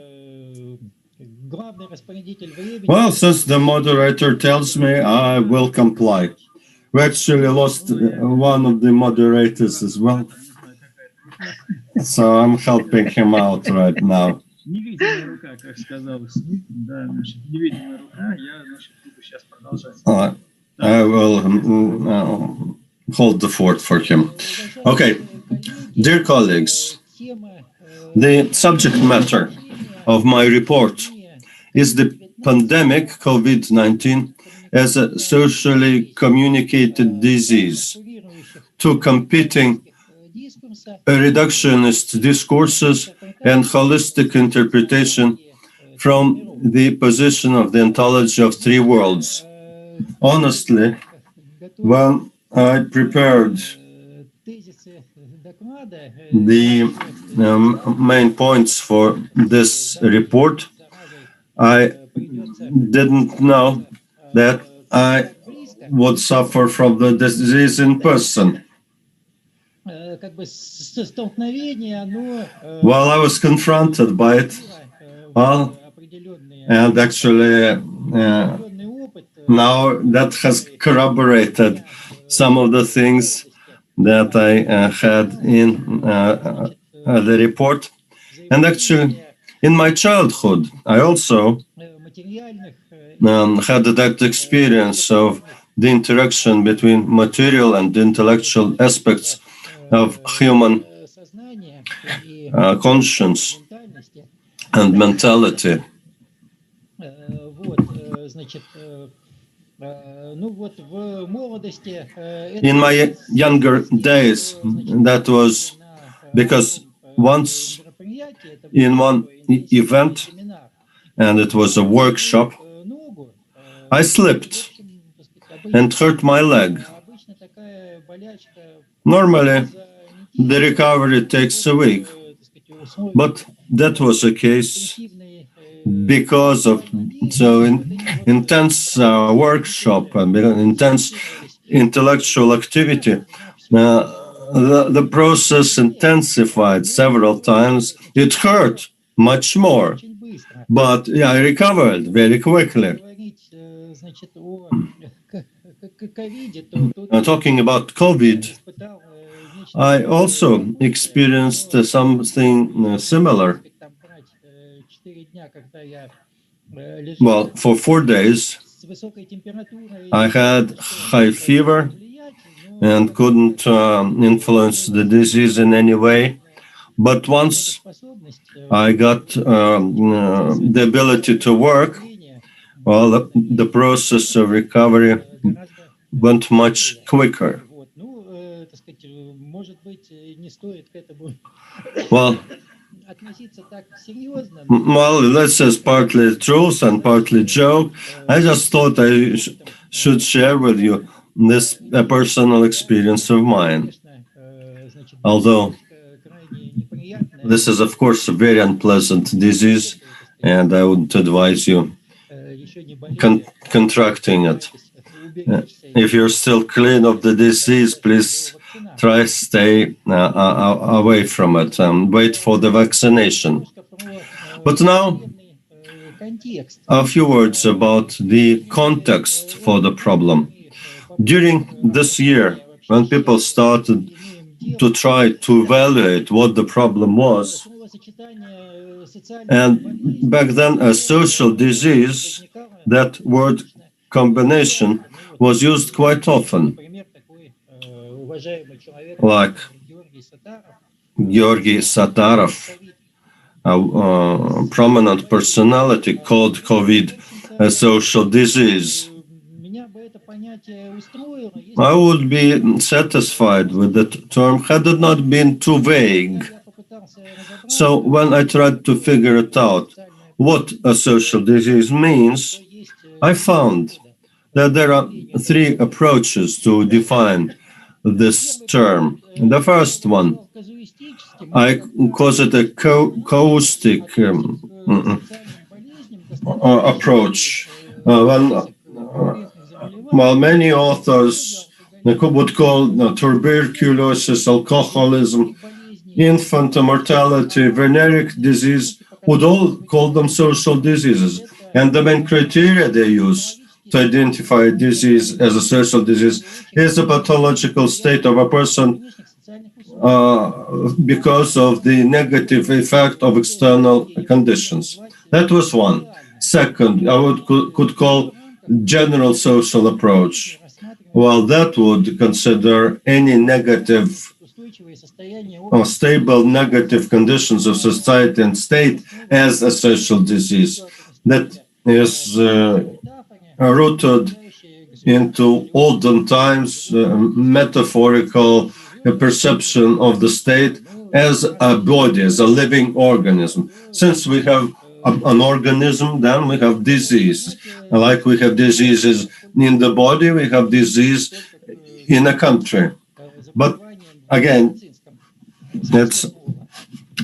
Well, since the moderator tells me, I will comply. We actually lost one of the moderators as well. So I'm helping him out right now. I will hold the fort for him. Okay, dear colleagues, the subject matter of my report is the pandemic COVID-19 as a socially communicated disease, two competing reductionist discourses and holistic interpretation from the position of the ontology of three worlds. Honestly, when I prepared the main points for this report, I didn't know that I would suffer from the disease in person. Well, I was confronted by it. Well, and actually now that has corroborated some of the things that I had in the report. And actually, in my childhood, I also had that experience of the interaction between material and intellectual aspects of human conscience and mentality. In my younger days, that was because once in one event, and it was a workshop, I slipped and hurt my leg. Normally, the recovery takes a week, but that was the case because of intense workshop and intense intellectual activity. The process intensified several times. It hurt much more, but I recovered very quickly. Talking about COVID, I also experienced something similar. Well, for 4 days, I had high fever and couldn't influence the disease in any way. But once I got the ability to work, well, the process of recovery went much quicker. Well, this is partly truth and partly joke. I just thought I should share with you this personal experience of mine. Although this is, of course, a very unpleasant disease, and I wouldn't advise you contracting it. If you're still clean of the disease, please try stay away from it and wait for the vaccination. But now, a few words about the context for the problem. During this year, when people started to try to evaluate what the problem was, and back then a social disease, that word combination was used quite often. Like Georgy Satarov, a prominent personality, called COVID a social disease. I would be satisfied with that term had it not been too vague. So when I tried to figure it out, what a social disease means, I found that there are three approaches to define this term. The first one, I call it a caustic approach. While many authors would call tuberculosis, alcoholism, infant mortality, venereal disease, would all call them social diseases. And the main criteria they use to identify a disease as a social disease is the pathological state of a person because of the negative effect of external conditions. That was one. Second, I could call general social approach. Well, that would consider any negative or stable negative conditions of society and state as a social disease that is rooted into olden times, metaphorical perception of the state as a body, as a living organism. Since we have an organism, then we have disease. Like we have diseases in the body, we have disease in a country. But again, it's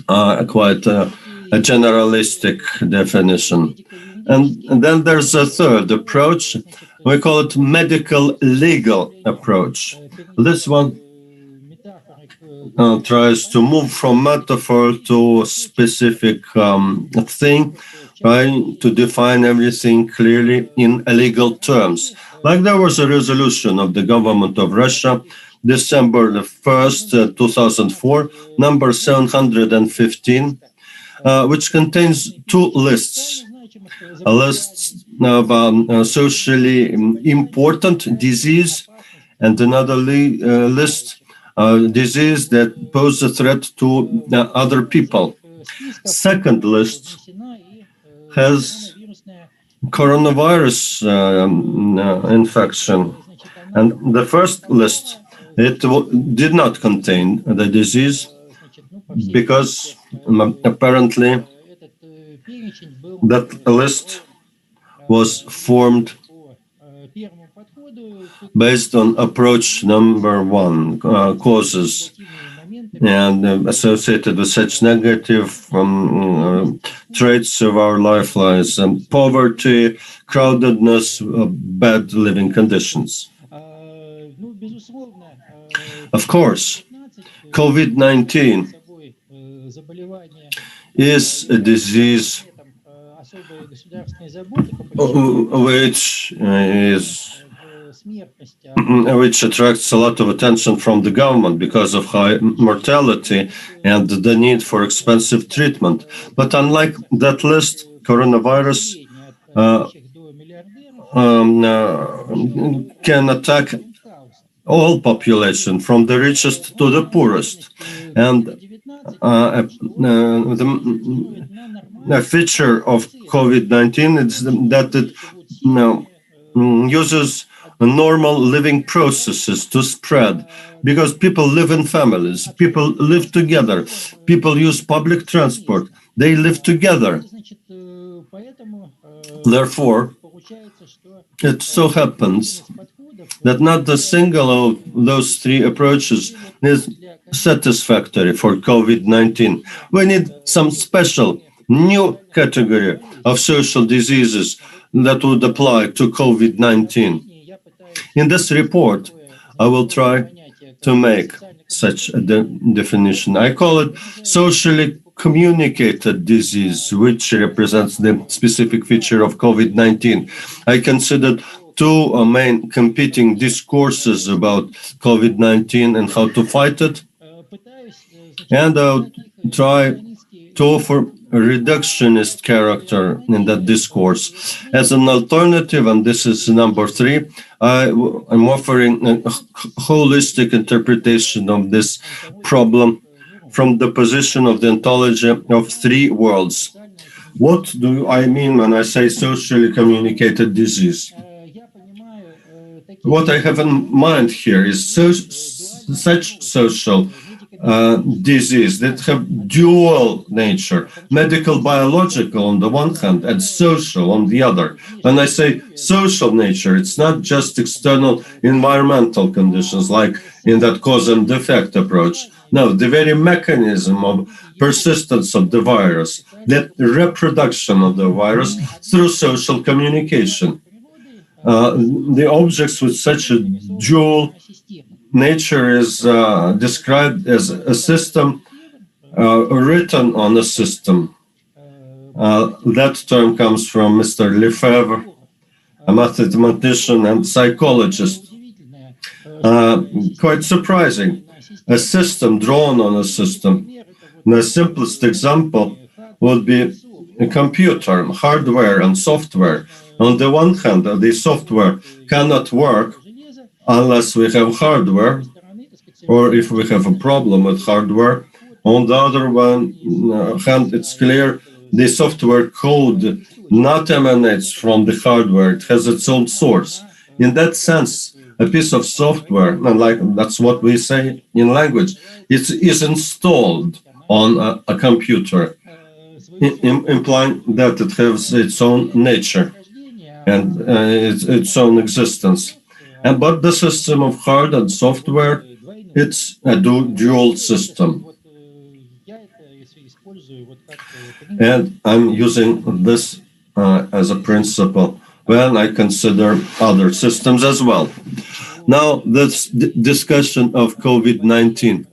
quite a generalistic definition. And then there's a third approach. We call it medical legal approach. This one tries to move from metaphor to specific thing, trying to define everything clearly in legal terms. Like there was a resolution of the government of Russia, December the 1st, 2004, number 715, which contains two lists. A list of socially important disease and another list disease that pose a threat to other people. Second list has coronavirus infection, and the first list, it did not contain the disease because apparently that list was formed based on approach number one, causes, and associated with such negative traits of our lifelines, poverty, crowdedness, bad living conditions. Of course, COVID-19 is a disease which attracts a lot of attention from the government because of high mortality and the need for expensive treatment. But unlike that list, coronavirus can attack all population, from the richest to the poorest. And a feature of COVID-19 is that it uses normal living processes to spread, because people live in families, people live together, people use public transport, they live together. Therefore, it so happens that not a single of those three approaches is satisfactory for COVID-19. We need some special new category of social diseases that would apply to COVID-19. In this report, I will try to make such a definition. I call it socially communicated disease, which represents the specific feature of COVID-19. I considered two main competing discourses about COVID-19 and how to fight it. And I'll try to offer a reductionist character in that discourse. As an alternative, and this is number 3, I'm offering a holistic interpretation of this problem from the position of the ontology of 3 worlds. What do I mean when I say socially communicated disease? What I have in mind here is such social disease that have dual nature, medical, biological on the one hand, and social on the other. When I say social nature, it's not just external environmental conditions like in that cause and effect approach. No, the very mechanism of persistence of the virus, the reproduction of the virus through social communication. The objects with such a dual nature is described as a system written on a system. That term comes from Mr. Lefebvre, a mathematician and psychologist. Quite surprising. A system drawn on a system. The simplest example would be a computer, hardware and software. On the one hand, the software cannot work unless we have hardware, or if we have a problem with hardware. On the other hand, it's clear the software code not emanates from the hardware. It has its own source. In that sense, a piece of software, and that's what we say in language, it is installed on a computer, implying that it has its own nature and its own existence. But the system of hard and software, it's a dual system. And I'm using this as a principle when I consider other systems as well. Now, this discussion of COVID-19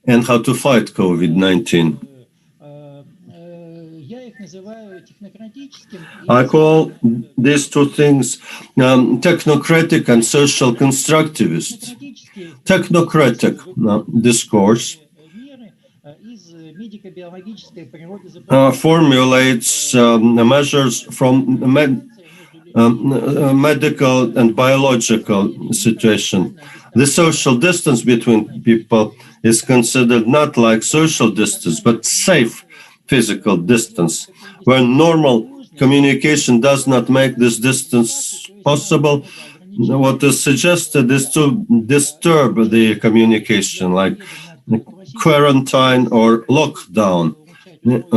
and how to fight COVID-19. I call these two things technocratic and social constructivist. Technocratic discourse formulates measures from medical and biological situation. The social distance between people is considered not like social distance, but safe physical distance, where normal communication does not make this distance possible. What is suggested is to disturb the communication, like quarantine or lockdown.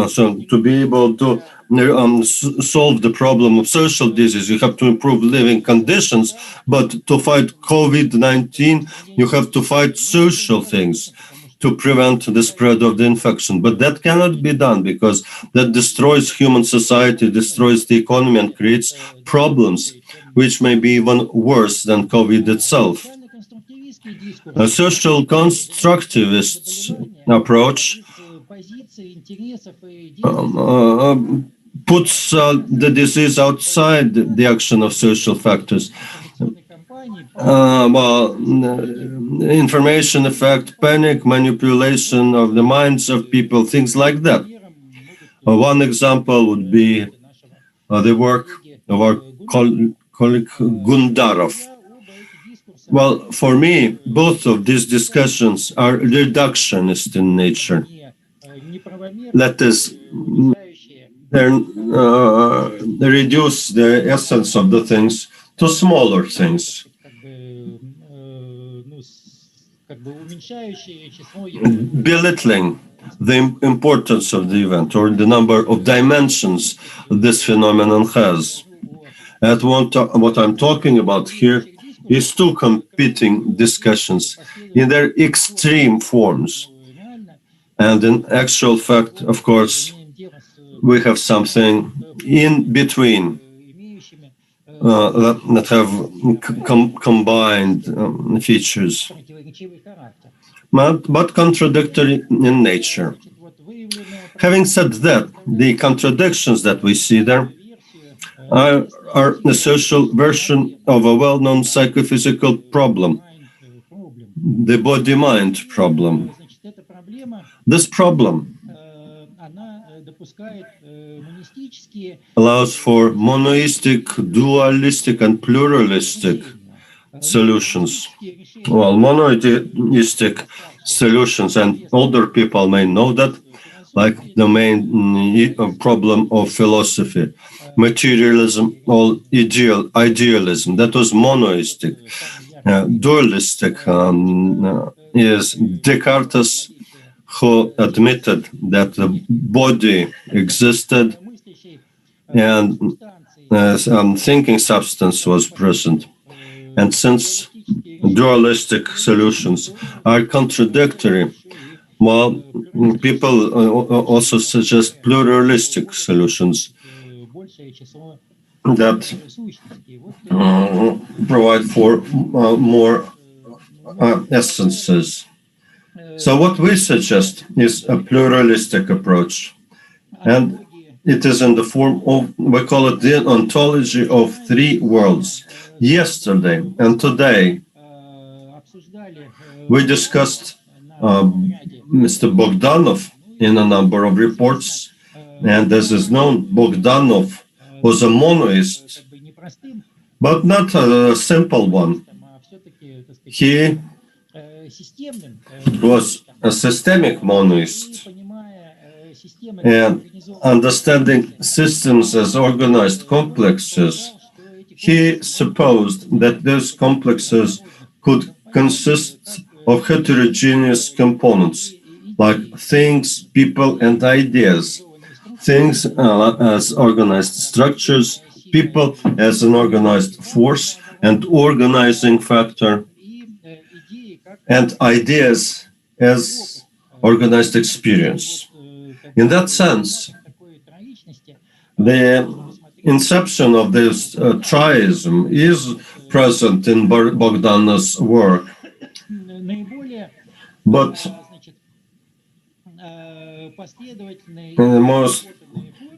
So to be able to solve the problem of social disease, you have to improve living conditions, but to fight COVID-19, you have to fight social things to prevent the spread of the infection. But that cannot be done because that destroys human society, destroys the economy, and creates problems which may be even worse than COVID itself. A social constructivist approach puts the disease outside the action of social factors. Information effect, panic, manipulation of the minds of people, things like that. One example would be the work of our colleague Gundarov. Well, for me, both of these discussions are reductionist in nature. That is, reduce the essence of the things to smaller things. Belittling the importance of the event or the number of dimensions this phenomenon has. And what I'm talking about here is two competing discussions in their extreme forms. And in actual fact, of course, we have something in between that have combined features, but contradictory in nature. Having said that, the contradictions that we see there are a social version of a well-known psychophysical problem, the body-mind problem. This problem allows for monoistic, dualistic, and pluralistic solutions. Well, monoistic solutions, and older people may know that, like the main problem of philosophy, materialism or idealism, that was monoistic. Dualistic is Descartes, who admitted that the body existed and thinking substance was present. And since dualistic solutions are contradictory, well, people also suggest pluralistic solutions that provide for more essences. So what we suggest is a pluralistic approach. And it is in the form of, we call it the ontology of three worlds. Yesterday and today, we discussed Mr. Bogdanov in a number of reports, and as is known, Bogdanov was a monoist, but not a simple one. He was a systemic monoist, and understanding systems as organized complexes, he supposed that those complexes could consist of heterogeneous components, like things, people, and ideas. Things as organized structures, people as an organized force and organizing factor, and ideas as organized experience. In that sense, the inception of this triism is present in Bogdanov's work, but in the most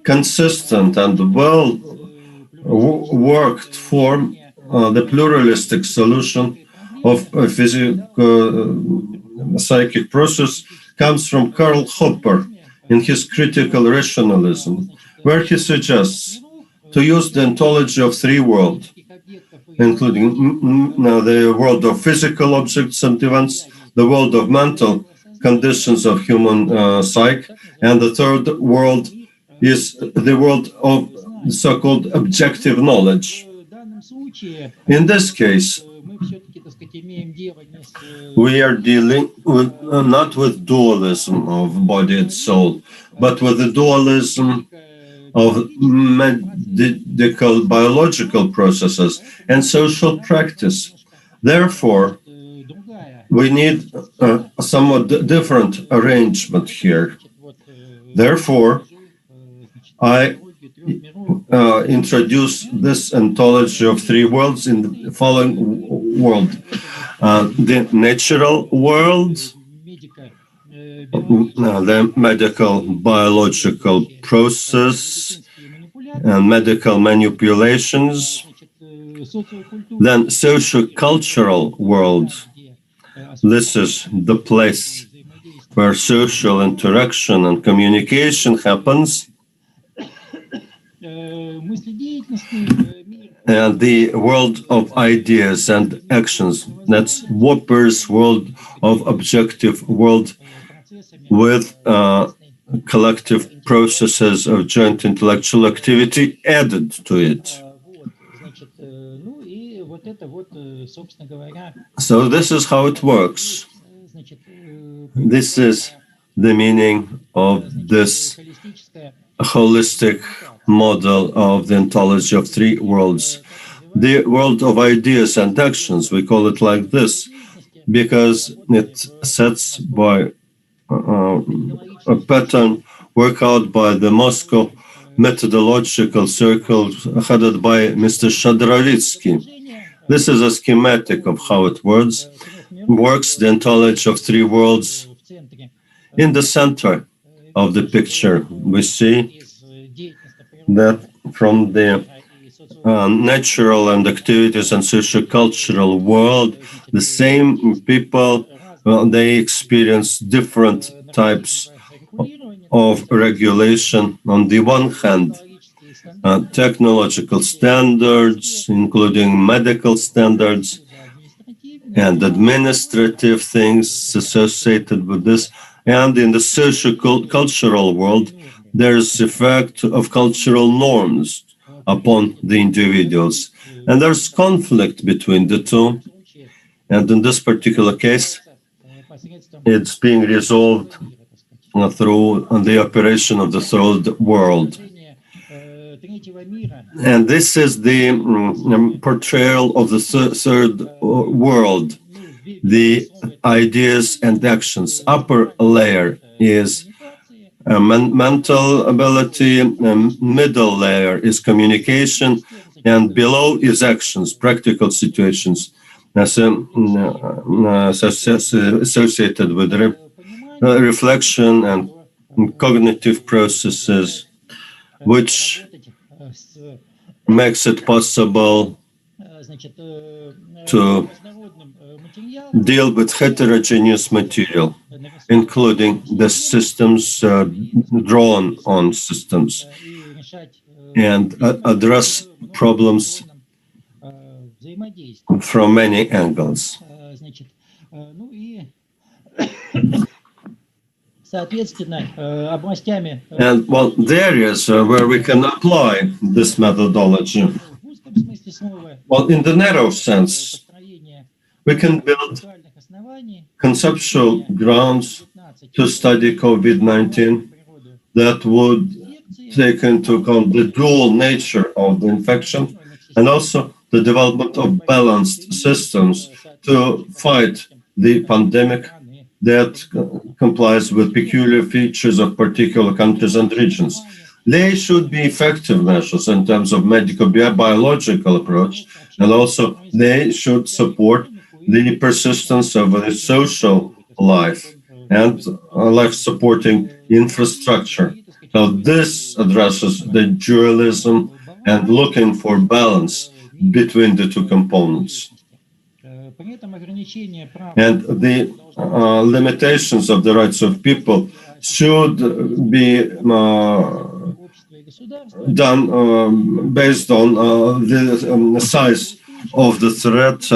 consistent and well-worked form, the pluralistic solution of a physico-psychic process comes from Karl Popper in his critical rationalism, where he suggests to use the ontology of three worlds, including the world of physical objects and events, the world of mental conditions of human psyche, and the third world is the world of so-called objective knowledge. In this case, we are dealing with not with dualism of body and soul, but with the dualism of medical biological processes and social practice. Therefore, we need a somewhat different arrangement here. Therefore, I introduce this ontology of three worlds in the following world. The natural world, the medical biological process and medical manipulations, then socio-cultural world. This is the place where social interaction and communication happens, and the world of ideas and actions. That's Popper's world of objective world with collective processes of joint intellectual activity added to it. So this is how it works. This is the meaning of this holistic model of the ontology of three worlds. The world of ideas and actions, we call it like this, because it sets by a pattern worked out by the Moscow methodological circle headed by Mr. Shadrovitsky. This is a schematic of how it works, the ontology of three worlds. In the center of the picture, we see that from the natural and activities and socio-cultural world, the same people, they experience different types of regulation. On the one hand, technological standards, including medical standards and administrative things associated with this. And in the socio-cultural world, there's the effect of cultural norms upon the individuals. And there's conflict between the two. And in this particular case, it's being resolved through the operation of the third world. And this is the portrayal of the third world, the ideas and actions. Upper layer is mental ability, middle layer is communication, and below is actions, practical situations associated with reflection and cognitive processes. which makes it possible to deal with heterogeneous material, including the systems drawn on systems, and address problems from many angles. And well, the areas where we can apply this methodology, well, in the narrow sense, we can build conceptual grounds to study COVID-19 that would take into account the dual nature of the infection and also the development of balanced systems to fight the pandemic that complies with peculiar features of particular countries and regions. They should be effective measures in terms of medical biological approach, and also they should support the persistence of a social life and life-supporting infrastructure. So this addresses the dualism and looking for balance between the two components. And the limitations of the rights of people should be done based on the size of the threat,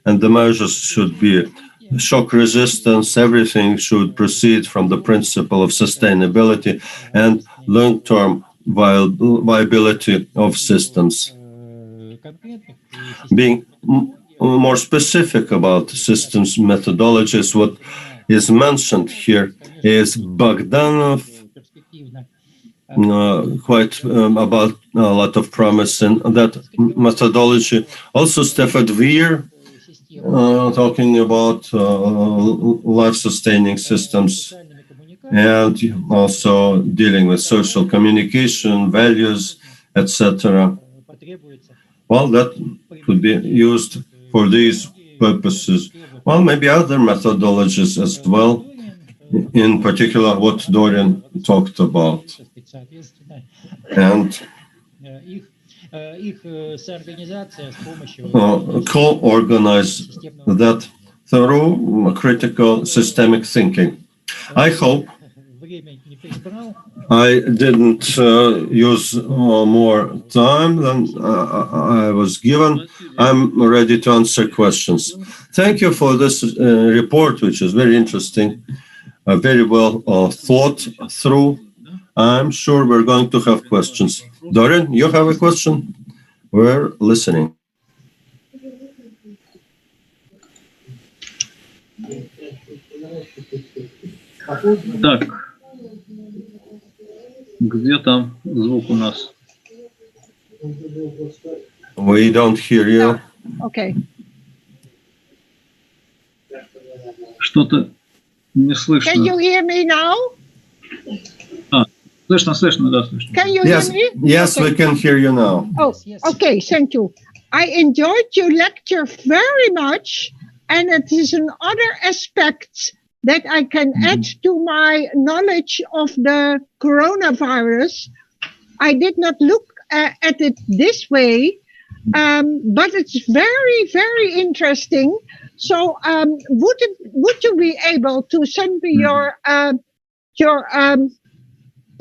and the measures should be shock resistance. Everything should proceed from the principle of sustainability and long-term viability of systems. Being more specific about systems methodologies, what is mentioned here is Bogdanov, quite about a lot of promise in that methodology. Also Stefan Weir, talking about life-sustaining systems, and also dealing with social communication, values, etc. Well, that could be used for these purposes. Well, maybe other methodologies as well, in particular what Dorian talked about. And co-organize that through critical systemic thinking. I hope I didn't use more time than I was given. I'm ready to answer questions. Thank you for this report, which is very interesting, very well thought through. I'm sure we're going to have questions. Dorian, you have a question? We're listening. Так, где там звук у нас? We don't hear you. Okay. Что-то не слышно. Can you hear me now? Слышно, да, слышно. Can you hear me? Yes, okay. We can hear you now. Oh, okay, thank you. I enjoyed your lecture very much, and it is another aspect that I can add to my knowledge of the coronavirus. I did not look at it this way, but it's very, very interesting. So would you be able to send me your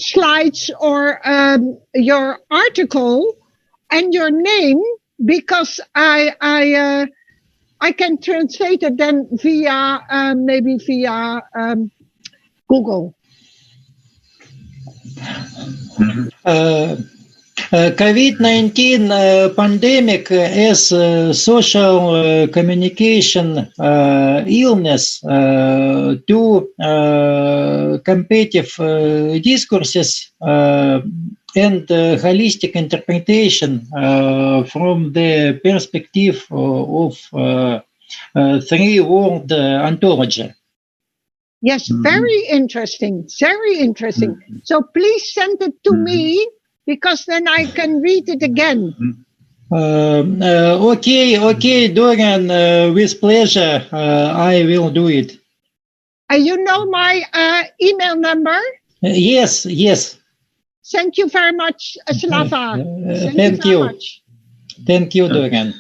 slides or your article and your name, because I can translate it then via maybe via Google. COVID-19 pandemic is social communication illness to competitive discourses and holistic interpretation from the perspective of three-world ontology. Yes, very interesting, very interesting. So please send it to me, because then I can read it again. Okay, Dorian, with pleasure, I will do it. You know my email number? Yes. Thank you very much, Slava. Thank you. Thank you, Dorian.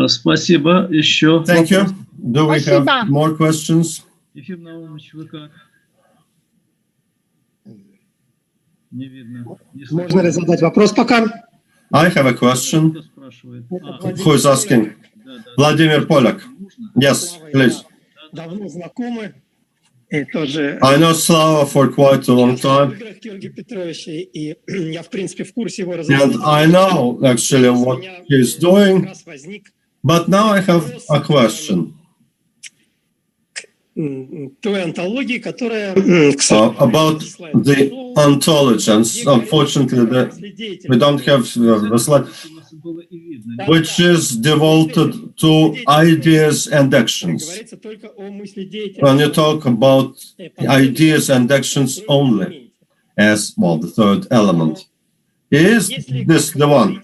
Спасибо. Еще. Thank you. Do we have more questions? Ефим Наумович, вы как? Не видно. Можно ли задать вопрос пока? I have a question. Who is asking? Vladimir Polak. Yes, please. Давно знакомы. И тоже... I know Slava for quite a long time. И я, в принципе, в курсе его And I know actually what he's doing. But now I have a question. Той антологии, которая... About the ontologies. Unfortunately, we don't have the slide, which is devoted to ideas and actions. When you talk about ideas and actions only as, well, the third element. Is this the one?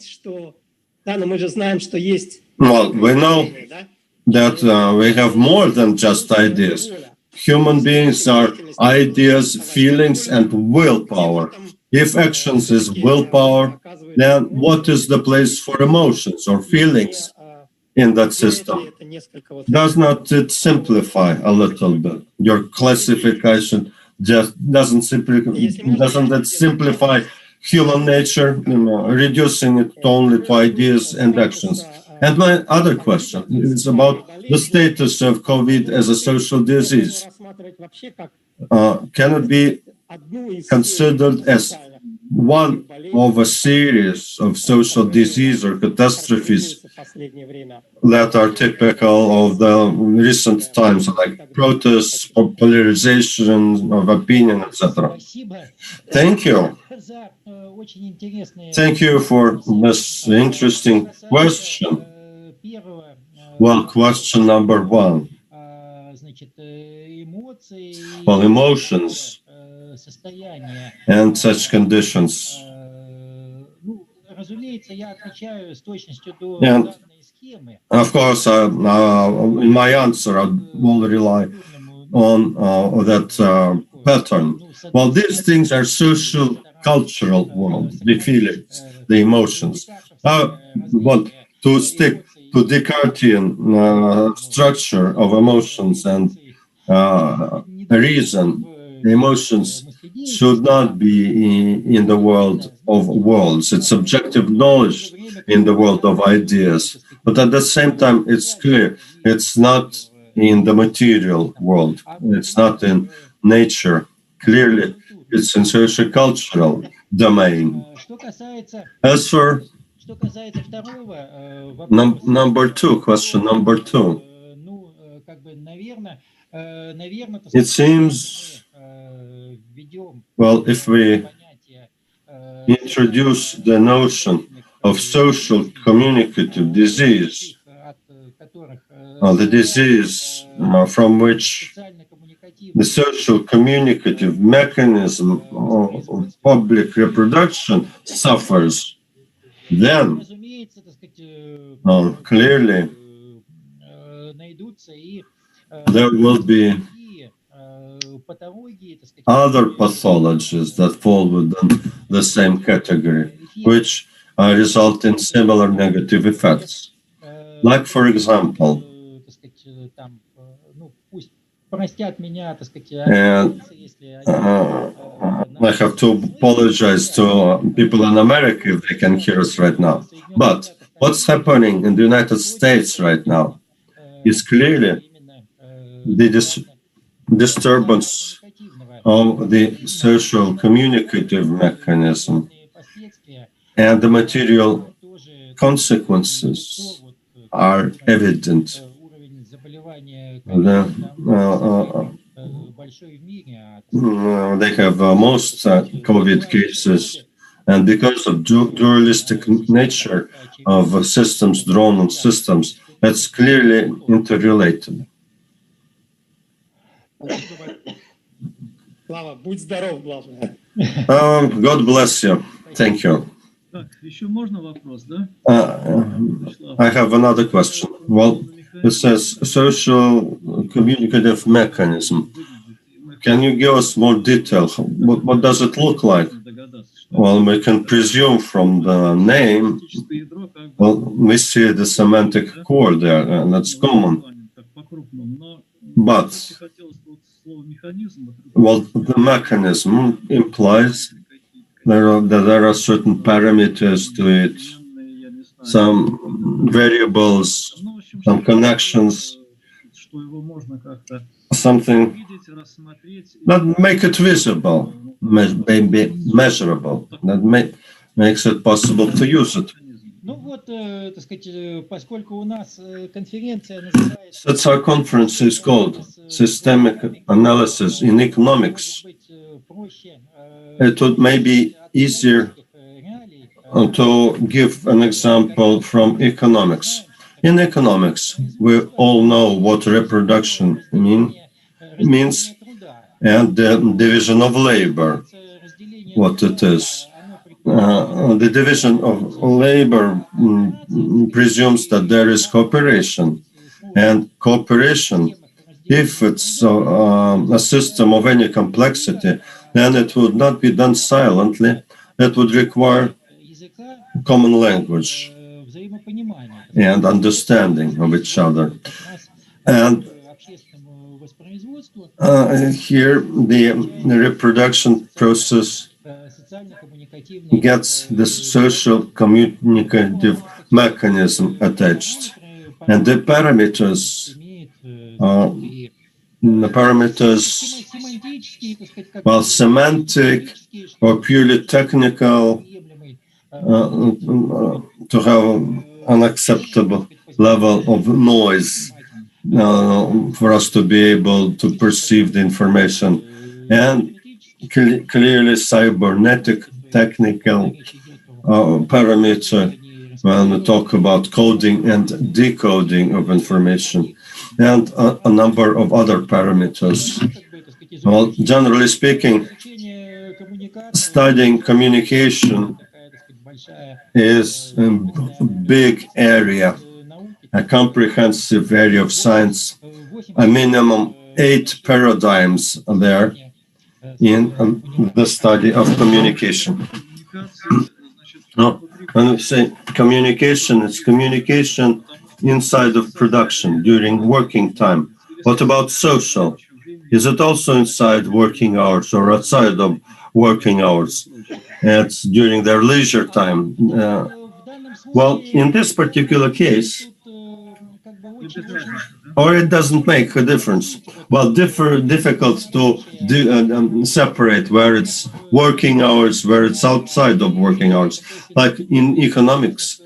Well, we know that we have more than just ideas. Human beings are ideas, feelings, and willpower. If actions is willpower, then what is the place for emotions or feelings in that system? Does not it simplify a little bit? Your classification just doesn't it simplify human nature, reducing it only to ideas and actions? And my other question is about the status of COVID as a social disease. Can it be considered as one of a series of social disease or catastrophes that are typical of the recent times, like protests, polarization of opinion, etc.? Thank you. Thank you for this interesting question. Well, question number one. Well, emotions and such conditions. And of course, in my answer, I will rely on that pattern. Well, these things are social, cultural world, the feelings, the emotions. I want to stick to Descartesian structure of emotions and reason. Emotions should not be in the world of worlds. It's subjective knowledge in the world of ideas. But at the same time, it's clear it's not in the material world. It's not in nature. Clearly, it's in socio-cultural domain. As for number two, question number two, it seems, well, if we introduce the notion of social communicative disease, the disease from which the social communicative mechanism of public reproduction suffers, then clearly there will be other pathologies that fall within the same category, which result in similar negative effects. Like, for example, and I have to apologize to people in America if they can hear us right now. But what's happening in the United States right now is clearly the disturbance of the social communicative mechanism, and the material consequences are evident. They have most COVID cases, and because of dualistic nature of systems drawn on systems, that's clearly interrelated. God bless you. Thank you. I have another question. Well, it says social communicative mechanism. Can you give us more detail? What does it look like? Well, we can presume from the name, well, we see the semantic core there, and that's common. But, well, the mechanism implies that there are certain parameters to it, some variables, some connections, something that make it visible, maybe measurable, that makes it possible to use it. That's our conference is called Systemic Analysis in Economics. It would maybe easier to give an example from economics. In economics, we all know what reproduction means and the division of labor, what it is. The division of labor presumes that there is cooperation, and cooperation, if it's a system of any complexity, then it would not be done silently. It would require common language and understanding of each other. And here the reproduction process gets the social communicative mechanism attached. And the parameters, well, semantic or purely technical, to have an acceptable level of noise for us to be able to perceive the information, and clearly cybernetic technical parameter when we talk about coding and decoding of information, and a number of other parameters. Well, generally speaking, studying communication is a big area, a comprehensive area of science. A minimum 8 paradigms are there in the study of communication. Now, when we say communication, it's communication inside of production during working time. What about social? Is it also inside working hours or outside of working hours? It's during their leisure time. Well, in this particular case, or it doesn't make a difference. Well, difficult to separate where it's working hours, where it's outside of working hours. Like in economics,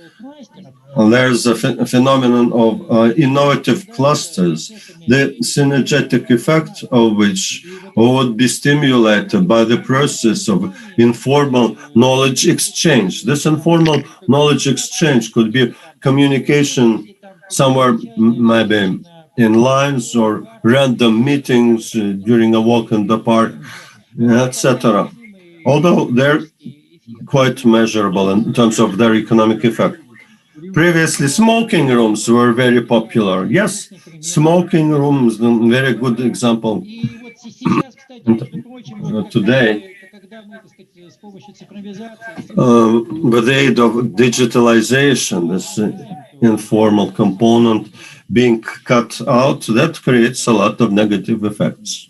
there's a phenomenon of innovative clusters, the synergetic effect of which would be stimulated by the process of informal knowledge exchange. This informal knowledge exchange could be communication somewhere, maybe in lines or random meetings during a walk in the park, etc. Although they're quite measurable in terms of their economic effect. Previously, smoking rooms were very popular. Yes, smoking rooms, a very good example. Today, with the aid of digitalization, this informal component being cut out, that creates a lot of negative effects.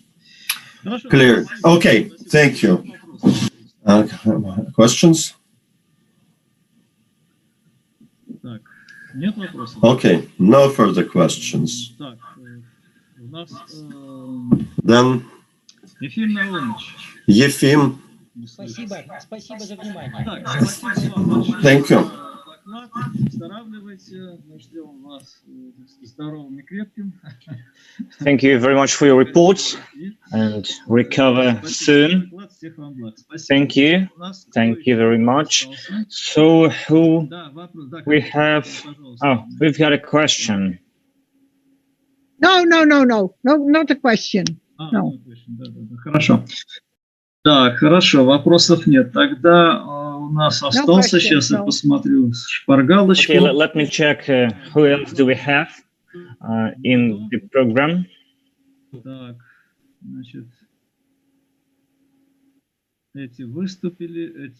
Clear. Okay, thank you. Questions? Okay, no further questions. Then, Yefim. Thank you. Thank you very much for your report, and recover soon. Thank you. Thank you very much. So who we have? Oh, we've got a question. No, not a question. No. Хорошо. Так, хорошо, вопросов нет. Тогда у нас остался, сейчас я посмотрю шпаргалочку. Okay, let me check who else do we have in the program. Так, значит. Эти выступили.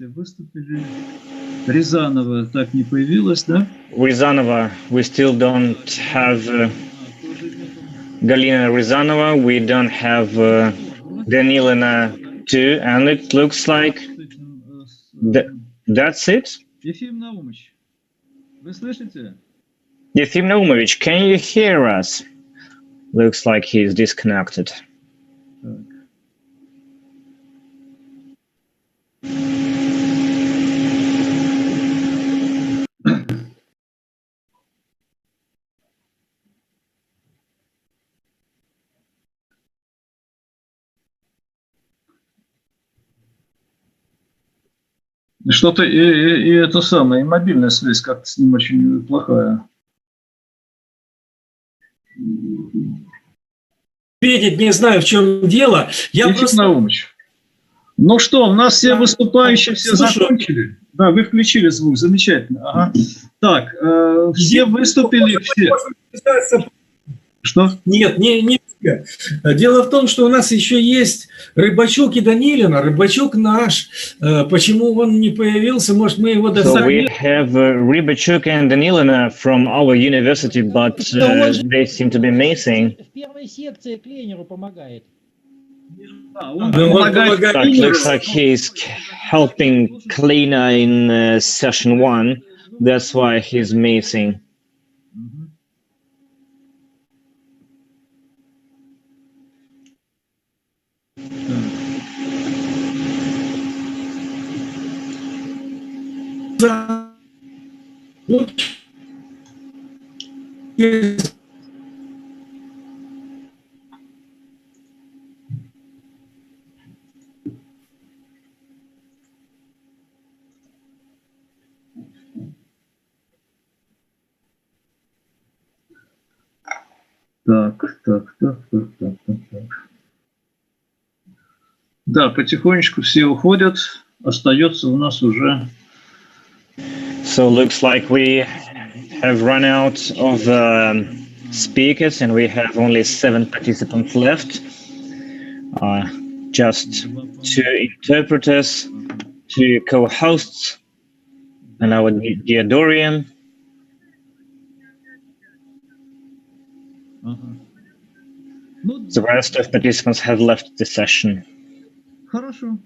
Рязанова так не появилась, да? Рязанова, we still don't have Galina Rязанова, we don't have Danilina too, and it looks like that's it. Ефим Наумович, вы слышите? Ефим Наумович, can you hear us? Looks like he's disconnected. Что-то и это самое, и мобильная связь как-то с ним очень плохая. Видеть, не знаю, в чем дело. Я просто... Наумович. Ну что, у нас все выступающие все закончили. Да, вы включили звук, замечательно. Ага. Так, все выступили, все. Что? Нет, не все. Дело в том, что у нас еще есть Рыбачук и Данилина. Рыбачук наш. Почему он не появился? Может, мы его So доставили? we have Rybachuk and Danilina from our university, but they seem to be missing. В первой секции тренеру помогает. But looks like he's helping cleaner in session 1. That's why he's missing. Так. Да, потихонечку все уходят. Остается у нас уже... So looks like we have run out of speakers and we have only 7 participants left. Just 2 interpreters, 2 co-hosts, and our dear Dorian. The rest of participants have left the session. Хорошо.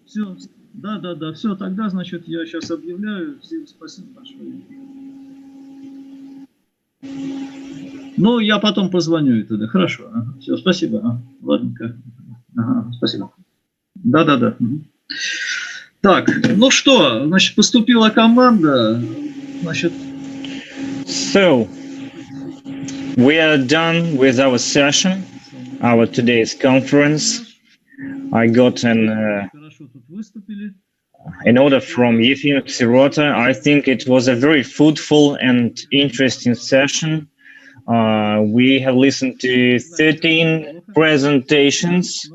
Все. Да. Все, тогда, значит, я сейчас объявляю. Всем спасибо большое. Ну, я потом позвоню тогда. Хорошо. Ага. Все, спасибо. Ладненько. Ага, спасибо. Да. Так, ну что, значит, поступила команда. Значит... So, we are done with our session, our today's conference. I got an order from Yefim Sirota. I think it was a very fruitful and interesting session. We have listened to 13 presentations.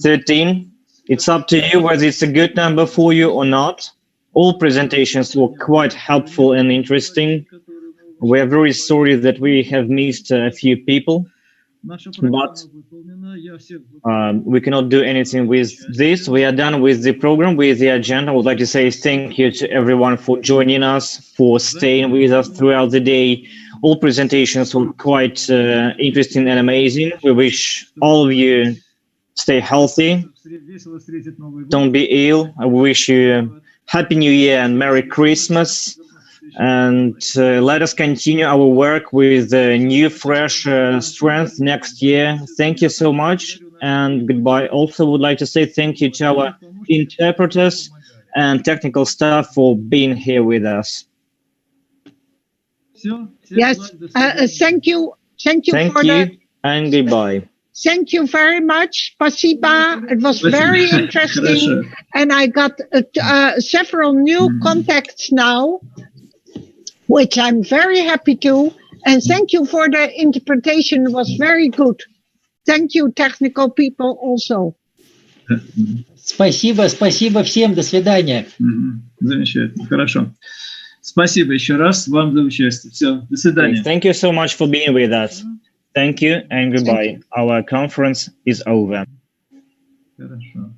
13. It's up to you whether it's a good number for you or not. All presentations were quite helpful and interesting. We are very sorry that we have missed a few people, but we cannot do anything with this. We are done with the program, with the agenda. I would like to say thank you to everyone for joining us, for staying with us throughout the day. All presentations were quite interesting and amazing. We wish all of you stay healthy, don't be ill. I wish you Happy New Year and Merry Christmas. And let us continue our work with new, fresh strength next year. Thank you so much and goodbye. Also would like to say thank you to our interpreters and technical staff for being here with us. Yes, thank you. Thank you and goodbye. Thank you very much, Spasiba. It was very interesting. And I got several new contacts now, which I'm very happy to. And thank you for the interpretation. It was very good. Thank you, technical people also. Спасибо всем. До свидания. Замечательно, хорошо. Спасибо еще раз вам за участие. Все, до свидания. Thank you so much for being with us. Thank you and goodbye. Our conference is over. Хорошо.